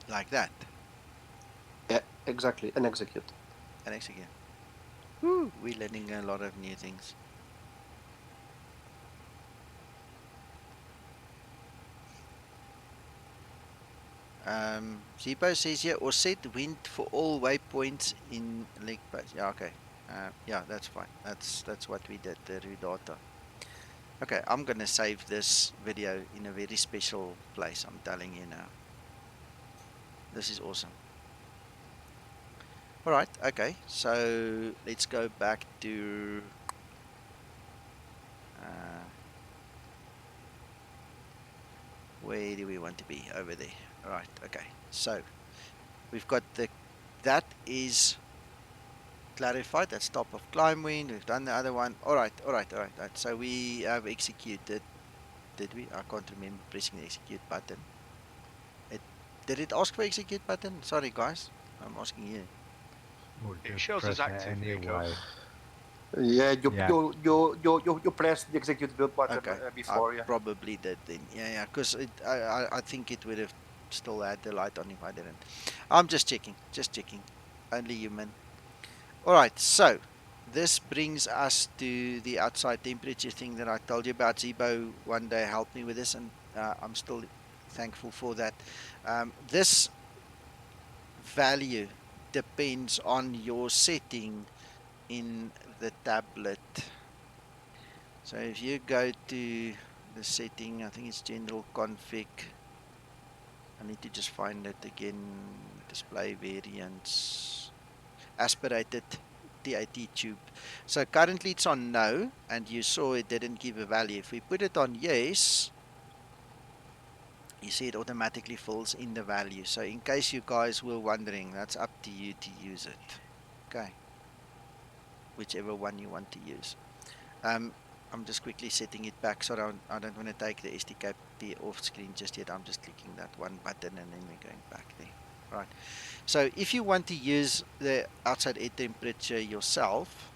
Like that. Yeah, exactly, and execute. And execute. Woo! We're learning a lot of new things. Zibo says here, or set wind for all waypoints in leg pass. Yeah, okay. Yeah, that's fine. That's what we did, the data. Okay, I'm gonna save this video in a very special place, I'm telling you now. This is awesome. All right. Okay. So let's go back to where do we want to be? Over there. All right. Okay. So we've got that is clarified. That's top of climb wind. We've done the other one. All right. All right. All right. All right. So we have executed. Did we? I can't remember pressing the execute button. Did it ask for execute button? Sorry, guys. I'm asking you. Or It just shows press as it active, Nico. anyway. Yeah, Yeah. you press the execute build button Okay. I before, yeah. probably did then. Yeah, yeah. Because I think it would have still had the light on if I didn't. I'm just checking. Just checking. Only human. All right. So this brings us to the outside temperature thing that I told you about. Zebo one day helped me with this, and I'm still thankful for that. This value depends on your setting in the tablet. So if you go to the setting, I think it's general config. I need to just find it again. Display variants, aspirated TAT tube. So currently it's on no, and you saw it didn't give a value. If we put it on yes, you see it automatically fills in the value. So in case you guys were wondering, that's up to you to use it. Okay, whichever one you want to use. Um, I'm just quickly setting it back so I don't want to take the STKP off screen just yet. I'm just clicking that one button and then we're going back there. All right. So if you want to use the outside air temperature yourself,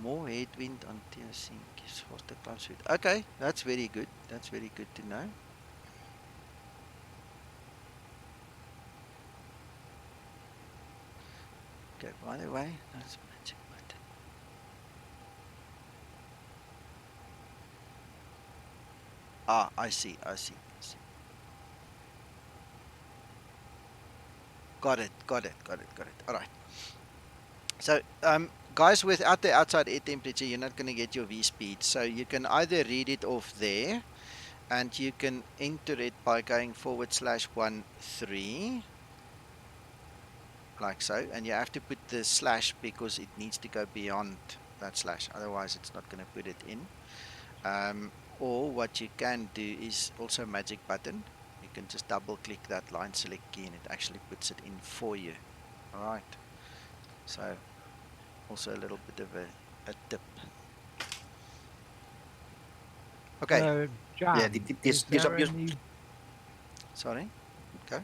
more headwind on TSC gives faster climb speed. Okay, that's very good. That's very good to know. Okay, by the way, that's magic button. Ah, I see, I see, I see. Got it, got it, got it, got it. All right. So, guys, without the outside air temperature, you're not going to get your V speed. So you can either read it off there, and you can enter it by going /13, like so. And you have to put the slash because it needs to go beyond that slash. Otherwise, it's not going to put it in. Or what you can do is also magic button. You can just double click that line select key and it actually puts it in for you. All right. So also a little bit of a tip. Okay. Yeah, Jan, this is there obvious. any... Sorry. Okay.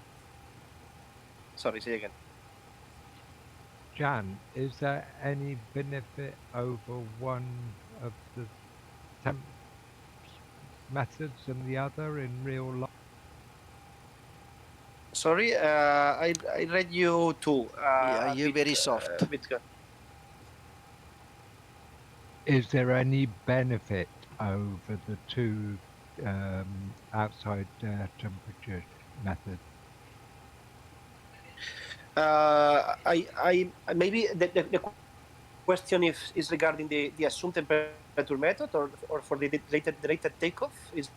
Sorry, say again. Jan, is there any benefit over one of the temp methods and the other in real life? Sorry, I read you too. Yeah, A you're bit, very soft. Is there any benefit over the two outside temperature methods? I maybe the question is regarding the assumed temperature method or for the rated takeoff is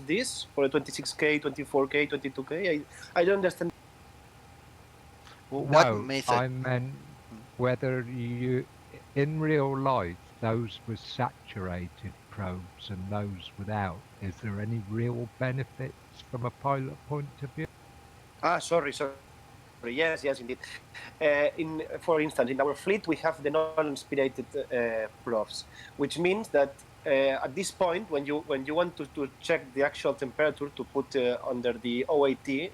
this for 26K, 24K, 22K? I don't understand. What No, method? I meant whether you, in real life, those with saturated probes and those without. Is there any real benefits from a pilot point of view? Sorry. Yes, indeed. For instance, in our fleet, we have the non-inspirated profs, which means that at this point, when you want to check the actual temperature to put under the OAT,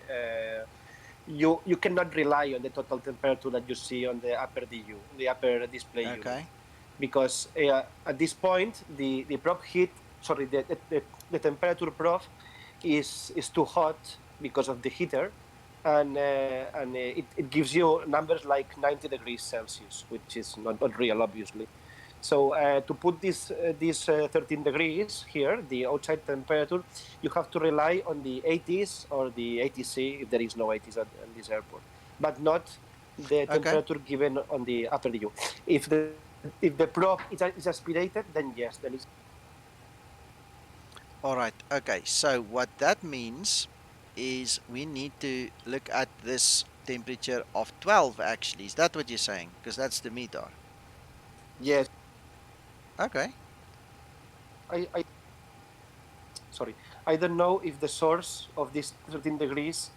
you cannot rely on the total temperature that you see on the upper DU, the upper display unit, because at this point the prop heat, sorry, the temperature prof is too hot because of the heater, and it gives you numbers like 90 degrees Celsius, which is not real, obviously. So to put this 13 degrees here, the outside temperature, you have to rely on the 80s or the ATC if there is no 80s at this airport, but not the temperature given on the upper DU. If the prop is aspirated, then yes, then it's. All right. Okay. So what that means is we need to look at this temperature of 12 actually. Is that what you're saying? Because that's the METAR. Yes. Okay. I sorry. I don't know if the source of this 13 degrees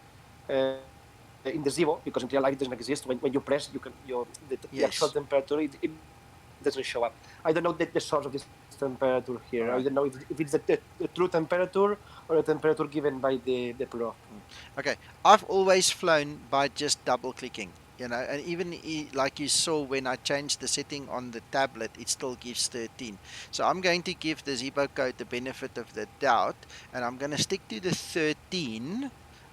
in the Zibo, because in real life it doesn't exist. When you press, you can the actual Yes. temperature it doesn't show up. I don't know the source of this temperature here. I don't know All if right. it's the true temperature or the temperature given by the prop. Mm. Okay, I've always flown by just double clicking, and even like you saw when I changed the setting on the tablet, it still gives 13. So I'm going to give the Zebo code the benefit of the doubt, and I'm going to stick to the 13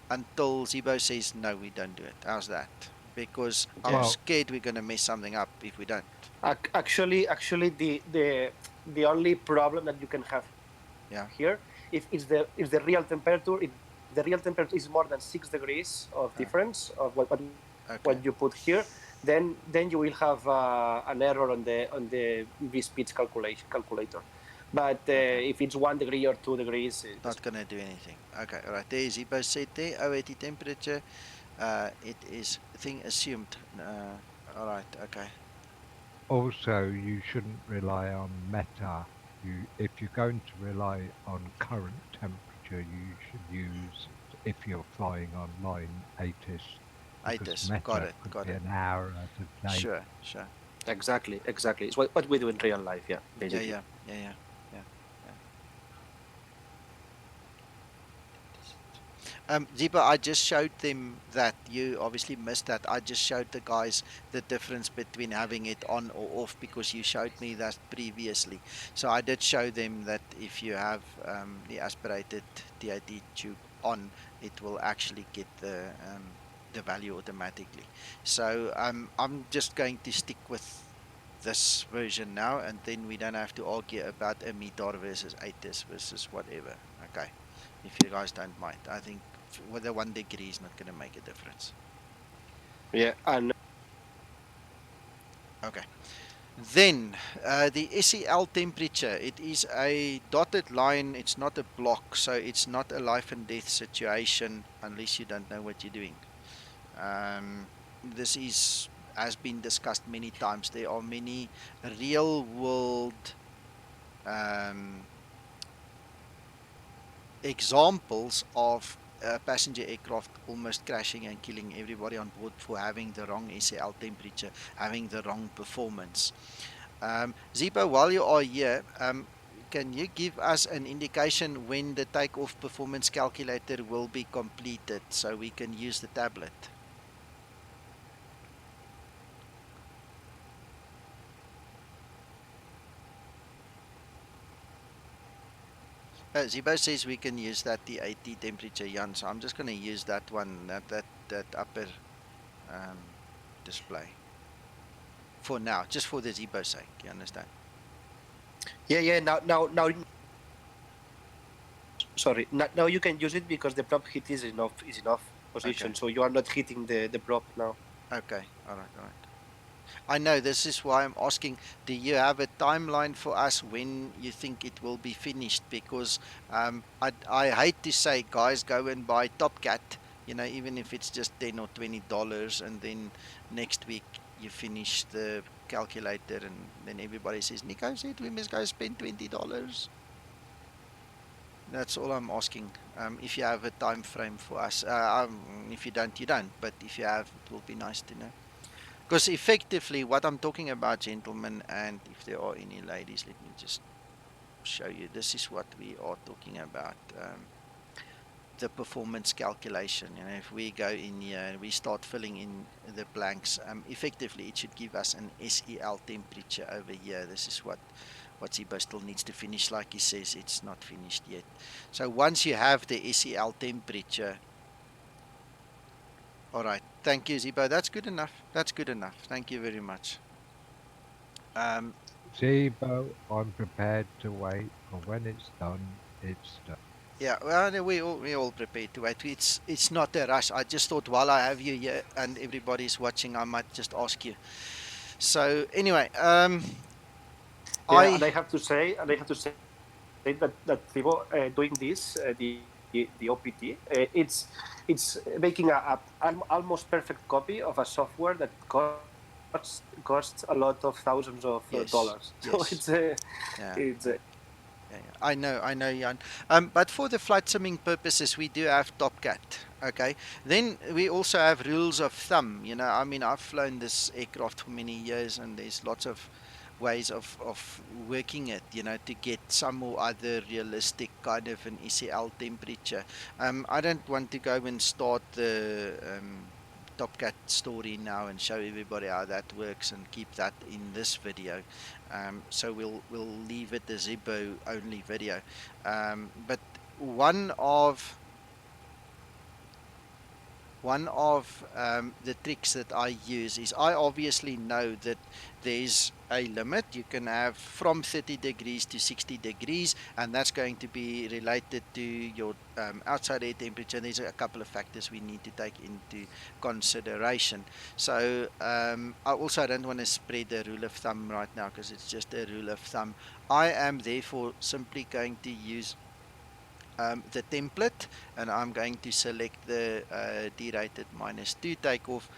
until Zebo says, no, we don't do it. How's that? Because I'm Yeah. Well, scared we're going to mess something up if we don't. Actually, the only problem that you can have here, Yeah, if the real temperature, if the real temperature is more than 6 degrees of uh, difference of what you put okay, here, then you will have an error on the V-speeds calculator. But okay. if it's 1 degree or 2 degrees, it Not doesn't going matter. to do anything. Okay, all right. There Zebo said there, 080 temperature. It is thing assumed. All right. Okay. also, you shouldn't rely on METAR. If you're going to rely on current temperature, you should use, if you're flying online, ATIS, because ITIS. Got METAR it. could Got be it. an hour out of date. Sure. Sure. Exactly. It's what we do in real life, yeah, Yeah. basically. Yeah. Yeah. Yeah. Yeah. Yeah. Ziba, I just showed them that you obviously missed that. I just showed the guys the difference between having it on or off because you showed me that previously. So I did show them that if you have the aspirated TIT tube on, it will actually get the value automatically. So I'm just going to stick with this version now, and then we don't have to argue about a METAR versus ATIS versus whatever. Okay, if you guys don't mind. I think whether 1 degree is not going to make a difference. Yeah, and Okay. Then the SEL temperature, it is a dotted line. It's not a block, so it's not a life and death situation unless you don't know what you're doing. This is has been discussed many times. There are many real world um, examples of a passenger aircraft almost crashing and killing everybody on board for having the wrong SAL temperature, having the wrong performance. Zipo, while you are here, can you give us an indication when the takeoff performance calculator will be completed so we can use the tablet? Zibo says we can use that the 80 temperature, Jan. So I'm just going to use that one, that upper um, display for now, just for the Zibo sake. You understand? yeah. Sorry. Now you can use it because the prop hit is enough Okay. position, so you are not hitting the prop now. Okay. All right. All right. I know this is why I'm asking, do you have a timeline for us when you think it will be finished? Because I hate to say, guys, go and buy Top Cat, even if it's just $10 or $20, and then next week you finish the calculator, and then everybody says, Nico said we must go spend $20. That's all I'm asking. If you have a time frame for us, if you don't, you don't. But if you have, it will be nice to know. Because effectively, what I'm talking about, gentlemen, and if there are any ladies, let me just show you. This is what we are talking about. The performance calculation. If we go in here and we start filling in the blanks, effectively it should give us an SEL temperature over here. This is what Zibo still needs to finish. Like he says, it's not finished yet. So once you have the SEL temperature, all right. Thank you, Zibo. That's good enough. That's good enough. Thank you very much. Um, Zebo, I'm prepared to wait, and when it's done, it's done. Yeah, well, no, we all prepared to wait. It's not a rush. I just thought while I have you here and everybody's watching, I might just ask you. So anyway, Yeah, I and I have to say that Zibo doing this, the the OPT. It's making an almost perfect copy of a software that costs a lot of thousands of Yes, dollars. So yes. Yeah, it's yeah. Yeah, yeah. I know, Jan. But for the flight simming purposes, we do have TopCat. Okay. Then we also have rules of thumb. You know, I mean, I've flown this aircraft for many years, and there's lots of ways of working it. You know, to get some or other realistic kind of an ECL temperature. I don't want to go and start the TopCat story now and show everybody how that works and keep that in this video. So we'll leave it the Zibo only video. But one of the tricks that I use is I obviously know that there's a limit. You can have from 30 degrees to 60 degrees, and that's going to be related to your outside air temperature. There's a couple of factors we need to take into consideration. So I also don't want to spread the rule of thumb right now because it's just a rule of thumb. I am therefore simply going to use the template, and I'm going to select the derated -2 takeoff,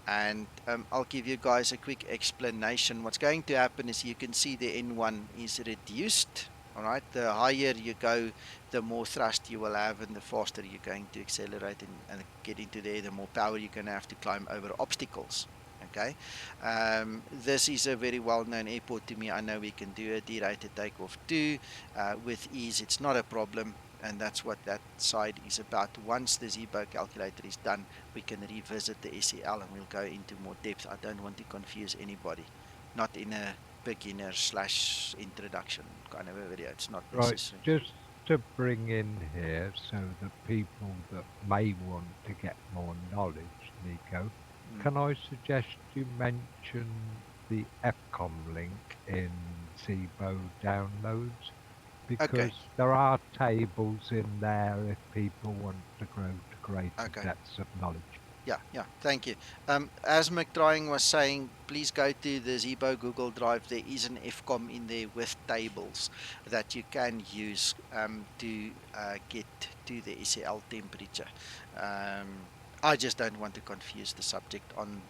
and I'll give you guys a quick explanation. What's going to happen is you can see the N1 is reduced. All right, the higher you go, the more thrust you will have, and the faster you're going to accelerate and get into there, the more power you're going to have to climb over obstacles. Okay, this is a very well-known airport to me. I know we can do a derated takeoff too with ease. It's not a problem, and that's what that side is about. Once the Zibo calculator is done, we can revisit the SEL and we'll go into more depth. I don't want to confuse anybody, not in a beginner slash introduction kind of a video. It's not Right, necessary. just to bring in here so that people that may want to get more knowledge, Nico, can I suggest you mention the FCOM link in Zebo downloads? Okay, Because there are tables in there if people want to grow to greater okay. depths of knowledge. Yeah, thank you. As McTrying was saying, please go to the Zebo Google Drive. There is an FCOM in there with tables that you can use to get to the SEL temperature. I just don't want to confuse the subject on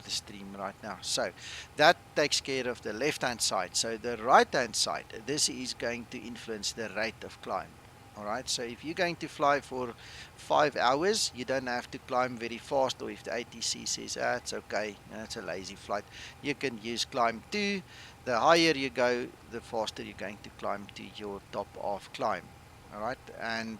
the stream right now. So that takes care of the left-hand side. So the right-hand side, this is going to influence the rate of climb. All right, so if you're going to fly for 5 hours, you don't have to climb very fast, or if the ATC says, it's okay, it's a lazy flight, you can use climb 2. The higher you go, the faster you're going to climb to your top of climb. All right, and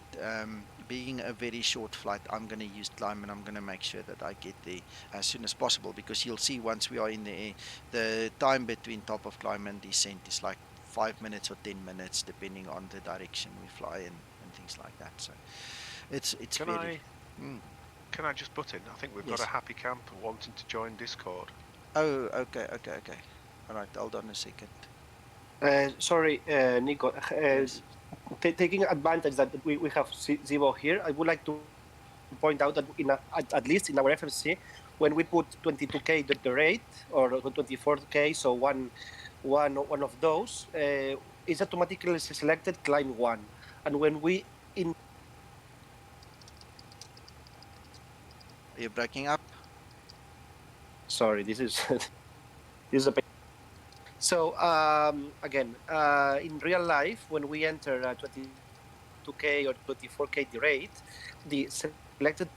being a very short flight, I'm going to use climb, and I'm going to make sure that I get there as soon as possible, because you'll see once we are in the air, the time between top of climb and descent is like 5 minutes or 10 minutes, depending on the direction we fly in and things like that. So it's Can very. I Mm, can I just butt in? I think we've got a yes. happy camper wanting to join Discord. Oh, okay, okay, okay. All right, hold on a second. sorry, Nico. Yes. Taking advantage that we have Zebo here, I would like to point out that at least in our FFC, when we put 22K the rate or 24K, so one of those is automatically selected climb 1, and when we in Are you breaking up? sorry, this is this is a so again in real life when we enter 22K or 24K the rate, the selected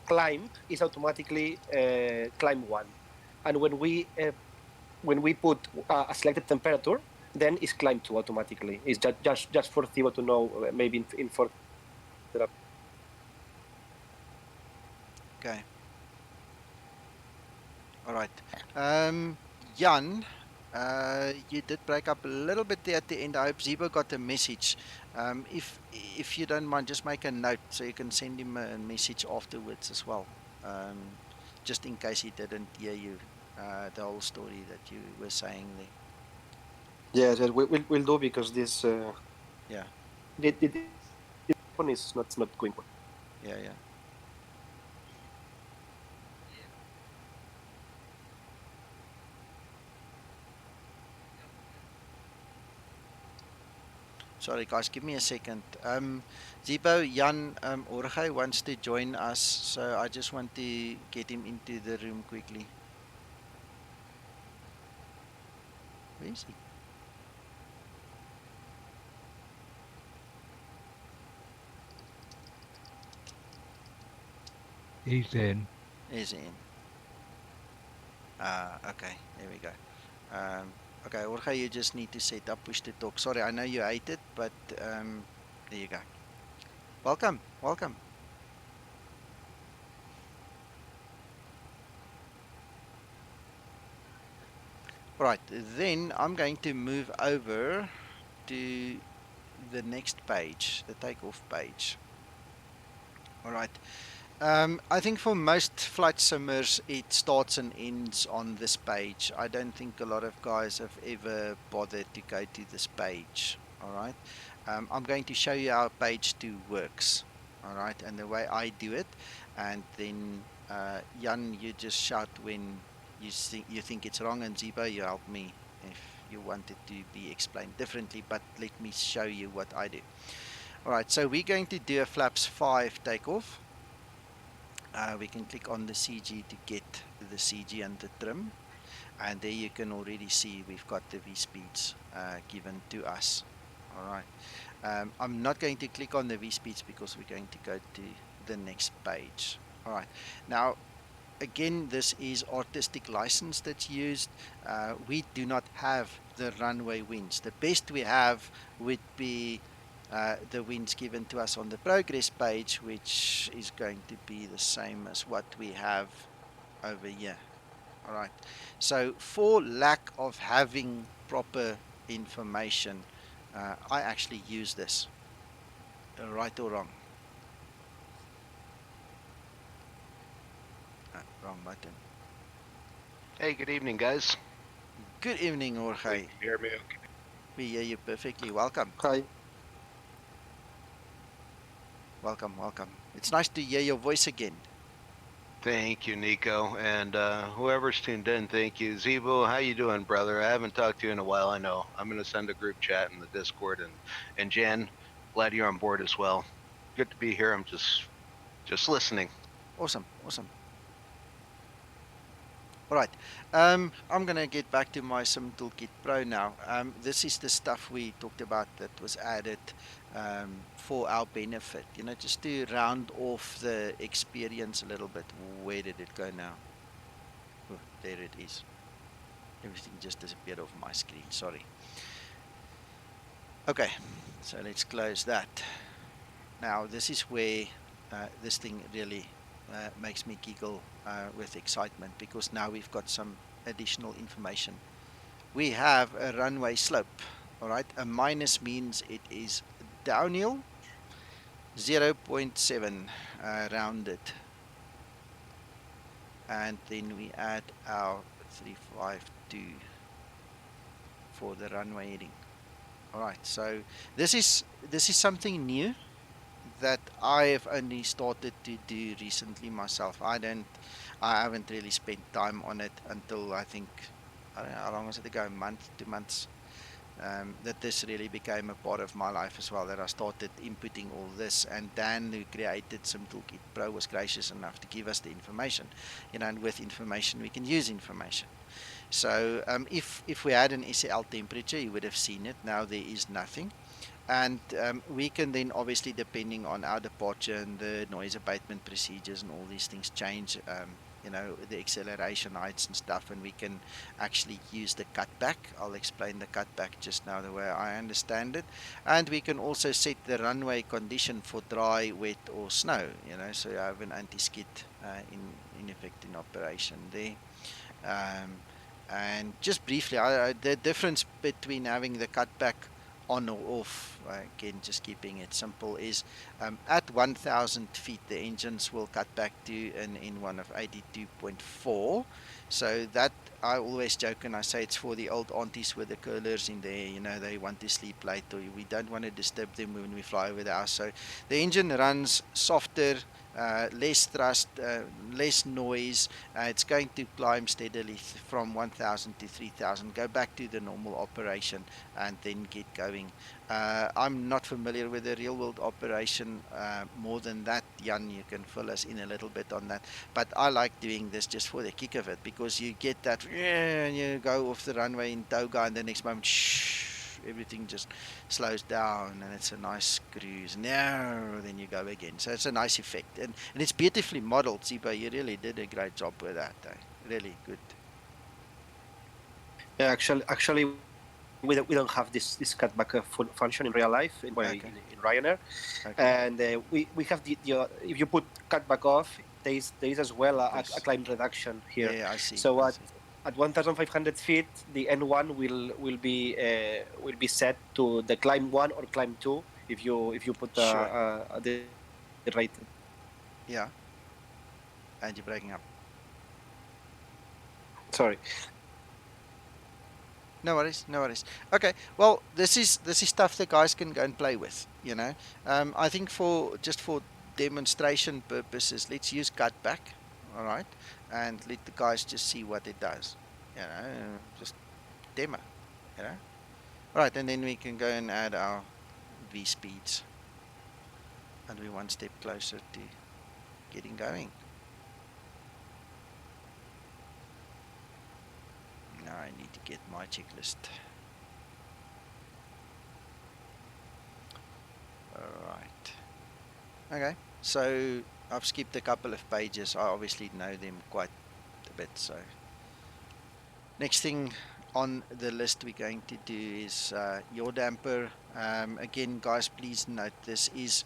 climb is automatically climb 1, and when we put a selected temperature, then it's climb 2 automatically. It's just for Thibaut to know, maybe in further. Okay. All right. Jan, you did break up a little bit there at the end. I hope Zebo got the message. If you don't mind, just make a note so you can send him a message afterwards as well. Just in case he didn't hear you, the whole story that you were saying there. Yes, we'll do, because this Yeah, the phone is not going well. yeah, yeah. Sorry, guys, give me a second. Zibo, Jan, Jorge wants to join us, so I just want to get him into the room quickly. Where is he? He's in. Is he in? Okay, there we go. Okay, Jorge, you just need to set up push to talk. Sorry, I know you hate it, but there you go. Welcome, welcome. Right, then I'm going to move over to the next page, the takeoff page. All right. I think for most flight simmers, it starts and ends on this page. I don't think a lot of guys have ever bothered to go to this page. All right. I'm going to show you how page 2 works. All right. And the way I do it. And then, Jan, you just shout when you think it's wrong. And Zibo, you help me if you want it to be explained differently. But let me show you what I do. All right. So we're going to do a flaps 5 takeoff. We can click on the CG to get the CG and the trim, and there you can already see we've got the V speeds given to us. All right. I'm not going to click on the V speeds because we're going to go to the next page. All right. Now, again, this is artistic license that's used. We do not have the runway winds. The best we have would be the winds given to us on the progress page, which is going to be the same as what we have over here. All right. So for lack of having proper information, I actually use this. Right or wrong? Wrong button. Hey, good evening, guys. Good evening, Jorge. You hear me okay? We hear you perfectly. Welcome. Hi. Welcome, welcome. It's nice to hear your voice again. Thank you, Nico, and whoever's tuned in, thank you. Zebo, how you doing, brother? I haven't talked to you in a while, I know. I'm going to send a group chat in the Discord, and Jan, glad you're on board as well. Good to be here. I'm just listening. Awesome, awesome. All right. I'm going to get back to my Sim Toolkit Pro now. This is the stuff we talked about that was added for our benefit, you know, just to round off the experience a little bit. Where did it go now? Oh, there it is. Everything just disappeared off my screen. Sorry. Okay, so let's close that. Now, this is where this thing really makes me giggle with excitement, because now we've got some additional information. We have a runway slope. All right, a minus means it is downhill, 0.7 rounded, and then we add our 352 for the runway heading. All right, so this is something new that I have only started to do recently myself. I haven't really spent time on it until I think, I don't know, how long was it ago, a month, 2 months, that this really became a part of my life as well, that I started inputting all this. And Dan, who created Sim Toolkit Pro, was gracious enough to give us the information, you know, and with information we can use information. So if we had an SL temperature, you would have seen it. Now there is nothing. And we can then, obviously, depending on our departure and the noise abatement procedures and all these things change, you know, the acceleration heights and stuff, and we can actually use the cutback. I'll explain the cutback just now the way I understand it. And we can also set the runway condition for dry, wet, or snow, you know, so you have an anti-skid in effect in operation there. And just briefly, the difference between having the cutback on or off, again, just keeping it simple, is at 1,000 feet, the engines will cut back to an N1 of 82.4. So that, I always joke and I say it's for the old aunties with the curlers in there, you know, they want to sleep late, or we don't want to disturb them when we fly over the house. So the engine runs softer less thrust, less noise. It's going to climb steadily from 1,000 to 3,000, go back to the normal operation, and then get going. I'm not familiar with the real world operation more than that. Jan, you can fill us in a little bit on that. But I like doing this just for the kick of it, because you get that, and you go off the runway in toga, and the next moment, everything just slows down, and it's a nice cruise. Now, then you go again. So it's a nice effect, and it's beautifully modeled. Zibo, you really did a great job with that. Really good. Yeah, actually, we don't have this cutback function in real life Okay. in Ryanair, Okay. and we have the if you put cutback off, there is as well a This. climb reduction here. Yeah, I see. So I see. at 1,500 feet, the N1 will be set to the climb 1 or climb 2 if you put Sure. the right. Yeah. And you're breaking up. Sorry. No worries, no worries. Okay, well, this is stuff the guys can go and play with. I think for demonstration purposes, let's use cutback, all right, and let the guys just see what it does. Just demo. All right, and then we can go and add our V speeds, and we're one step closer to getting going. Now I need to get my checklist. Alright. Okay, so I've skipped a couple of pages. I obviously know them quite a bit. So next thing on the list we're going to do is yaw damper. Again, guys, please note this is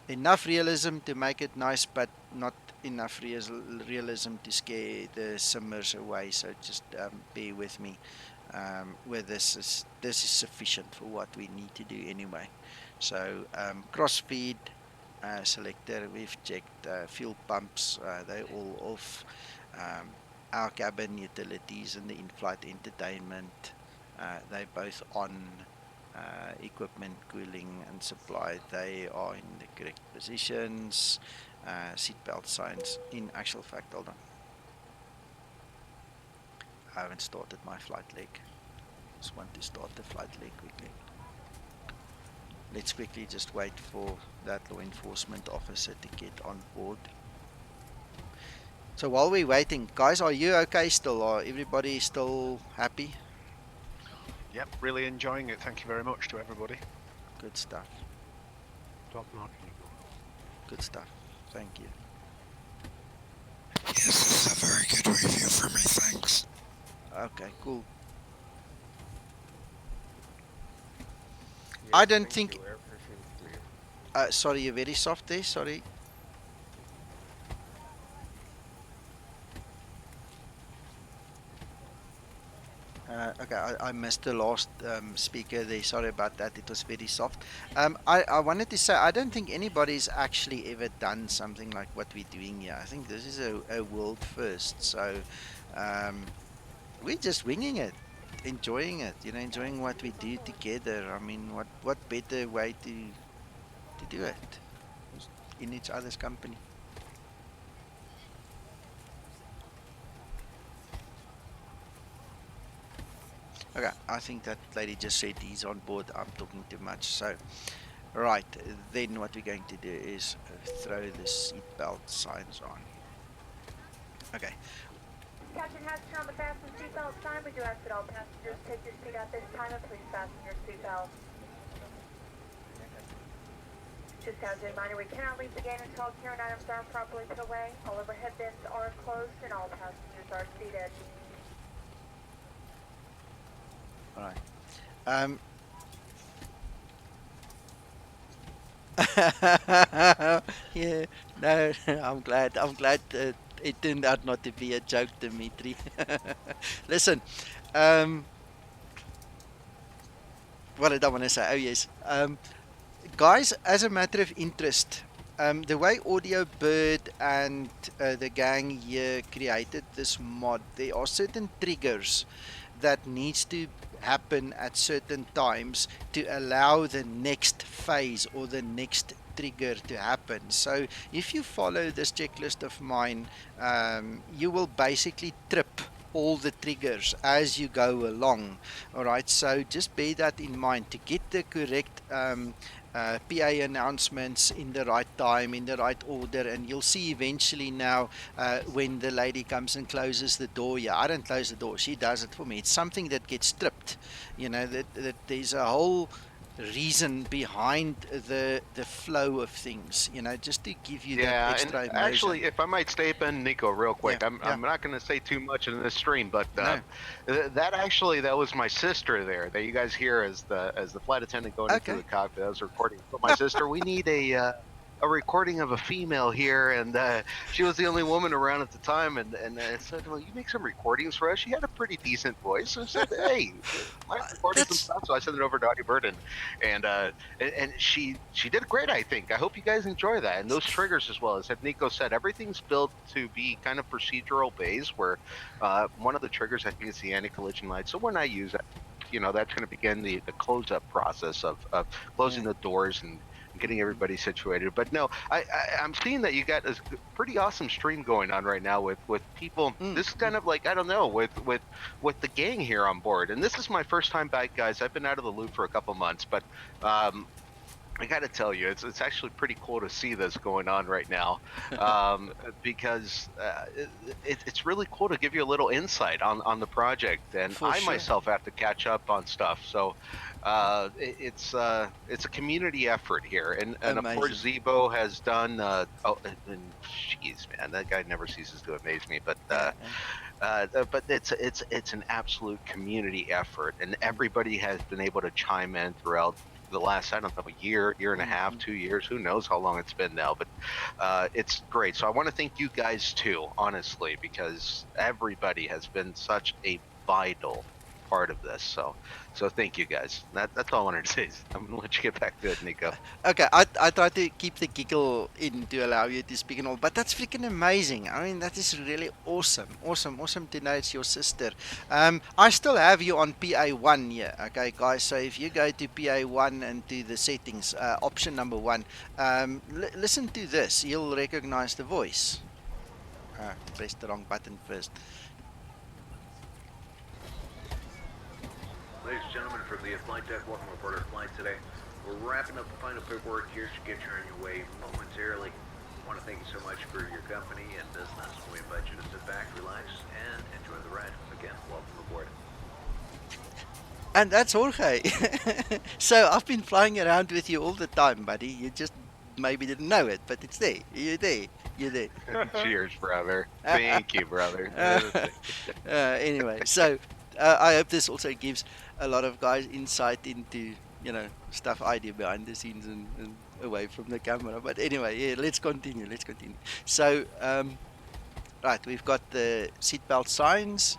enough realism to make it nice, but not enough realism to scare the simmers away. So just bear with me. With this is sufficient for what we need to do anyway. So cross feed selector, we've checked fuel pumps, they're all off. Our cabin utilities and the in-flight entertainment, they're both on. Equipment, cooling and supply, they are in the correct positions. Seatbelt signs, in actual fact, hold on, I haven't started my flight leg. Just want to start the flight leg quickly. Let's quickly just wait for that law enforcement officer to get on board. So while we're waiting, guys, are you okay still? Are everybody still happy? Yep, really enjoying it. Thank you very much to everybody. Good stuff. Top notch, Nico. Good stuff. Thank you. Yes, this is a very good review for me, thanks. Okay, cool. Yes, I don't think... you. Everything's clear. Sorry, you're very soft there, sorry. Okay, I missed the last speaker there. Sorry about that. It was very soft. I wanted to say, I don't think anybody's actually ever done something like what we're doing here. I think this is a world first. So we're just winging it, enjoying it, enjoying what we do together. I mean, what better way to do it in each other's company. Okay, I think that lady just said he's on board. I'm talking too much. So, right, then what we're going to do is throw the seatbelt signs on. Okay. Captain Hatcher on the fasten seatbelt sign. We do ask that all passengers take your seat at this time and please fasten your seatbelt. Just as a reminder, we cannot leave the gate until all carrying items are properly put away. All overhead bins are closed and all passengers are seated. All right. Yeah, no, I'm glad it turned out not to be a joke, Dimitri. Listen, what did I want to say? Oh, yes. Guys, as a matter of interest, the way Audio Bird and the gang here created this mod, there are certain triggers that needs to happen at certain times to allow the next phase or the next trigger to happen. So if you follow this checklist of mine, you will basically trip all the triggers as you go along. All right, so just bear that in mind to get the correct PA announcements in the right time, in the right order, and you'll see eventually now when the lady comes and closes the door. Yeah, I don't close the door; she does it for me. It's something that gets stripped. You know that there's a whole reason behind the flow of things. You know, just to give you that Yeah, and extra actually, immersion. if I might step in, Nico, real Yeah, quick, I'm yeah, I'm not going to say too much in this stream, but no, that was my sister there that you guys hear as the flight attendant going into okay. the cockpit. That was a recording from my sister. We need a recording of a female here, and she was the only woman around at the time, and I said, well, you make some recordings for us. She had a pretty decent voice, so I said, hey, mind recording some That's stuff? So I sent it over to Audie Burden, and she did great. I think. I hope you guys enjoy that. And those triggers as well, as Nico said, everything's built to be kind of procedural based. Where one of the triggers, I think, is the anti-collision light. So when I use it, that's going to begin the close-up process of closing the doors and getting everybody situated. But no, I'm seeing that you got a pretty awesome stream going on right now with people. This is kind of like, I don't know, with the gang here on board. And this is my first time back, guys. I've been out of the loop for a couple months, but I got to tell you, it's actually pretty cool to see this going on right now, because it's really cool to give you a little insight on the project, and for I sure. myself have to catch up on stuff. So it's a community effort here, and of course Amazing. Zebo has done. And jeez, man, that guy never ceases to amaze me. But it's an absolute community effort, and everybody has been able to chime in throughout the last, I don't know, year and a half, 2 years, who knows how long it's been now, but it's great. So I want to thank you guys too, honestly, because everybody has been such a vital part of this. So thank you guys. That's all I wanted to say. I'm gonna let you get back to it, Nico. Okay, I try to keep the giggle in to allow you to speak and all, but that's freaking amazing. I mean, that is really awesome, awesome to know it's your sister. I still have you on PA1 here, okay, guys. So if you go to PA1 and to the settings, option number 1, listen to this. You'll recognize the voice. Pressed the wrong button first. Ladies and gentlemen, from the flight deck, welcome aboard our flight today. We're wrapping up the final paperwork here to get you on your way momentarily. I want to thank you so much for your company and business. We invite you to sit back, relax, and enjoy the ride. Again, welcome aboard. And that's Jorge. So I've been flying around with you all the time, buddy. You just maybe didn't know it, but it's there. You're there. You're there. Cheers, brother. Thank you, brother. Anyway, so I hope this also gives a lot of guys insight into, stuff I do behind the scenes and away from the camera. But anyway, yeah, let's continue. So, right, we've got the seatbelt signs.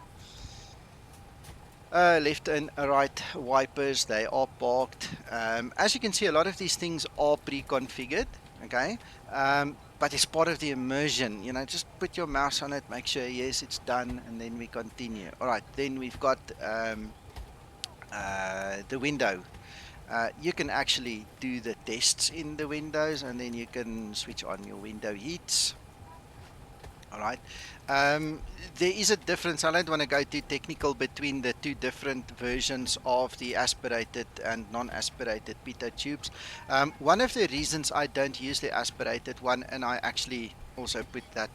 Left and right wipers, they are parked. As you can see, a lot of these things are pre-configured, okay? But it's part of the immersion, just put your mouse on it, make sure, yes, it's done, and then we continue. All right, then we've got the window. You can actually do the tests in the windows, and then you can switch on your window heats. All right. There is a difference. I don't want to go too technical between the two different versions of the aspirated and non-aspirated pitot tubes. One of the reasons I don't use the aspirated one, and I actually also put that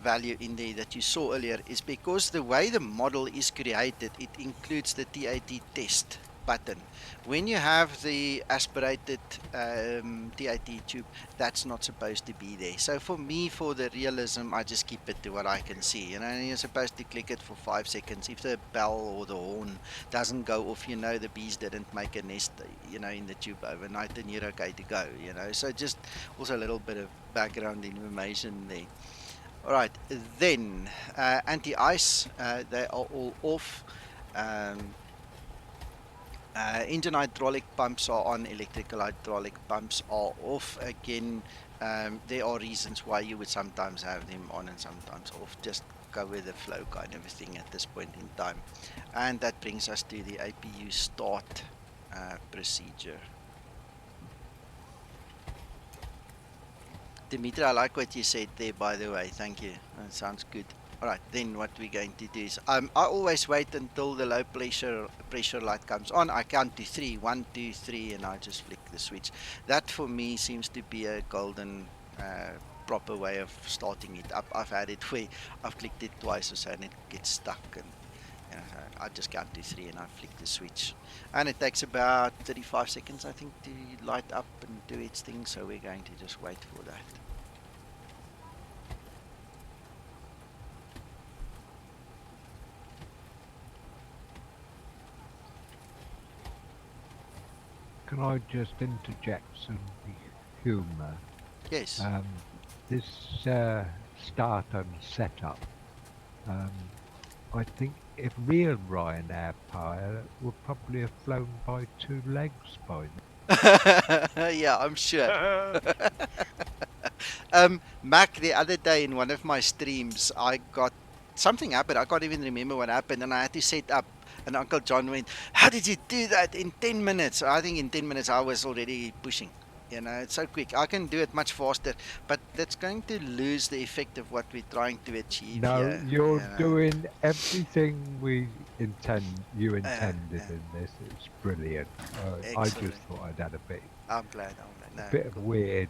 value in there that you saw earlier, is because the way the model is created, it includes the TAT test button. When you have the aspirated TAT tube, that's not supposed to be there. So for me, for the realism, I just keep it to what I can see. You're supposed to click it for 5 seconds. If the bell or the horn doesn't go off, the bees didn't make a nest, in the tube overnight, then you're okay to go. So just also a little bit of background information there. All right, then anti-ice, they are all off. Engine hydraulic pumps are on, electrical hydraulic pumps are off. Again, there are reasons why you would sometimes have them on and sometimes off. Just go with the flow kind of thing at this point in time. And that brings us to the APU start procedure. Dimitri, I like what you said there, by the way. Thank you. That sounds good. All right, then what we're going to do is I always wait until the low pressure light comes on. I count to 3, 1, 2, 3, and I just flick the switch. That for me seems to be a golden proper way of starting it up. I've had it where I've clicked it twice or so and it gets stuck, and I just count to 3 and I flick the switch. And it takes about 35 seconds, I think, to light up and do its thing. So we're going to just wait for that. Can I just interject some humour? Yes. This start and setup, I think if real Ryanair pilot would probably have flown by 2 legs by now. Yeah, I'm sure. Mac, the other day in one of my streams, I got something happened. I can't even remember what happened, and I had to set up. And Uncle John went, "How did you do that in 10 minutes?" I think in 10 minutes I was already pushing. You know, it's so quick. I can do it much faster, but that's going to lose the effect of what we're trying to achieve No, here. you're You know? doing everything you intended in this. It's brilliant. I just Excellent. thought I'd add a bit. I'm glad. No, A bit of cool. weird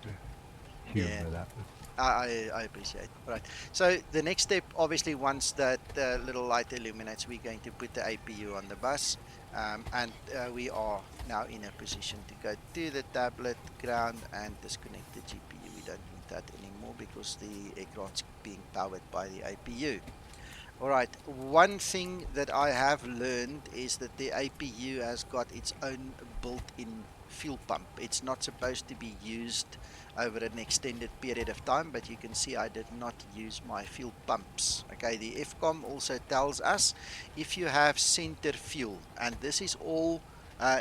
Yeah. humour that was. I appreciate it. Right. So the next step, obviously, once that little light illuminates, we're going to put the APU on the bus, and we are now in a position to go to the tablet, ground, and disconnect the GPU. We don't need that anymore because the aircraft's being powered by the APU. All right. One thing that I have learned is that the APU has got its own built-in fuel pump. It's not supposed to be used over an extended period of time, but you can see I did not use my fuel pumps. Okay, the FCOM also tells us if you have center fuel, and this is all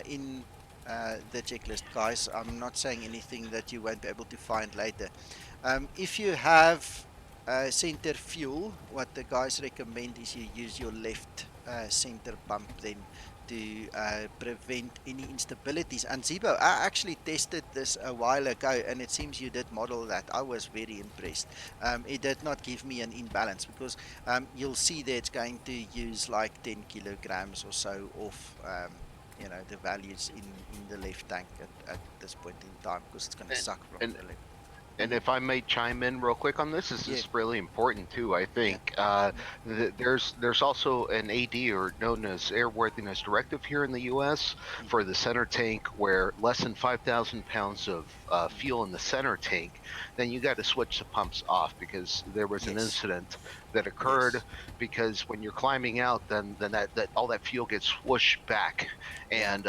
in the checklist, guys. I'm not saying anything that you won't be able to find later. If you have center fuel, what the guys recommend is you use your left center pump then to prevent any instabilities. And Zebo, I actually tested this a while ago, and it seems you did model that. I was very impressed. It did not give me an imbalance because you'll see that it's going to use like 10 kilograms or so off. You know, the values in the left tank at this point in time because it's going to suck from the left. And if I may chime in real quick on this is really important too. I think there's also an AD, or known as airworthiness directive here in the U.S. for the center tank, where less than 5,000 pounds of fuel in the center tank, then you got to switch the pumps off, because there was an incident that occurred because when you're climbing out, then that all that fuel gets swooshed back and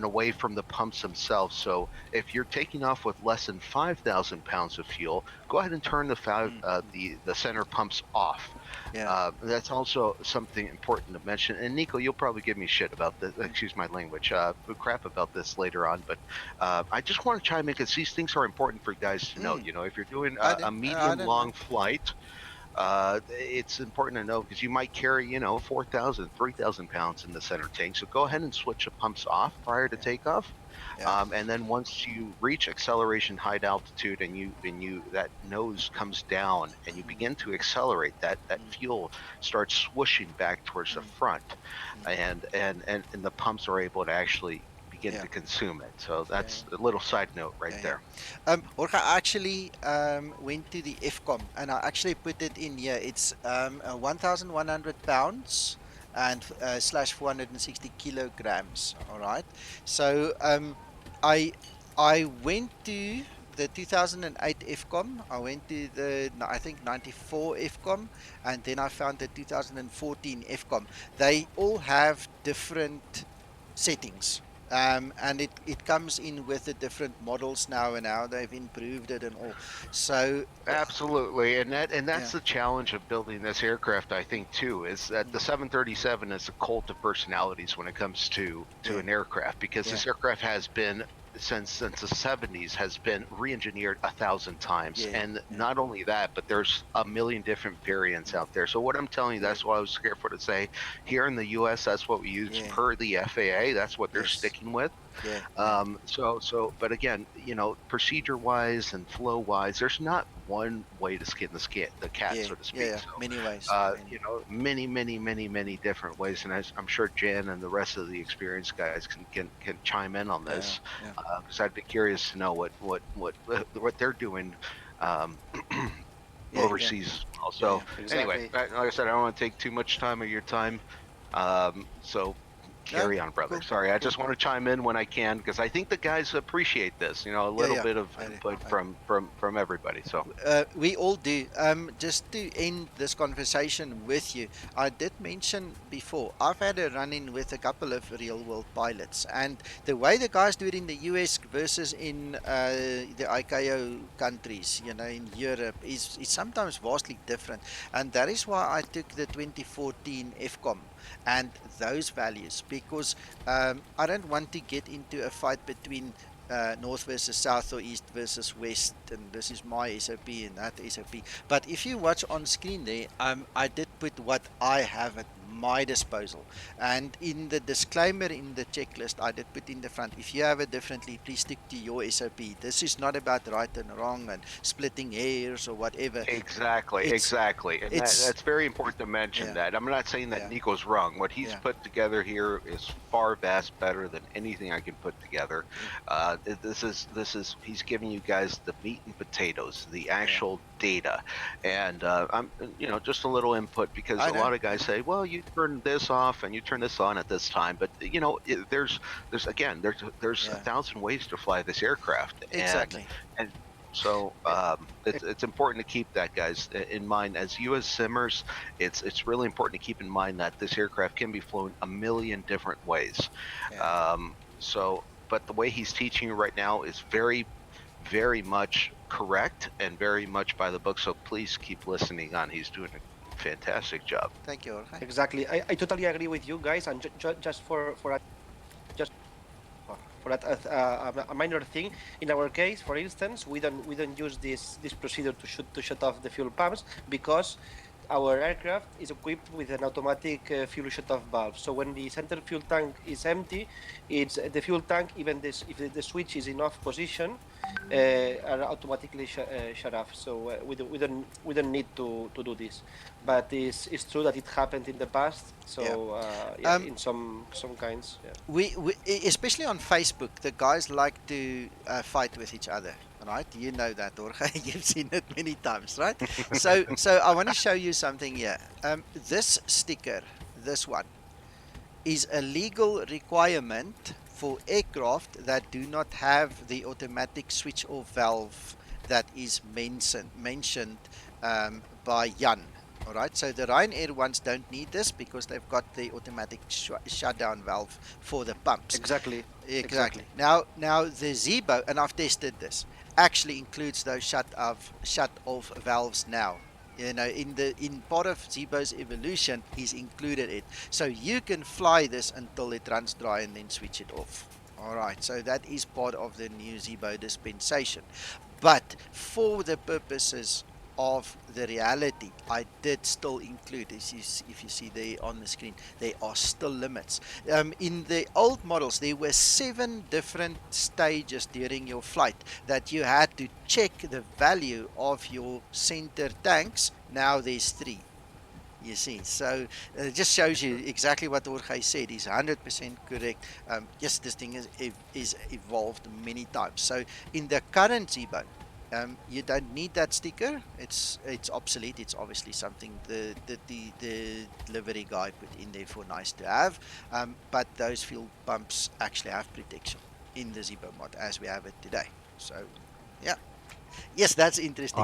away from the pumps themselves. So if you're taking off with less than 5,000 pounds of fuel, go ahead and turn the center pumps off. That's also something important to mention. And Nico, you'll probably give me shit about this. Excuse my language. Crap about this later on. But I just want to chime in because these things are important for you guys to know. You know, if you're doing a medium long flight, it's important to know, because you might carry 4,000, 3,000 pounds in the center tank. So go ahead and switch the pumps off prior to takeoff. And then once you reach acceleration height altitude and you that nose comes down and you begin to accelerate, that fuel starts swooshing back towards the front, and the pumps are able to actually begin to consume it. So that's a little side note there. Jorge, I actually went to the FCOM and I actually put it in here. It's 1,100 pounds and slash 460 kilograms. All right. So I went to the 2008 FCOM. I went to the, I think, 94 FCOM, and then I found the 2014 FCOM. They all have different settings. And it comes in with the different models now, and how they've improved it and all. So absolutely, and that's the challenge of building this aircraft, I think, too, is that the 737 is a cult of personalities when it comes to an aircraft, because this aircraft has been since the 70s has been re-engineered 1,000 times, and not only that, but there's a million different variants out there. So what I'm telling you, that's why I was careful to say here in the US, that's what we use per the FAA. That's what they're sticking with. Yeah. But again, procedure-wise and flow-wise, there's not one way to skin the cat, Yeah. so to speak. Yeah. So, Many ways. many different ways, and I'm sure Jan and the rest of the experienced guys can chime in on Yeah. this, Yeah. because I'd be curious to know what they're doing. Yeah. Yeah. Overseas as well. Yeah. So Yeah. anyway, Exactly. like I said, I don't want to take too much time of your time. So No. carry on, brother. Cool. Sorry, I Cool. just want to chime in when I can because I think the guys appreciate this. A Yeah. little Yeah. bit of I, input I, from everybody. So we all do. Just to end this conversation with you, I did mention before, I've had a run-in with a couple of real-world pilots, and the way the guys do it in the US versus in the ICAO countries, in Europe, is sometimes vastly different, and that is why I took the 2014 FCOM and those values, because I don't want to get into a fight between north versus south or east versus west, and this is my SOP and that SOP. But if you watch on screen there, I did put what I have at my disposal, and in the disclaimer in the checklist, I did put in the front, if you have it differently, please stick to your SOP. This is not about right and wrong and splitting hairs or whatever. It's exactly, and it's that's very important to mention. yeah, That I'm not saying that yeah, Nico's wrong. What he's yeah, put together here is far vast better than anything I can put together. yeah, This is he's giving you guys the meat and potatoes, the yeah. actual data, and I'm just a little input because I a know, lot of I guys know. say, well, you turn this off and you turn this on at this time, but there's a Yeah, thousand ways to fly this aircraft, and exactly. and so it's important to keep that, guys, in mind. As you as simmers, it's really important to keep in mind that this aircraft can be flown a million different ways. Yeah. But the way he's teaching you right now is very, very much correct and very much by the book. So please keep listening on. He's doing a fantastic job. Thank you, Jorge. Exactly. I totally agree with you guys. And just for a minor thing, in our case, for instance, we don't use this procedure to shut off the fuel pumps because our aircraft is equipped with an automatic fuel shut-off valve. So when the center fuel tank is empty, it's the fuel tank, even this, if the switch is in off position, are automatically shut off. So we don't need to do this. But it's true that it happened in the past. So in some kinds, yeah. We especially on Facebook, the guys like to fight with each other, right? You know that, Jorge. You've seen it many times, right? So I want to show you something here. This sticker, this one, is a legal requirement for aircraft that do not have the automatic switch off valve that is mentioned by Jan. All right, so the Ryanair ones don't need this because they've got the automatic shutdown valve for the pumps. Exactly. Exactly. Now the Zebo, and I've tested this, actually includes those shut off valves now. In part of Zebo's evolution, he's included it, so you can fly this until it runs dry and then switch it off. All right, so that is part of the new Zebo dispensation. But for the purposes of the reality, I did still include, if you see there on the screen, there are still limits. In the old models, there were 7 different stages during your flight that you had to check the value of your center tanks. Now there's 3. You see, so it just shows you exactly what Jorge said. He's 100% correct. Yes, this thing is evolved many times. So in the current Zebo, you don't need that sticker. It's obsolete. It's obviously something the delivery guy put in there for nice to have. But those fuel pumps actually have protection in the Zibo mod as we have it today. So yeah, yes, that's interesting.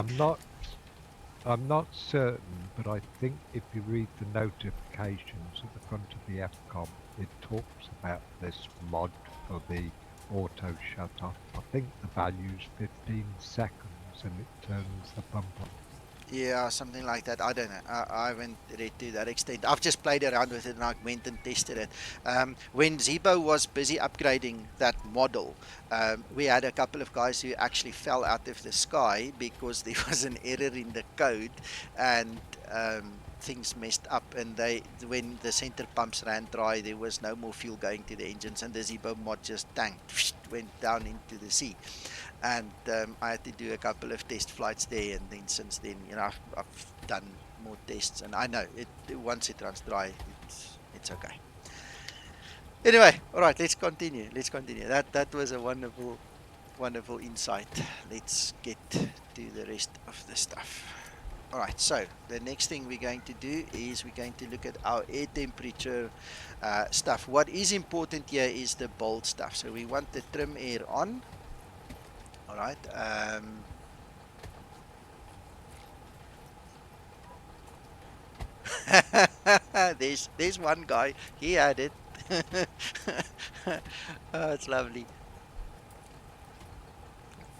I'm not certain, but I think if you read the notifications at the front of the FCOM, it talks about this mod for the auto shut off. I think the value's 15 seconds and it turns the pump on. Yeah, something like that. I don't know. I haven't read to that extent. I've just played around with it and I went and tested it. When Zebo was busy upgrading that model, we had a couple of guys who actually fell out of the sky because there was an error in the code, and things messed up, and when the center pumps ran dry, there was no more fuel going to the engines, and the Zibo Mod just tanked, went down into the sea. And I had to do a couple of test flights there, and then since then, I've done more tests, and I know once it runs dry, it's okay. Anyway, all right, let's continue. That was a wonderful insight. Let's get to the rest of the stuff. All right, so the next thing we're going to do is we're going to look at our air temperature stuff. What is important here is the bold stuff. So we want the trim air on. All right. There's one guy. He had it. Oh, it's lovely.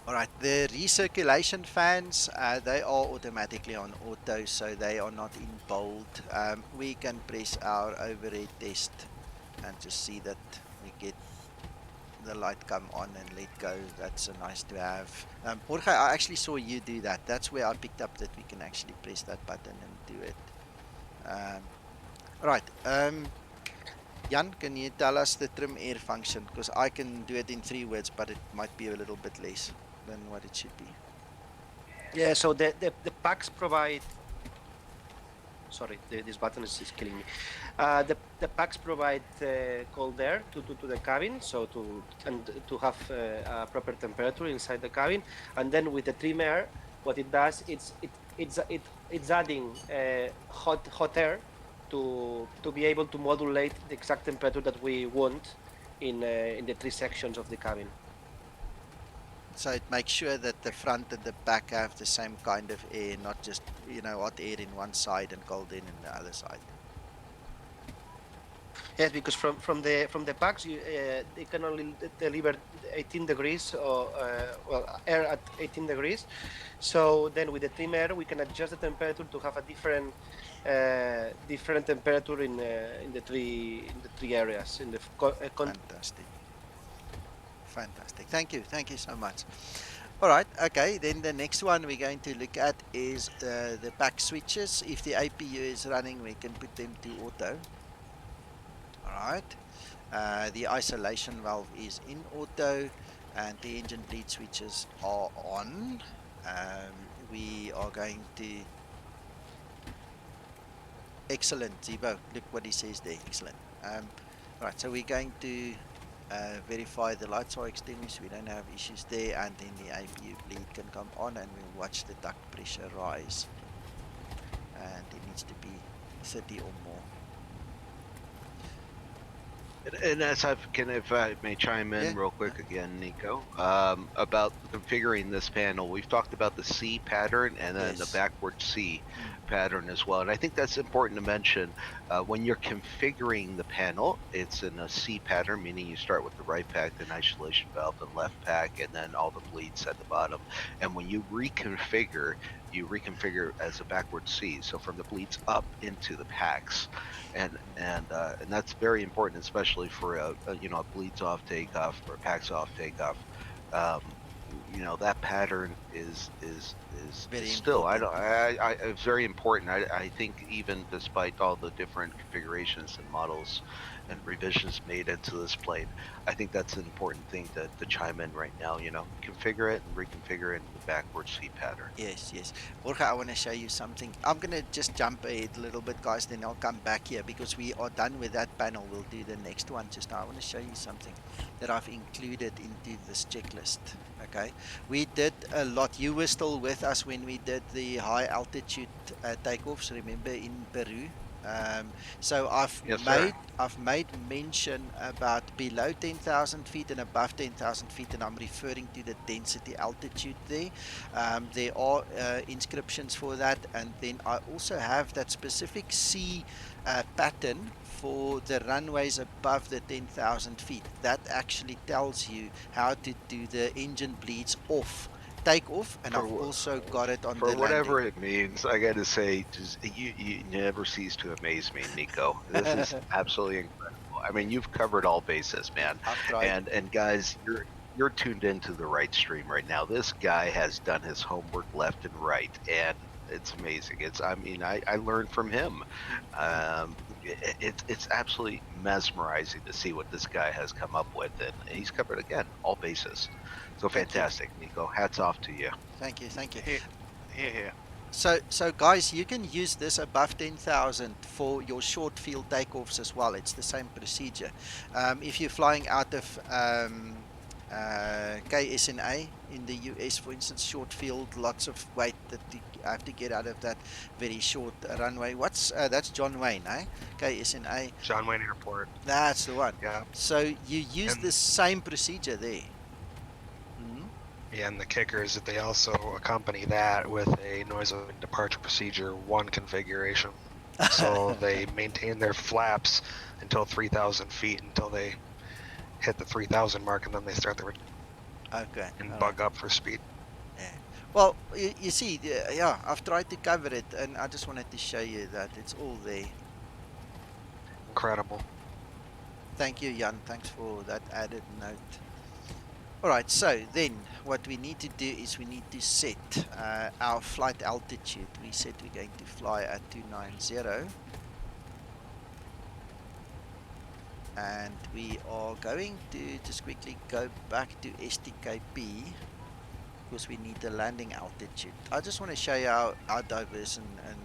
All right, the recirculation fans, they are automatically on auto, so they are not in bold. We can press our overhead test and just see that we get the light come on and let go. That's nice to have. Jorge, I actually saw you do that. That's where I picked up that we can actually press that button and do it. All right. Jan, can you tell us the trim air function? Because I can do it in 3 words, but it might be a little bit less than what it should be. Yeah, so the packs provide. Sorry, this button is killing me. The packs provide cold air to the cabin, so to have a proper temperature inside the cabin, and then with the trim air, what it does, it's adding hot air to be able to modulate the exact temperature that we want in the 3 sections of the cabin. So it makes sure that the front and the back have the same kind of air, not just hot air in one side and cold air in the other side. Yes, because from the packs, they can only deliver 18 degrees or air at 18 degrees. So then with the trim air, we can adjust the temperature to have a different temperature in the three areas in the Fantastic. Thank you so much. All right, okay, then the next one we're going to look at is the pack switches. If the APU is running, we can put them to auto. All right, the isolation valve is in auto, and the engine bleed switches are on. We are going to... Excellent, Zebo. Look what he says there. Excellent. Right, so we're going to verify the lights are extinguished. We don't have issues there, and then the APU bleed can come on, and we'll watch the duct pressure rise. And it needs to be 30 or more. And if I may chime in real quick again, Nico, about configuring this panel, we've talked about the C pattern and then the backward C pattern as well. And I think that's important to mention. When you're configuring the panel, it's in a C pattern, meaning you start with the right pack, then isolation valve, then left pack, and then all the bleeds at the bottom. And when you reconfigure as a backward C, so from the bleeds up into the packs. And that's very important, especially for a bleeds off takeoff or packs off takeoff. That pattern is still it's very important. I think even despite all the different configurations and models and revisions made into this plane, I think that's an important thing to chime in right now. Configure it and reconfigure it in the backward C pattern. Yes. Jorge, I want to show you something. I'm going to just jump ahead a little bit, guys, then I'll come back here because we are done with that panel. We'll do the next one just now. I want to show you something that I've included into this checklist. Okay, we did a lot. You were still with us when we did the high altitude takeoffs, remember, in Peru. So I've made mention about below 10,000 feet and above 10,000 feet, and I'm referring to the density altitude there. There are inscriptions for that, and then I also have that specific C pattern for the runways above the 10,000 feet. That actually tells you how to do the engine bleeds off takeoff, and I've also got it on the landing. For whatever it means, I got to say, you never cease to amaze me, Nico. This is absolutely incredible. I mean, you've covered all bases, man. I've tried. And guys, you're tuned into the right stream right now. This guy has done his homework left and right, and It's amazing. I learned from him. It's absolutely mesmerizing to see what this guy has come up with, and he's covered again all bases. So Thank you. fantastic, Nico. Hats off to you. Thank you. Thank you. Yeah. So guys, you can use this above 10,000 for your short field takeoffs as well. It's the same procedure. If you're flying out of KSNA in the US, for instance, short field, lots of weight that you have to get out of that very short runway. That's John Wayne, eh? KSNA. John Wayne Airport. That's the one. Yeah. So you use the And same procedure there. Mm-hmm. yeah, and the kicker is that they also accompany that with a noise of departure procedure 1 configuration. So they maintain their flaps until 3,000 feet until they hit the 3,000 mark, and then they start the Okay. and bug up for speed. Yeah. Well, you see, yeah, I've tried to cover it, and I just wanted to show you that it's all there. Incredible. Thank you, Jan. Thanks for that added note. All right, so then what we need to do is we need to set our flight altitude. We said we're going to fly at 290. And we are going to just quickly go back to STKP because we need the landing altitude. I just want to show you how diverse and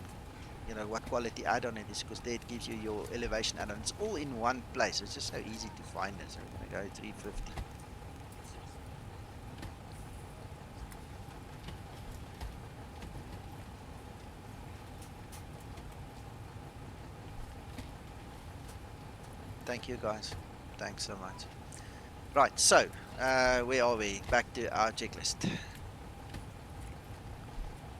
you know what quality add-on it is, because there it gives you your elevation add-on. It's all in one place. It's just so easy to find it. So we're going to go 350. Thank you, guys. Thanks so much. Right, so where are we? Back to our checklist.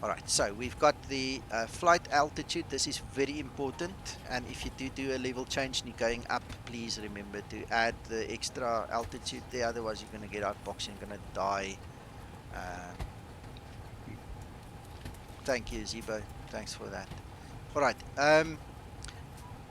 All right, so we've got the flight altitude. This is very important, and if you do a level change and you're going up, please remember to add the extra altitude there, otherwise you're going to get outboxed and you're going to die. Thank you, Zebo. Thanks for that. All right,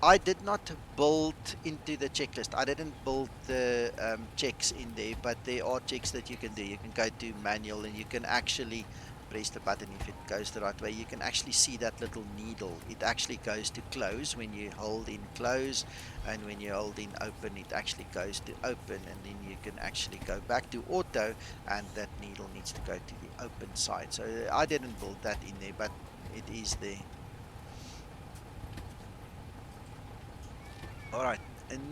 I did not build into the checklist. I didn't build the checks in there, but there are checks that you can do. You can go to manual and you can actually press the button if it goes the right way. You can actually see that little needle. It actually goes to close when you hold in close, and when you hold in open, it actually goes to open, and then you can actually go back to auto, and that needle needs to go to the open side. So I didn't build that in there, but it is there. All right,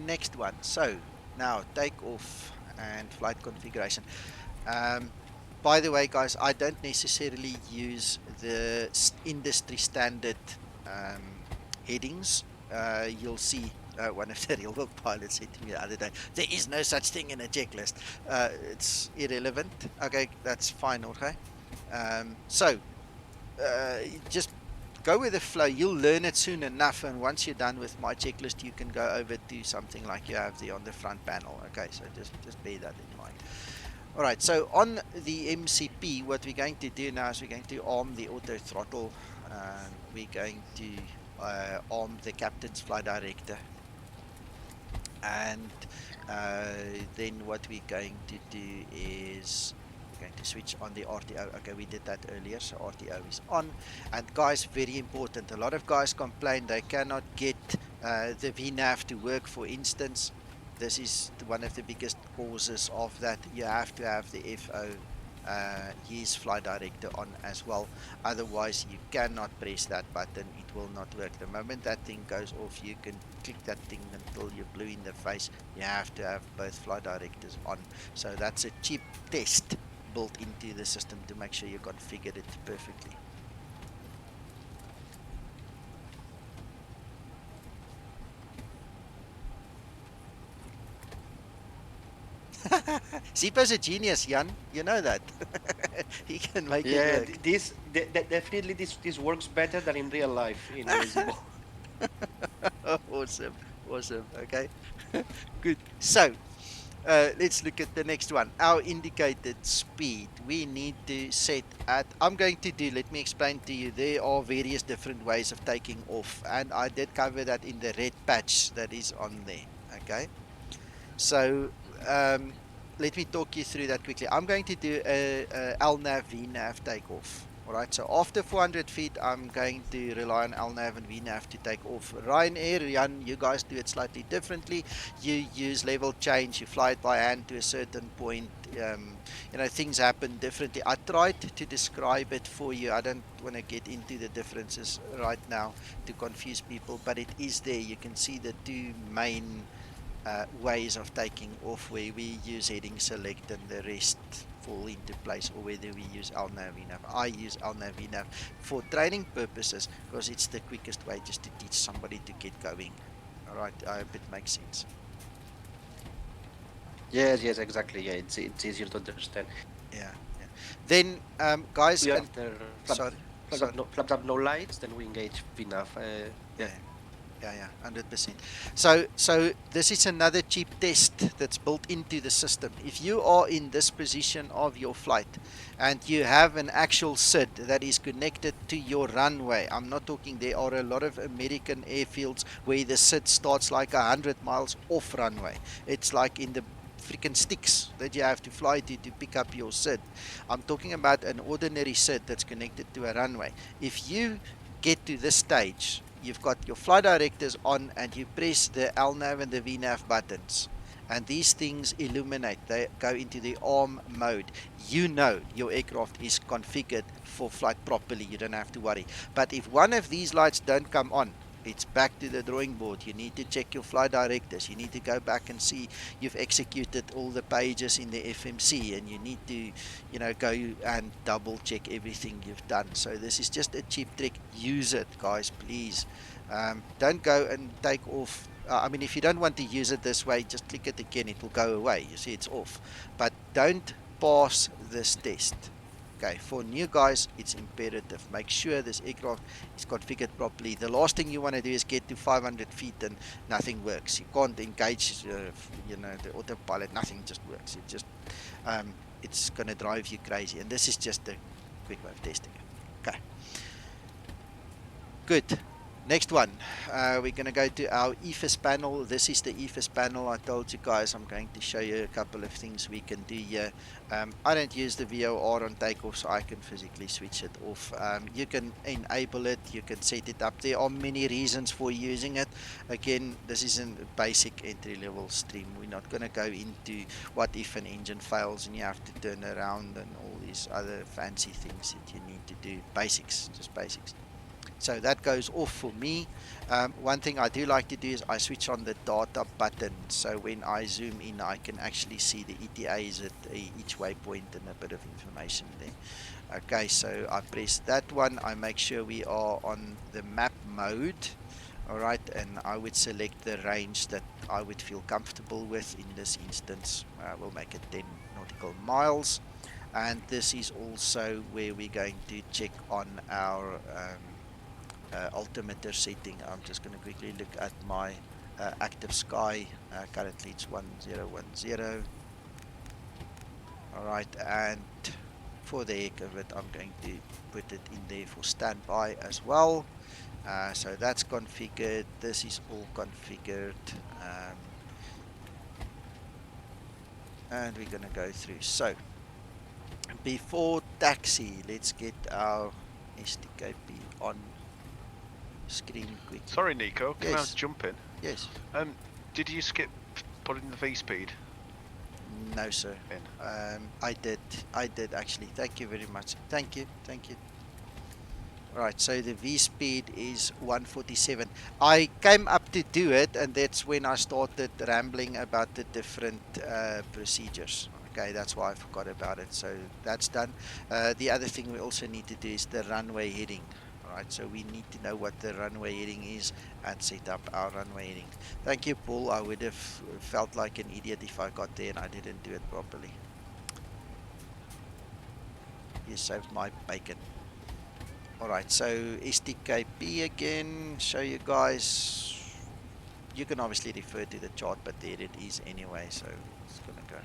next one. So now takeoff and flight configuration. By the way, guys, I don't necessarily use the industry standard headings. You'll see one of the real world pilots said to me the other day, there is no such thing in a checklist. It's irrelevant. Okay, that's fine, Jorge. So just go with the flow. You'll learn it soon enough, and once you're done with my checklist, you can go over to something like you have there on the front panel. Okay, so just bear that in mind. All right, so on the MCP, what we're going to do now is we're going to arm the auto throttle. We're going to arm the captain's flight director, and then what we're going to do is going to switch on the RTO. Okay, we did that earlier, so RTO is on. And guys, very important, a lot of guys complain they cannot get the VNAV to work, for instance. This is one of the biggest causes of that. You have to have the FO, his flight director, on as well. Otherwise, you cannot press that button. It will not work. The moment that thing goes off, you can click that thing until you're blue in the face. You have to have both flight directors on. So that's a cheap test built into the system to make sure you configured it perfectly. Zipo's a genius, Jan. You know that. He can make it work. This definitely this works better than in real life in Zibo. Awesome, awesome. Okay, good. So let's look at the next one. Our indicated speed. We need to set at. I'm going to do. Let me explain to you. There are various different ways of taking off, and I did cover that in the red patch that is on there. Okay, so let me talk you through that quickly. I'm going to do a LNAV VNAV takeoff. All right, so after 400 feet, I'm going to rely on LNAV and VNAV to take off. Ryanair, Jan, you guys do it slightly differently. You use level change, you fly it by hand to a certain point. Things happen differently. I tried to describe it for you. I don't want to get into the differences right now to confuse people, but it is there. You can see the two main ways of taking off, where we use heading select and the rest fall into place, or whether we use LNAV VNAV. I use LNAV VNAV for training purposes because it's the quickest way just to teach somebody to get going. All right, I hope it makes sense. Yes, exactly. Yeah, it's easier to understand. Yeah. Then, guys, We and after sorry. flaps up no lights, then we engage VNAV. Yeah. Yeah, 100%. So this is another cheap test that's built into the system. If you are in this position of your flight and you have an actual SID that is connected to your runway, I'm not talking, there are a lot of American airfields where the SID starts like 100 miles off runway. It's like in the freaking sticks that you have to fly to pick up your SID. I'm talking about an ordinary SID that's connected to a runway. If you get to this stage, you've got your flight directors on and you press the LNAV and the VNAV buttons, and these things illuminate. They go into the arm mode. You know your aircraft is configured for flight properly. You don't have to worry. But if one of these lights don't come on, it's back to the drawing board. You need to check your flight directors. You need to go back and see you've executed all the pages in the FMC, and you need to, go and double check everything you've done. So this is just a cheap trick. Use it, guys, please. Don't go and take off. If you don't want to use it this way, just click it again. It will go away. You see, it's off. But don't pass this test. Okay, for new guys, it's imperative. Make sure this aircraft is configured properly. The last thing you want to do is get to 500 feet and nothing works. You can't engage, the autopilot. Nothing just works. It's going to drive you crazy. And this is just a quick way of testing it. Okay. Good. Next one, we're going to go to our EFIS panel. This is the EFIS panel. I told you guys I'm going to show you a couple of things we can do here. I don't use the VOR on takeoff, so I can physically switch it off. You can enable it. You can set it up. There are many reasons for using it. Again, this is a basic entry-level stream. We're not going to go into what if an engine fails and you have to turn around and all these other fancy things that you need to do. Basics, just basics. So that goes off for me. One thing I do like to do is I switch on the data button. So when I zoom in, I can actually see the ETAs at each waypoint and a bit of information there. Okay, so I press that one. I make sure we are on the map mode. All right, and I would select the range that I would feel comfortable with. In this instance, we'll make it 10 nautical miles. And this is also where we're going to check on our altimeter setting. I'm just going to quickly look at my active sky. Currently it's 1010. All right, and for the heck of it, I'm going to put it in there for standby as well. So that's configured. This is all configured. And we're going to go through. So before taxi, let's get our STKP on screen quickly. Sorry, Nico. Can Yes. I jump in? Yes. Did you skip putting the V speed? No, sir. I did actually. Thank you very much. Thank you. Right, so the V speed is 147. I came up to do it, and that's when I started rambling about the different procedures. Okay, that's why I forgot about it. So that's done. The other thing we also need to do is the runway heading. All right, so we need to know what the runway heading is and set up our runway heading. Thank you, Paul. I would have felt like an idiot if I got there and I didn't do it properly. You saved my bacon. Alright, so STKP again, show you guys. You can obviously refer to the chart, but there it is anyway, so it's gonna go.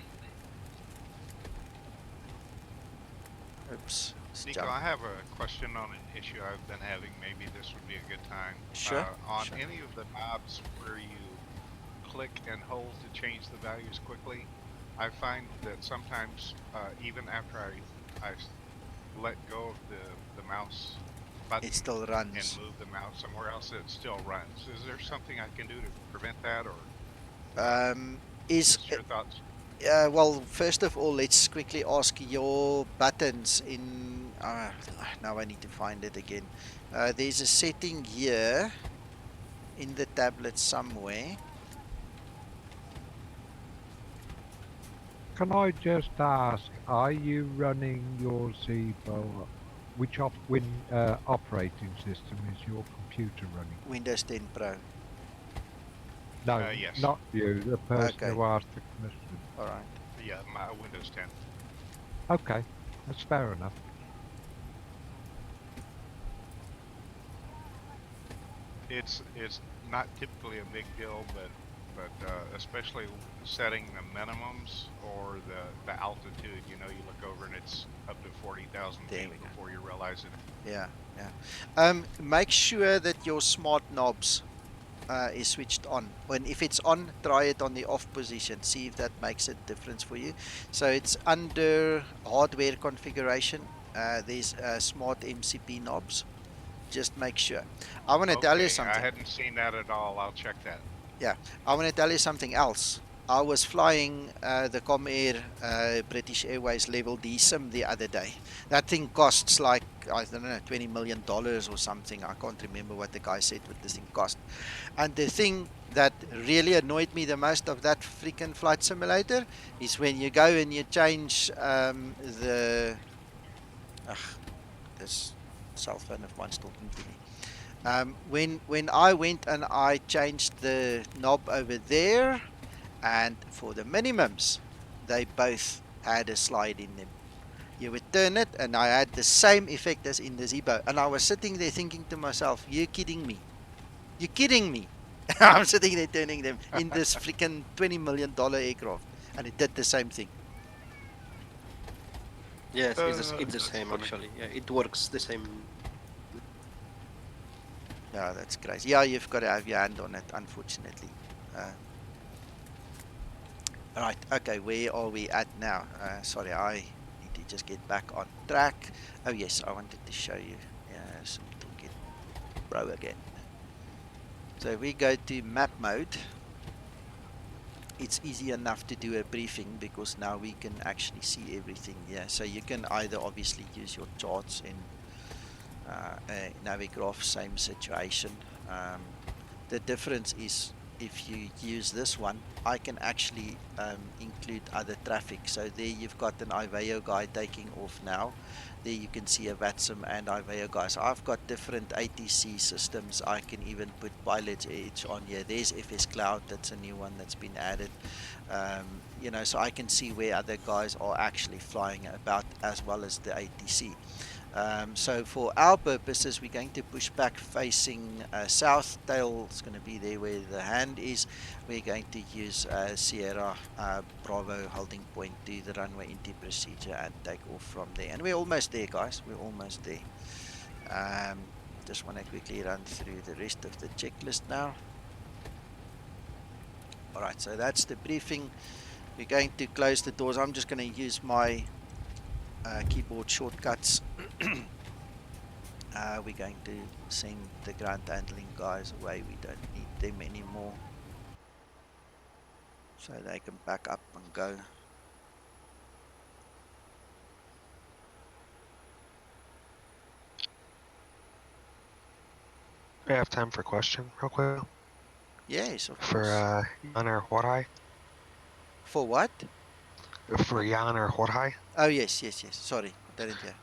Oops. Nico, I have a question on an issue I've been having. Maybe this would be a good time. Sure. On any of the knobs where you click and hold to change the values quickly, I find that sometimes, even after I let go of the mouse button It still and runs. move the mouse somewhere else, it still runs. Is there something I can do to prevent that, or Is just your thoughts? well, first of all, let's quickly ask your buttons in. Now I need to find it again. There's a setting here in the tablet somewhere. Can I just ask, are you running your Zebo? Which operating system is your computer running? Windows 10 Pro. No, Yes. not you, the person Okay. who asked the question. All right. Yeah, my Windows 10. Okay, that's fair enough. It's not typically a big deal, but especially setting the minimums or the altitude. You know, you look over and it's up to 40,000 feet before you realize it. Yeah, yeah. Make sure that your smart knobs is switched on. If it's on, try it on the off position. See if that makes a difference for you. So it's under hardware configuration. There's smart MCP knobs. Just make sure. I want to tell you Okay, I something. hadn't seen that at all. I'll check that. Yeah, I want to tell you something else. I was flying the Comair British Airways Level D sim the other day. That thing costs like, I don't know, $20 million or something. I can't remember what the guy said what this thing cost. And the thing that really annoyed me the most of that freaking flight simulator is when you go and you change this cell phone of mine's talking to me. When I went and I changed the knob over there, and for the minimums, they both had a slide in them. You would turn it, and I had the same effect as in the Zibo. And I was sitting there thinking to myself, "You kidding me? You kidding me?" I'm sitting there turning them in this freaking $20 million aircraft, and it did the same thing. Yes, it's the That's same funny. actually. Yeah, it works the same. Yeah, that's crazy. Yeah, you've got to have your hand on it, unfortunately. Right, okay, where are we at now? Sorry, I need to just get back on track. Oh yes, I wanted to show you some Toolkit Pro again. So if we go to map mode, it's easy enough to do a briefing because now we can actually see everything here. So you can either obviously use your charts in Navigraph, same situation. The difference is if you use this one, I can actually include other traffic. So there you've got an Iveo guy taking off now. There you can see a VATSIM and Iveo guys. I've got different ATC systems. I can even put Pilot's Edge on here. There's FS Cloud. That's a new one that's been added. You know, so I can see where other guys are actually flying about as well as the ATC. So for our purposes, we're going to push back facing south. Tail is going to be there where the hand is. We're going to use Sierra Bravo holding point to the runway into procedure and take off from there. And we're almost there, guys. We're almost there. Just want to quickly run through the rest of the checklist now. All right, so that's the briefing. We're going to close the doors. I'm just going to use my keyboard shortcuts. We're going to send the ground handling guys away. We don't need them anymore. So they can back up and go. I have time for a question real quick. Yes, of course. For Jan or Jorge? For what? For Jan or Jorge? Oh, yes. Sorry, I didn't hear.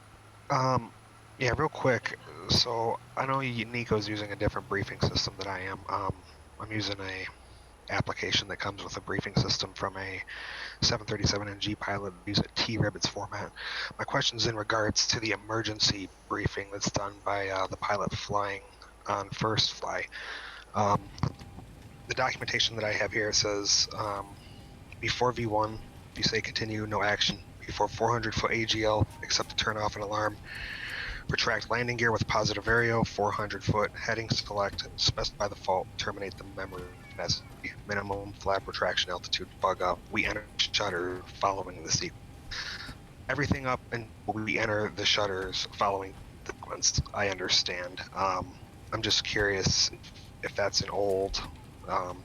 Yeah, real quick. So I know Nico's using a different briefing system than I am. I'm using a application that comes with a briefing system from a 737NG pilot. Use a T-Ribbits format. My question is in regards to the emergency briefing that's done by the pilot flying on first fly. The documentation that I have here says before V1, if you say continue, no action. Before 400-foot AGL, except to turn off an alarm. Retract landing gear with positive aero, 400-foot heading select, specify the fault, terminate the memory necessary, minimum flap retraction altitude, bug up. We enter shutter following the sequence. everything up until we enter the shutters following the sequence. I understand. I'm just curious if that's an old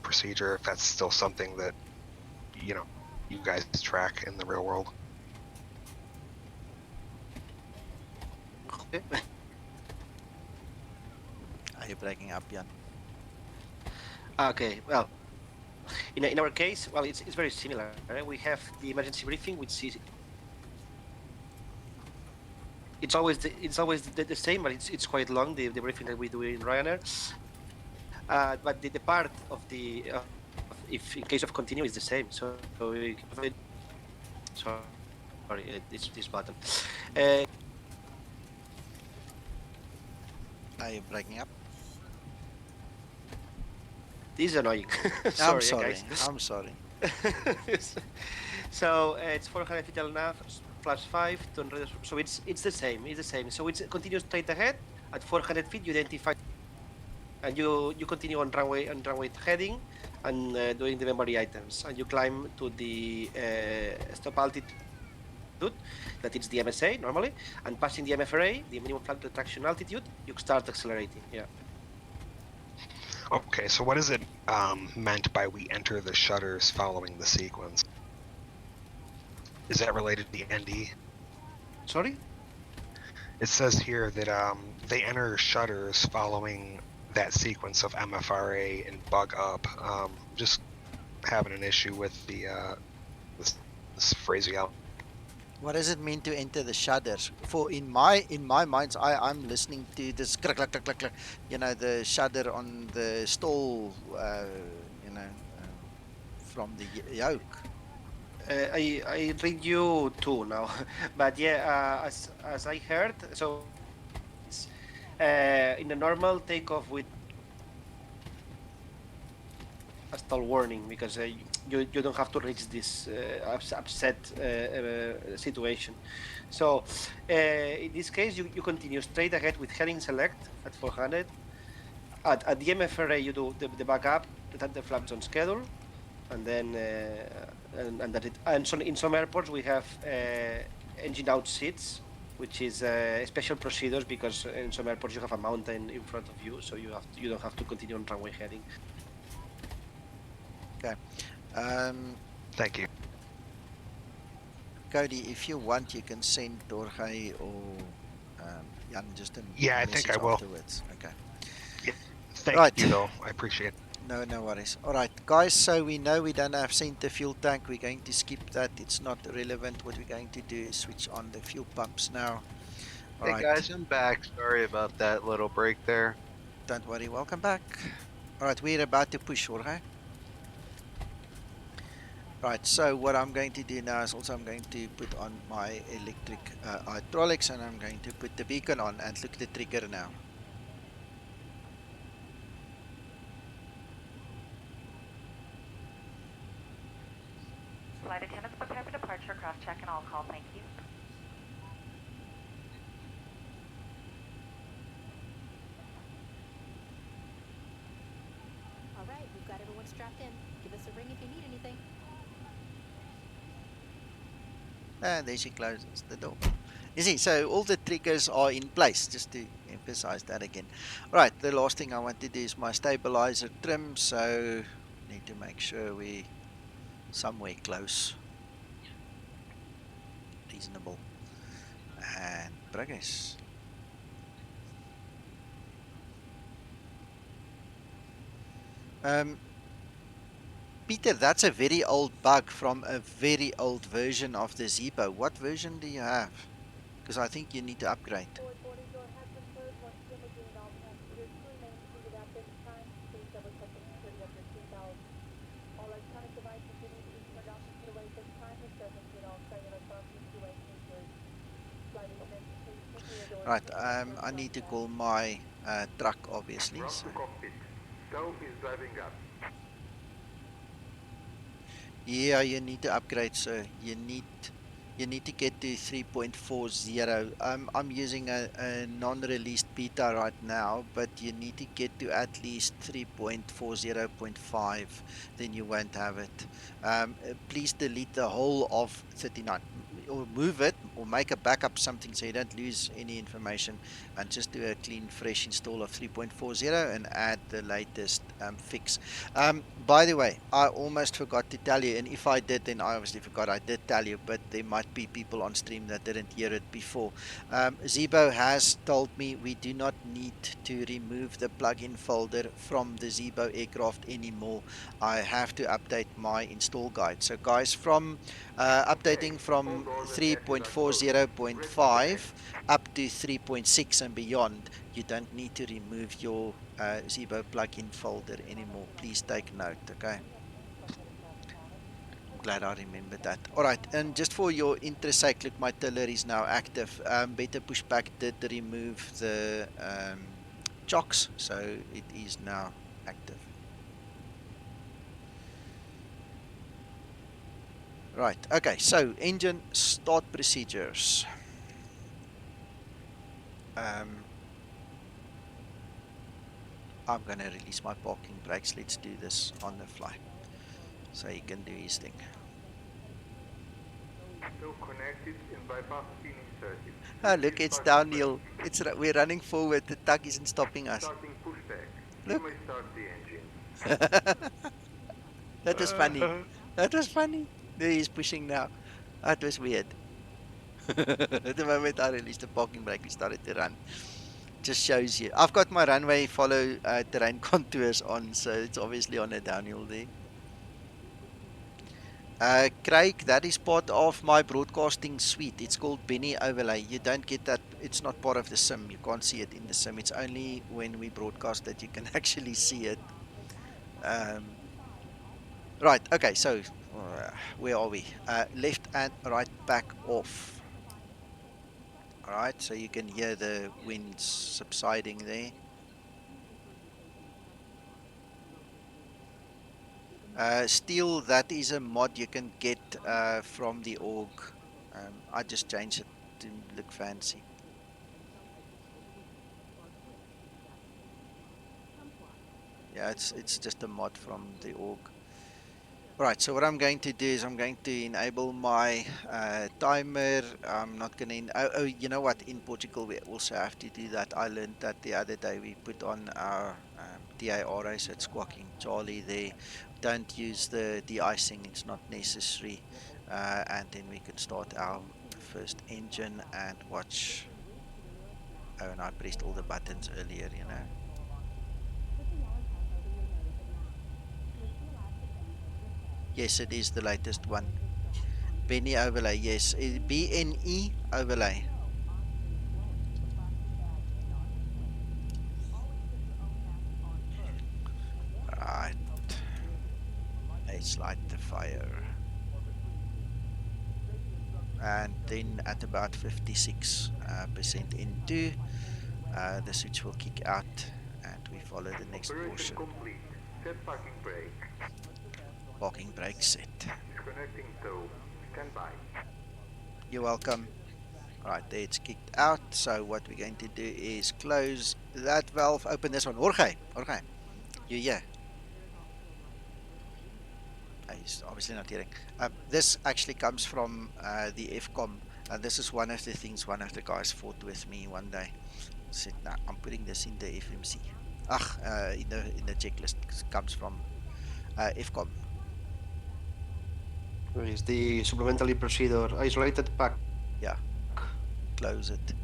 procedure, if that's still something that you guys track in the real world. Are you breaking up, Jan? Okay, well, in our case, well, it's very similar. We have the emergency briefing, which is it's always the same, but it's quite long, the briefing that we do in Ryanair. But the part of the if in case of continue is the same. So sorry, this button. Are you breaking up? This is annoying. I'm Sorry, sorry. guys. I'm sorry. So it's 400 feet nav, flaps 5, so it's the same. It's the same. So it continues straight ahead at 400 feet. You identify, and you continue on runway heading, and doing the memory items, and you climb to the stop altitude. That is the MSA normally, and passing the MFRA, the minimum flight retraction altitude, you start accelerating. Yeah. Okay, so what is it meant by we enter the shutters following the sequence? Is that related to the ND? Sorry? It says here that they enter shutters following that sequence of MFRA and bug up. Just having an issue with the this phraseology. What does it mean to enter the shutters? For in my minds, I'm listening to this click click click click click. You know, the shudder on the stall. From the yoke. I read you too now, but yeah, as I heard, so it's in a normal takeoff with a stall warning, because you don't have to reach this upset situation. So in this case, you continue straight ahead with heading select at 400. At the MFRA, you do the backup, the flaps on schedule, and then and that it. And so in some airports we have engine out seats, which is special procedures, because in some airports you have a mountain in front of you, so you don't have to continue on runway heading. Okay. Thank you. Cody, if you want, you can send Jorge or Jan just a I message think I will. afterwards. Okay. Yeah. Thank you, though. I appreciate it. No worries. All right, guys, so we know we don't have center fuel tank. We're going to skip that. It's not relevant. What we're going to do is switch on the fuel pumps now. All Hey right. guys, I'm back. Sorry about that little break there. Don't worry. Welcome back. All right, we're about to push, Jorge. Right, so what I'm going to do now is also I'm going to put on my electric hydraulics, and I'm going to put the beacon on and look at the trigger now. Flight attendants prepare for departure, cross-check and all call, thank you. All right, we've got everyone strapped in. Give us a ring if you need anything. And there she closes the door. You see, so all the triggers are in place, just to emphasize that again. Right, the last thing I want to do is my stabilizer trim, so need to make sure we somewhere close. Reasonable. And progress. Peter, that's a very old bug from a very old version of the Zebo. What version do you have? Because I think you need to upgrade. Right, I need to call my truck, obviously. So. Cockpit. Stow is driving up. Yeah, you need to upgrade, sir. You need to get to 3.40. I'm using a non-released beta right now, but you need to get to at least 3.40.5. Then you won't have it. Please delete the whole of 39. or move it or make a backup something so you don't lose any information, and just do a clean fresh install of 3.40 and add the latest fix. By the way, I almost forgot to tell you, and if I did, then I obviously forgot. I did tell you, but there might be people on stream that didn't hear it before. Zebo has told me we do not need to remove the plugin folder from the Zebo aircraft anymore. I have to update my install guide. So guys, from updating from 3.40.5 up to 3.6 and beyond, you don't need to remove your Zebo plugin folder anymore. Please take note, okay? I'm glad I remembered that. All right, and just for your interest sake, look, my tiller is now active. Better Pushback did remove the chocks, so it is now active. Right, okay, so engine start procedures. I'm going to release my parking brakes. Let's do this on the fly so he can do his thing. Still connected in bypass pin inserted. Ah, look, it's downhill. We're running forward. The tug isn't stopping us. Starting pushback. Look. You may start the engine. That was funny. That was funny. There he's pushing now. That was weird. At the moment I released the parking brake, we started to run. Just shows you. I've got my runway follow terrain contours on, so it's obviously on a downhill there. Craig, that is part of my broadcasting suite. It's called Benny Overlay. You don't get that. It's not part of the sim. You can't see it in the sim. It's only when we broadcast that you can actually see it. Right. Okay. So where are we? Left and right back off. All right. So you can hear the winds subsiding there. Steel, that is a mod you can get from the org. I just changed it to look fancy. Yeah, it's just a mod from the org. Right, so what I'm going to do is I'm going to enable my timer. I'm not going to... Oh, you know what? In Portugal, we also have to do that. I learned that the other day. We put on our TARA, so it's squawking Charlie there. Don't use the de-icing. It's not necessary. And then we can start our first engine and watch... Oh, and I pressed all the buttons earlier, you know. Yes, it is the latest one. Benny overlay, yes. BNE overlay. Right. Let's light the fire. And then at about 56% into, the switch will kick out and we follow the next portion. Complete. Set parking brake. Parking brake set. Disconnecting tow. Stand by. You're welcome. Alright, there it's kicked out. So what we're going to do is close that valve, open this one. Jorge, you here? He's obviously not hearing. This actually comes from the FCOM. This is one of the things one of the guys fought with me one day. Said, "Nah, I'm putting this in the FMC." In the checklist. It comes from FCOM. Is the supplementary procedure isolated pack? Yeah. Close it.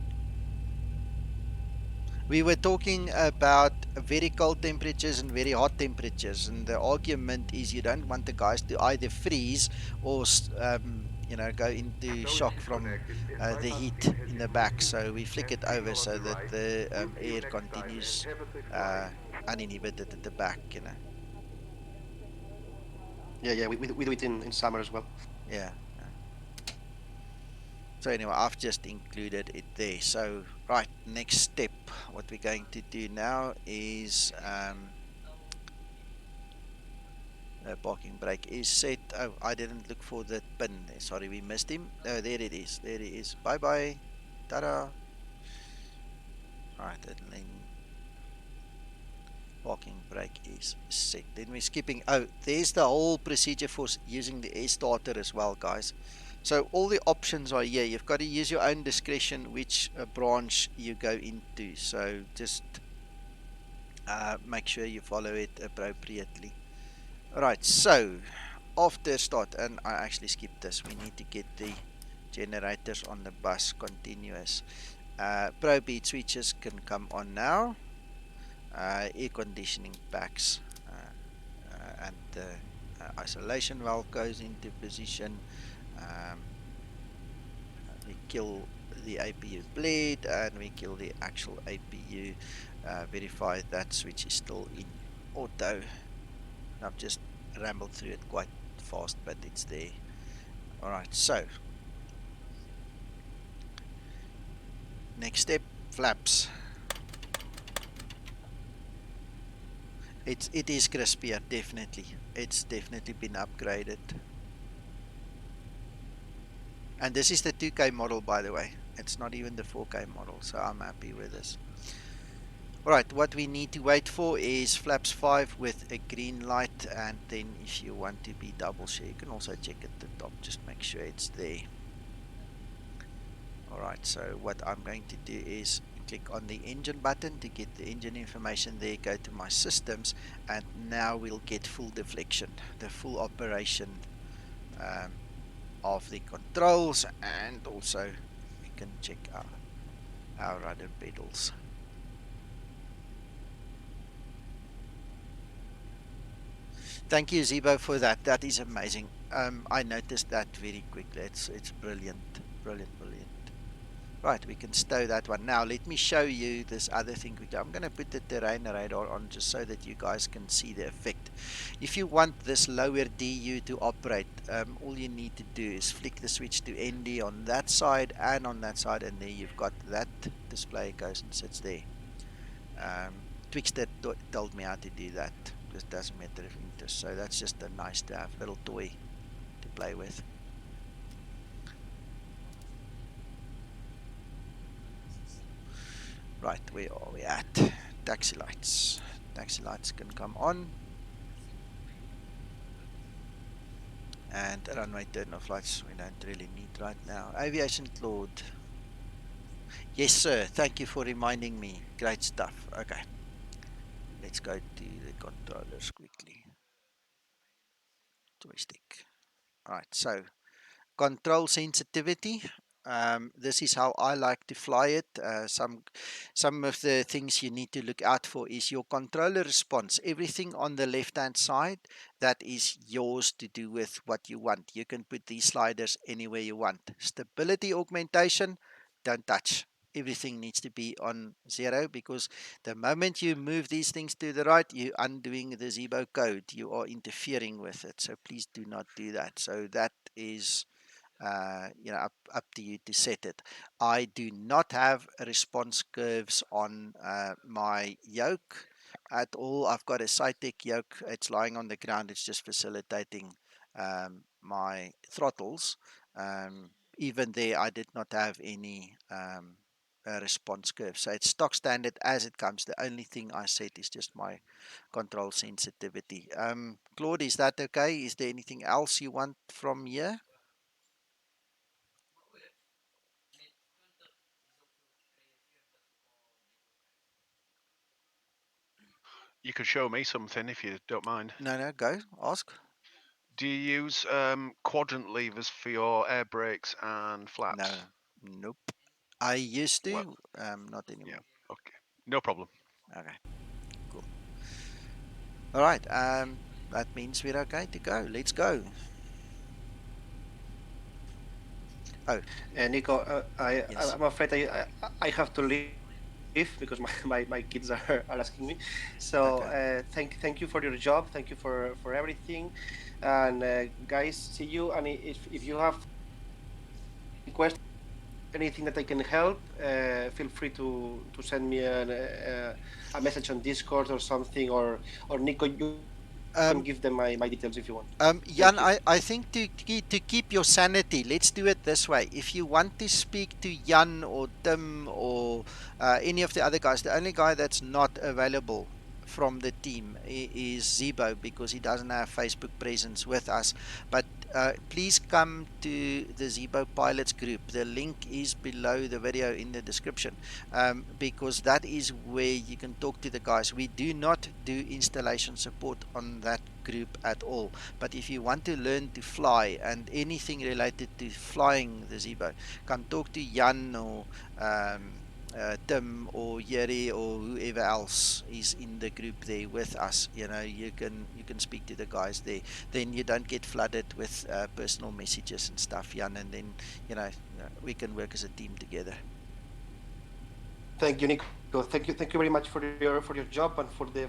We were talking about very cold temperatures and very hot temperatures, and the argument is you don't want the guys to either freeze or you know, go into shock from the heat in the back. So we flick it over so that the air continues uninhibited at the back, you know. Yeah, we do it in summer as well. Yeah. So anyway, I've just included it there. So right, next step, what we're going to do now is the parking brake is set. Oh, I didn't look for the pin. Sorry, we missed him. Oh, there it is. There he is. Bye bye. Ta-da. Right, and then parking brake is set. Then we're skipping. Oh, there's the whole procedure for using the air starter as well, guys. So all the options are here. You've got to use your own discretion which branch you go into. So just make sure you follow it appropriately. Alright, so after start, and I actually skipped this, we need to get the generators on the bus continuous. Probe heat switches can come on now. Air conditioning packs and the isolation valve goes into position. We kill the APU bleed and we kill the actual APU. Verify that switch is still in auto. I've just rambled through it quite fast, but it's there. Alright, so next step, flaps. It is crispier, definitely. It's definitely been upgraded. And this is the 2K model, by the way. It's not even the 4K model, so I'm happy with this. Alright, what we need to wait for is flaps 5 with a green light, and then if you want to be double share, you can also check at the top, just make sure it's there. Alright, so what I'm going to do is click on the engine button to get the engine information there, go to my systems, and now we'll get full deflection, the full operation of the controls, and also we can check our rudder pedals. Thank you, Zebo, for that. That is amazing. I noticed that very quickly. It's brilliant, brilliant. Right, we can stow that one. Now, let me show you this other thing. I'm going to put the terrain radar on just so that you guys can see the effect. If you want this lower DU to operate, all you need to do is flick the switch to ND on that side and on that side, and there you've got that display goes and sits there. Twixter told me how to do that. Just doesn't matter if interest. So that's just a nice to have little toy to play with. Right, where are we at? Taxi lights. Taxi lights can come on. And runway turn off lights we don't really need right now. Aviation Claude. Yes, sir. Thank you for reminding me. Great stuff. Okay. Let's go to the controllers quickly. Joystick. Alright, so control sensitivity. This is how I like to fly it. Some of the things you need to look out for is your controller response. Everything on the left hand side, that is yours to do with what you want. You can put these sliders anywhere you want. Stability augmentation, don't touch. Everything needs to be on 0, because the moment you move these things to the right, you're undoing the Zebo code. You are interfering with it. So please do not do that. So that is up to you to set it. I do not have response curves on my yoke at all. I've got a Cytec yoke. It's lying on the ground. It's just facilitating my throttles. Even there, I did not have any response curve. So it's stock standard as it comes. The only thing I set is just my control sensitivity. Claude, is that okay? Is there anything else you want from here? You could show me something if you don't mind. No, go. Ask. Do you use quadrant levers for your air brakes and flaps? No. Nope. I used to, well, not anymore. Yeah, okay. No problem. Okay, cool. All right, that means we're okay to go. Let's go. Oh. Nico, Yes. I'm afraid I have to leave because my kids are asking me. So Okay. thank you for your job. Thank you for everything. And guys, see you. And if you have questions, anything that I can help, feel free to send me a message on Discord or something, or Nico, you can give them my details if you want. Jan, I think to keep your sanity, let's do it this way. If you want to speak to Jan or Tim or any of the other guys, the only guy that's not available from the team is Zebo, because he doesn't have Facebook presence with us. But please come to the Zebo Pilots group. The link is below the video in the description, because that is where you can talk to the guys. We do not do installation support on that group at all. But if you want to learn to fly and anything related to flying the Zebo, come talk to Jan or Tim or Yeri or whoever else is in the group there with us. You know, you can speak to the guys there. Then you don't get flooded with personal messages and stuff, Jan, and then we can work as a team together. Thank you, Nico. Thank you very much for your job and for the.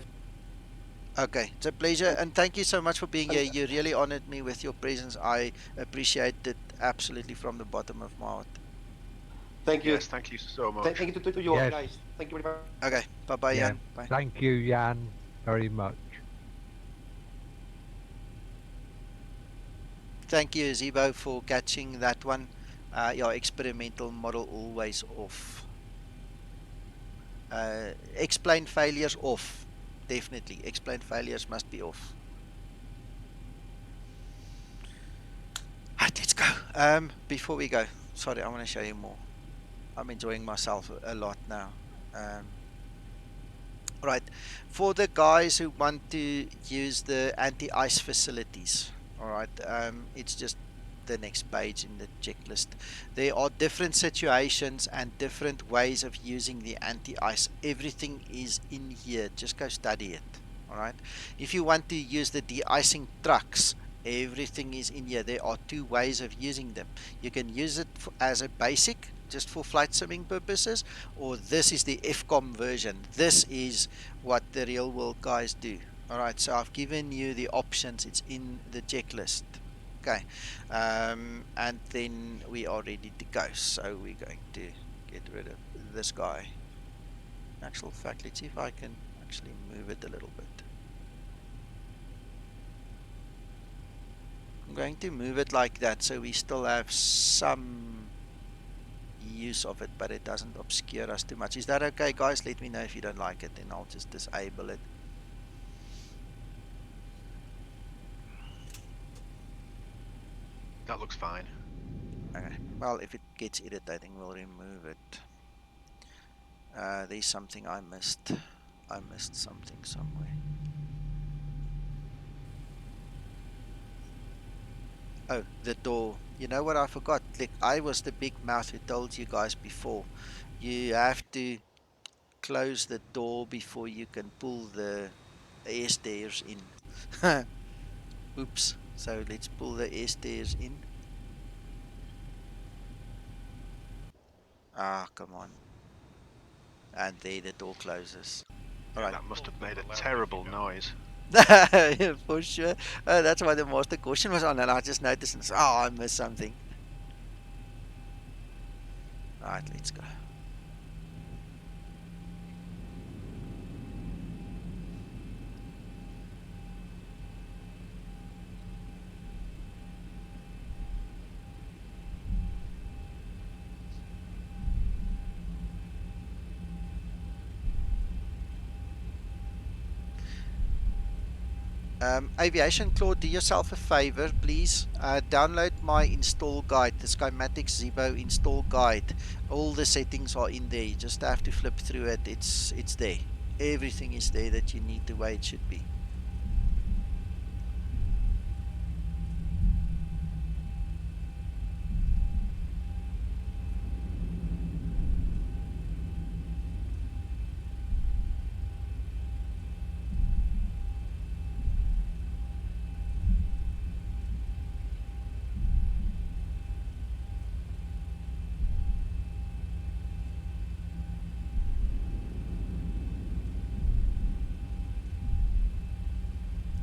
Okay, it's a pleasure, and thank you so much for being here. You really honored me with your presence. I appreciate it absolutely from the bottom of my heart. Thank you. Yes, thank you so much. Thank you to you all, guys. Thank you very much. Okay, bye-bye, Jan. Bye. Thank you, Jan, very much. Thank you, Zebo, for catching that one. Your experimental model always off. Explain failures off. Definitely, explain failures must be off. Right, let's go. Before we go, sorry, I want to show you more. I'm enjoying myself a lot now. Right, for the guys who want to use the anti-ice facilities, all right, it's just the next page in the checklist. There are different situations and different ways of using the anti-ice. Everything is in here. Just go study it. All right. If you want to use the de-icing trucks, everything is in here. There are two ways of using them. You can use it as a basic, just for flight simming purposes, or this is the FCOM version. This is what the real world guys do. All right. So I've given you the options. It's in the checklist. Okay, and then we are ready to go. So we're going to get rid of this guy. In actual fact, let's see if I can actually move it a little bit. I'm going to move it like that so we still have some use of it, but it doesn't obscure us too much. Is that okay, guys? Let me know if you don't like it, then I'll just disable it. That looks fine. Okay. Well, if it gets irritating, we'll remove it. There's something I missed. I missed something somewhere. Oh, the door. You know what I forgot? Like, I was the big mouth who told you guys before. You have to close the door before you can pull the air stairs in. Oops. So let's pull the air stairs in. Ah, come on. And there the door closes. All right. That must have made a terrible noise. For sure. That's why the master caution was on, and I just noticed and said, oh, I missed something. Alright, let's go. Aviation Claude, do yourself a favor, please. Download my install guide, the Schematics Zebo install guide. All the settings are in there. You just have to flip through it. It's there. Everything is there that you need the way it should be.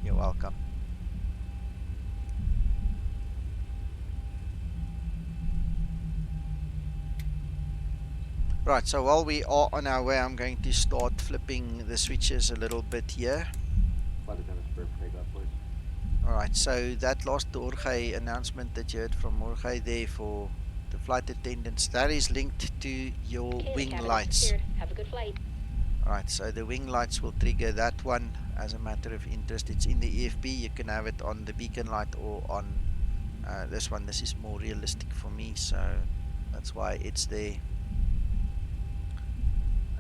You're welcome. Right, so while we are on our way, I'm going to start flipping the switches a little bit here. Alright, so that last Jorge announcement that you heard from Jorge there for the flight attendants, that is linked to your wing lights. Have a good flight. Alright, so the wing lights will trigger that one. As a matter of interest, it's in the EFB. You can have it on the beacon light or on this one. This is more realistic for me, so that's why it's there.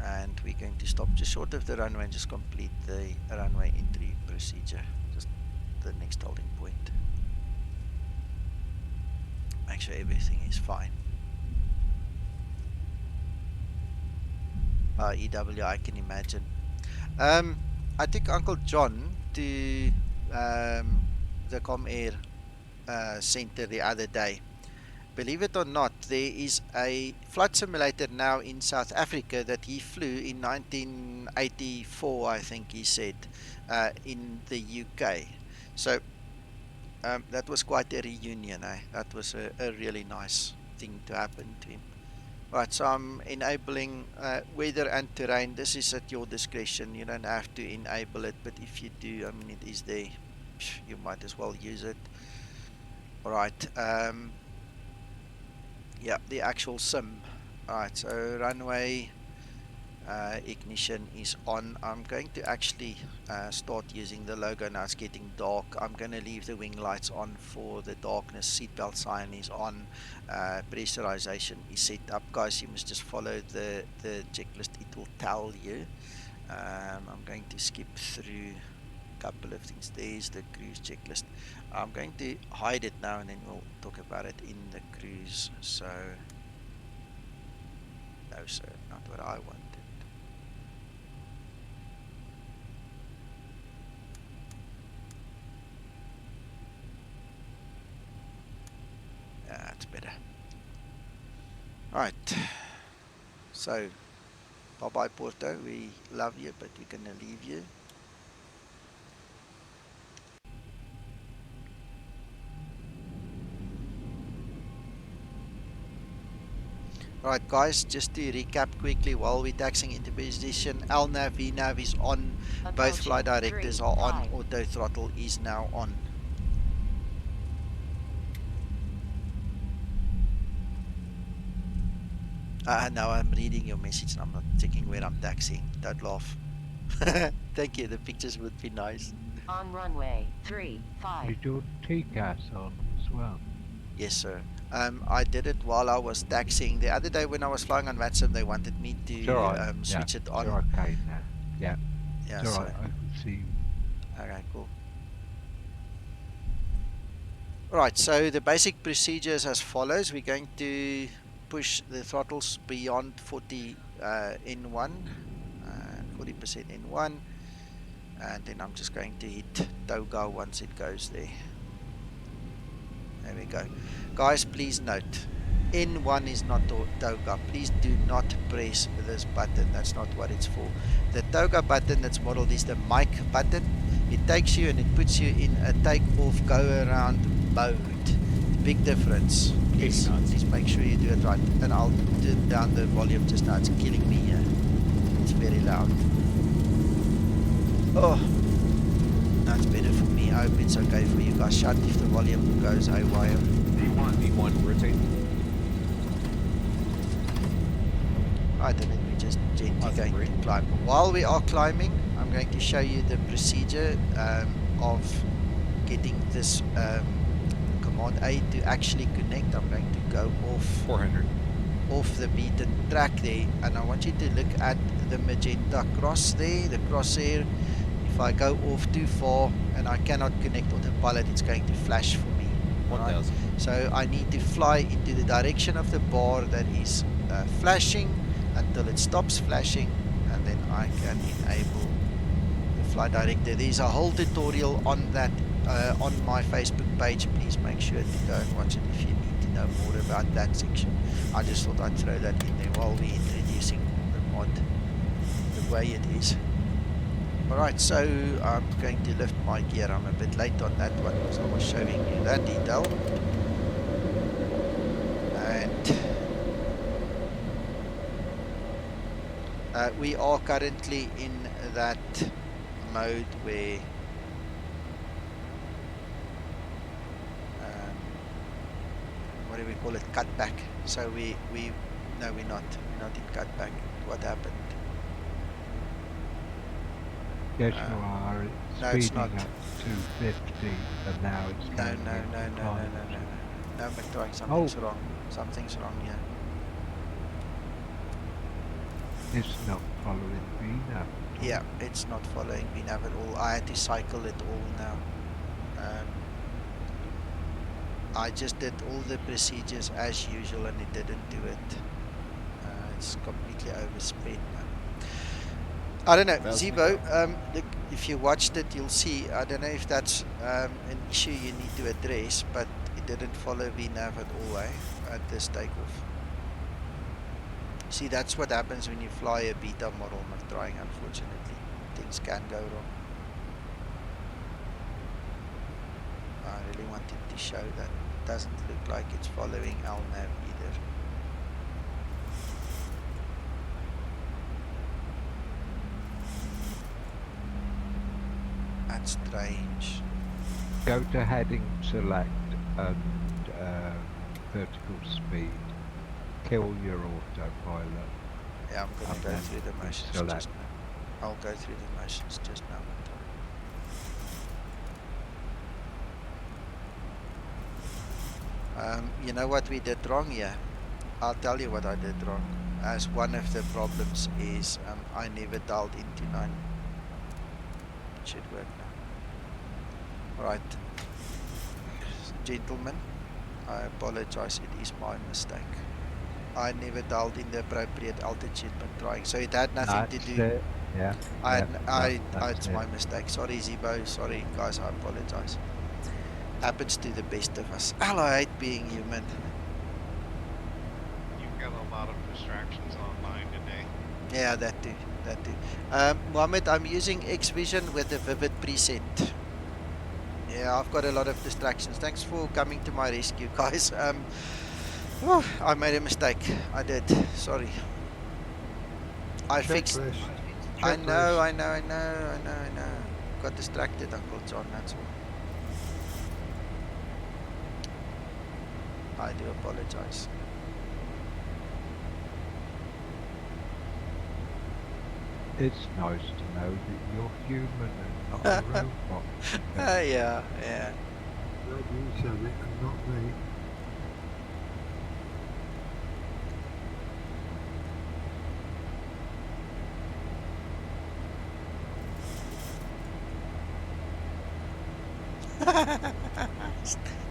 And we're going to stop just short of the runway and just complete the runway entry procedure. Just the next holding point. Make sure everything is fine. EW, I can imagine. I took Uncle John to the ComAir center the other day. Believe it or not, there is a flight simulator now in South Africa that he flew in 1984, I think he said, in the UK. So that was quite a reunion. That was a really nice thing to happen to him. Right, so I'm enabling weather and terrain. This is at your discretion. You don't have to enable it, but if you do, I mean, it is there. You might as well use it. All right. Yeah, the actual sim. All right, so runway ignition is on. I'm going to actually start using the logo now. It's getting dark. I'm going to leave the wing lights on for the darkness. Seatbelt sign is on. Pressurization is set up. Guys, you must just follow the checklist. It will tell you. I'm going to skip through a couple of things. There's the cruise checklist. I'm going to hide it now and then we'll talk about it in the cruise. So, no sir, not what I wanted. That's better. Alright, so bye bye Porto, we love you, but we're gonna leave you. Alright guys, just to recap quickly while we're taxing into position, LNAV, VNAV is on, both flight directors are on, auto throttle is now on. Now I'm reading your message and I'm not checking where I'm taxiing. Don't laugh. Thank you, the pictures would be nice. On runway 3.5. Did your TCAS on as well? Yes, sir. I did it while I was taxiing. The other day when I was flying on Watson, they wanted me to switch it on. You're okay now. Yeah. Yeah, it's so. alright, I can see you. Okay, cool. Right, so the basic procedure is as follows. We're going to push the throttles beyond 40 N1, 40% N1, and then I'm just going to hit toga once it goes there. There we go. Guys, please note, N1 is not toga. Please do not press this button. That's not what it's for. The toga button that's modeled is the MANIK button. It takes you and it puts you in a take-off, go-around mode. Big difference. Please make sure you do it right. And I'll turn down the volume just now. It's killing me here. It's very loud. Oh, that's better for me. I hope it's okay for you guys. Shut if the volume goes haywire. V1, rotate. Right, and then we just gently going to climb. While we are climbing, I'm going to show you the procedure of getting this command A to actually connect. I'm going to go off 400 off the beaten track there, and I want you to look at the magenta cross there, the crosshair. If I go off too far and I cannot connect autopilot, it's going to flash for me. 1000. Right? So I need to fly into the direction of the bar that is flashing until it stops flashing, and then I can enable the flight director. There's a whole tutorial on that on my Facebook page. Please make sure to go and watch it if you need to know more about that section. I just thought I'd throw that in there while we're introducing the mod the way it is. Alright, so I'm going to lift my gear. I'm a bit late on that one because I was showing you that detail. And we are currently in that mode where what do we call it, cutback. So no, we're not in cutback. What happened? Yes, you are. It's No, it's not. speeding up to 50, and now it's No, going no, no, into no, no, no, no, climbs. no. No, McDrawing, Oh, something's wrong. Something's wrong here. it's not following VNAV at all. Yeah, it's not following VNAV at all. I had to cycle it all now. I just did all the procedures as usual and it didn't do it. It's completely oversped now. I don't know, Zebo, if you watched it, you'll see, I don't know if that's an issue you need to address, but it didn't follow VNAV at all, at this takeoff. See, that's what happens when you fly a beta model, McDrawing, unfortunately. Things can go wrong. I really wanted to show that it doesn't look like it's following LNAV either. That's strange. Go to heading select and vertical speed. Kill your autopilot. Yeah, I'm going to go through the motions just now. I'll go through the motions just now. You know what we did wrong here? I'll tell you what I did wrong. As one of the problems is I never dialed into 9. It should work now. Right. Gentlemen, I apologize. It is my mistake. I never dialed in the appropriate altitude but trying. So it had nothing to do. It. Yeah. It's my mistake. Sorry, Zebo. Sorry, guys. I apologize. Happens to the best of us. I hate being human. You've got a lot of distractions online today. Yeah, that too. That too. Mohammed, I'm using X-Vision with the Vivid preset. Yeah, I've got a lot of distractions. Thanks for coming to my rescue, guys. I made a mistake. I did. Sorry. I fixed. I know. Got distracted, Uncle John. That's all. I do apologize. It's nice to know that you're human and not a robot. Yeah. Glad you said it and not me.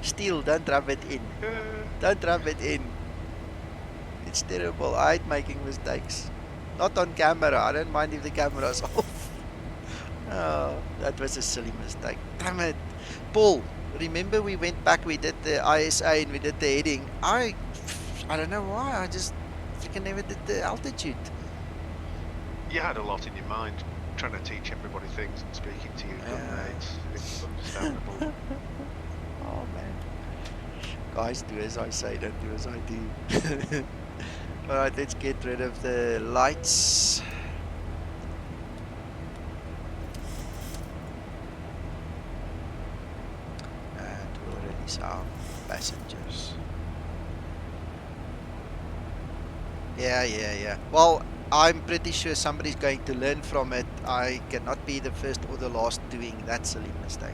Still, don't rub it in. Don't rub it in. It's terrible. I hate making mistakes. Not on camera. I don't mind if the camera's off. Oh, that was a silly mistake. Damn it. Paul, remember we went back, we did the ISA and we did the heading. I don't know why. I just freaking never did the altitude. You had a lot in your mind, trying to teach everybody things and speaking to you. It's understandable. Oh man. Guys, do as I say, don't do as I do. Alright, let's get rid of the lights. And we'll release our passengers. Yeah. Well, I'm pretty sure somebody's going to learn from it. I cannot be the first or the last doing that silly mistake.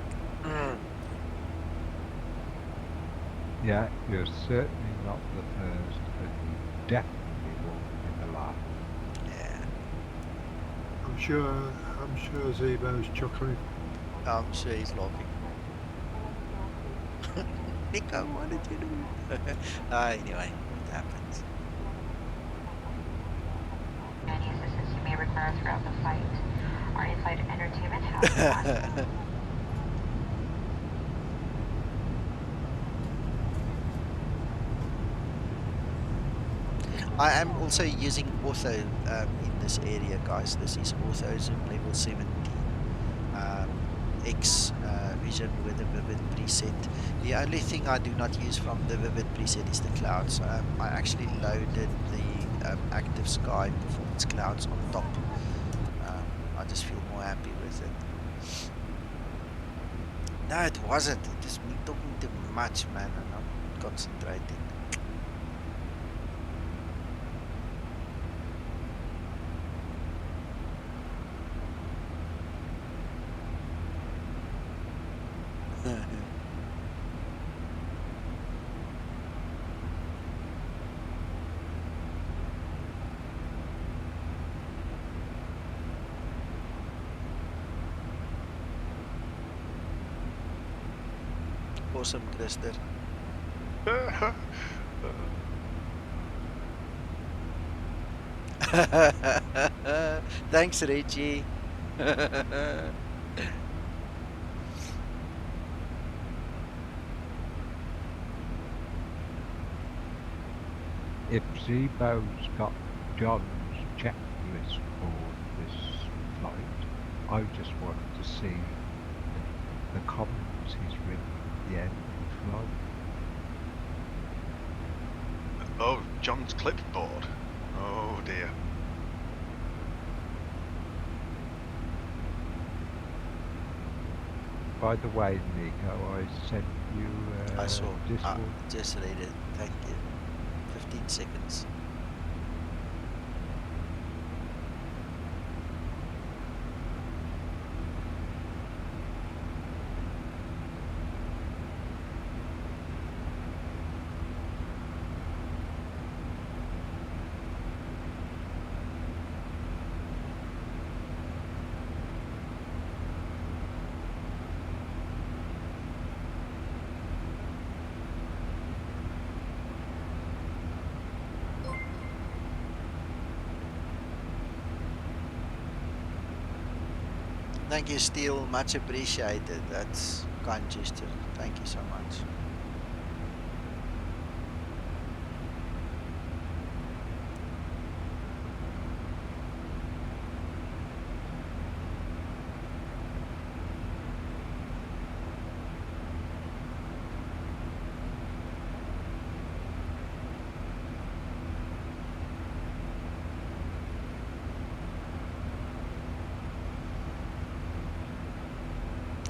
Yeah, you're certainly not the first, and you definitely won't be the last. Yeah. I'm sure Zebo's chuckling. I'm sure he's laughing. Nico, what did you do? Anyway, it happens. Any assistance you may require throughout the flight. Our in-flight entertainment has I am also using ortho in this area, guys. This is ortho zoom level 70 X vision with the Vivid preset. The only thing I do not use from the Vivid preset is the clouds. I actually loaded the active sky performance clouds on top. I just feel more happy with it. No, it wasn't. It is me talking too much, man. I'm not concentrating. awesome, Krister. Thanks, Reggie. If Zebo's got John's checklist for this flight, I just want to see the comments he's written at the end of the flight. Oh, John's clipboard. Oh dear. By the way, Nico, I sent you I saw. Discord. Just read it. Thank you. 15 seconds. Thank you, Steel. Much appreciated. That's kind gesture. Thank you so much.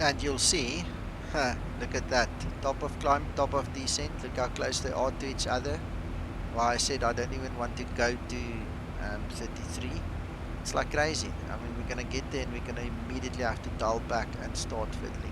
And you'll see, look at that, top of climb, top of descent, look how close they are to each other. Well, I said I don't even want to go to 33. It's like crazy. I mean, we're going to get there and we're going to immediately have to dial back and start fiddling.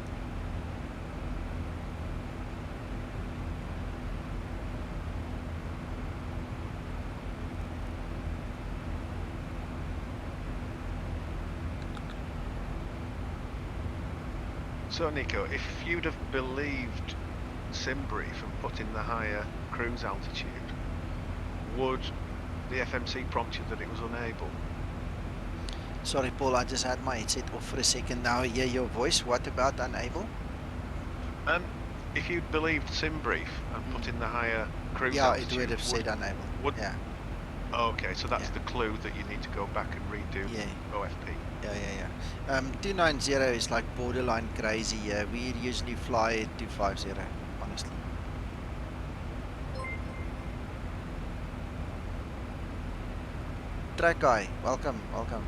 So Nico, if you'd have believed SimBrief and put in the higher cruise altitude, would the FMC prompt you that it was unable? Sorry, Paul, I just had my headset off for a second. Now I hear your voice. What about unable? If you'd believed SimBrief and put in the higher cruise altitude, it would have said unable. Yeah. Okay, so that's the clue that you need to go back and redo OFP. Yeah. 290 is like borderline crazy. Yeah, we usually fly at 250, honestly. Track guy, welcome.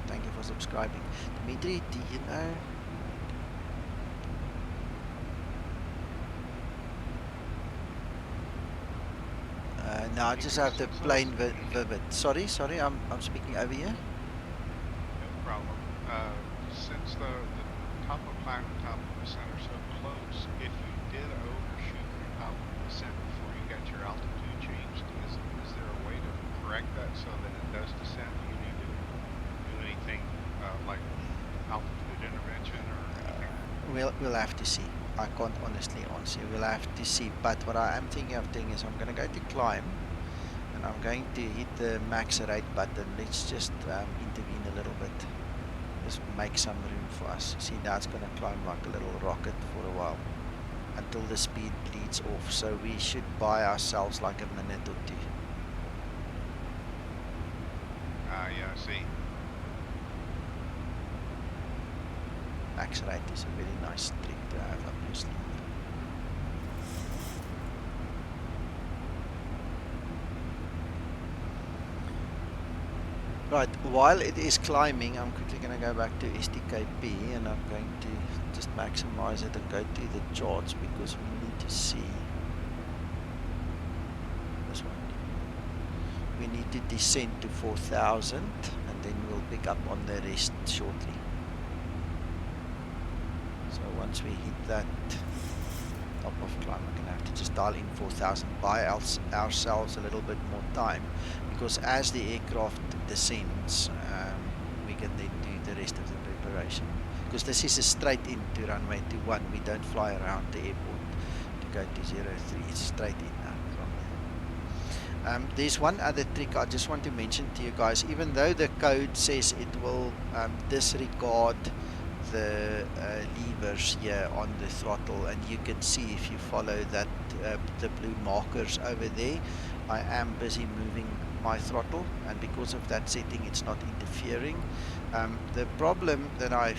Thank you for subscribing. Dimitri, do you know? No, I just have the plain vivid. Sorry, I'm speaking over here. No problem. Since the top of climb and top of descent are so close, if you did overshoot your top of descent before you got your altitude changed, is there a way to correct that so that it does descend? Do you need to do anything like altitude intervention or anything? We'll have to see. I can't honestly answer. We'll have to see. But what I am thinking of doing is I'm going to go to climb and I'm going to hit the max rate button. Let's just intervene a little bit. Just make some room for us. See, now it's going to climb like a little rocket for a while until the speed bleeds off. So we should buy ourselves like a minute or two. Yeah, I see. Max rate is a very nice trick to have up your sleeve. Right, while it is climbing, I'm quickly going to go back to STKP and I'm going to just maximize it and go to the charts because we need to see this one. We need to descend to 4,000 and then we'll pick up on the rest shortly. So once we hit that top of climb, we're going to have to just dial in 4,000, buy ourselves a little bit more time because as the aircraft descends, we can then do the rest of the preparation. Because this is a straight into runway 21, we don't fly around the airport to go to 03. It's straight in now from there. There's one other trick I just want to mention to you guys. Even though the code says it will disregard the levers here on the throttle, and you can see if you follow that the blue markers over there, I am busy moving my throttle, and because of that setting it's not interfering. The problem that I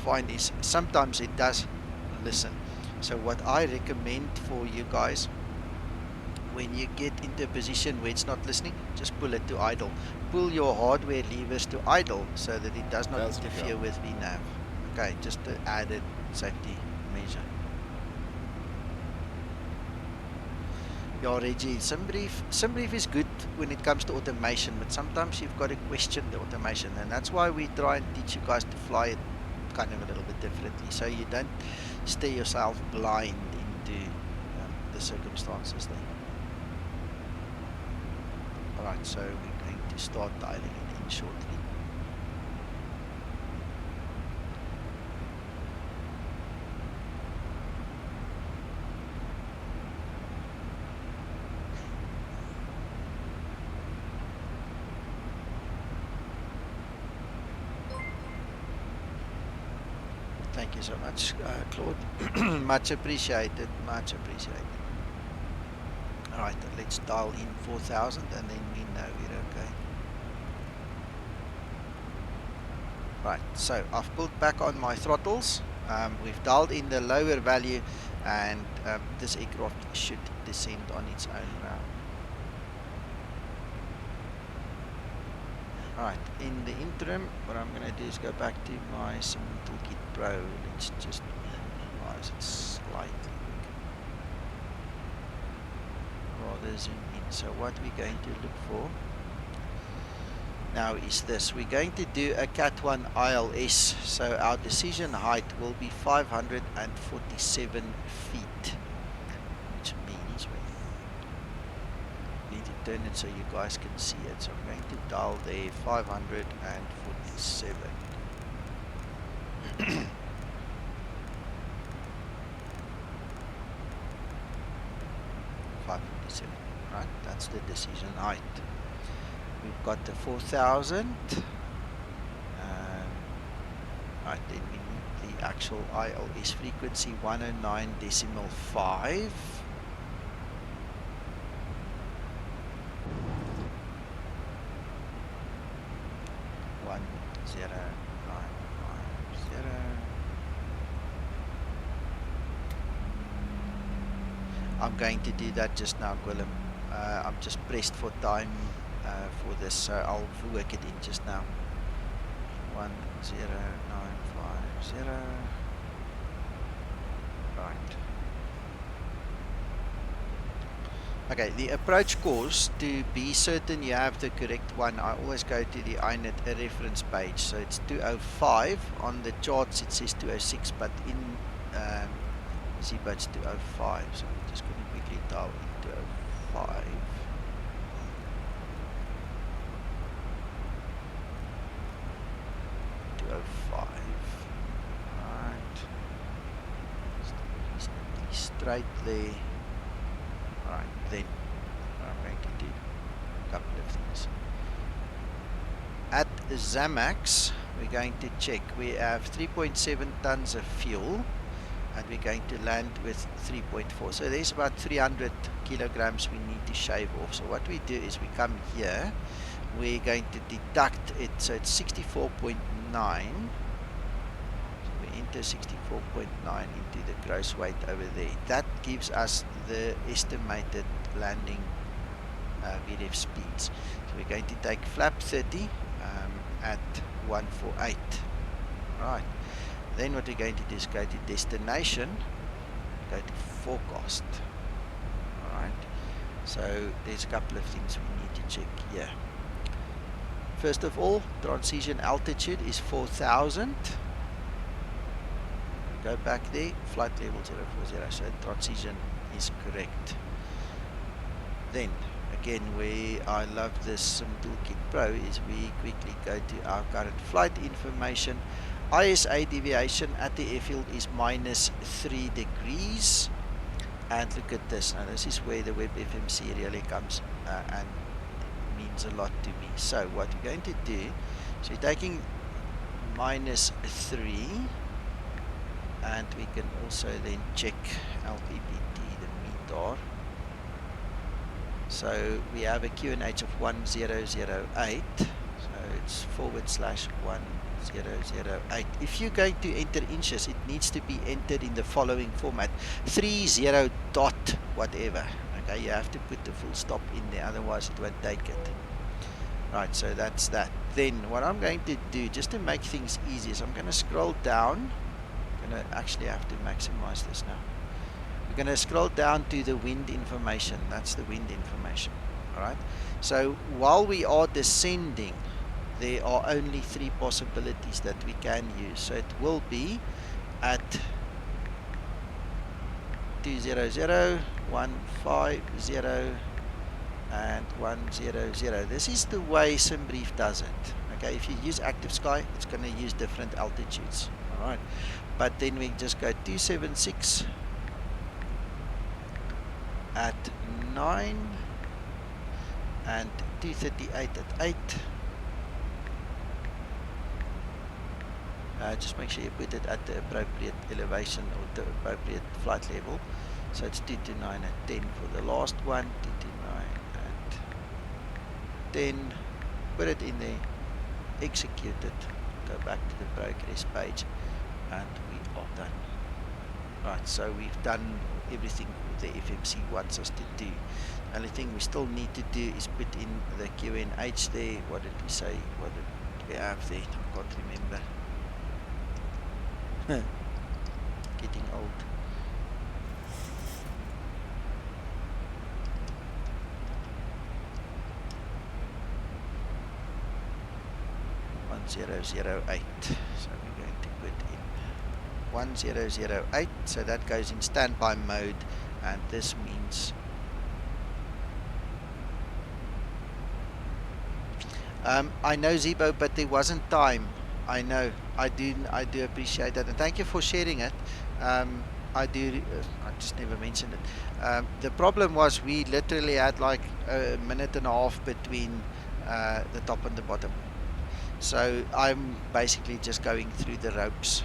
find is sometimes it does listen. So what I recommend for you guys, when you get into a position where it's not listening, just pull it to idle. Pull your hardware levers to idle so that it does not interfere with VNAV. Okay, just an added safety measure. Yeah, Reggie, SimBrief is good when it comes to automation, but sometimes you've got to question the automation, and that's why we try and teach you guys to fly it kind of a little bit differently, so you don't stay yourself blind into the circumstances there. Alright, so we're going to start dialing it in shortly. Thank you so much, Claude. Much appreciated, much appreciated. Alright, let's dial in 4000 and then we know we're okay. Right, so I've pulled back on my throttles. We've dialed in the lower value, and this aircraft should descend on its own now. Alright, in the interim, what I'm going to do is go back to my Sim Toolkit Pro. Let's just minimize it slightly. Rather zoom in. So what we're going to look for now is this. We're going to do a Cat 1 ILS. So our decision height will be 547 feet. Which means we need to turn it so you guys can see it. So I'm going to dial there 547. 547. Right, that's the decision height. We've got the 4000. Right, then we need the actual ILS frequency 109.5. 10950. I'm going to do that just now, Gwilym. I'm just pressed for time for this, so I'll work it in just now. 10950. Right. Okay, the approach course, to be certain you have the correct one, I always go to the INET reference page. So it's 205. On the charts it says 206, but in Zibo it's 205. So I'm just going to quickly dial in 205. Right. Reasonably straight there. Alright, then I'm going to do a couple of things. At Zamax, we're going to check. We have 3.7 tons of fuel, and we're going to land with 3.4. So there's about 300 kilograms we need to shave off. So what we do is we come here, we're going to deduct it. So it's 64.9. So we enter 64.9 into the gross weight over there. That gives us the estimated landing VREF speeds. So we're going to take flap 30 at 148. Right. Then what we're going to do is go to destination, go to forecast. Alright, so there's a couple of things we need to check here. First of all, transition altitude is 4000. Go back there, flight level 040, so transition is correct. Then, again, where I love this Sim Toolkit Pro is we quickly go to our current flight information. ISA deviation at the airfield is -3 degrees. And look at this. Now this is where the web FMC really comes and it means a lot to me. So what we're going to do, so we're taking -3, and we can also then check LPPT, the METAR. So we have a QNH of 1008. So it's /1008. If you're going to enter inches, it needs to be entered in the following format: 30 dot whatever. Okay, you have to put the full stop in there, otherwise it won't take it. Right, so that's that. Then what I'm going to do, just to make things easy, is I'm going to scroll down. I'm going to actually have to maximize this now. We're going to scroll down to the wind information. That's the wind information. All right. So while we are descending, there are only 3 possibilities that we can use. So it will be at 200, 150, and 100. This is the way SimBrief does it. Okay, if you use Active Sky, it's going to use different altitudes. All right. But then we just go 276 at 9 and 238 at 8. Just make sure you put it at the appropriate elevation or the appropriate flight level. So it's 229 at 10 for the last one, 229 at 10. Put it in there, execute it, go back to the progress page, and we are done. Right, so we've done everything the FMC wants us to do. The only thing we still need to do is put in the QNH there. What did we say? What did we have there? I can't remember. Getting old. .1008. So we're going to put in 1008. So that goes in standby mode, and this means I know, Zebo, but there wasn't time. I know. I do appreciate that, and thank you for sharing it. I just never mentioned it. The problem was we literally had like a minute and a half between the top and the bottom. So I'm basically just going through the ropes.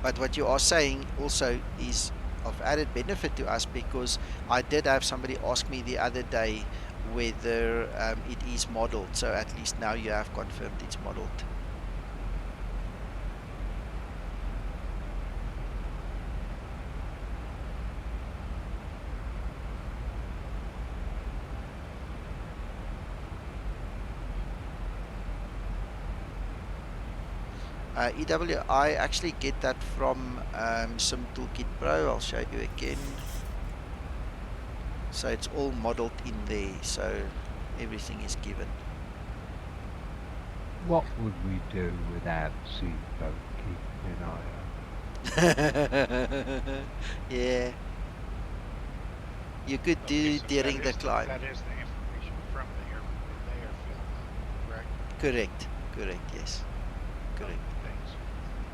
But what you are saying also is of added benefit to us, because I did have somebody ask me the other day whether it is modeled. So at least now you have confirmed it's modeled. EW, I actually get that from Sim Toolkit Pro. I'll show you again. So it's all modeled in there, so everything is given. What would we do without Zebo keeping an eye on? Yeah. You could do during the climb. That is the information from the airfield, correct? Correct. Correct, yes. Correct. Thanks.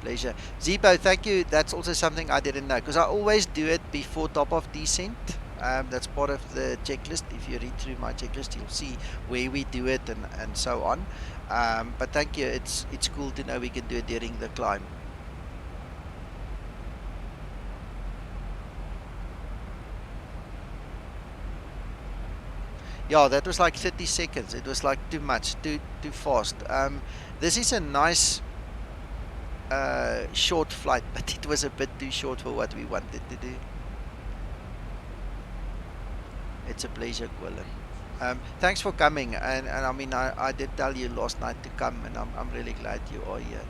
Pleasure. Zebo, thank you. That's also something I didn't know, because I always do it before top of descent. That's part of the checklist. If you read through my checklist, you'll see where we do it and so on. But thank you. It's cool to know we can do it during the climb. Yeah, that was like 30 seconds. It was like too much, too fast. This is a nice short flight, but it was a bit too short for what we wanted to do. It's a pleasure, Quillen. Thanks for coming, and I mean I did tell you last night to come, and I'm really glad you are here.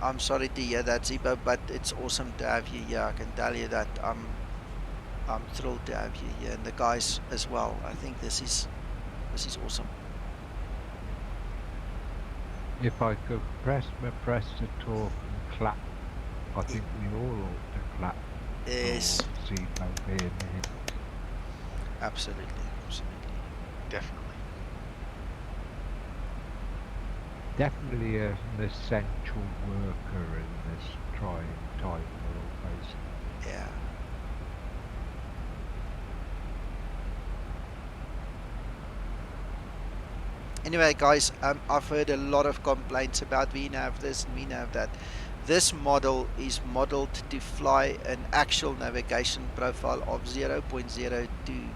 I'm sorry to hear that, Zebo, but it's awesome to have you here. I can tell you that I'm thrilled to have you here, and the guys as well. I think this is awesome. If I could press to talk and clap, I think we all ought to clap. Yes. Zebo being here. Absolutely, absolutely. Definitely. Definitely an essential worker in this trying time we're all facing. Yeah. Anyway, guys, I've heard a lot of complaints about we have this and we have that. This model is modeled to fly an actual navigation profile of 0.02.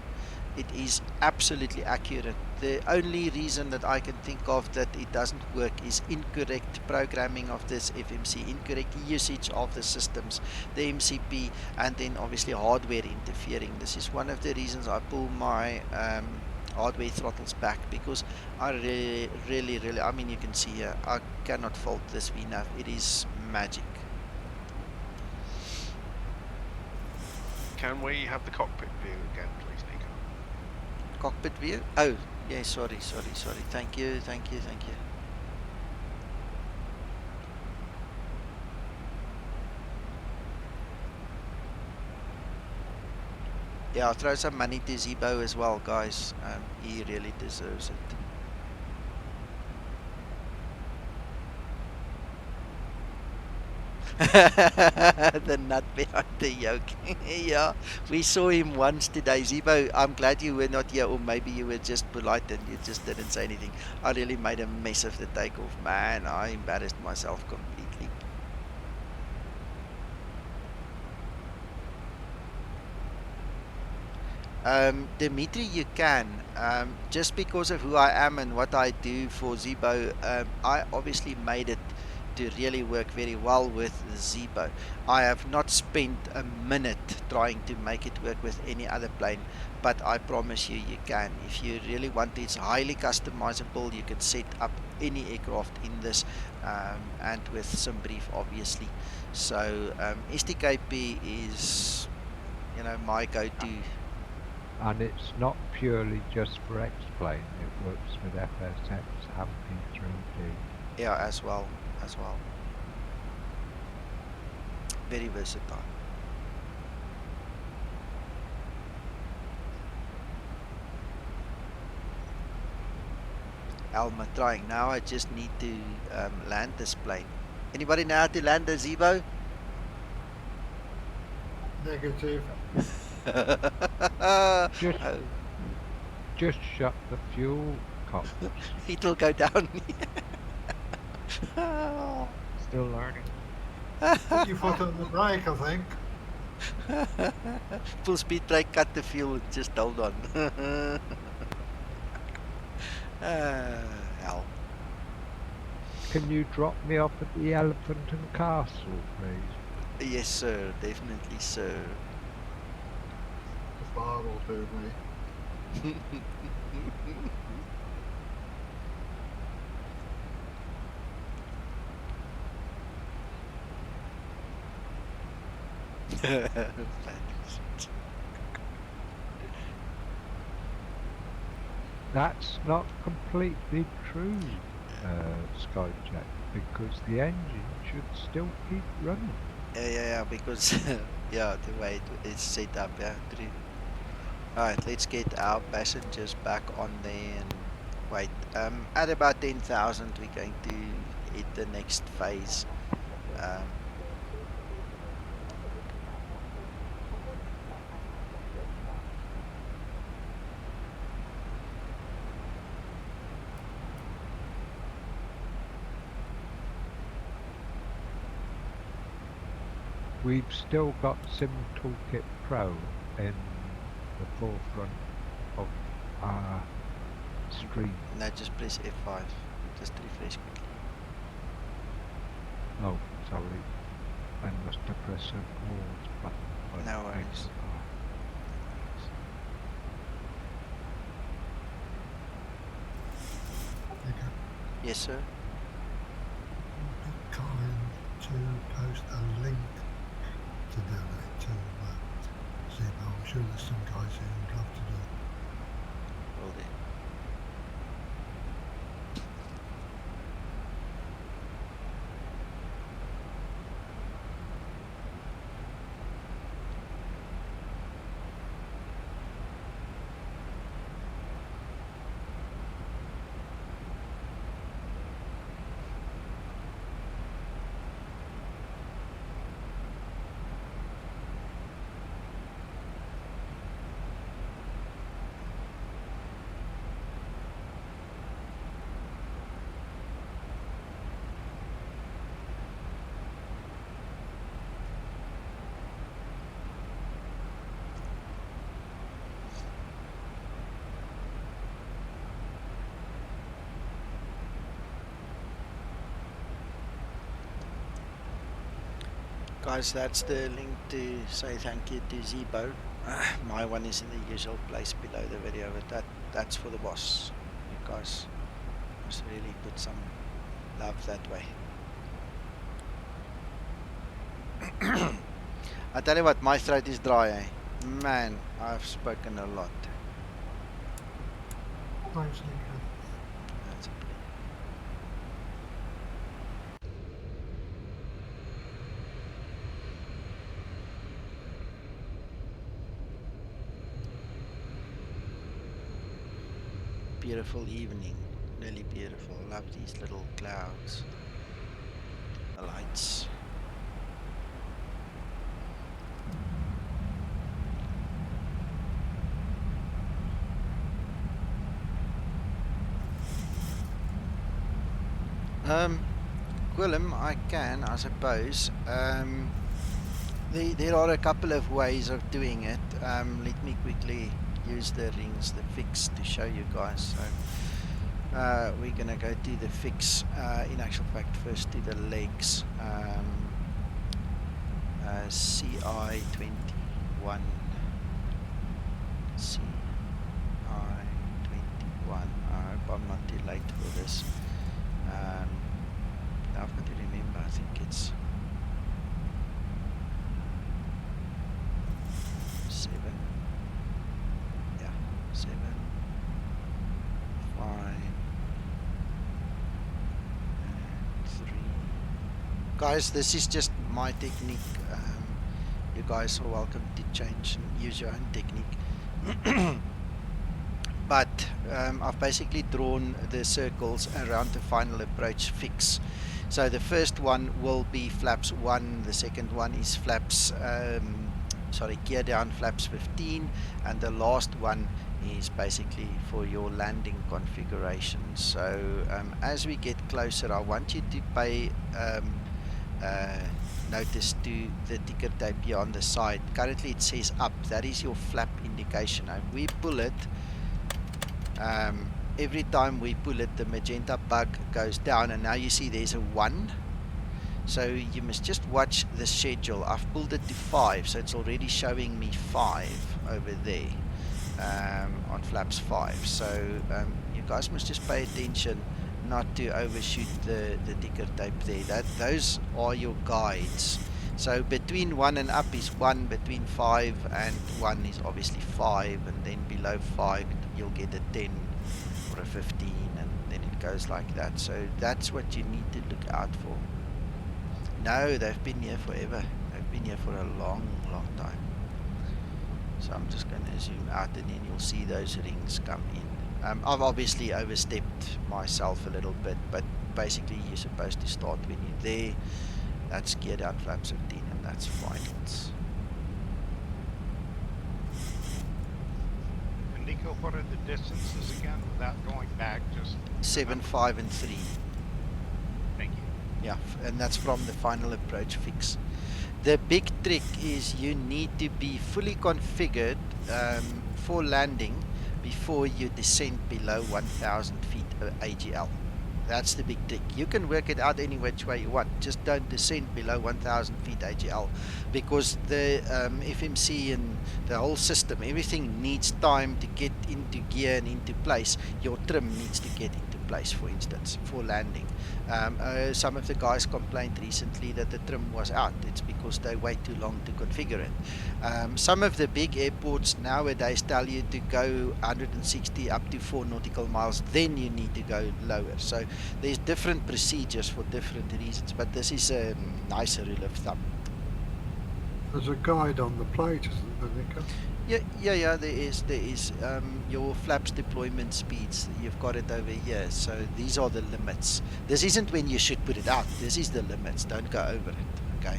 It is absolutely accurate. The only reason that I can think of that it doesn't work is incorrect programming of this FMC, incorrect usage of the systems, the MCP, and then obviously hardware interfering. This is one of the reasons I pull my hardware throttles back, because I really, I mean, you can see here, I cannot fault this VNAV. It is magic. Can we have the cockpit view again, please, Nico? Cockpit view? Oh, yeah, sorry. Thank you. Yeah, I'll throw some money to Zebo as well, guys. He really deserves it. The nut behind the yoke. Yeah, we saw him once today. Zebo, I'm glad you were not here, or maybe you were just polite and you just didn't say anything. I really made a mess of the takeoff, man. I embarrassed myself completely. Dimitri, you can. Just because of who I am and what I do for Zebo, I obviously made it to really work very well with Zebo. I have not spent a minute trying to make it work with any other plane, but I promise you, you can. If you really want it, it's highly customizable. You can set up any aircraft in this, and with some brief, obviously. So STKP is, my go-to. And it's not purely just for X-Plane, it works with FSX and P3D. Yeah, as well. Very versatile. Alma trying. Now I just need to land this plane. Anybody know how to land the Zebo? Negative. Just shut the fuel cops. It'll go down. Still learning. Put your foot on the brake, I think. Full speed brake, cut the fuel, just hold on. Hell. Can you drop me off at the Elephant and Castle, please? Yes, sir. Definitely, sir. The bar will do me. That's not completely true, Skyjet, because the engine should still keep running. Yeah, because yeah, the way it's set up, yeah, true. Alright, let's get our passengers back on there and wait. At about 10,000 we're going to hit the next phase. We've still got Sim Toolkit Pro in the forefront of our stream. Now just press F5. Just refresh quickly. Oh, sorry. I must have pressed a pause button. No worries. Yes, sir. Be kind to post a link to donate to Zebo. I'm sure there's some guys who would love to do it. Will do. Guys, that's the link to say thank you to Zebo. My one is in the usual place below the video, but that's for the boss. You guys must really put some love that way. I tell you what, my throat is dry, eh? Man, I've spoken a lot. Thanks, Nico. That's okay. Beautiful evening, really beautiful. Love these little clouds, the lights. Willem, I can, I suppose. There are a couple of ways of doing it. Let me quickly use the rings, the fix, to show you guys. So we're gonna go to the fix. In actual fact, first to the legs. CI 21. CI 21. I hope I'm not too late for this. Now I've got to remember, I think it's 7. Yeah, 7, 5, and 3. Guys, this is just my technique. You guys are welcome to change and use your own technique. But I've basically drawn the circles around the final approach fix. So the first one will be flaps 1, the second one is flaps, gear down flaps 15, and the last one is basically for your landing configuration. So as we get closer, I want you to pay notice to the ticker tape here on the side. Currently it says up, that is your flap indication. And we pull it, every time we pull it, the magenta bug goes down, and now you see there's a 1. So you must just watch the schedule. I've pulled it to 5, so it's already showing me 5 over there on flaps 5. So you guys must just pay attention not to overshoot the ticker tape there. Those are your guides. So between 1 and up is 1, between 5 and 1 is obviously 5, and then below 5 you'll get a 10 or a 15, and then it goes like that. So that's what you need to look out for. No, they've been here forever. They've been here for a long, long time. So I'm just going to zoom out, and then you'll see those rings come in. I've obviously overstepped myself a little bit, but basically you're supposed to start when you're there. That's gear down flaps 15, and that's finals. And Nico, what are the distances again without going back? Just 7, 5, and 3. Thank you. Yeah, and that's from the final approach fix. The big trick is you need to be fully configured for landing before you descend below 1,000 feet AGL. That's the big trick. You can work it out any which way you want. Just don't descend below 1,000 feet AGL, because the FMC and the whole system, everything needs time to get into gear and into place. Your trim needs to get into place, for instance, for landing. Some of the guys complained recently that the trim was out. It's because they wait too long to configure it. Some of the big airports nowadays tell you to go 160 up to 4 nautical miles, then you need to go lower. So there's different procedures for different reasons, but this is a nicer rule of thumb. There's a guide on the plate, isn't there, Nico? Yeah, there is. Your flaps deployment speeds, you've got it over here. So these are the limits. This isn't when you should put it out. This is the limits. Don't go over it, okay?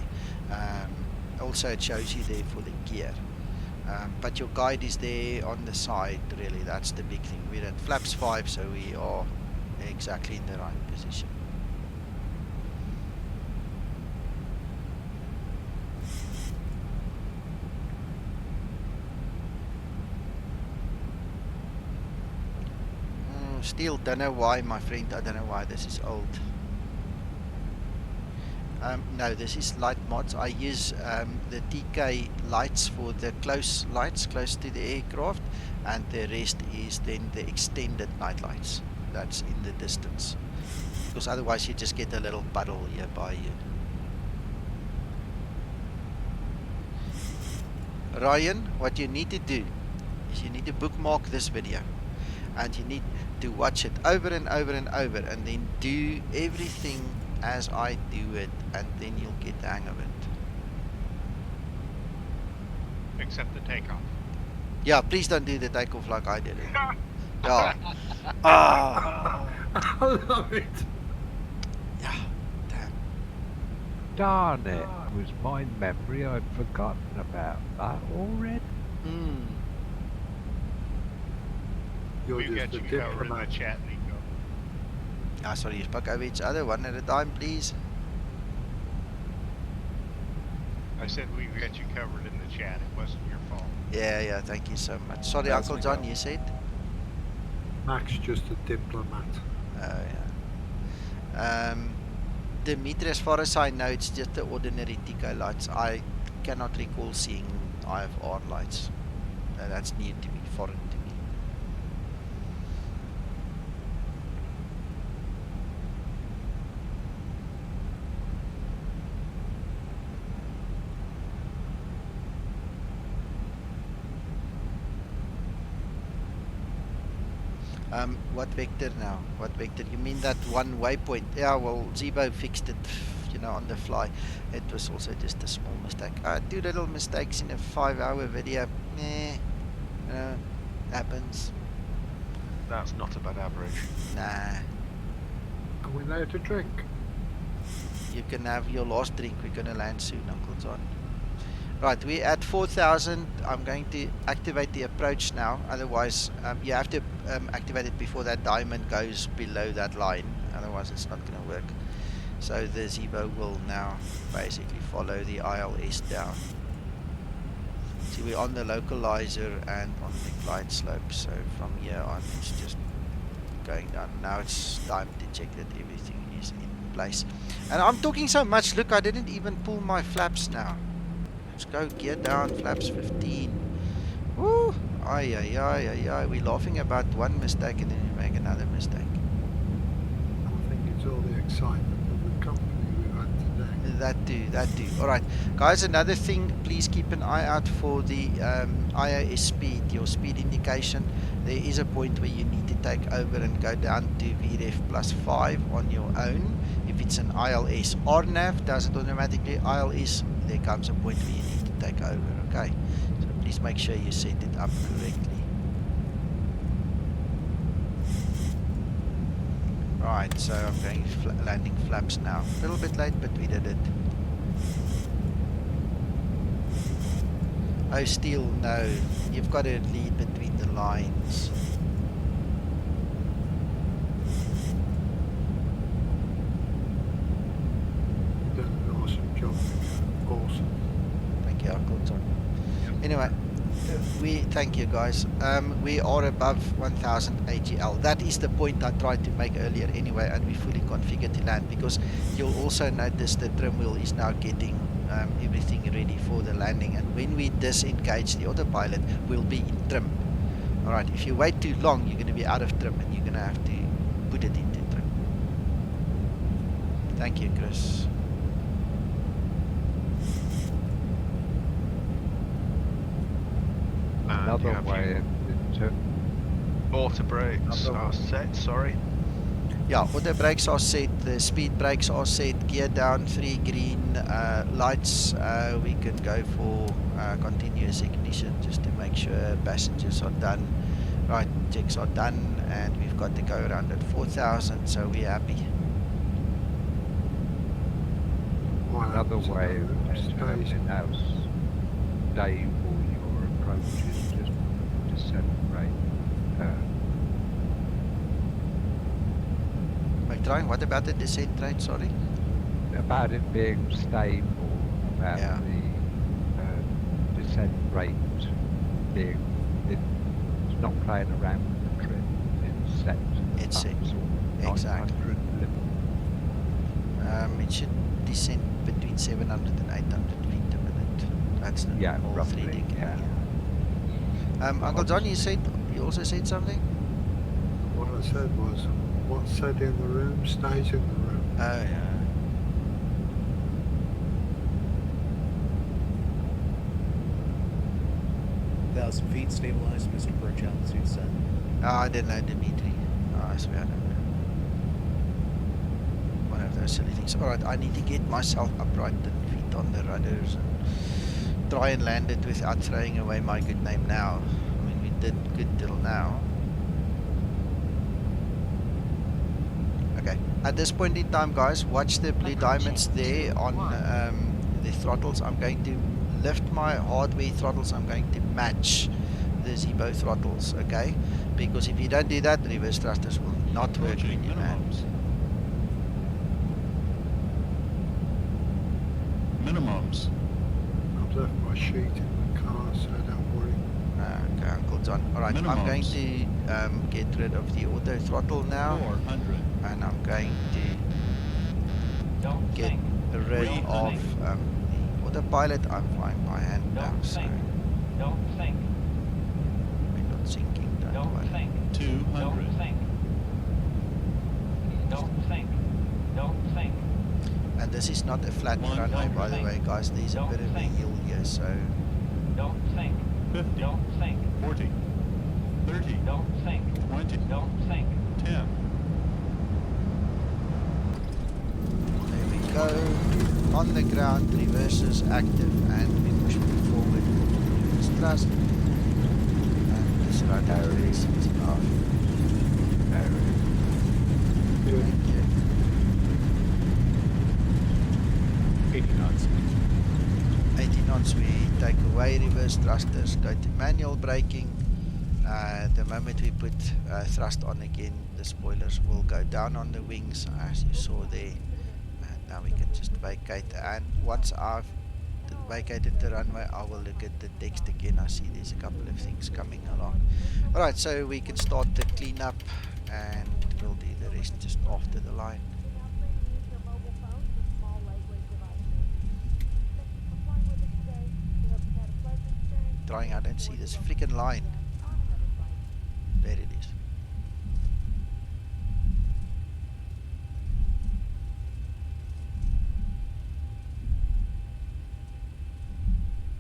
Also, it shows you there for the gear. But your guide is there on the side, really. That's the big thing. We're at flaps 5, so we are exactly in the right position. Still don't know why, my friend. I don't know why this is old. No, this is light mods. I use the TK lights for the close lights close to the aircraft, and the rest is then the extended night lights that's in the distance, because otherwise you just get a little puddle here by you. Ryan, what you need to do is you need to bookmark this video, and you need to watch it over and over and over, and then do everything as I do it, and then you'll get the hang of it. Except the takeoff. Yeah, please don't do the takeoff like I did it. Yeah. Ah. I love it. Yeah. Damn. Darn it. Was my memory? I'd forgotten about that already. You're We've just got a you covered in the diplomat. chat, Nico. Ah, sorry, you spoke over each other, one at a time, please. I said we've got you covered in the chat. It wasn't your fault. Yeah, thank you so much. Sorry, That's Uncle John, you said? Mac's just a diplomat. Oh, yeah. Dimitri, as far as I know, it's just the ordinary TK lights. I cannot recall seeing IFR lights. That's new to me, foreign to me. What vector now? What vector? You mean that one waypoint? Yeah, well, Zebo fixed it, you know, on the fly. It was also just a small mistake. 2 little mistakes in a 5-hour video. Happens. That's not a bad average. Nah. Are we there to drink? You can have your last drink. We're gonna land soon, Uncle John. Right, we're at 4,000. I'm going to activate the approach now. Otherwise, you have to activate it before that diamond goes below that line. Otherwise, it's not going to work. So the Zebo will now basically follow the ILS down. See, we're on the localizer and on the glide slope. So from here on, it's just going down. Now it's time to check that everything is in place. And I'm talking so much. Look, I didn't even pull my flaps now. Let's go, gear down, flaps 15. Woo! Ay, ay, ay, ay, ay. We're laughing about one mistake and then we make another mistake. I think it's all the excitement of the company we've had today. That too. Alright, guys, another thing, please keep an eye out for the IOS speed, your speed indication. There is a point where you need to take over and go down to VREF +5 on your own. If it's an ILS. RNAV does it automatically. ILS, there comes a point where you need to take over, okay? So please make sure you set it up correctly. Right, so I'm going landing flaps now. A little bit late, but we did it. Oh, Steel, no. You've got to lead between the lines. You've done an awesome job. Awesome. Thank you, Uncle John. Anyway, thank you guys. We are above 1000 AGL. That is the point I tried to make earlier anyway, and we fully configured to land, because you'll also notice the trim wheel is now getting everything ready for the landing, and when we disengage the autopilot, we'll be in trim. Alright, if you wait too long, you're going to be out of trim and you're going to have to put it into trim. Thank you, Chris. Another way to auto brakes are set, sorry. Yeah, auto brakes are set, the speed brakes are set, gear down, 3 green lights. We can go for continuous ignition just to make sure passengers are done. Right, checks are done, and we've got to go around at 4,000, so we're happy. Another way of determining how stable your approach is just descent rate. McTrine, what about the descent rate, sorry? About it being stable, about the descent rate being, it's not playing around with the trim, it's set. It's set, exactly. Level. It should probably send between 700 and 800 feet a minute. That's the Yeah, normal roughly, 3D yeah. But Uncle John, you also said something? What I said was, what's said in the room stays in the room. Oh, yeah. 1,000 feet, stabilized, Mr. Perch, altitude set. Oh, I didn't know, Dimitri. Oh, I swear I don't know. One of those silly things. Alright, I need to get myself upright and feet on the rudders and try and land it without throwing away my good name now. I mean, we did good till now. Okay, at this point in time, guys, watch the blue diamonds there on the throttles. I'm going to lift my hardware throttles. I'm going to match the Zibo throttles, okay? Because if you don't do that, reverse thrusters will not work when you land. Minimums. I've left my sheet in the car, so don't worry. Okay, Uncle John. Alright, I'm going to get rid of the auto throttle now. 400. And I'm going to get rid of the autopilot. I'm flying by hand now, so Don't think. we're not sinking, don't worry. Think. 200. Don't think. Don't think. Don't think. And this is not a flat runway, by the way, guys. There's a bit of a hill here, so Don't think. 50. Don't think. 40. 30. Don't think. 20. Don't think. 10. there we go. On the ground, reverses active, and we push forward reverse thrust. And this rudder is off. Thank you. 80 knots. 80 knots, we take away reverse thrusters, go to manual braking. The moment we put thrust on again, the spoilers will go down on the wings, as you saw there. And now we can just vacate. And once I've vacated the runway, I will look at the text again. I see there's a couple of things coming along. Alright, so we can start the cleanup, and we'll do the rest just after the line. Trying, I don't see this freaking line. There it is.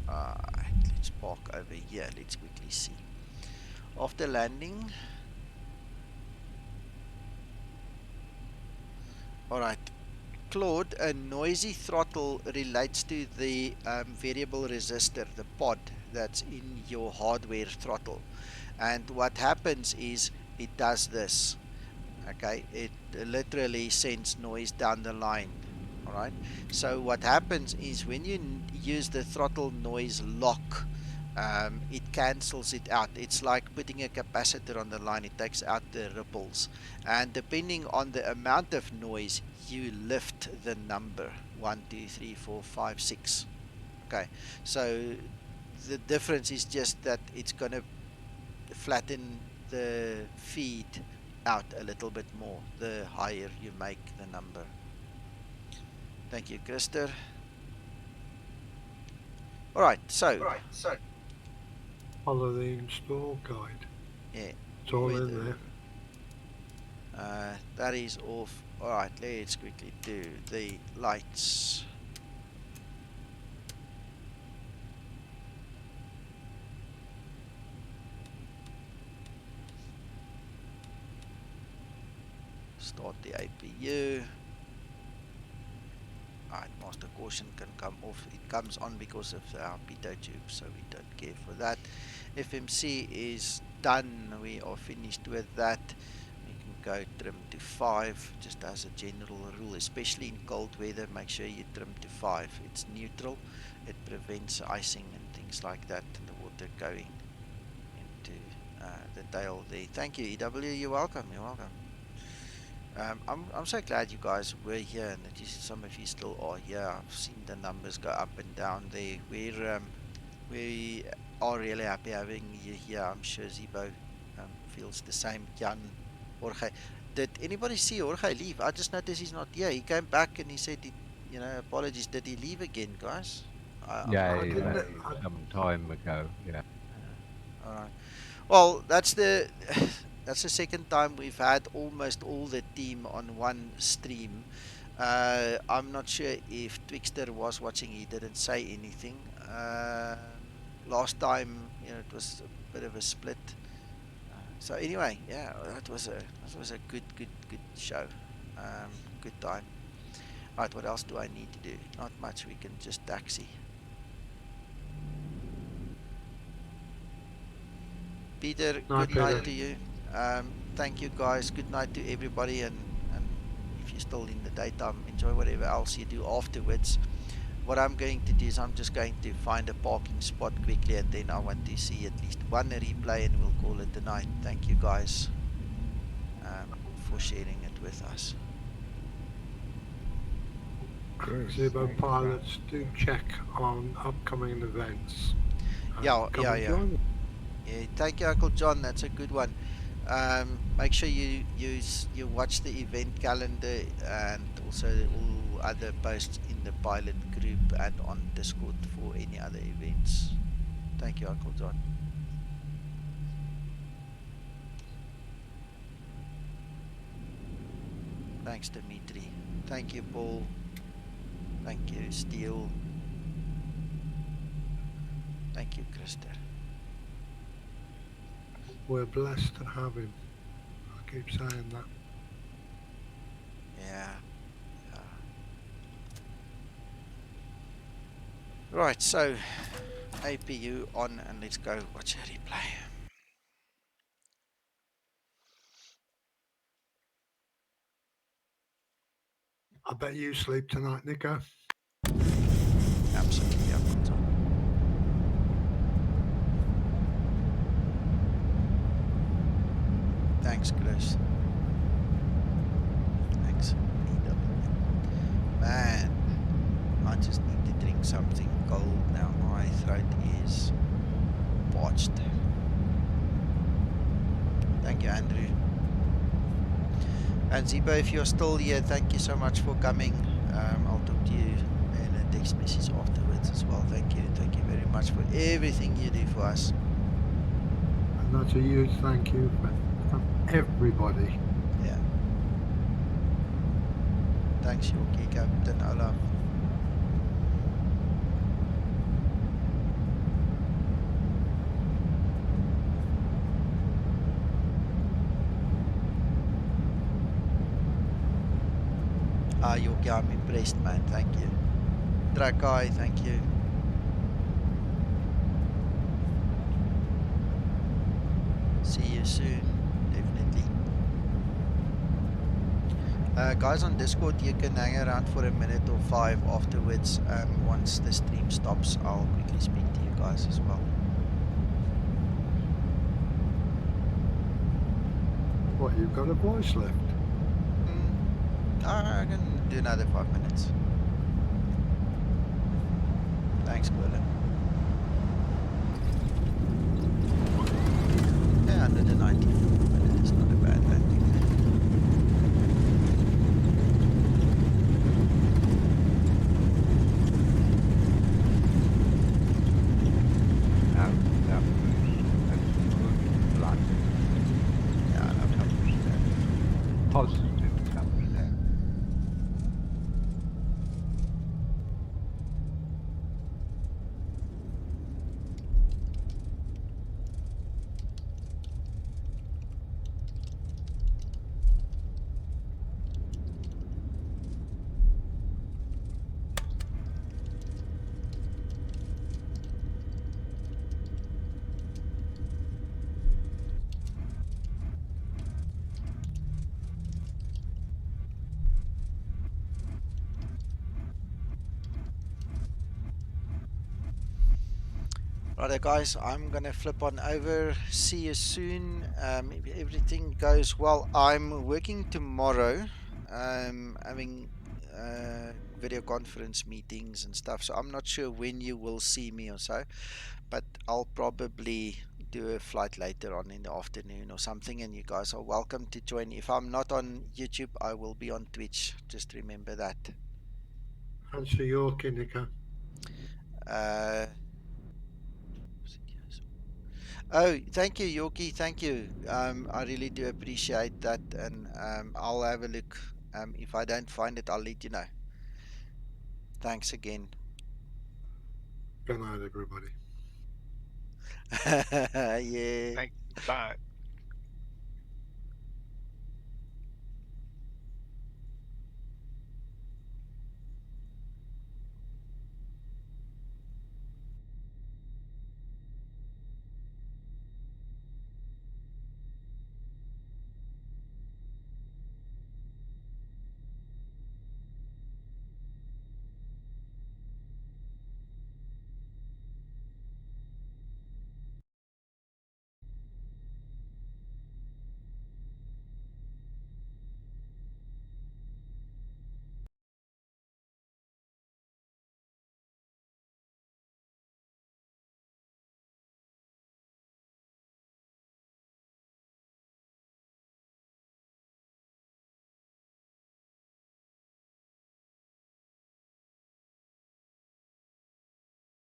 Alright, let's park over here. Let's quickly see. After landing. Alright. Claude, a noisy throttle relates to the variable resistor, the pod that's in your hardware throttle. And what happens is it does this. Okay, it literally sends noise down the line. Alright, so what happens is when you use the throttle noise lock, it cancels it out. It's like putting a capacitor on the line. It takes out the ripples, and depending on the amount of noise, you lift the number 1, 2, 3, 4, 5, 6. Okay, so the difference is just that it's going to flatten the feed out a little bit more the higher you make the number. Thank you, Krister. Alright, so Follow the install guide. yeah, It's all in there. that is off. Alright, let's quickly do the lights. Start the APU. Alright, master caution can come off. It comes on because of our pitot tube, so we don't care for that. FMC is done. We are finished with that. We can go trim to 5, just as a general rule, especially in cold weather. Make sure you trim to 5. It's neutral. It prevents icing and things like that, and the water going into the tail there. Thank you, EW. You're welcome. You're welcome. I'm so glad you guys were here, and that some of you still are here. I've seen the numbers go up and down there. We are really happy having you here. I'm sure Zebo feels the same. Jan, Jorge. Did anybody see Jorge leave? I just noticed he's not here. He came back and he said apologies. Did he leave again, guys? I'm Yeah, not. he left some time ago. Yeah. All right. Well, that's the that's the second time we've had almost all the team on one stream. I'm not sure if Twixter was watching. He didn't say anything. Last time, it was a bit of a split. So anyway, yeah, that was a good show. Good time. Right, what else do I need to do? Not much. We can just taxi. Peter, Night, good night Peter. to you. Thank you guys. Good night to everybody, and if you're still in the daytime, enjoy whatever else you do afterwards. What I'm going to do is I'm just going to find a parking spot quickly, and then I want to see at least one replay, and we'll call it a night. Thank you guys for sharing it with us. Cheers. Zibo Thanks, pilots, do check on upcoming events. Yeah, Come and yeah. join us. Yeah, thank you, Uncle John. That's a good one. Make sure you watch the event calendar and also all other posts in the pilot group and on Discord for any other events. Thank you, Uncle John. Thanks, Dimitri. Thank you, Paul. Thank you, Steele. Thank you, Krista. We're blessed to have him. I keep saying that. Yeah. Right, so APU on and let's go watch a replay. I bet you sleep tonight, Nico. Absolutely, Uncle John. Thanks, Chris. Thanks, EW. Man, I just need to drink something cold now. My throat is parched. Thank you, Andrew. And Zebo, if you're still here, thank you so much for coming. I'll talk to you in a text message afterwards as well. Thank you. Thank you very much for everything you do for us. And that's a huge thank you from everybody. Yeah. Thanks, Jorge, Captain Olaf. Jorge, I'm impressed, man. Thank you. Drakai, thank you. See you soon, definitely. Guys on Discord, you can hang around for a minute or 5 afterwards. Once the stream stops, I'll quickly speak to you guys as well. What, you've got a voice left? I can do another 5 minutes. Thanks, Quillen. Yeah, 194 minutes, not a bad landing. That was a good landing. Yeah, no problem. Positive thumbs down. Right, guys, I'm gonna flip on over. See you soon. If everything goes well, I'm working tomorrow. Having video conference meetings and stuff. So I'm not sure when you will see me or so, but I'll probably do a flight later on in the afternoon or something, and you guys are welcome to join. If I'm not on YouTube, I will be on Twitch. Just remember that. Answer Yorkie, Nico. Uh, oh, thank you, Yorkie. Thank you. I really do appreciate that, and I'll have a look. If I don't find it, I'll let you know. Thanks again. Good night, everybody. Yeah. Thank you. Bye.